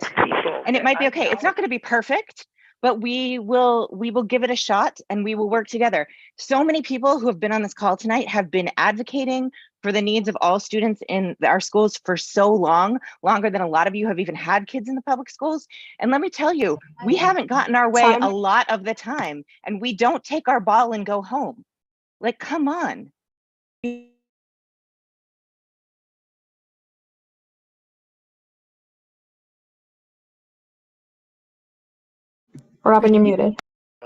and it might be okay. It's not going to be perfect, but we will give it a shot and we will work together. So many people who have been on this call tonight have been advocating for the needs of all students in our schools for so long, longer than a lot of you have even had kids in the public schools. And let me tell you, we haven't gotten our way a lot of the time, and we don't take our ball and go home. Like, come on. Robin, you're muted.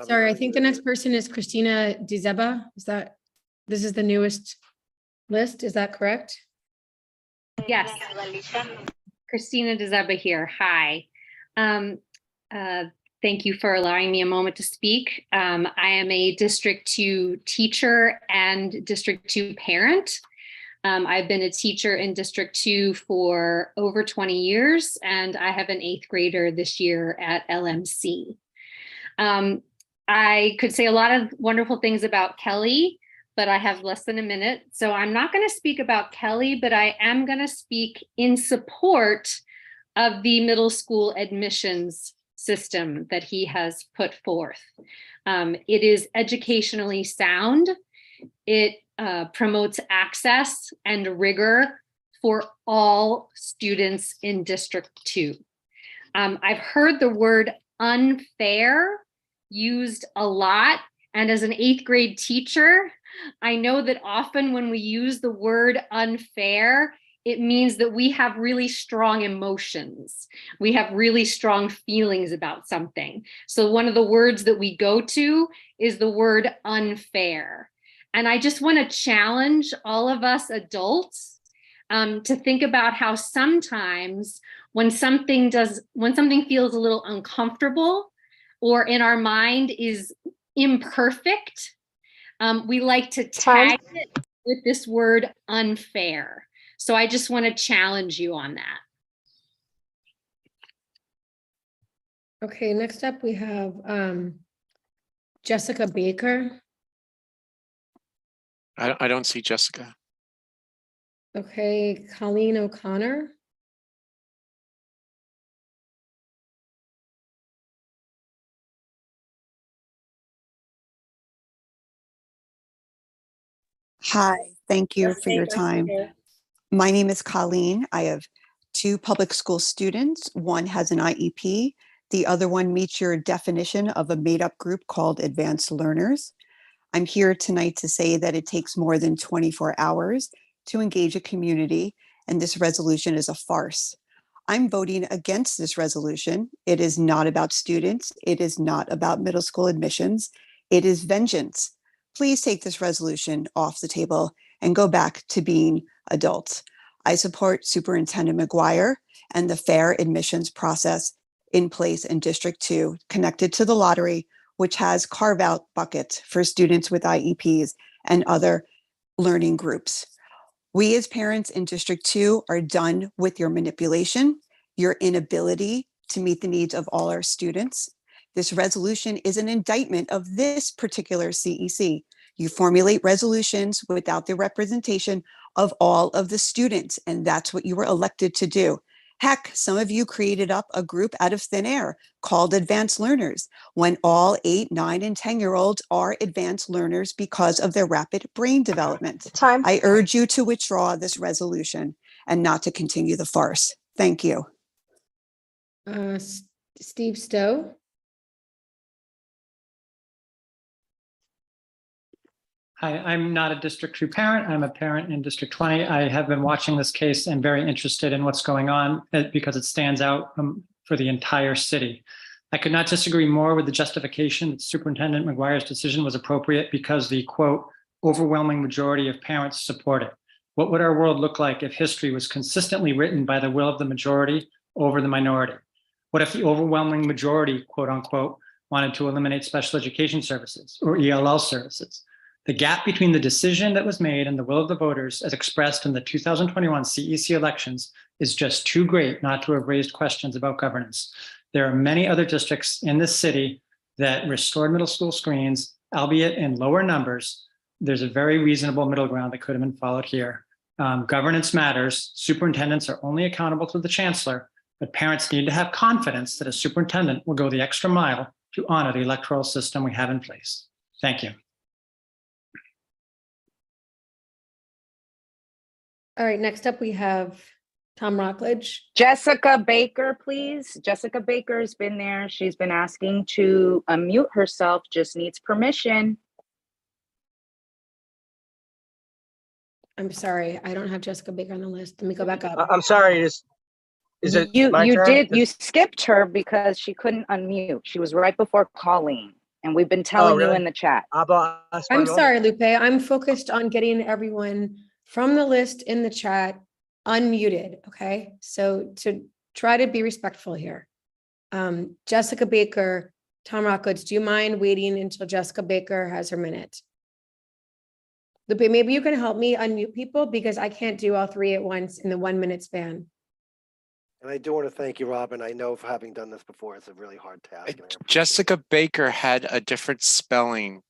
Sorry, I think the next person is Christina Dizeba. This is the newest list, is that correct? Yes. Christina Dezeba here. Hi. Thank you for allowing me a moment to speak. I am a District 2 teacher and District 2 parent. I've been a teacher in District 2 for over 20 years, and I have an 8th grader this year at LMC. I could say a lot of wonderful things about Kelly, but I have less than a minute. So I'm not going to speak about Kelly, but I am going to speak in support of the middle school admissions system that he has put forth. It is educationally sound. It promotes access and rigor for all students in District 2. I've heard the word unfair used a lot. And as an 8th grade teacher, I know that often when we use the word unfair, it means that we have really strong emotions. We have really strong feelings about something. So one of the words that we go to is the word unfair. And I just want to challenge all of us adults to think about how sometimes when something feels a little uncomfortable or in our mind is imperfect, we like to tag it with this word unfair. So I just want to challenge you on that. Okay, next up we have Jessica Baker. I don't see Jessica. Okay, Colleen O'Connor. Hi, thank you Yes, for your Baker, time. here. My name is Colleen. I have 2 public school students. One has an IEP. The other one meets your definition of a made-up group called advanced learners. I'm here tonight to say that it takes more than 24 hours to engage a community, and this resolution is a farce. I'm voting against this resolution. It is not about students. It is not about middle school admissions. It is vengeance. Please take this resolution off the table and go back to being adults. I support Superintendent McGuire and the fair admissions process in place in District 2, connected to the lottery, which has carve-out buckets for students with IEPs and other learning groups. We as parents in District 2 are done with your manipulation, your inability to meet the needs of all our students. This resolution is an indictment of this particular CEC. You formulate resolutions without the representation of all of the students, and that's what you were elected to do. Heck, some of you created up a group out of thin air called advanced learners, when all 8, 9, and 10-year-olds are advanced learners because of their rapid brain development. I urge you to withdraw this resolution and not to continue the farce. Thank you. Steve Stowe. Hi, I'm not a District 2 parent. I'm a parent in District 20. I have been watching this case and very interested in what's going on because it stands out for the entire city. I could not disagree more with the justification that Superintendent McGuire's decision was appropriate because the, quote, overwhelming majority of parents support it. What would our world look like if history was consistently written by the will of the majority over the minority? What if the overwhelming majority, quote unquote, wanted to eliminate special education services or ELL services? The gap between the decision that was made and the will of the voters as expressed in the 2021 CEC elections is just too great not to have raised questions about governance. There are many other districts in this city that restored middle school screens, albeit in lower numbers. There's a very reasonable middle ground that could have been followed here. Governance matters. Superintendents are only accountable to the chancellor, but parents need to have confidence that a superintendent will go the extra mile to honor the electoral system we have in place. Thank you. All right, next up we have Tom Rockledge. Jessica Baker, please. Jessica Baker's been there. She's been asking to unmute herself, just needs permission. I'm sorry, I don't have Jessica Baker on the list. Let me go back up. I'm sorry, is it my turn? You skipped her because she couldn't unmute. She was right before Colleen, and we've been telling you really? in the chat. I'm sorry, Lupe. I'm focused on getting everyone from the list in the chat unmuted, okay? So to try to be respectful here. Jessica Baker, Tom Rockledge, do you mind waiting until Jessica Baker has her minute? Lupe, maybe you can help me unmute people because I can't do all 3 at once in the 1 minute span. And I do want to thank you, Robin. I know for having done this before, it's a really hard task. And I appreciate Jessica Baker had a different spelling.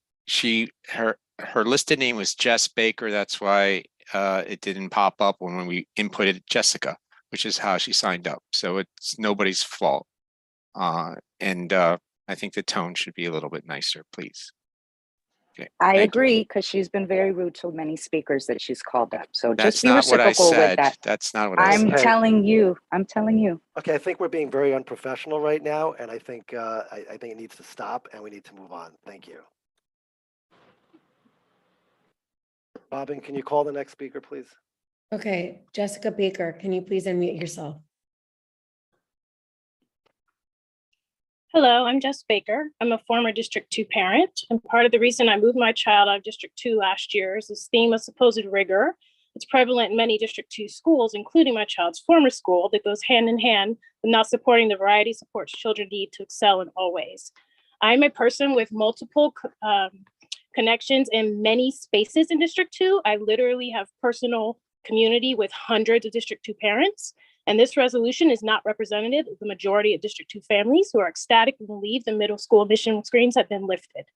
Her listed name was Jess Baker. That's why it didn't pop up when we inputted Jessica, which is how she signed up. So it's nobody's fault. And I think the tone should be a little bit nicer, please. Okay, I thank you. agree, because she's been very rude to many speakers that she's called up. So That's just be not what I reciprocal with said. that. That's not what I I'm said. telling you, I'm telling you. Okay, I think we're being very unprofessional right now, and I think I think it needs to stop, and we need to move on. Thank you. Robin, can you call the next speaker, please? Okay, Jessica Baker, can you please unmute yourself? Hello, I'm Jess Baker. I'm a former District 2 parent, and part of the reason I moved my child out of District 2 last year is this theme of supposed rigor. It's prevalent in many District 2 schools, including my child's former school, that goes hand in hand with not supporting the variety of supports children need to excel in all ways. I'm a person with multiple connections in many spaces in District 2. I literally have personal community with hundreds of District 2 parents. And this resolution is not representative of the majority of District 2 families who are ecstatic and believe the middle school admission screens have been lifted.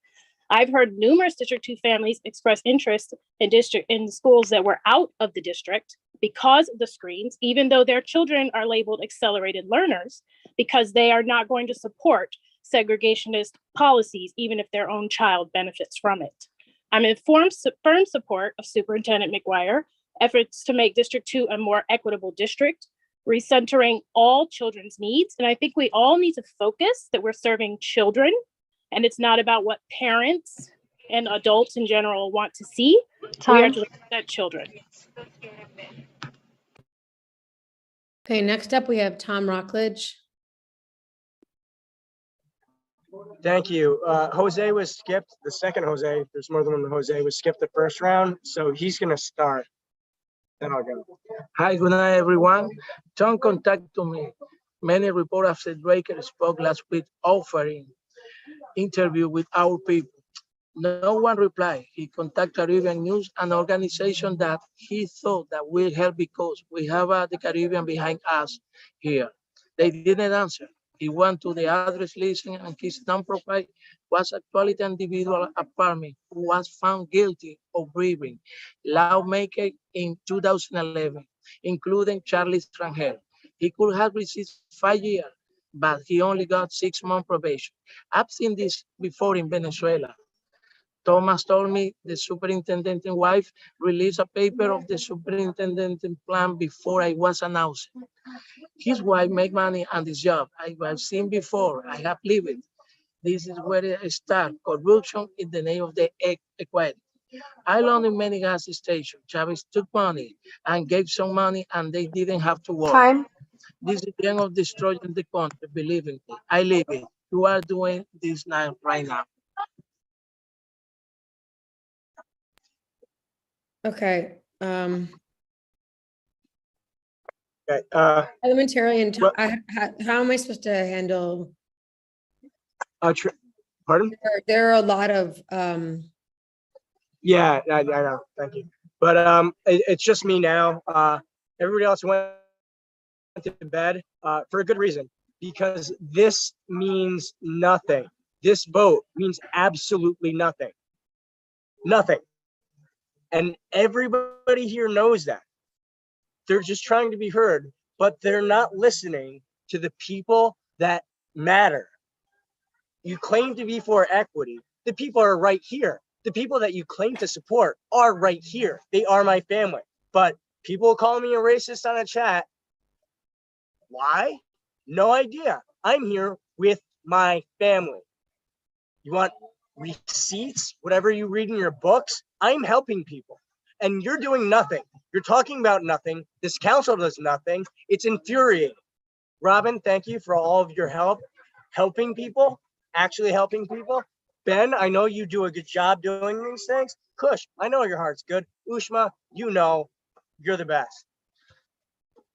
I've heard numerous District 2 families express interest in schools that were out of the district because of the screens, even though their children are labeled accelerated learners, because they are not going to support segregationist policies, even if their own child benefits from it. I'm in firm support of Superintendent McGuire efforts to make District 2 a more equitable district, recentering all children's needs. And I think we all need to focus that we're serving children, and it's not about what parents and adults in general want to see. We are to represent children. Okay, next up we have Tom Rockledge. Thank you. Jose was skipped. The second Jose, there's more than one Jose, was skipped the first round. So he's going to start. Then I'll go. Hi, good night, everyone. Tom contacted me. Many reporters after Draker spoke last week offering interview with our people. No one replied. He contacted Caribbean News, an organization that he thought that will help because we have the Caribbean behind us here. They didn't answer. He went to the address list and his non-profile was actually an individual apartment who was found guilty of breathing lawmaker in 2011, including Charlie Strangel. He could have received 5 years, but he only got 6 months probation. I've seen this before in Venezuela. Thomas told me the superintendent's wife released a paper of the superintendent's plan before I was announced. His wife made money on this job. I've seen before. I have lived it. This is where it starts. Corruption in the name of the equity. I learned in many gas stations. Chavez took money and gave some money and they didn't have to work. Time. This is the end of destroying the country. Believe in me. I live it. You are doing this now, right now. Okay. Okay. Parliamentarian, how am I supposed to handle? Pardon? There are a lot of Yeah, I know. Thank you. But it's just me now. Everybody else went to bed for a good reason, because this means nothing. This vote means absolutely nothing. Nothing. And everybody here knows that. They're just trying to be heard, but they're not listening to the people that matter. You claim to be for equity. The people are right here. The people that you claim to support are right here. They are my family. But people call me a racist on a chat. Why? No idea. I'm here with my family. You want receipts, whatever you read in your books? I'm helping people. And you're doing nothing. You're talking about nothing. This council does nothing. It's infuriating. Robin, thank you for all of your help, helping people, actually helping people. Ben, I know you do a good job doing these things. Kush, I know your heart's good. Ushma, you know you're the best.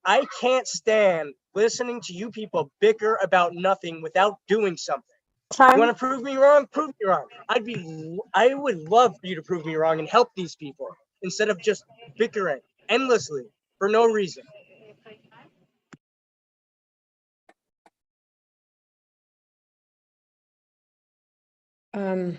I can't stand listening to you people bicker about nothing without doing something. Time. You want to prove me wrong? Prove me wrong. I would love for you to prove me wrong and help these people instead of just bickering endlessly for no reason. All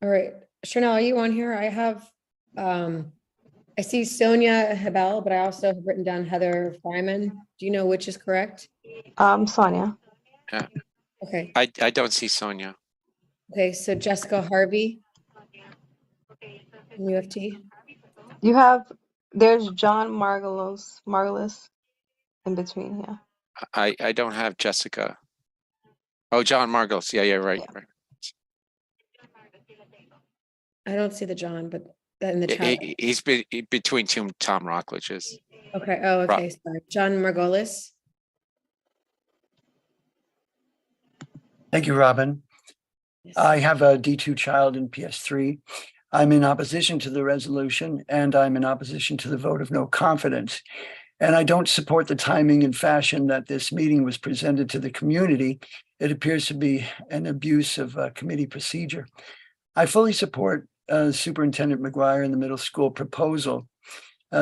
right, Chanel, are you on here? I have, I see Sonia Hebel, but I also have written down Heather Fryman. Do you know which is correct? Sonia. Yeah. Okay, I don't see Sonia. okay, so Jessica Harvey. UFT. You have, there's John Margolis in between here. I don't have Jessica. Oh, John Margos. Yeah, right. I don't see the John, but that in the chat. He's between two Tom Rockledges. Okay, oh, okay, sorry. John Margolis. Thank you, Robin. I have a D2 child in PS3. I'm in opposition to the resolution, and I'm in opposition to the vote of no confidence. And I don't support the timing and fashion that this meeting was presented to the community. It appears to be an abuse of committee procedure. I fully support Superintendent McGuire and the middle school proposal.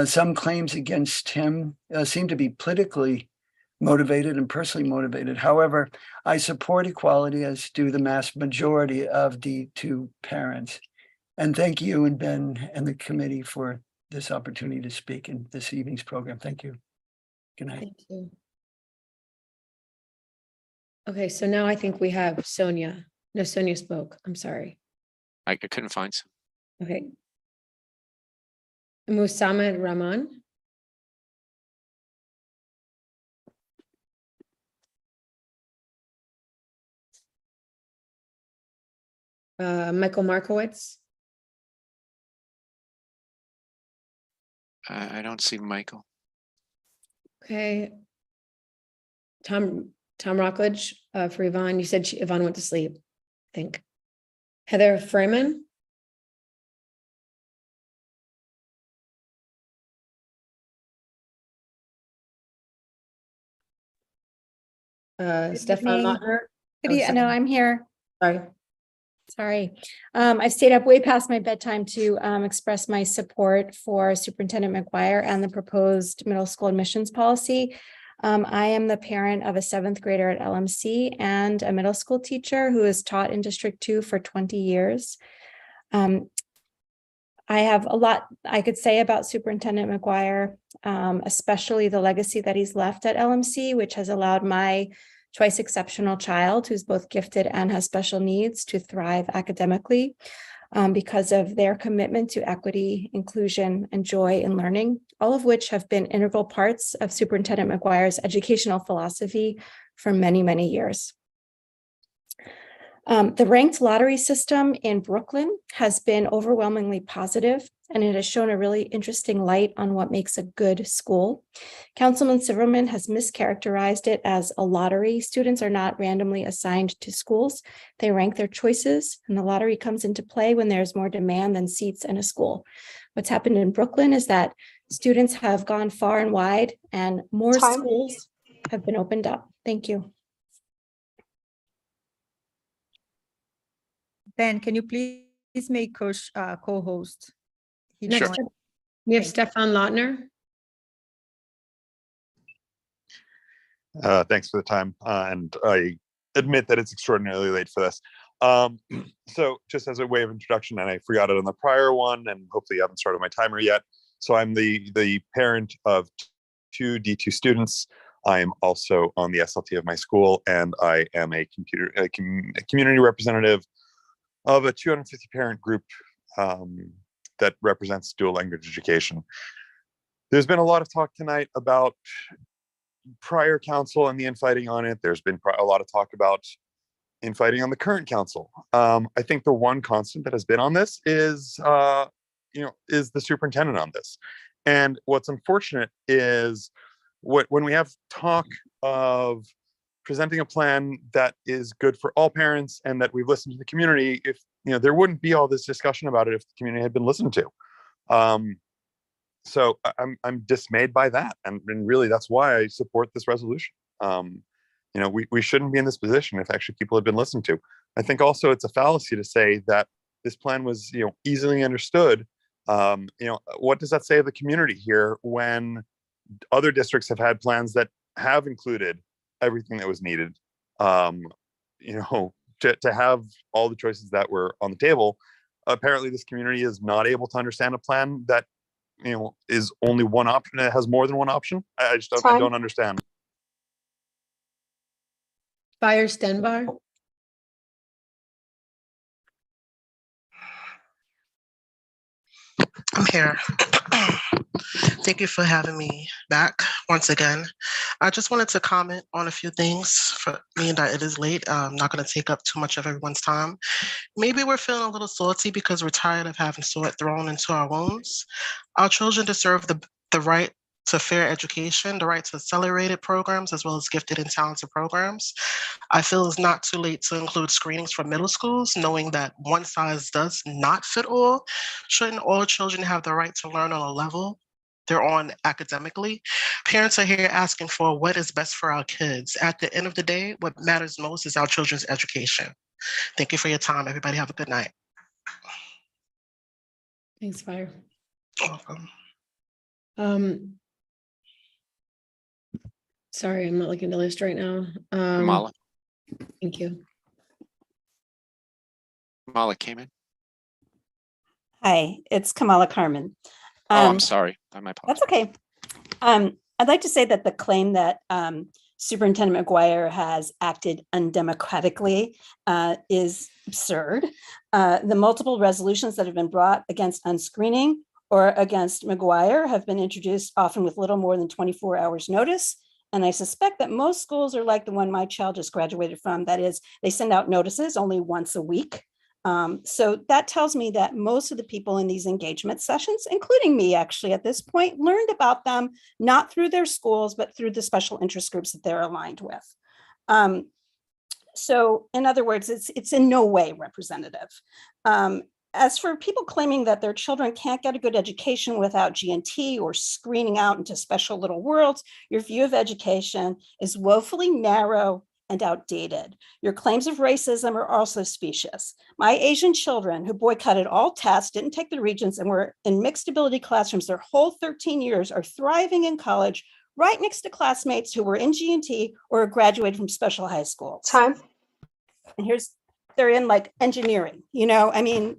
Some claims against him seem to be politically motivated and personally motivated. However, I support equality, as do the mass majority of D2 parents. And thank you and Ben and the committee for this opportunity to speak in this evening's program. Thank you. Good night. Thank you. Okay, so now I think we have Sonia. No, Sonia spoke. I'm sorry. I couldn't find some. Okay. Musammed Rahman. Michael Markowitz. I don't see Michael. Okay. Tom Rockledge for Yvonne. You said Yvonne went to sleep, I think. Heather Freeman. Stefan evening. Lautner. No, I'm here. Sorry. Sorry. I stayed up way past my bedtime to express my support for Superintendent McGuire and the proposed middle school admissions policy. I am the parent of a 7th grader at LMC and a middle school teacher who has taught in District 2 for 20 years. I have a lot I could say about Superintendent McGuire, especially the legacy that he's left at LMC, which has allowed my twice exceptional child, who's both gifted and has special needs, to thrive academically because of their commitment to equity, inclusion, and joy in learning, all of which have been integral parts of Superintendent McGuire's educational philosophy for many, many years. The ranked lottery system in Brooklyn has been overwhelmingly positive, and it has shown a really interesting light on what makes a good school. Councilman Silverman has mischaracterized it as a lottery. Students are not randomly assigned to schools. They rank their choices, and the lottery comes into play when there's more demand than seats in a school. What's happened in Brooklyn is that students have gone far and wide, and more schools have been opened up. Thank you. Ben, can you please make co-host? Next up, we have Stefan Lautner. Thanks for the time. And I admit that it's extraordinarily late for this. So just as a way of introduction, and I forgot it on the prior one, and hopefully you haven't started my timer yet. So I'm the parent of 2 D2 students. I'm also on the SLT of my school, and I am a community representative of a 250 parent group that represents dual language education. There's been a lot of talk tonight about prior council and the infighting on it. There's been a lot of talk about infighting on the current council. I think the one constant that has been on this is the superintendent on this. And what's unfortunate is when we have talk of presenting a plan that is good for all parents and that we've listened to the community, if there wouldn't be all this discussion about it if the community had been listened to. So I'm dismayed by that, and really that's why I support this resolution. We shouldn't be in this position if actually people had been listened to. I think also it's a fallacy to say that this plan was easily understood. What does that say of the community here when other districts have had plans that have included everything that was needed? you know, to have all the choices that were on the table. Apparently this community is not able to understand a plan that, you know, is only one option. It has more than one option. I just don't, I don't understand. Fire Stenbar. I'm here. Thank you for having me back once again. I just wanted to comment on a few things for me that it is late. I'm not going to take up too much of everyone's time. Maybe we're feeling a little salty because we're tired of having salt thrown into our wounds. Our children deserve the right to fair education, the right to accelerated programs, as well as gifted and talented programs. I feel it's not too late to include screenings for middle schools, knowing that one size does not fit all. Shouldn't all children have the right to learn on a level they're on academically? Parents are here asking for what is best for our kids. At the end of the day, what matters most is our children's education. Thank you for your time. Everybody have a good night. Thanks, Fire. Welcome. Sorry, I'm not looking at the list right now. Kamala. Thank you. Kamala came in. Hi, it's Kamala Carmen. Oh, I'm sorry. My apologies. That's okay. I'd like to say that the claim that Superintendent McGuire has acted undemocratically is absurd. The multiple resolutions that have been brought against unscreening or against McGuire have been introduced often with little more than 24 hours notice. And I suspect that most schools are like the one my child just graduated from. That is, they send out notices only once a week. So that tells me that most of the people in these engagement sessions, including me actually at this point, learned about them not through their schools, but through the special interest groups that they're aligned with. So in other words, it's in no way representative. As for people claiming that their children can't get a good education without G&T or screening out into special little worlds, your view of education is woefully narrow and outdated. Your claims of racism are also specious. My Asian children who boycotted all tests, didn't take the regents, and were in mixed ability classrooms their whole 13 years are thriving in college right next to classmates who were in G&T or graduated from special high schools. Time. And they're in like engineering, you know, I mean.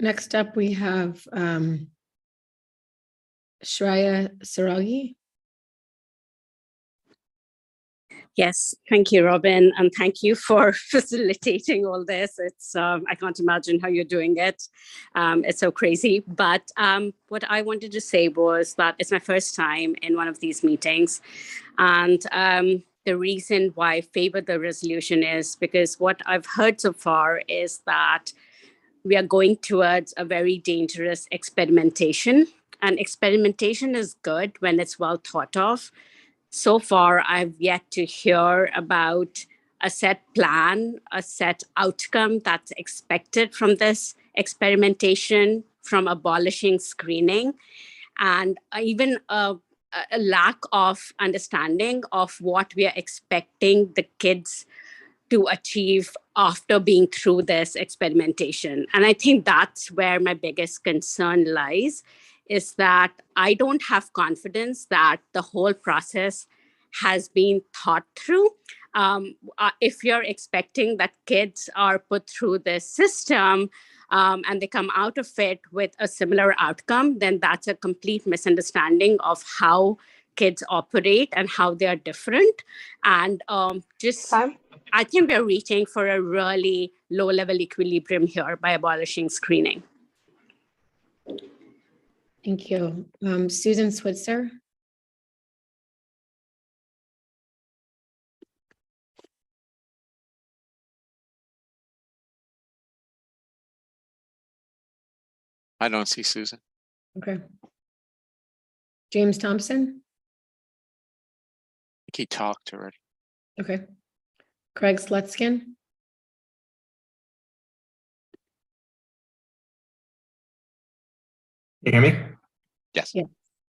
Next up, we have Shreya Saragi. Yes, thank you, Robin, and thank you for facilitating all this. It's I can't imagine how you're doing it. It's so crazy. But what I wanted to say was that it's my first time in one of these meetings, and the reason why I favor the resolution is because what I've heard so far is that we are going towards a very dangerous experimentation, and experimentation is good when it's well thought of. So far, I've yet to hear about a set plan, a set outcome that's expected from this experimentation, from abolishing screening, and even a lack of understanding of what we are expecting the kids to achieve after being through this experimentation. And I think that's where my biggest concern lies, is that I don't have confidence that the whole process has been thought through. If you're expecting that kids are put through this system and they come out of it with a similar outcome, then that's a complete misunderstanding of how kids operate and how they are different. And I think we're reaching for a really low-level equilibrium here by abolishing screening. Thank you. Susan Switzer. I don't see Susan. Okay. James Thompson. I think he talked already. Okay. Craig Slutskin. You hear me? Yes. Yeah.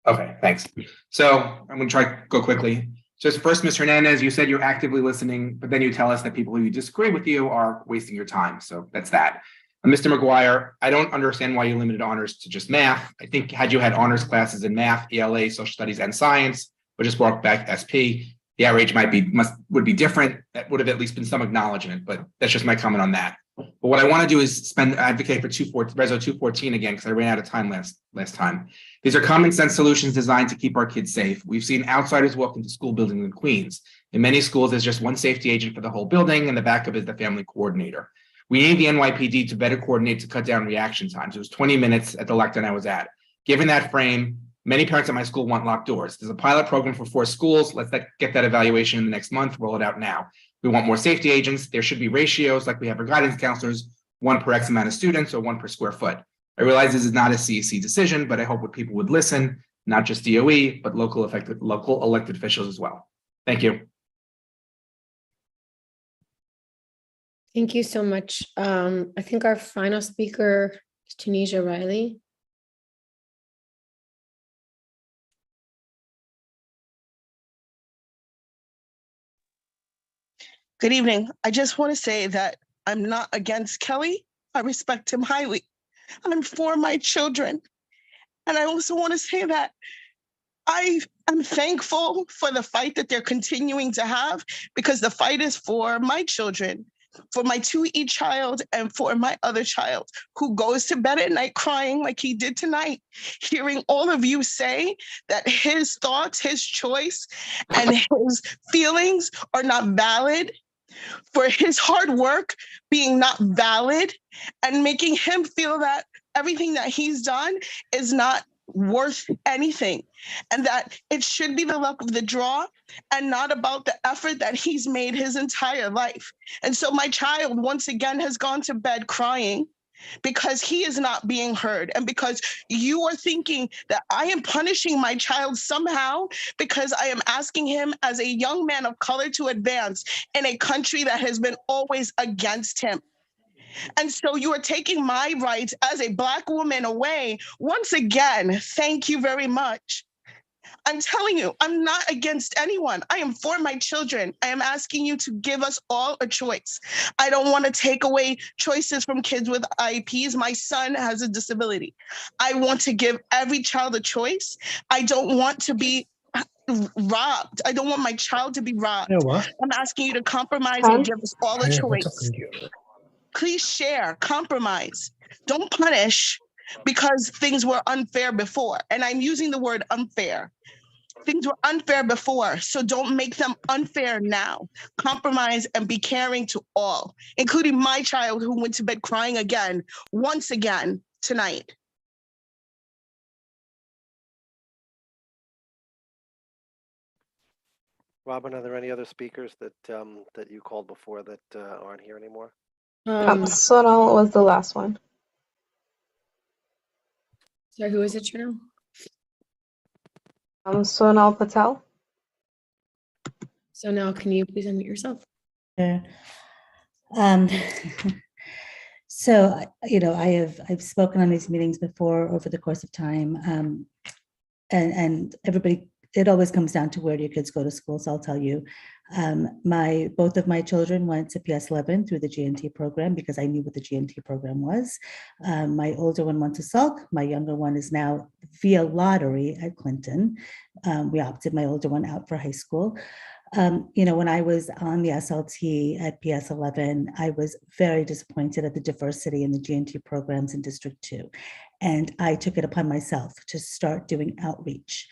Okay, thanks. So I'm going to try to go quickly. Just first, Ms. Hernandez, you said you're actively listening, but then you tell us that people who disagree with you are wasting your time. So that's that. Mr. McGuire, I don't understand why you limited honors to just math. I think had you had honors classes in math, ELA, social studies, and science, but just walked back SP. The outrage would be different. That would have at least been some acknowledgement, but that's just my comment on that. But what I want to do is advocate for Reso 214 again, because I ran out of time last time. These are common sense solutions designed to keep our kids safe. We've seen outsiders walk into school buildings in Queens. In many schools, there's just one safety agent for the whole building, and the backup is the family coordinator. We need the NYPD to better coordinate to cut down reaction times. It was 20 minutes at the lockdown I was at. Given that frame, many parents at my school want locked doors. There's a pilot program for 4 schools. Let's get that evaluation in the next month, roll it out now. We want more safety agents. There should be ratios like we have for guidance counselors, 1 per X amount of students or 1 per square foot. I realize this is not a CEC decision, but I hope that people would listen, not just DOE, but local elected officials as well. Thank you. Thank you so much. I think our final speaker is Tunisia Riley. Good evening. I just want to say that I'm not against Kelly. I respect him highly. I'm for my children. And I also want to say that I am thankful for the fight that they're continuing to have, because the fight is for my children, for my 2E child and for my other child who goes to bed at night crying like he did tonight, hearing all of you say that his thoughts, his choice, and his feelings are not valid, for his hard work being not valid, and making him feel that everything that he's done is not worth anything, and that it should be the luck of the draw and not about the effort that he's made his entire life. And so my child once again has gone to bed crying because he is not being heard, and because you are thinking that I am punishing my child somehow because I am asking him as a young man of color to advance in a country that has been always against him. And so you are taking my rights as a Black woman away. Once again, thank you very much. I'm telling you, I'm not against anyone. I am for my children. I am asking you to give us all a choice. I don't want to take away choices from kids with IEPs. My son has a disability. I want to give every child a choice. I don't want to be robbed. I don't want my child to be robbed. You know what? I'm asking you to compromise and give us all a Hey, what's up choice. with you? Please share, compromise. Don't punish because things were unfair before. And I'm using the word unfair. Things were unfair before, so don't make them unfair now. Compromise and be caring to all, including my child who went to bed crying again, once again tonight. Robin, are there any other speakers that that you called before that aren't here anymore? Sonal was the last one. Sorry, who is it, Chanel? Sonal Patel. So now can you please unmute yourself? Sure. Um, so, I've spoken on these meetings before over the course of time, and everybody, it always comes down to where do your kids go to school. So I'll tell you, both of my children went to PS 11 through the GNT program because I knew what the GNT program was. My older one went to Salk. My younger one is now via lottery at Clinton. We opted my older one out for high school. When I was on the SLT at PS 11, I was very disappointed at the diversity in the GNT programs in District 2. And I took it upon myself to start doing outreach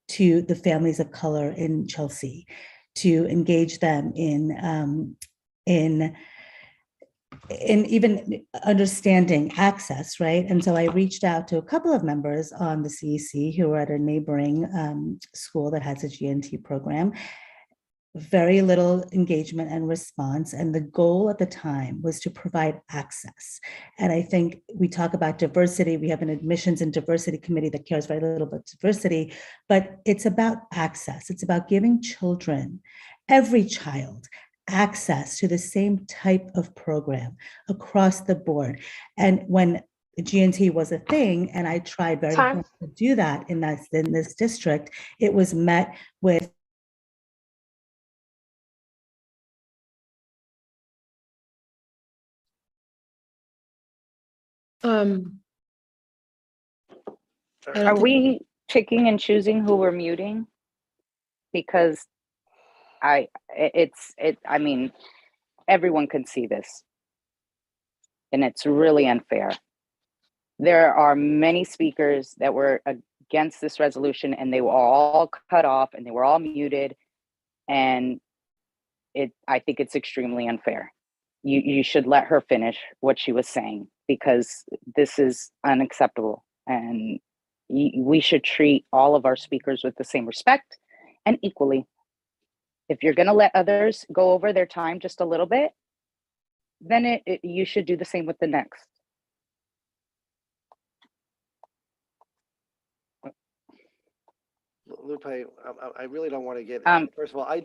to the families of color in Chelsea, to engage them in even understanding access, right? And so I reached out to a couple of members on the CEC who were at a neighboring school that has a GNT program. Very little engagement and response. And the goal at the time was to provide access. And I think we talk about diversity. We have an admissions and diversity committee that cares very little about diversity, but it's about access. It's about giving children, every child, access to the same type of program across the board. And when GNT was a thing, and I tried very hard to do that in this district, it was met with Are we picking and choosing who we're muting? because I mean, everyone can see this, and it's really unfair. There are many speakers that were against this resolution, and they were all cut off and they were all muted, and I think it's extremely unfair. You should let her finish what she was saying, because this is unacceptable, and we should treat all of our speakers with the same respect and equally. If you're going to let others go over their time just a little bit, then you should do the same with the next. Lupe, I really don't want to get. First of all, I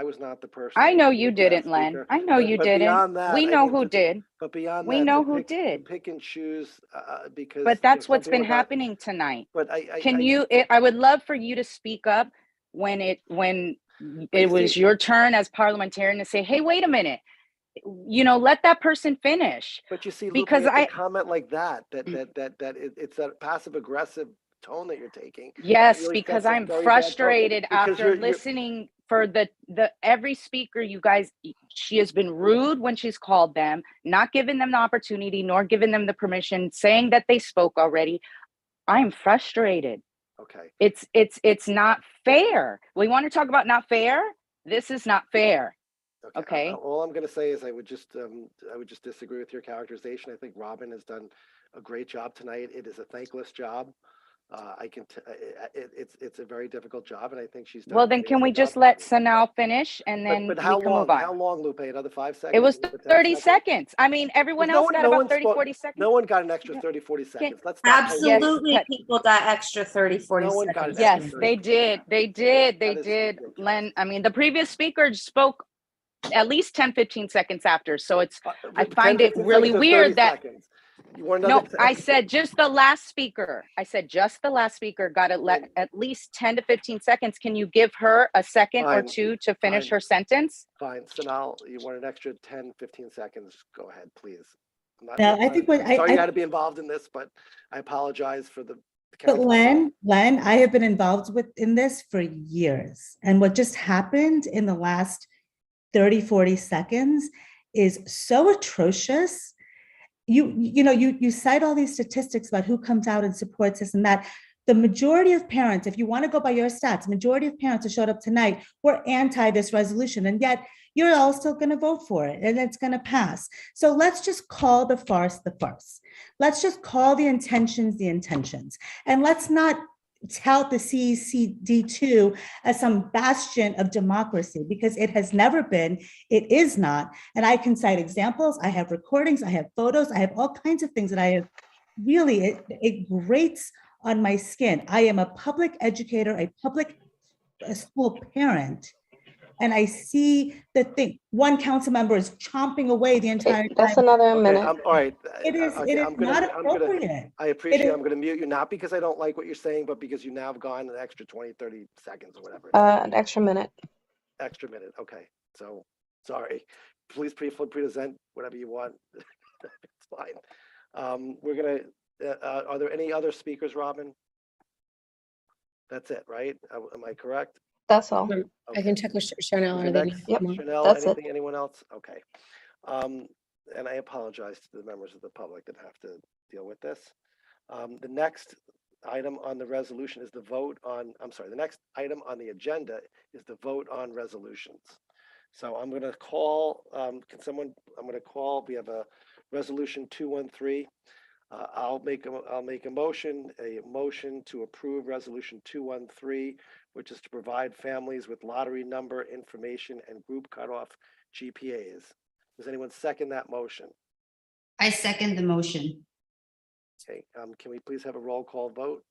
was not the person. I know you didn't, Len. I know you didn't. Beyond that, we know who did. But beyond that, we know who did. Pick and choose because. But that's what's been happening tonight. But I would love for you to speak up when it was your turn as parliamentarian to say, "Hey, wait a minute." Let that person finish. But you see, because a comment like that it's that passive aggressive tone that you're taking. Yes, really because I'm frustrated after listening for the every speaker. You guys, she has been rude when she's called them, not giving them the opportunity, nor giving them the permission, saying that they spoke already. I'm frustrated. Okay. It's not fair. We want to talk about not fair. This is not fair. Okay. All I'm going to say is I would just disagree with your characterization. I think Robin has done a great job tonight. It is a thankless job. It's a very difficult job, and I think she's done. Well, then can we just let Sanal finish, and then but how we can long? move on? How long, Lupe? Another 5 seconds? It was 30 seconds. I mean, everyone else got about 30, 40 seconds. No one got an extra 30, 40 seconds. Let's Absolutely, people got extra 30, 40 no one seconds. got an Yes, extra they did. They did. Len, I mean, the previous speaker spoke at least 10, 15 seconds after. So I find it really weird that. No, I said just the last speaker. I said just the last speaker got at least 10 to 15 seconds. Can you give her a second or two to finish her sentence? Fine. Sanal, you want an extra 10, 15 seconds? Go ahead, please. I think sorry you had to be involved in this, but I apologize for the But Len, I have been involved in this for years. And what just happened in the last 30, 40 seconds is so atrocious. You cite all these statistics about who comes out and supports this and that. The majority of parents, if you want to go by your stats, majority of parents who showed up tonight were anti this resolution, and yet you're all still going to vote for it, and it's going to pass. So let's just call the farce the farce. Let's just call the intentions the intentions, and let's not tout the CECD2 as some bastion of democracy, because it has never been, it is not. And I can cite examples, I have recordings, I have photos, I have all kinds of things that I have really, it grates on my skin. I am a public educator, a public school parent, and I see the thing. One council member is chomping away the entire time. That's another minute. All right. It is not appropriate. I appreciate it. I'm going to mute you, not because I don't like what you're saying, but because you now have gone an extra 20, 30 seconds or whatever. An extra minute. Extra minute. Okay. So sorry. Please present whatever you want. It's fine. We're going to, are there any other speakers, Robin? That's it, right? Am I correct? That's all. Okay. I can check with Chanel. Chanel, that's anything, anyone else? Okay. And I apologize to the members of the public that have to deal with this. The next item on the resolution is the vote on, the next item on the agenda is the vote on resolutions. So I'm going to call, I'm going to call, we have a resolution 213. I'll make a motion to approve resolution 213, which is to provide families with lottery number information and group cutoff GPAs. Does anyone second that motion? I second the motion. Okay, can we please have a roll call vote?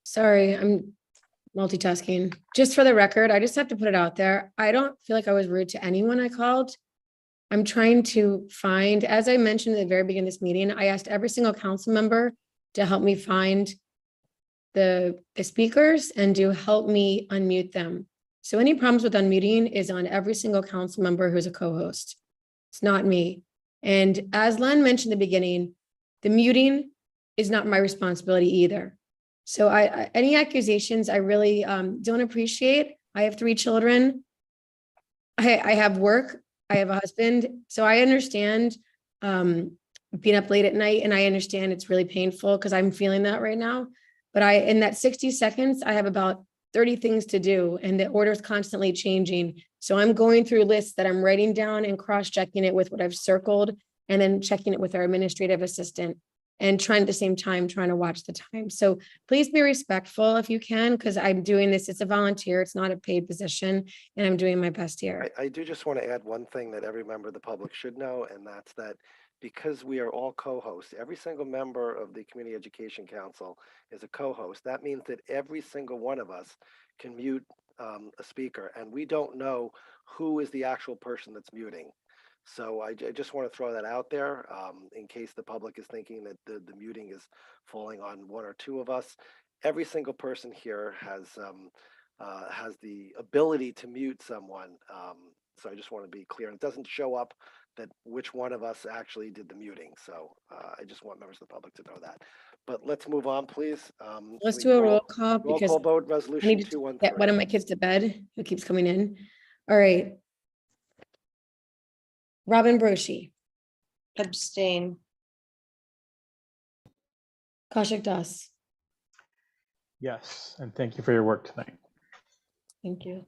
Sorry, I'm multitasking. Just for the record, I just have to put it out there. I don't feel like I was rude to anyone I called. I'm trying to find, as I mentioned at the very beginning of this meeting, I asked every single council member to help me find the speakers and to help me unmute them. So any problems with unmuting is on every single council member who's a co-host. It's not me. And as Len mentioned at the beginning, the muting is not my responsibility either. So any accusations I really don't appreciate. I have 3 children. I have work. I have a husband. So I understand being up late at night, and I understand it's really painful because I'm feeling that right now. But in that 60 seconds, I have about 30 things to do, and the order is constantly changing. So I'm going through lists that I'm writing down and cross-checking it with what I've circled, and then checking it with our administrative assistant, and trying at the same time, trying to watch the time. So please be respectful if you can, because I'm doing this, it's a volunteer, it's not a paid position, and I'm doing my best here. I do just want to add one thing that every member of the public should know, and that's that because we are all co-hosts, every single member of the Community Education Council is a co-host. That means that every single one of us can mute a speaker, and we don't know who is the actual person that's muting. So I just want to throw that out there in case the public is thinking that the muting is falling on 1 or 2 of us. Every single person here has the ability to mute someone. So I just want to be clear. It doesn't show up that which one of us actually did the muting. So I just want members of the public to know that. But let's move on, please. Let's Can we do a roll call roll because call vote I resolution need to 213. get one of my kids to bed who keeps coming in. All right. Robin Broshi, Abstain. Kaushik Das. Yes, and thank you for your work tonight. Thank you.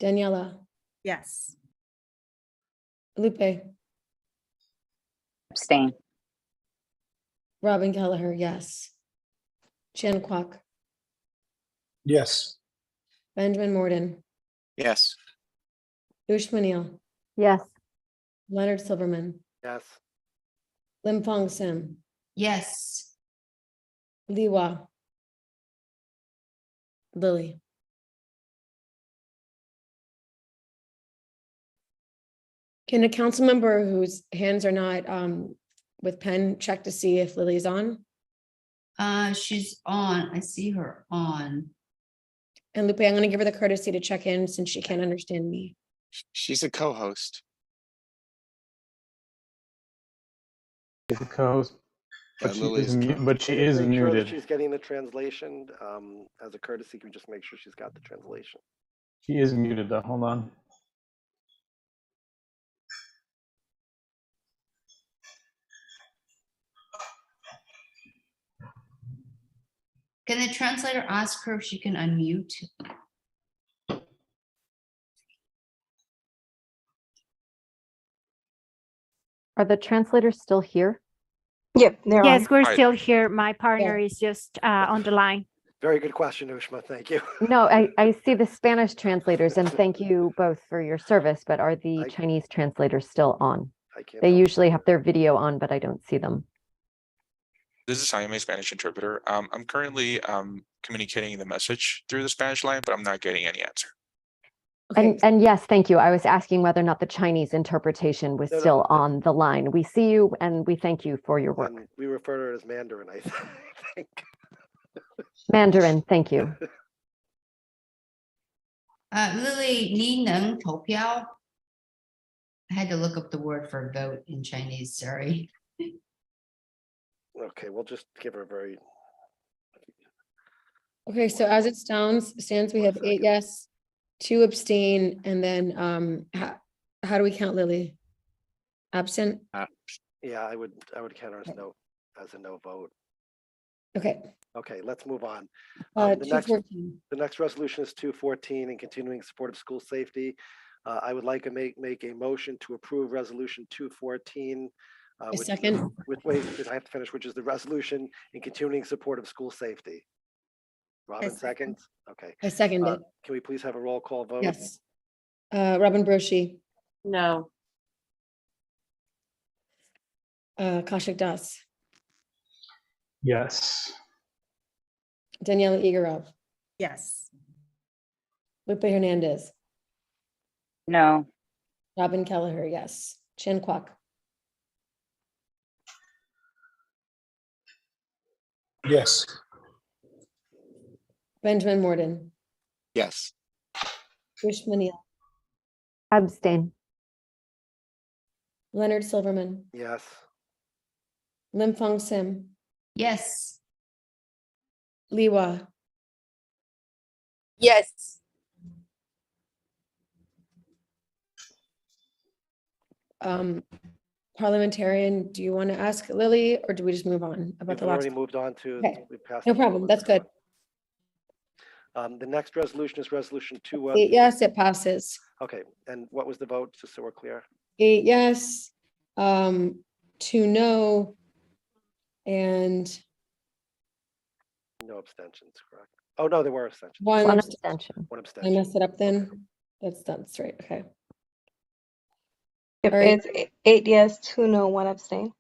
Daniela, Yes. Lupe, Abstain. Robin Kelleher, yes. Chen Kwok, Yes. Benjamin Morden, Yes. Ushma Neal, Yes. Leonard Silverman, Yes. Lim Fong Sim, Yes. Liwa, Lily. Can a council member whose hands are not with pen check to see if Lily's on? She's on. I see her on. And Lupe, I'm going to give her the courtesy to check in since she can't understand me. She's a co-host. She's a co-host, but she Lily's is but she is Make sure that muted. she's getting the translation. As a courtesy, can we just make sure she's got the translation? She is muted though. Hold on. Can the translator ask her if she can unmute? Are the translators still here? Yep, they're on. Yes, we're Right. still here. My partner is just on the line. Very good question, Ushma. Thank you. No, I see the Spanish translators, and thank you both for your service, but are the Chinese translators still on? I can't. They usually have their video on, but I don't see them. This is Jaime, Spanish interpreter. I'm currently communicating the message through the Spanish line, but I'm not getting any answer. Okay. And yes, thank you. I was asking whether or not the Chinese interpretation was still on the line. We see you and we thank you for your work. We refer to it as Mandarin, I think. Mandarin, thank you. Lily, 你能投票? I had to look up the word for vote in Chinese, sorry. Okay, we'll just give her a very. Okay, so as it stands, we have 8 yes, 2 abstain, and then how do we count Lily? Absent? Yeah, I would count her as a no vote. Okay. Okay, let's move on. The 214. The next resolution is 214 and continuing support of school safety. I would like to make a motion to approve resolution 214. A second. Wait, I have to finish, which is the resolution in continuing support of school safety. Robin seconds? Okay. I second it. Can we please have a roll call vote? Yes. Robin Broshi, No. Kaushik Das, Yes. Daniela Igorov, Yes. Lupe Hernandez, No. Robin Kelleher, yes. Chen Kwok, Yes. Benjamin Morden, Yes. Ushma Neal, Abstain. Leonard Silverman, Yes. Lim Fong Sim, Yes. Liwa, Yes. parliamentarian, do you want to ask Lily or do we just move on about We've the last? already moved on to, Okay. we passed. No the problem. That's good. The next resolution is resolution 2. Yes, it passes. Okay, and what was the vote, just so we're clear? 8 yes, 2 no, and No abstentions, correct? Oh, no, there were abstentions. one One abstention. abstention. One I abstention. messed it up then. That's right. Okay. Yep, All right. it's 8 yes, 2 no, 1 abstain.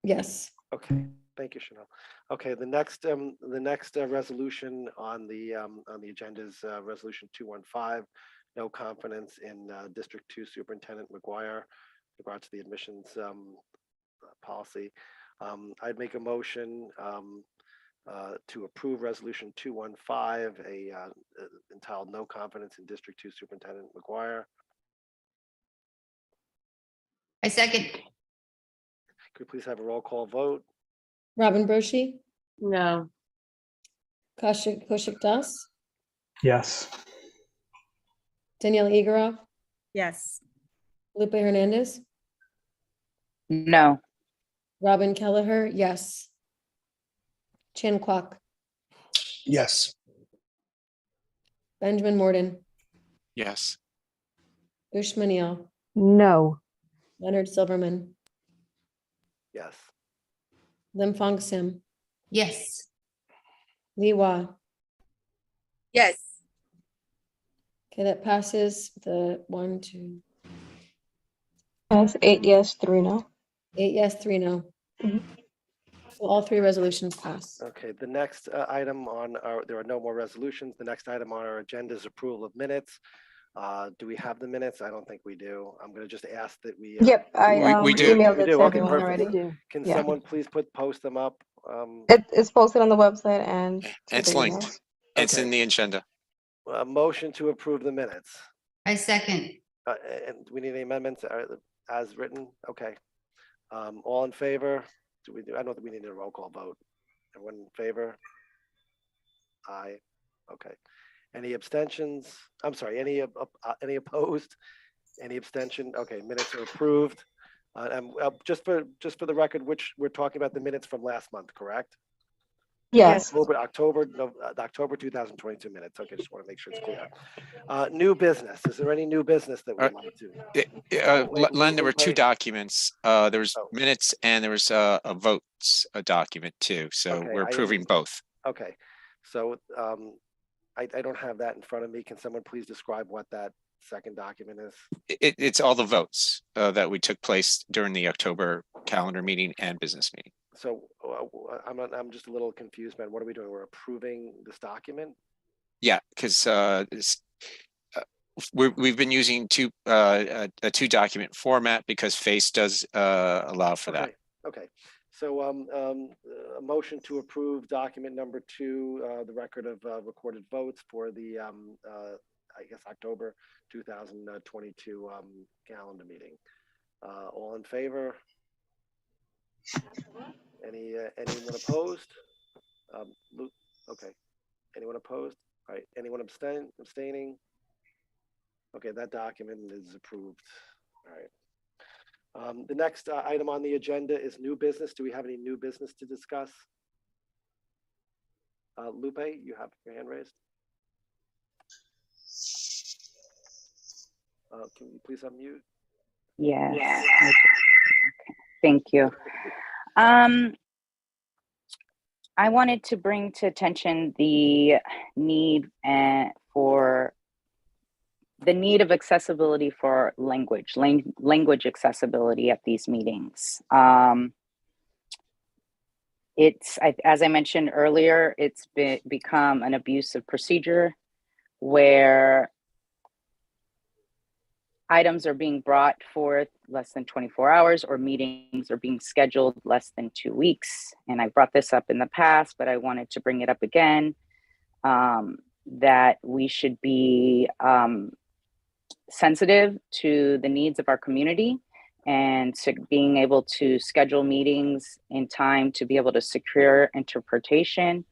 Yes. Okay, thank you, Chanel. Okay, the next resolution on the agenda is resolution 215. No confidence in District 2 Superintendent McGuire with regard to the admissions policy. I'd make a motion to approve resolution 215, entitled No Confidence in District 2 Superintendent McGuire. I second. Could we please have a roll call vote? Robin Broshi, No. Kaushik Das, Yes. Danielle Igorov, Yes. Lupe Hernandez, No. Robin Kelleher, yes. Chan Kwok, Yes. Benjamin Morden, Yes. Ushmanil, No. Leonard Silverman, Yes. Lim Fong Sim, Yes. Liwa. Yes. Okay, that passes the 1, 2, That's 8 yes, 3 no. 8 yes, 3 no. Mhm. So all 3 resolutions pass. Okay, the next item on our, there are no more resolutions. The next item on our agenda is approval of minutes. Do we have the minutes? I don't think we do. I'm going to just ask that we. Yep, I We do. emailed We it do, to okay, everyone perfect. already. Do. Can Yeah. someone please post them up? It's posted on the website and to It's the linked. emails. It's Okay. in the agenda. A motion to approve the minutes. I second. And we need any amendments as written? Okay. All in favor? I don't think we need a roll call vote. Everyone in favor? Aye. Okay. Any abstentions? I'm sorry, any opposed? Any abstention? Okay, minutes are approved. And just for the record, which we're talking about the minutes from last month, correct? Yes. October 2022 minutes. Okay, just want to make sure it's clear. New business. Is there any new business that we'd like to? Len, there were 2 wait. documents. There was Oh. minutes and there was a votes, a document too. So Okay, we're I approving didn't- both. Okay, so I don't have that in front of me. Can someone please describe what that second document is? It's all the votes that we took place during the October calendar meeting and business meeting. So I'm just a little confused, man. What are we doing? We're approving this document? Yeah, because we've been using a 2-document format because FACE does allow for that. Okay. So a motion to approve document number 2, the record of recorded votes for the I guess October 2022 calendar meeting. All in favor? Anyone opposed? Okay. Anyone opposed? All right. Anyone abstaining? Okay, that document is approved. All right. The next item on the agenda is new business. Do we have any new business to discuss? Lupe, you have your hand raised. Can you please unmute? Yes. Okay. Thank you. I wanted to bring to attention the need of accessibility for language accessibility at these meetings. As I mentioned earlier, it's become an abusive procedure where items are being brought forth less than 24 hours or meetings are being scheduled less than 2 weeks. And I brought this up in the past, but I wanted to bring it up again, that we should be sensitive to the needs of our community and so being able to schedule meetings in time to be able to secure interpretation.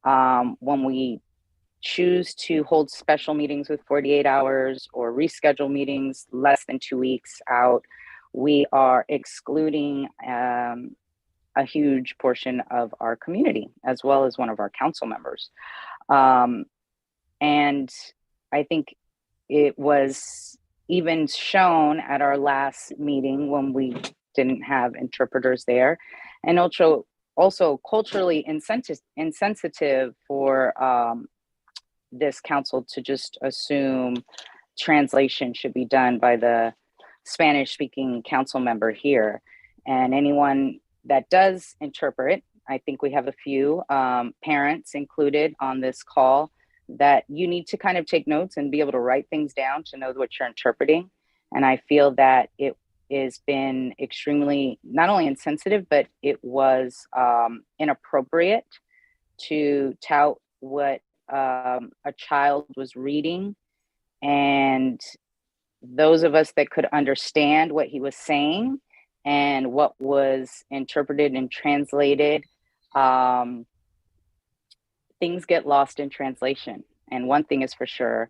When we choose to hold special meetings with 48 hours or reschedule meetings less than 2 weeks out, we are excluding a huge portion of our community, as well as one of our council members. And I think it was even shown at our last meeting when we didn't have interpreters there, and also culturally insensitive for this council to just assume translation should be done by the Spanish speaking council member here. And anyone that does interpret, I think we have a few parents included on this call, that you need to kind of take notes and be able to write things down to know what you're interpreting. And I feel that it has been extremely, not only insensitive, but it was inappropriate to tout what a child was reading. And those of us that could understand what he was saying and what was interpreted and translated, things get lost in translation. And one thing is for sure,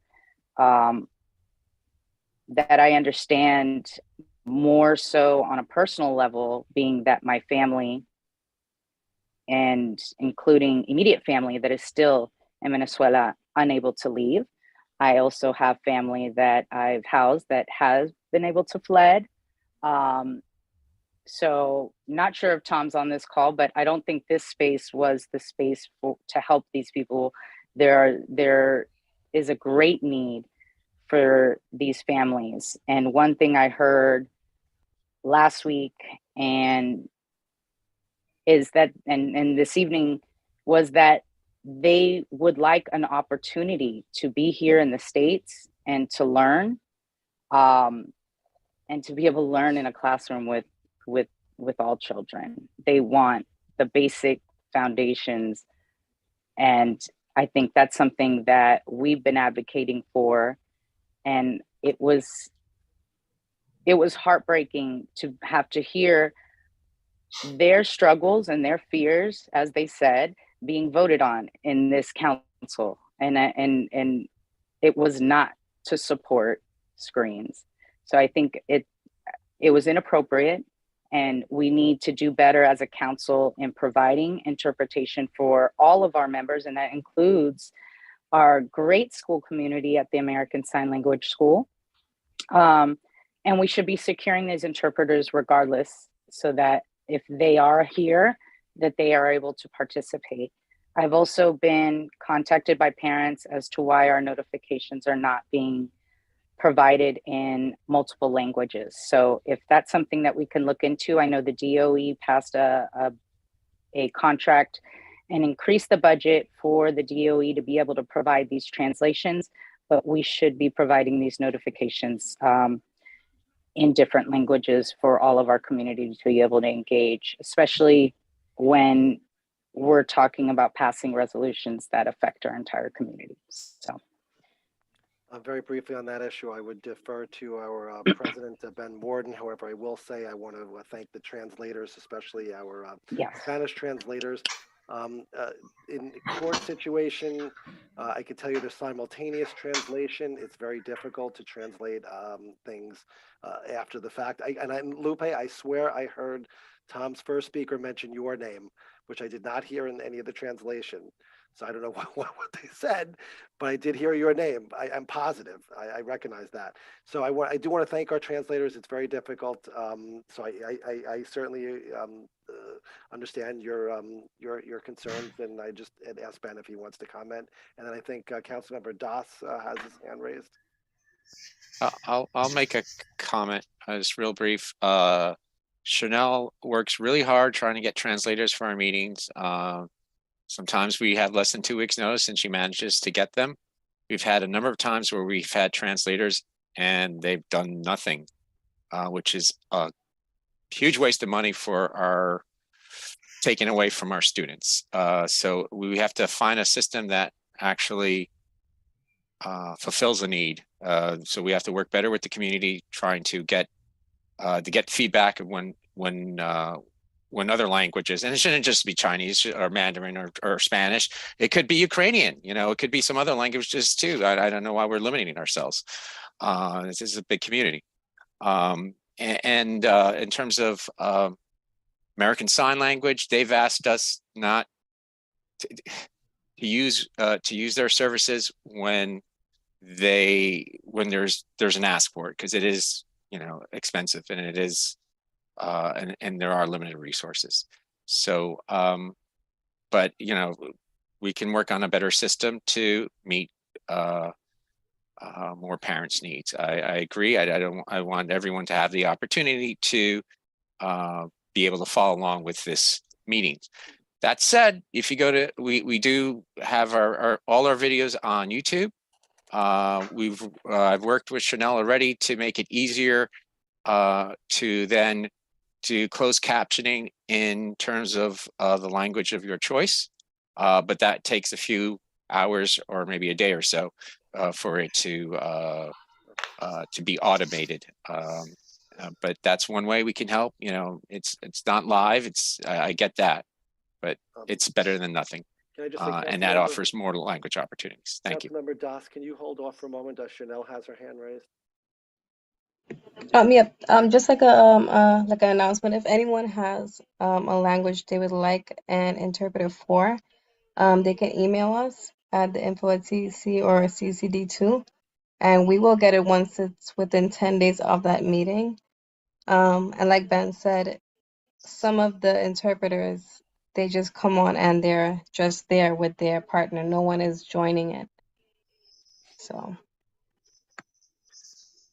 that I understand more so on a personal level, being that my family, and including immediate family that is still in Venezuela, unable to leave. I also have family that I've housed that has been able to fled. So not sure if Tom's on this call, but I don't think this space was the space to help these people. There is a great need for these families. And one thing I heard last week and this evening was that they would like an opportunity to be here in the States and to learn, and to be able to learn in a classroom with all children. They want the basic foundations. And I think that's something that we've been advocating for. And it was heartbreaking to have to hear their struggles and their fears, as they said, being voted on in this council. And it was not to support screens. So I think it was inappropriate, and we need to do better as a council in providing interpretation for all of our members. And that includes our great school community at the American Sign Language School. And we should be securing these interpreters regardless, so that if they are here, that they are able to participate. I've also been contacted by parents as to why our notifications are not being provided in multiple languages. So if that's something that we can look into, I know the DOE passed a contract and increased the budget for the DOE to be able to provide these translations, but we should be providing these notifications in different languages for all of our community to be able to engage, especially when we're talking about passing resolutions that affect our entire community. So. Very briefly on that issue, I would defer to our president, Ben Warden. However, I will say I want to thank the translators, especially our Spanish translators. In court situation, I can tell you there's simultaneous translation. It's very difficult to translate things after the fact. Lupe, I swear I heard Tom's first speaker mention your name, which I did not hear in any of the translation. So I don't know what they said, but I did hear your name. I'm positive. I recognize that. So I do want to thank our translators. It's very difficult. So I certainly understand your concerns, and I just asked Ben if he wants to comment. And then I think Councilmember Das has his hand raised. I'll make a comment. Just real brief. Chanel works really hard trying to get translators for our meetings. Sometimes we have less than 2 weeks notice and she manages to get them. We've had a number of times where we've had translators and they've done nothing, which is a huge waste of money for our taken away from our students. So we have to find a system that actually fulfills a need. So we have to work better with the community, trying to get to get feedback of when other languages, and it shouldn't just be Chinese or Mandarin or Spanish. It could be Ukrainian, it could be some other languages too. I don't know why we're limiting ourselves. This is a big community. And in terms of American Sign Language, they've asked us not to use their services when there's an ask for it, because it is expensive, and it is and there are limited resources. So but we can work on a better system to meet more parents' needs. I agree. I want everyone to have the opportunity to be able to follow along with this meeting. That said, if you go to, we do have all our videos on YouTube. I've worked with Chanel already to make it easier to then do closed captioning in terms of the language of your choice. But that takes a few hours or maybe a day or so for it to be automated. But that's one way we can help. It's not live. I get that, but it's better than nothing. Can I just say, and that offers more language opportunities. Thank you. Councilmember Das, can you hold off for a moment? Chanel has her hand raised. Yeah, just like an announcement. If anyone has a language they would like an interpreter for, they can email us at the info@CEC or CECD2, and we will get it once it's within 10 days of that meeting. And like Ben said, some of the interpreters, they just come on and they're just there with their partner. No one is joining it. So.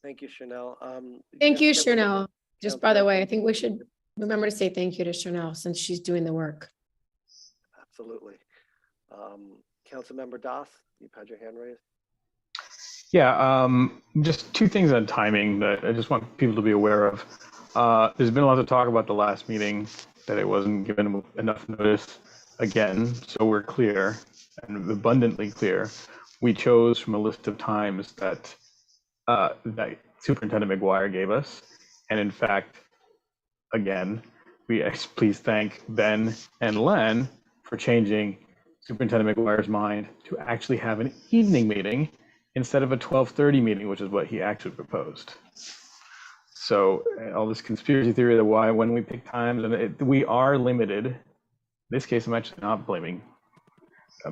Thank you, Chanel. Thank you, Chanel. Just by the way, I think we should remember to say thank you to Chanel since she's doing the work. Absolutely. Councilmember Das, you've had your hand raised. Yeah, just two things on timing that I just want people to be aware of. There's been a lot of talk about the last meeting, that it wasn't given enough notice again, so we're clear and abundantly clear. We chose from a list of times that that Superintendent McGuire gave us. And in fact, again, please thank Ben and Len for changing Superintendent McGuire's mind to actually have an evening meeting instead of a 12:30 meeting, which is what he actually proposed. So all this conspiracy theory of why when we pick times, and we are limited. In this case, I'm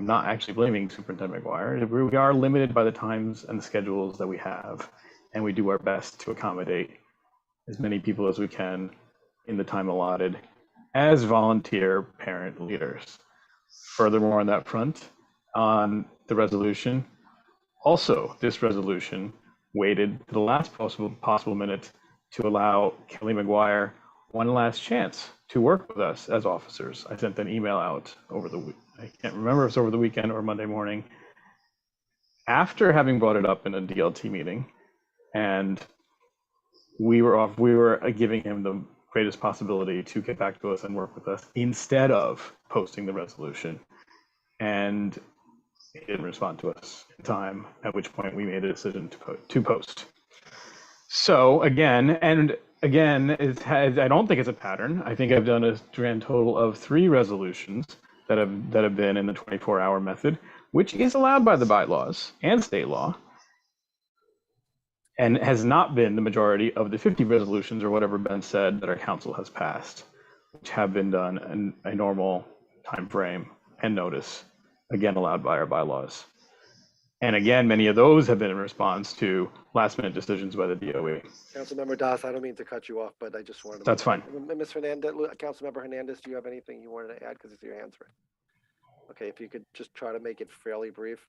not actually blaming Superintendent McGuire. We are limited by the times and the schedules that we have, and we do our best to accommodate as many people as we can in the time allotted as volunteer parent leaders. Furthermore, on that front, on the resolution, also this resolution waited to the last possible minute to allow Kelly McGuire one last chance to work with us as officers. I sent an email out over the week. I can't remember if it's over the weekend or Monday morning, after having brought it up in a DLT meeting, and we were giving him the greatest possibility to get back to us and work with us instead of posting the resolution. And he didn't respond to us in time, at which point we made a decision to post. So again, I don't think it's a pattern. I think I've done a grand total of 3 resolutions that have been in the 24-hour method, which is allowed by the bylaws and state law, and has not been the majority of the 50 resolutions or whatever Ben said that our council has passed, which have been done in a normal time frame and notice, again allowed by our bylaws. And again, many of those have been in response to last-minute decisions by the DOE. Councilmember Das, I don't mean to cut you off, but I just wanted to. That's fine. Ms. Hernandez, Councilmember Hernandez, do you have anything you wanted to add? Because it's your hands raised. Okay, if you could just try to make it fairly brief.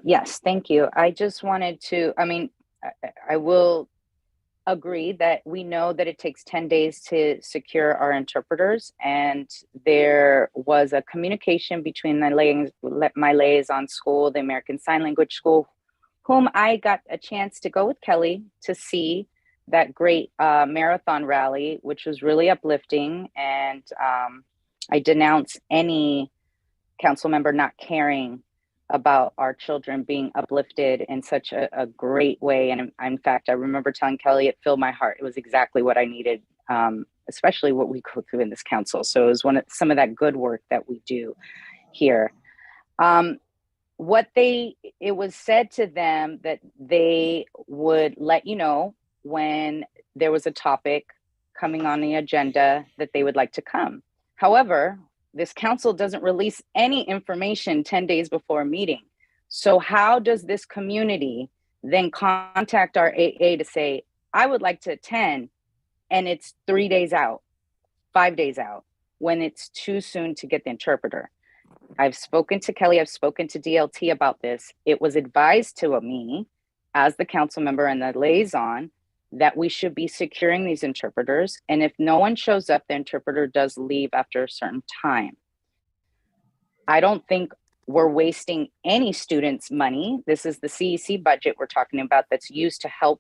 Yes, thank you. I just wanted to, I will agree that we know that it takes 10 days to secure our interpreters, and there was a communication between my liaison school, the American Sign Language School, whom I got a chance to go with Kelly to see that great marathon rally, which was really uplifting. And I denounce any council member not caring about our children being uplifted in such a great way. And in fact, I remember telling Kelly, it filled my heart. It was exactly what I needed, especially what we go through in this council. So it was some of that good work that we do here. It was said to them that they would let you know when there was a topic coming on the agenda that they would like to come. However, this council doesn't release any information 10 days before a meeting. So how does this community then contact our AA to say, I would like to attend, and it's 3 days out, 5 days out, when it's too soon to get the interpreter? I've spoken to Kelly, I've spoken to DLT about this. It was advised to me as the council member and the liaison that we should be securing these interpreters. And if no one shows up, the interpreter does leave after a certain time. I don't think we're wasting any students' money. This is the CEC budget we're talking about that's used to help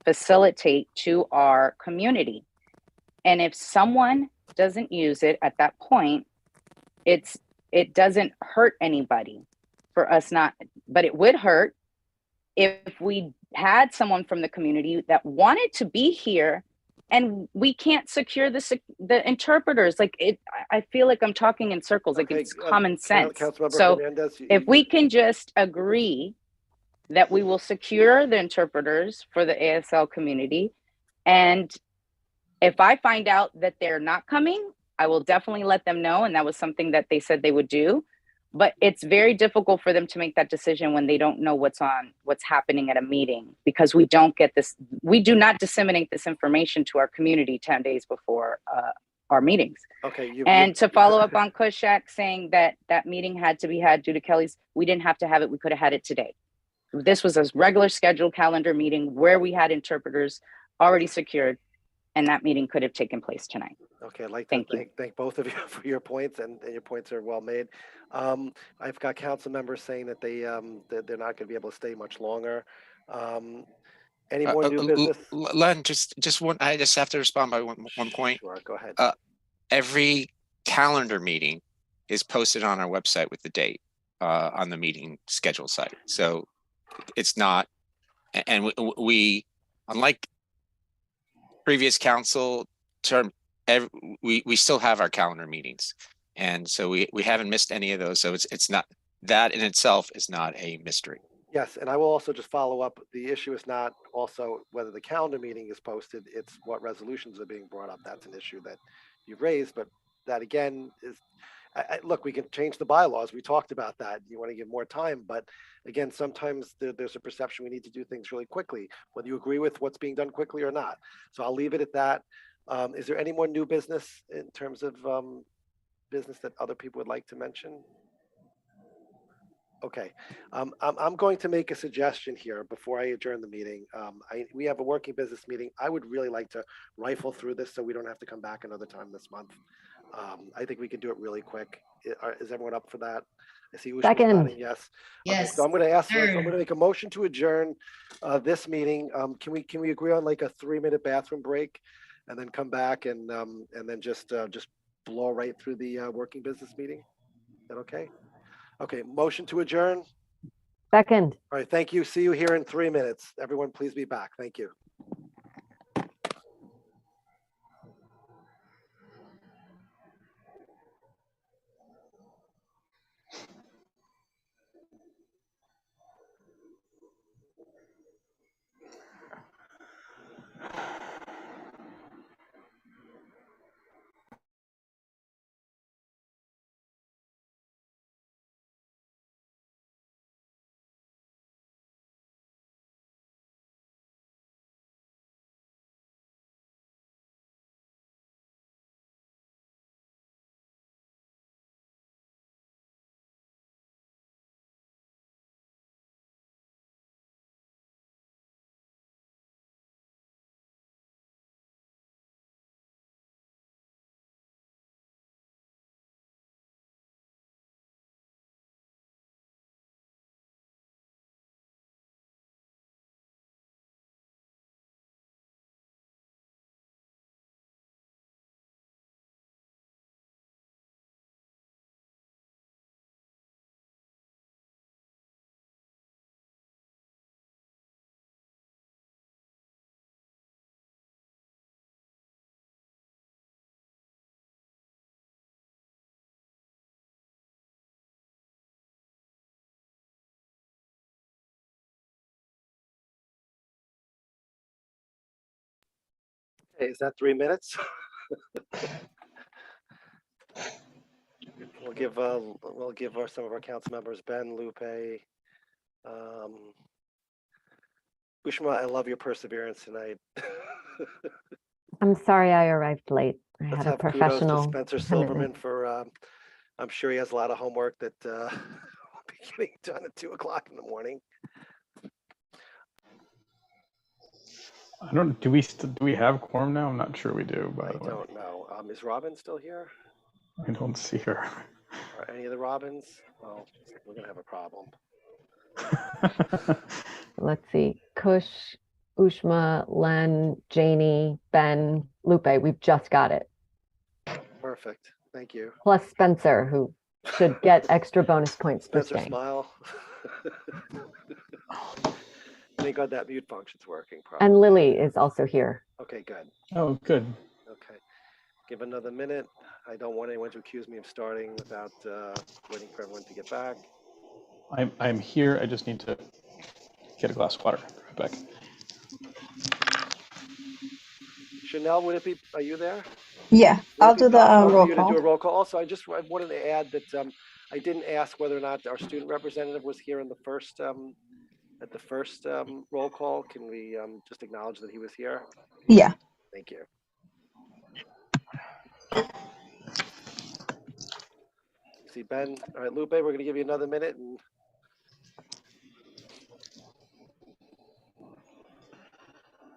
facilitate to our community. And if someone doesn't use it at that point, it doesn't hurt anybody for us not, but it would hurt if we had someone from the community that wanted to be here and we can't secure the interpreters. Like I feel like I'm talking in circles. Like it's common sense. So Hernandez, if we can just agree that we will secure the interpreters for the ASL community, and if I find out that they're not coming, I will definitely let them know. And that was something that they said they would do. But it's very difficult for them to make that decision when they don't know what's happening at a meeting, because we don't get this. We do not disseminate this information to our community 10 days before our meetings. Okay. To follow up on Kushak saying that that meeting had to be had due to Kelly's, we didn't have to have it. We could have had it today. This was a regular scheduled calendar meeting where we had interpreters already secured, and that meeting could have taken place tonight. Okay, I'd like to thank both of you for your points, and your points are well made. I've got council members saying that that they're not going to be able to stay much longer. Any more new business? Len, just one. I just have to respond by one point. Sure, go ahead. Every calendar meeting is posted on our website with the date on the meeting schedule site. So it's not, and we unlike previous council term, we still have our calendar meetings, and so we haven't missed any of those. So it's not, that in itself is not a mystery. Yes, and I will also just follow up. The issue is not also whether the calendar meeting is posted, it's what resolutions are being brought up. That's an issue that you've raised, but that again is, look, we can change the bylaws. We talked about that. You want to give more time, but again, sometimes there's a perception we need to do things really quickly, whether you agree with what's being done quickly or not. So I'll leave it at that. Is there any more new business in terms of business that other people would like to mention? Okay, I'm going to make a suggestion here before I adjourn the meeting. We have a working business meeting. I would really like to rifle through this so we don't have to come back another time this month. I think we can do it really quick. Is everyone up for that? I see Ushma nodding yes. Okay, so I'm going to ask. I'm going to make a motion to adjourn this meeting. Can we agree on like a 3-minute bathroom break, and then come back and then just blow right through the working business meeting? Is that okay? Okay, motion to adjourn. Second. All right, thank you. See you here in 3 minutes. Everyone, please be back. Thank you. Hey, is that 3 minutes? We'll give some of our council members, Ben, Lupe, Ushma, I love your perseverance tonight. I'm sorry I arrived late. I Let's had a have kudos to professional Spencer commitment. Silverman for, I'm sure he has a lot of homework that will be getting done at 2 o'clock in the morning. I don't, do we have quorum now? I'm not sure we do, by the I way. don't know. Is Robin still here? I don't see her. Or any of the Robins? Well, we're gonna have a problem. Let's see, Kush, Ushma, Len, Janie, Ben, Lupe, we've just got it. Perfect. Thank you. Plus Spencer, who should get extra bonus points for Spencer, staying. smile. Thank God that mute function's working properly. And Lily is also here. Okay, good. Oh, good. Okay. Give another minute. I don't want anyone to accuse me of starting without waiting for everyone to get back. I'm here. I just need to get a glass of water. Right back. Chanel, are you there? Yeah, I'll do the roll You to call. do a roll call. Also, I wanted to add that I didn't ask whether or not our student representative was here in the first at the first roll call. Can we just acknowledge that he was here? Yeah. Thank you. See Ben. All right, Lupe, we're going to give you another minute. And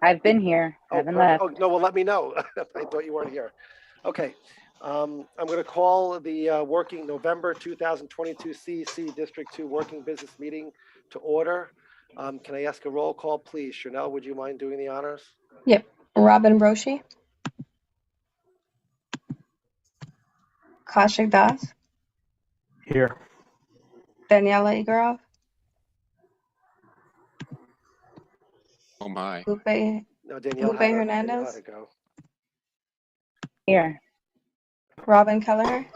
I've been here. Haven't perfect. left. Oh no, well let me know. I thought you weren't here. Okay. I'm going to call the working November 2022 CEC District 2 Working Business Meeting to order. Can I ask a roll call, please? Chanel, would you mind doing the honors? Yep. Robin Broshi. Kaushik Das. Here. Daniela Igorov. Oh my. Lupe No, Danielle Lupe had to Hernandez. go. Here. Robin Kelleher.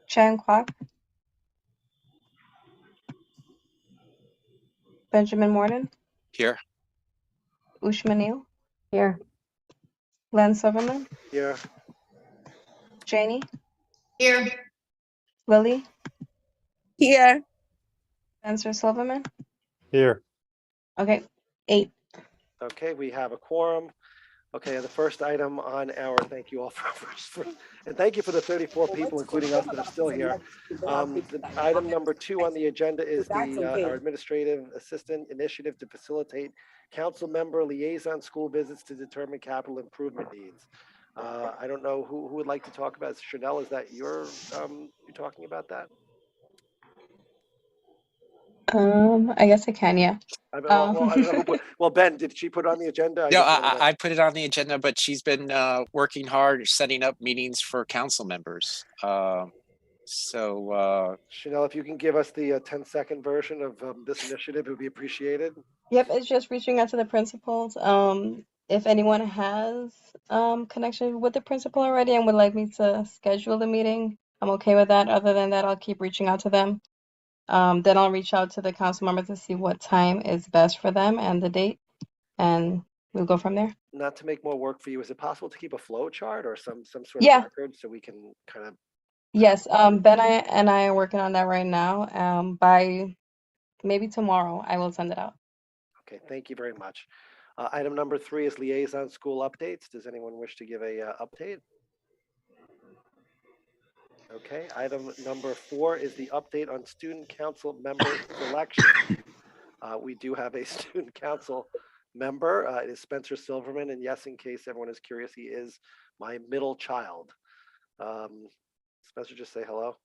Chen Kwok. Benjamin Morden. Here. Ushma Neal. Here. Len Silverman. Here. Janie. Here. Lily. Here. Spencer Silverman. Here. Okay, 8. Okay, we have a quorum. Okay, the first item on our, thank you all and thank you for the 34 people, including us, that are still here. The item number 2 on the agenda is our administrative assistant initiative to facilitate council member liaison school visits to determine capital improvement needs. I don't know who would like to talk about it. Chanel, is that you're talking about that? I guess I can, yeah. I don't know well, Ben, did she put it on the agenda? No, I put it on the agenda, but she's been working hard setting up meetings for council members. Chanel, if you can give us the 10-second version of this initiative, it would be appreciated. Yep, it's just reaching out to the principals. If anyone has connection with the principal already and would like me to schedule the meeting, I'm okay with that. Other than that, I'll keep reaching out to them. Then I'll reach out to the council members to see what time is best for them and the date, and we'll go from there. Not to make more work for you, is it possible to keep a flow chart or some sort of record so we can kind of? Yes, Ben and I are working on that right now. By maybe tomorrow, I will send it out. Okay, thank you very much. Item number 3 is liaison school updates. Does anyone wish to give a update? Okay, item number 4 is the update on student council member selection. We do have a student council member. It is Spencer Silverman, and yes, in case everyone is curious, he is my middle child. Spencer, just say hello.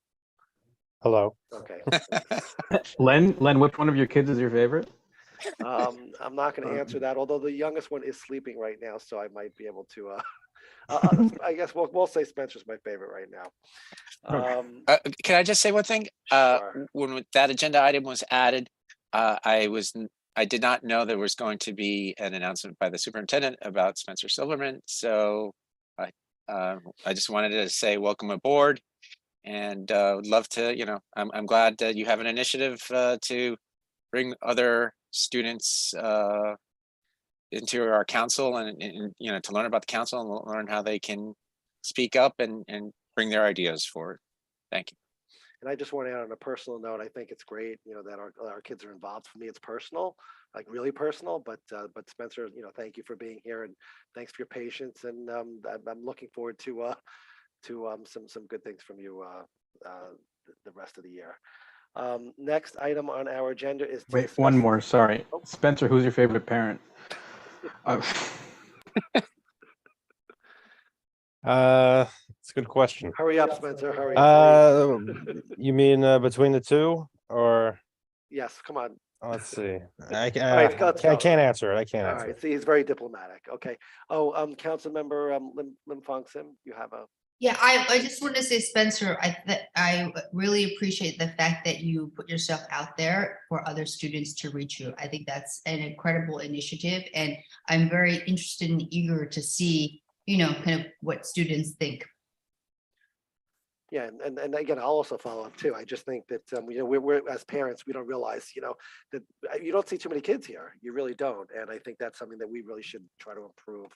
Hello. Okay. Len, which one of your kids is your favorite? I'm not going to answer that, although the youngest one is sleeping right now, so I might be able to. I guess we'll say Spencer's my favorite right now. Can I just say one thing? Sure. When that agenda item was added, I did not know there was going to be an announcement by the superintendent about Spencer Silverman. So I just wanted to say welcome aboard, and would love to. I'm glad that you have an initiative to bring other students into our council and you know, to learn about the council and learn how they can speak up and bring their ideas forward. Thank you. And I just want to add on a personal note, I think it's great, you know, that our kids are involved. For me, it's personal, like really personal, but Spencer, you know, thank you for being here and thanks for your patience. And I'm looking forward to some good things from you the rest of the year. Next item on our agenda is to Wait, discuss- one more, sorry. Oh. Spencer, who's your favorite parent? It's a good question. Hurry up, Spencer, hurry. It's late. You mean between the two, or Yes, come on. let's see. I All right, can't, go. I can't answer it. I can't All answer right, it. see, he's very diplomatic. Okay. Oh, council member Lim Fong Sim, you have a. Yeah, I just want to say, Spencer, I really appreciate the fact that you put yourself out there for other students to reach you. I think that's an incredible initiative, and I'm very interested and eager to see, you know, kind of what students think. Yeah, and again, I'll also follow up too. I just think that you know, we're as parents, we don't realize, you know, that you don't see too many kids here. You really don't, and I think that's something that we really should try to improve.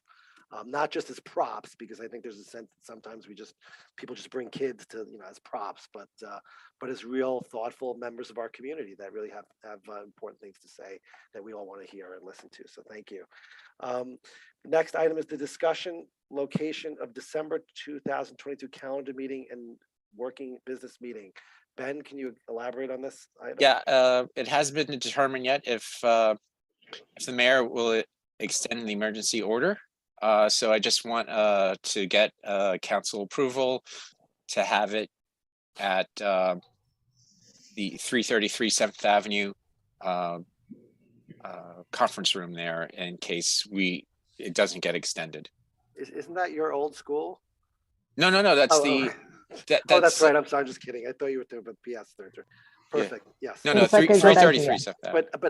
Not just as props, because I think there's a sense that sometimes people just bring kids to, you know, as props, but as real thoughtful members of our community that really have important things to say that we all want to hear and listen to. So thank you. Next item is the discussion location of December 2022 calendar meeting and working business meeting. Ben, can you elaborate on this item? Yeah, it hasn't been determined yet if the mayor will extend the emergency order. So I just want to get council approval to have it at the 333 7th Avenue conference room there in case it doesn't get extended. Isn't that your old school? No, that's Oh, that's right. I'm sorry, I'm just kidding. I thought you were talking about PS 33. Perfect. Yes. No, 333 7th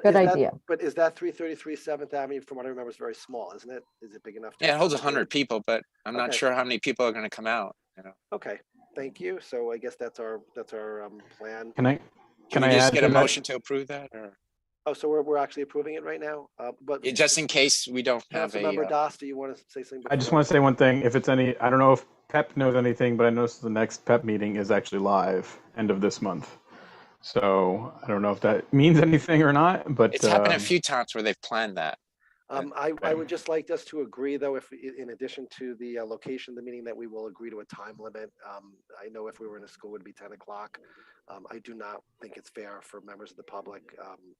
Avenue. But is that 333 7th Avenue, from what I remember, is very small, isn't it? Is it big enough? Yeah, it holds 100 people, but I'm not Okay. sure how many people are going to come out. You know. Okay, thank you. So I guess that's our plan. Can I we just add get to a that? motion to approve that, or Oh, so we're actually approving it right now? But just in case we don't have Councilmember Das, do you want to say something? I just want to say one thing. If it's any, I don't know if PEP knows anything, but I noticed the next PEP meeting is actually live end of this month. So I don't know if that means anything or not, but it's happened a few times where they've planned that. I would just like us to agree, though, if in addition to the location of the meeting, that we will agree to a time limit. I know if we were in a school, it would be 10 o'clock. I do not think it's fair for members of the public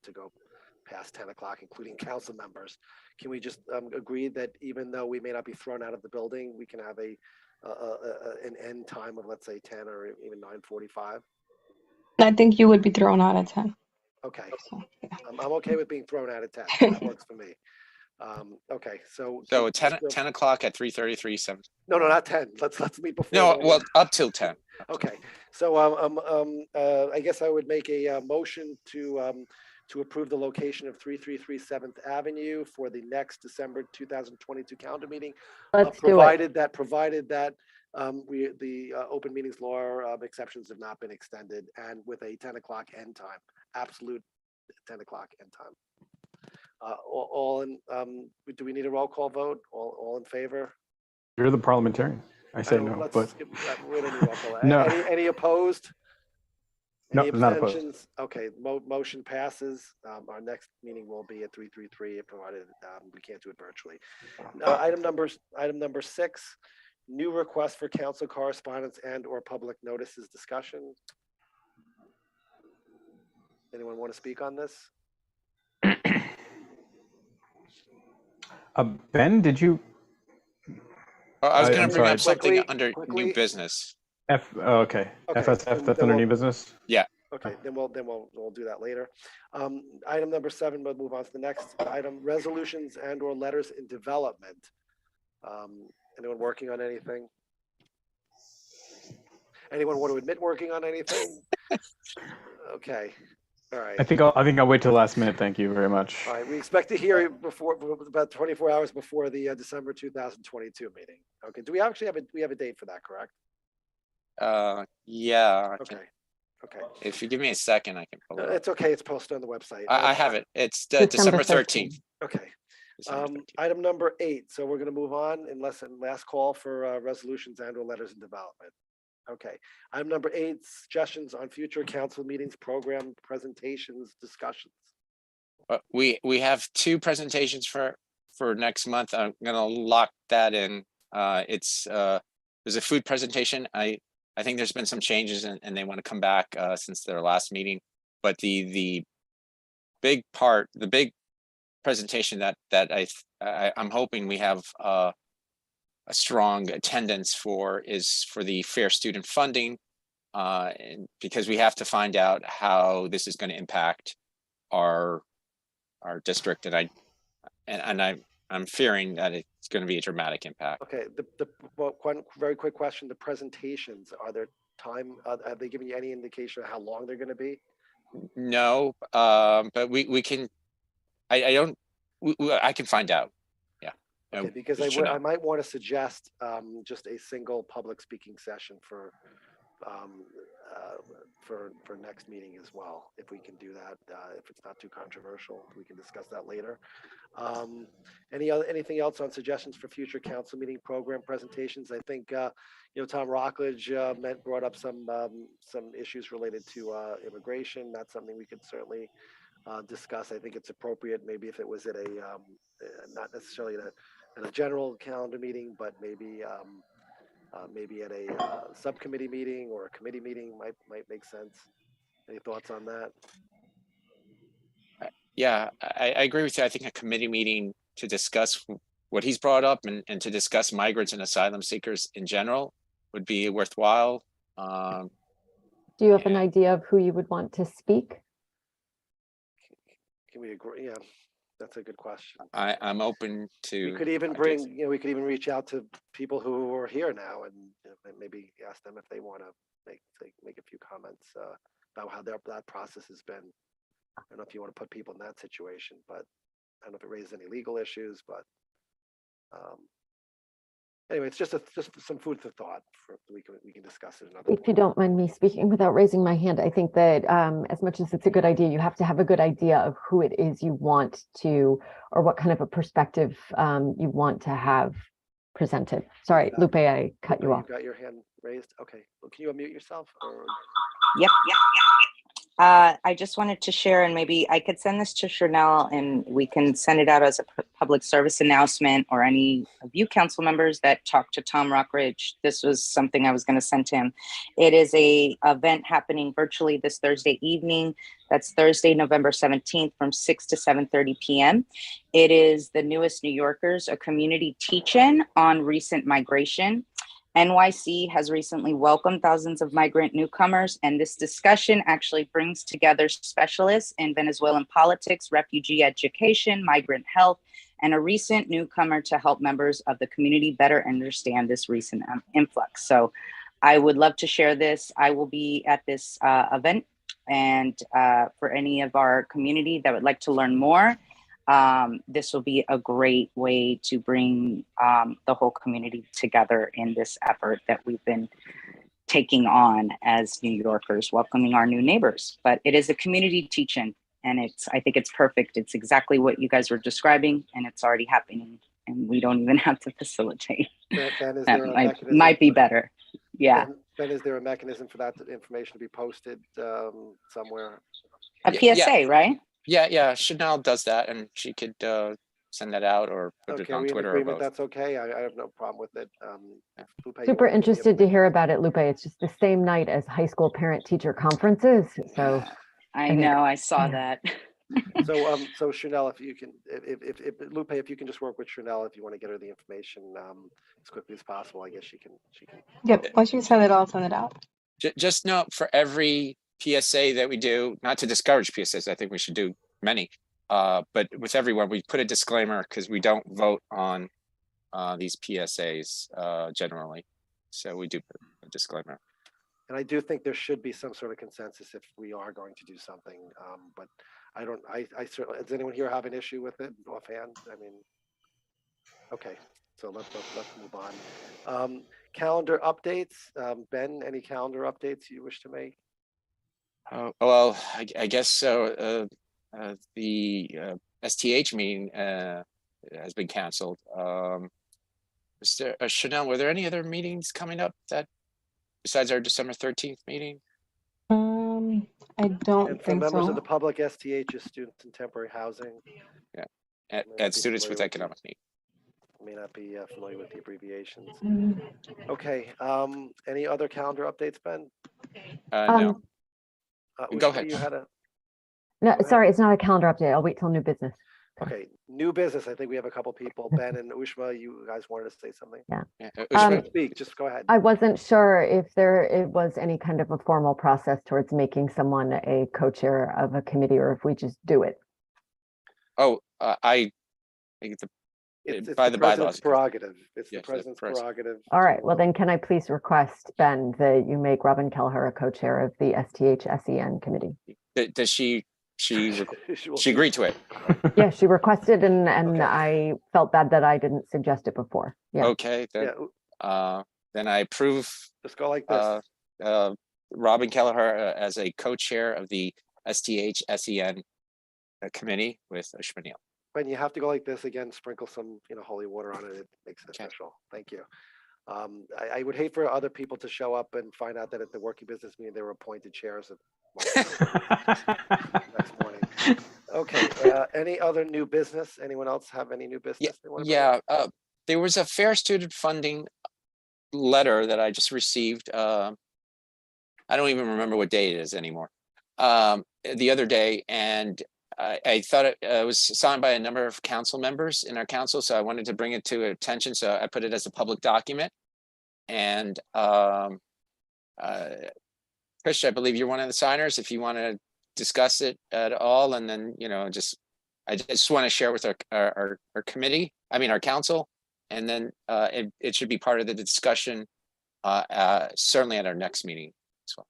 to go past 10 o'clock, including council members. Can we just agree that even though we may not be thrown out of the building, we can have an end time of, let's say, 10 or even 9:45? I think you would be thrown out at 10. Okay. I'm okay with being thrown out at 10. That works for me. Okay, so 10 o'clock at 333 7th. No, not 10. Let's meet before. No, well, up till 10. Okay, so I guess I would make a motion to approve the location of 333 7th Avenue for the next December 2022 calendar meeting. Let's do it. Provided that the open meetings law exceptions have not been extended, and with a 10 o'clock end time, absolute 10 o'clock end time. All in, do we need a roll call vote? All in favor? you're the parliamentarian. I say no, but We don't need roll call. No. Any opposed? No, Any not opposed. abstentions? Okay, motion passes. Our next meeting will be at 333, provided we can't do it virtually. Item number 6, new request for council correspondence and or public notices discussion. Anyone want to speak on this? Ben, did you? I was going I'm to bring sorry. up something Quickly- under quickly. new business. Okay. Okay, FSF, that's then under we'll- new business? Yeah. Okay, then we'll do that later. Item number 7, we'll move on to the next item, resolutions and or letters in development. Anyone working on anything? Anyone want to admit working on anything? Okay, all right. I think I'll wait till the last minute. Thank you very much. All right, we expect to hear it before, about 24 hours before the December 2022 meeting. Okay, do we actually have a date for that, correct? Yeah. Okay. Okay. If you give me a second, I can pull it up. It's okay, it's posted on the website. I have it. It's December 13th. Okay. Item number 8. So we're going to move on unless last call for resolutions and/or letters in development. Okay. Item number 8, suggestions on future council meetings, program presentations, discussions. We have 2 presentations for next month. I'm gonna lock that in. It's there's a food presentation. I think there's been some changes and they want to come back since their last meeting. But the big presentation that I'm hoping we have a strong attendance for is for the fair student funding, and because we have to find out how this is going to impact our district, and I'm fearing that it's going to be a dramatic impact. Okay. Well, one very quick question: the presentations, are there time? Have they given you any indication of how long they're going to be? No, but we can. I can find out. Yeah. Okay, because I might want to suggest just a single public speaking session for next meeting as well, if we can do that. If it's not too controversial, we can discuss that later. Anything else on suggestions for future council meeting program presentations? I think Tom Rockledge brought up some issues related to immigration. That's something we could certainly discuss. I think it's appropriate, maybe if it was at a not necessarily at a general calendar meeting, but maybe at a subcommittee meeting or a committee meeting might make sense. Any thoughts on that? Yeah, I agree with you. I think a committee meeting to discuss what he's brought up and to discuss migrants and asylum seekers in general would be worthwhile. Do you have an idea of who you would want to speak? Can we agree? Yeah, that's a good question. I'm open to. We could even bring, we could even reach out to people who are here now and maybe ask them if they want to make a few comments about how that process has been. I don't know if you want to put people in that situation, but I don't know if it raises any legal issues, but anyway, it's just some food for thought we can discuss it another. If you don't mind me speaking without raising my hand, I think that as much as it's a good idea, you have to have a good idea of who it is you want to, or what kind of a perspective you want to have presented. Sorry, Lupe, I cut you off. You got your hand raised. Okay. Well, can you unmute yourself? Or... Yep. I just wanted to share, and maybe I could send this to Chanel and we can send it out as a public service announcement, or any of you council members that talked to Tom Rockridge. This was something I was going to send to him. It is a event happening virtually this Thursday evening. That's Thursday, November 17th from 6 to 7:30 p.m. It is the Newest New Yorkers, a community teach-in on recent migration. NYC has recently welcomed thousands of migrant newcomers, and this discussion actually brings together specialists in Venezuelan politics, refugee education, migrant health, and a recent newcomer to help members of the community better understand this recent influx. So I would love to share this. I will be at this event, and for any of our community that would like to learn more, this will be a great way to bring the whole community together in this effort that we've been taking on as New Yorkers, welcoming our new neighbors. But it is a community teach-in, and I think it's perfect. It's exactly what you guys were describing, and it's already happening, and we don't even have to facilitate. That might be better. Yeah. Ben, is there a mechanism for that information to be posted somewhere? A PSA, right? Yeah, Chanel does that, and she could send that out or put it on Twitter or both. That's okay. I have no problem with it. Super interested to hear about it, Lupe. It's just the same night as high school parent-teacher conferences. So I know, I saw that. So Chanel, if you can, if Lupe, if you can just work with Chanel, if you want to get her the information as quickly as possible, I guess she can. Yep. Once you send it, I'll send it out. Just note, for every PSA that we do, not to discourage PSAs, I think we should do many, but with everyone, we put a disclaimer because we don't vote on these PSAs generally. So we do put a disclaimer. And I do think there should be some sort of consensus if we are going to do something, but I certainly, does anyone here have an issue with it offhand? I mean, okay, so let's move on. Calendar updates. Ben, any calendar updates you wish to make? Well, I guess so. The STH meeting has been canceled. Mr. Chanel, were there any other meetings coming up that besides our December 13th meeting? I don't And for think members so. of the public, STH is students in temporary housing. Yeah, May not and be students with familiar economic need. May not be familiar with the abbreviations. Mm. Okay, any other calendar updates, Ben? No, go Ushma, ahead. you had a, No, Go ahead. sorry, it's not a calendar update. I'll wait till new business. okay, new business. I think we have a couple people. Ben and Ushma, you guys wanted to say something? Yeah. Ushma, speak, just go ahead. I wasn't sure if it was any kind of a formal process towards making someone a co-chair of a committee, or if we just do it. Oh, I think It's by the the president's bylaws. prerogative. It's the Yes, president's president. prerogative. All right, well then can I please request, Ben, that you make Robin Kelleher a co-chair of the STH-SEN committee? Does she She will she agreed to it? Yeah, she requested and Okay. I felt bad that I didn't suggest it before. Yeah. Okay, then then I approve Just go like this. Robin Kelleher as a co-chair of the STH-SEN committee with Ushma Neal. Ben, you have to go like this again, sprinkle some, holy water on it. It makes it official. Thank you. I would hate for other people to show up and find out that at the working business meeting, they were appointed chairs next morning. Okay, any other new business? Anyone else have any new business? they wanna bring up? Yeah, there was a fair student funding letter that I just received. I don't even remember what day it is anymore. The other day, and I thought it was signed by a number of council members in our council, so I wanted to bring it to attention. So I put it as a public document. And Trish, I believe you're one of the signers. If you want to discuss it at all, and then I just want to share with our committee. I mean our council, and then it should be part of the discussion. Certainly at our next meeting as well.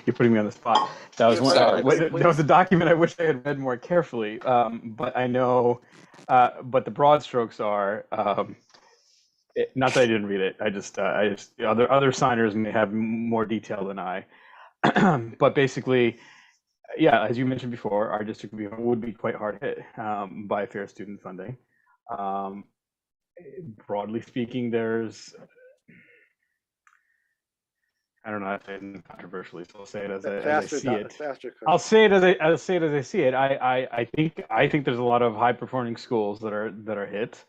You're putting me on the spot. That was that was a document I wish I had read more carefully. But I know, but the broad strokes are, not that I didn't read it. I just other signers may have more detail than I. But basically, yeah, as you mentioned before, our district would be quite hard hit by fair student funding. Broadly speaking, there's, I don't know how to say it controversially, so I'll say it as I see it. I'll say it as I see it. I think there's a lot of high performing schools that are hit,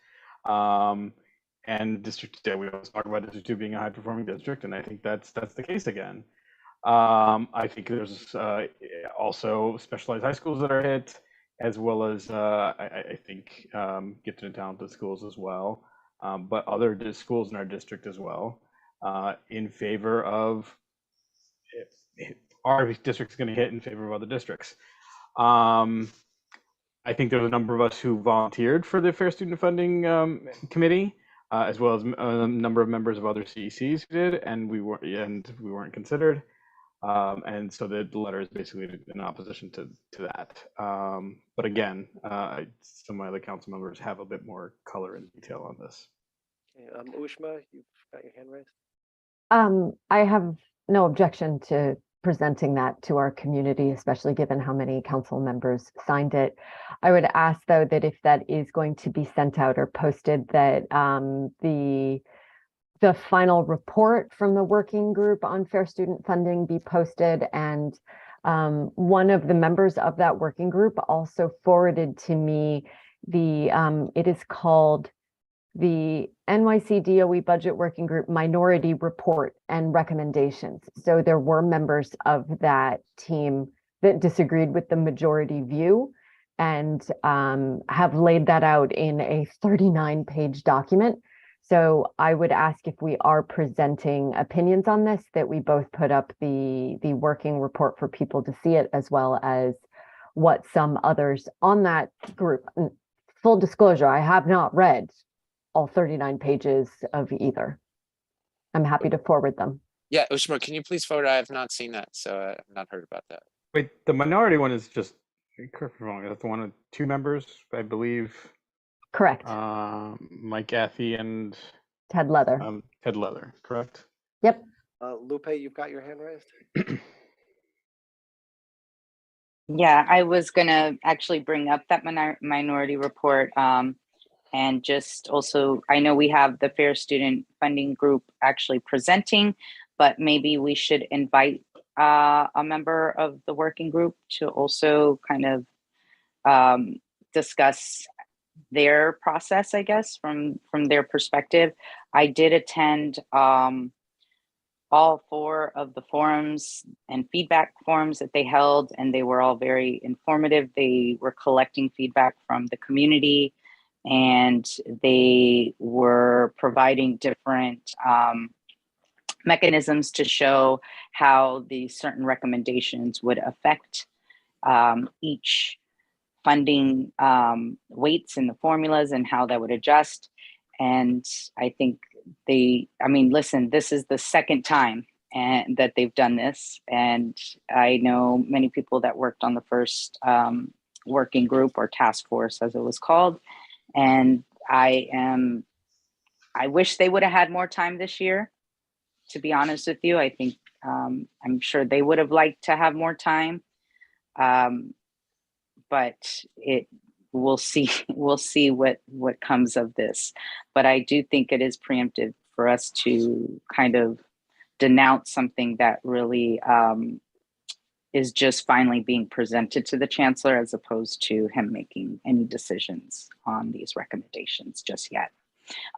and District 2. We always talk about District 2 being a high performing district, and I think that's the case again. I think there's also specialized high schools that are hit, as well as I think gifted and talented schools as well, but other schools in our district as well. In favor of our district's going to hit in favor of other districts. I think there's a number of us who volunteered for the Fair Student Funding Committee, as well as a number of members of other CECs who did, and we weren't considered. And so the letter is basically in opposition to that. But again, some of my other council members have a bit more color and detail on this. Okay, Ushma, you've got your hand raised. I have no objection to presenting that to our community, especially given how many council members signed it. I would ask, though, that if that is going to be sent out or posted, that the final report from the working group on fair student funding be posted, and one of the members of that working group also forwarded to me it is called the NYC DOE Budget Working Group Minority Report and Recommendations. So there were members of that team that disagreed with the majority view and have laid that out in a 39-page document. So I would ask, if we are presenting opinions on this, that we both put up the working report for people to see it, as well as what some others on that group. Full disclosure, I have not read all 39 pages of either. I'm happy to forward them. Yeah, Ushma, can you please forward? I have not seen that, so I've not heard about that. Wait, the minority one is just, correct me if I'm wrong, that's the one with 2 members, I believe. Correct. Mike Gaffey and Ted Leather. Ted Leather, correct? Yep. Lupe, you've got your hand raised. Yeah, I was gonna actually bring up that minority report. And just also, I know we have the Fair Student Funding Group actually presenting, but maybe we should invite a member of the working group to also kind of discuss their process, I guess, from their perspective. I did attend all 4 of the forums and feedback forums that they held, and they were all very informative. They were collecting feedback from the community, and they were providing different mechanisms to show how the certain recommendations would affect each funding weights in the formulas and how that would adjust. And I think listen, this is the second time and that they've done this. And I know many people that worked on the first working group or task force, as it was called. And I wish they would have had more time this year, to be honest with you. I think I'm sure they would have liked to have more time. But we'll see what comes of this. But I do think it is preemptive for us to kind of denounce something that really is just finally being presented to the chancellor, as opposed to him making any decisions on these recommendations just yet.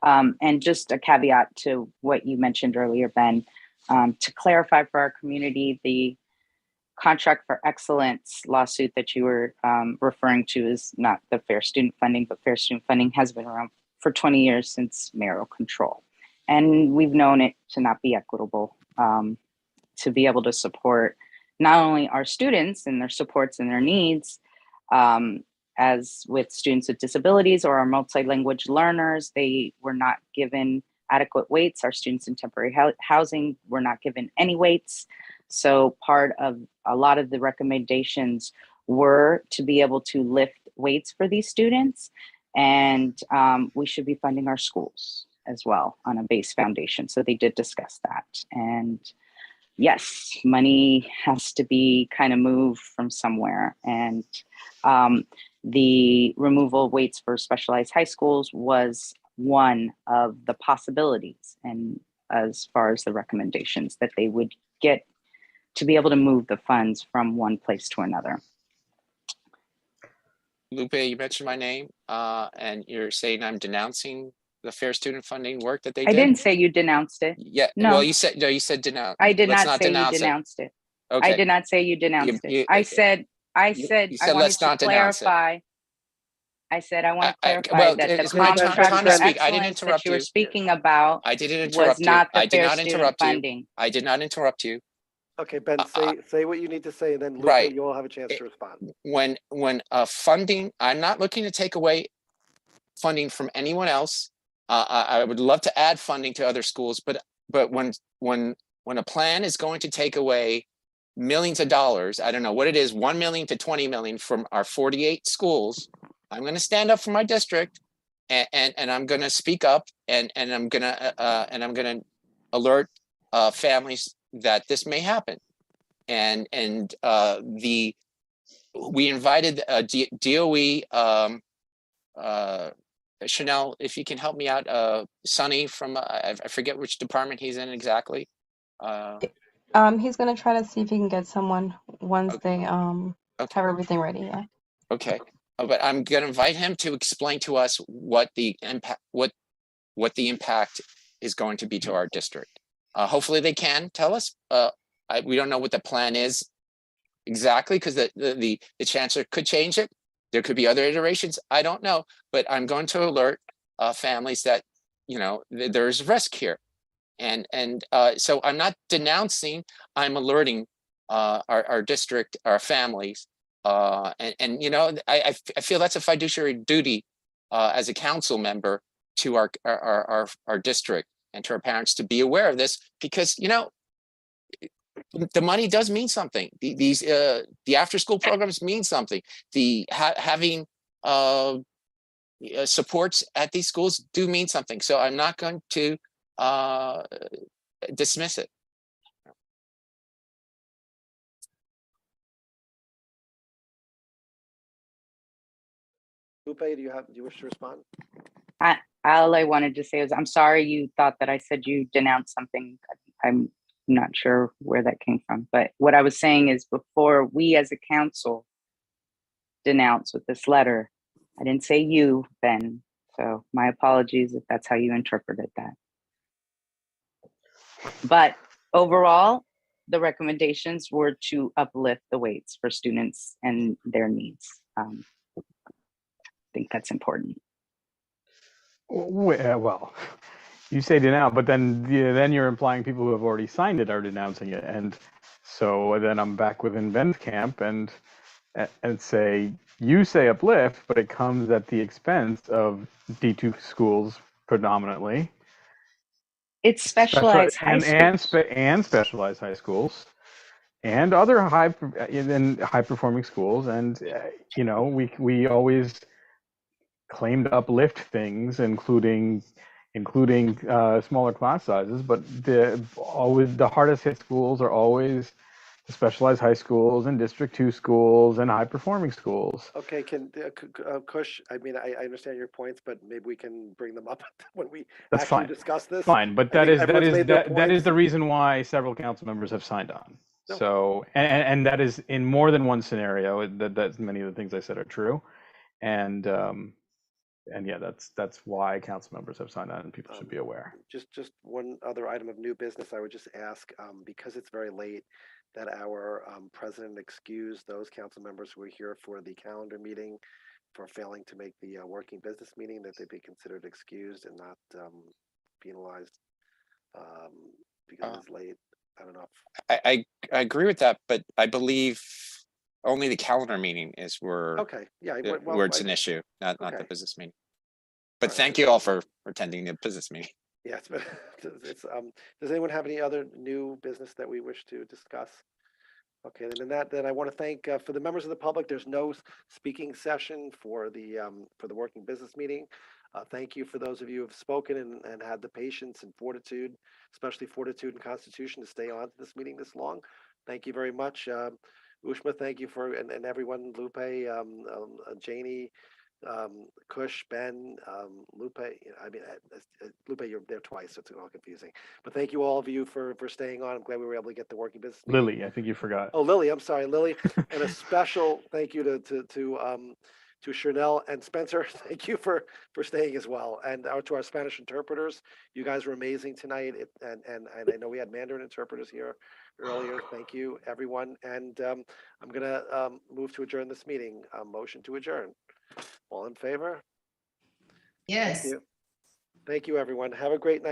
And just a caveat to what you mentioned earlier, Ben, to clarify for our community, the contract for excellence lawsuit that you were referring to is not the Fair Student Funding, but Fair Student Funding has been around for 20 years, since mayoral control. And we've known it to not be equitable, to be able to support not only our students and their supports and their needs, as with students with disabilities or our multi-language learners, they were not given adequate weights. Our students in temporary housing were not given any weights. So part of a lot of the recommendations were to be able to lift weights for these students. And we should be funding our schools as well on a base foundation. So they did discuss that. And yes, money has to be kind of moved from somewhere. And the removal of weights for specialized high schools was one of the possibilities. And as far as the recommendations that they would get to be able to move the funds from one place to another. Lupe, you mentioned my name, and you're saying I'm denouncing the Fair Student Funding work that they did? I didn't say you denounced it. Yeah, No. well, you said denounce. I did Let's not say you denounce it. denounced it. Okay. I did not say you denounced it. I said you I said wanted let's to not denounce it. clarify. I said I want to clarify well, that the it's my contract time for to speak. I didn't excellence that interrupt you were you. speaking about I didn't was interrupt you. not the I did Fair not Student interrupt you. Funding. I did not interrupt you. Okay, Ben, say what you need to say, and then Lupe, Right. you'll have a chance to respond. When funding, I'm not looking to take away funding from anyone else. I would love to add funding to other schools, but when a plan is going to take away millions of dollars, I don't know what it is, 1 million to 20 million from our 48 schools, I'm going to stand up for my district, and I'm going to speak up, and I'm going to alert families that this may happen. And we invited DOE, Chanel, if you can help me out, Sonny from I forget which department he's in exactly. He's gonna try to see if he can get someone once they have everything ready. Yeah. Okay, but I'm going to invite him to explain to us what the impact is going to be to our district. Hopefully they can tell us. We don't know what the plan is exactly, because the chancellor could change it. There could be other iterations. I don't know, but I'm going to alert families that there's risk here, and so I'm not denouncing. I'm alerting our district, our families, and I feel that's a fiduciary duty as a council member to our district and to our parents to be aware of this, because the money does mean something. The after school programs mean something. The having supports at these schools do mean something. So I'm not going to dismiss it. Lupe, do you wish to respond? All I wanted to say is, I'm sorry you thought that I said you denounced something. I'm not sure where that came from, but what I was saying is before we as a council denounce with this letter, I didn't say you, Ben. So my apologies if that's how you interpreted that. But overall, the recommendations were to uplift the weights for students and their needs. I think that's important. Well, you say denounce, but then you're implying people who have already signed it are denouncing it, and so then I'm back within Ben's camp and say you say uplift, but it comes at the expense of D2 schools predominantly. It's specialized high schools. And specialized high schools and other high performing schools, and you know, we always claim to uplift things, including smaller class sizes, but the hardest hit schools are always the specialized high schools and District 2 schools and high performing schools. Okay, Kush, I mean, I understand your points, but maybe we can bring them up when we That's actually fine. discuss this. Fine, but that is the reason why several council members have signed on. No. So and that is in more than one scenario. That many of the things I said are true, and yeah, that's why council members have signed on, and people should be aware. Just one other item of new business, I would just ask, because it's very late, that our president excuse those council members who were here for the calendar meeting for failing to make the working business meeting, that they be considered excused and not penalized because it's late. I don't know. I agree with that, but I believe only the calendar meeting is where Okay, yeah, where it's an issue, not the business meeting. But thank you all for attending the business meeting. Yes, but does anyone have any other new business that we wish to discuss? Okay, then I want to thank for the members of the public. There's no speaking session for the working business meeting. Thank you for those of you who have spoken and had the patience and fortitude, especially fortitude and constitution, to stay on to this meeting this long. Thank you very much. Ushma, thank you for, and everyone, Lupe, Janie, Kush, Ben, Lupe. I mean, Lupe, you're there twice, so it's all confusing. But thank you all of you for staying on. I'm glad we were able to get the working business meeting. Lily, I think you forgot. Oh, Lily, I'm sorry, Lily, and a special thank you to Chanel and Spencer. Thank you for staying as well, and to our Spanish interpreters. You guys were amazing tonight, and I know we had Mandarin interpreters here earlier. Thank you, everyone, and I'm gonna move to adjourn this meeting. Motion to adjourn. All in favor? Yes. Thank you. Thank you, everyone. Have a great night.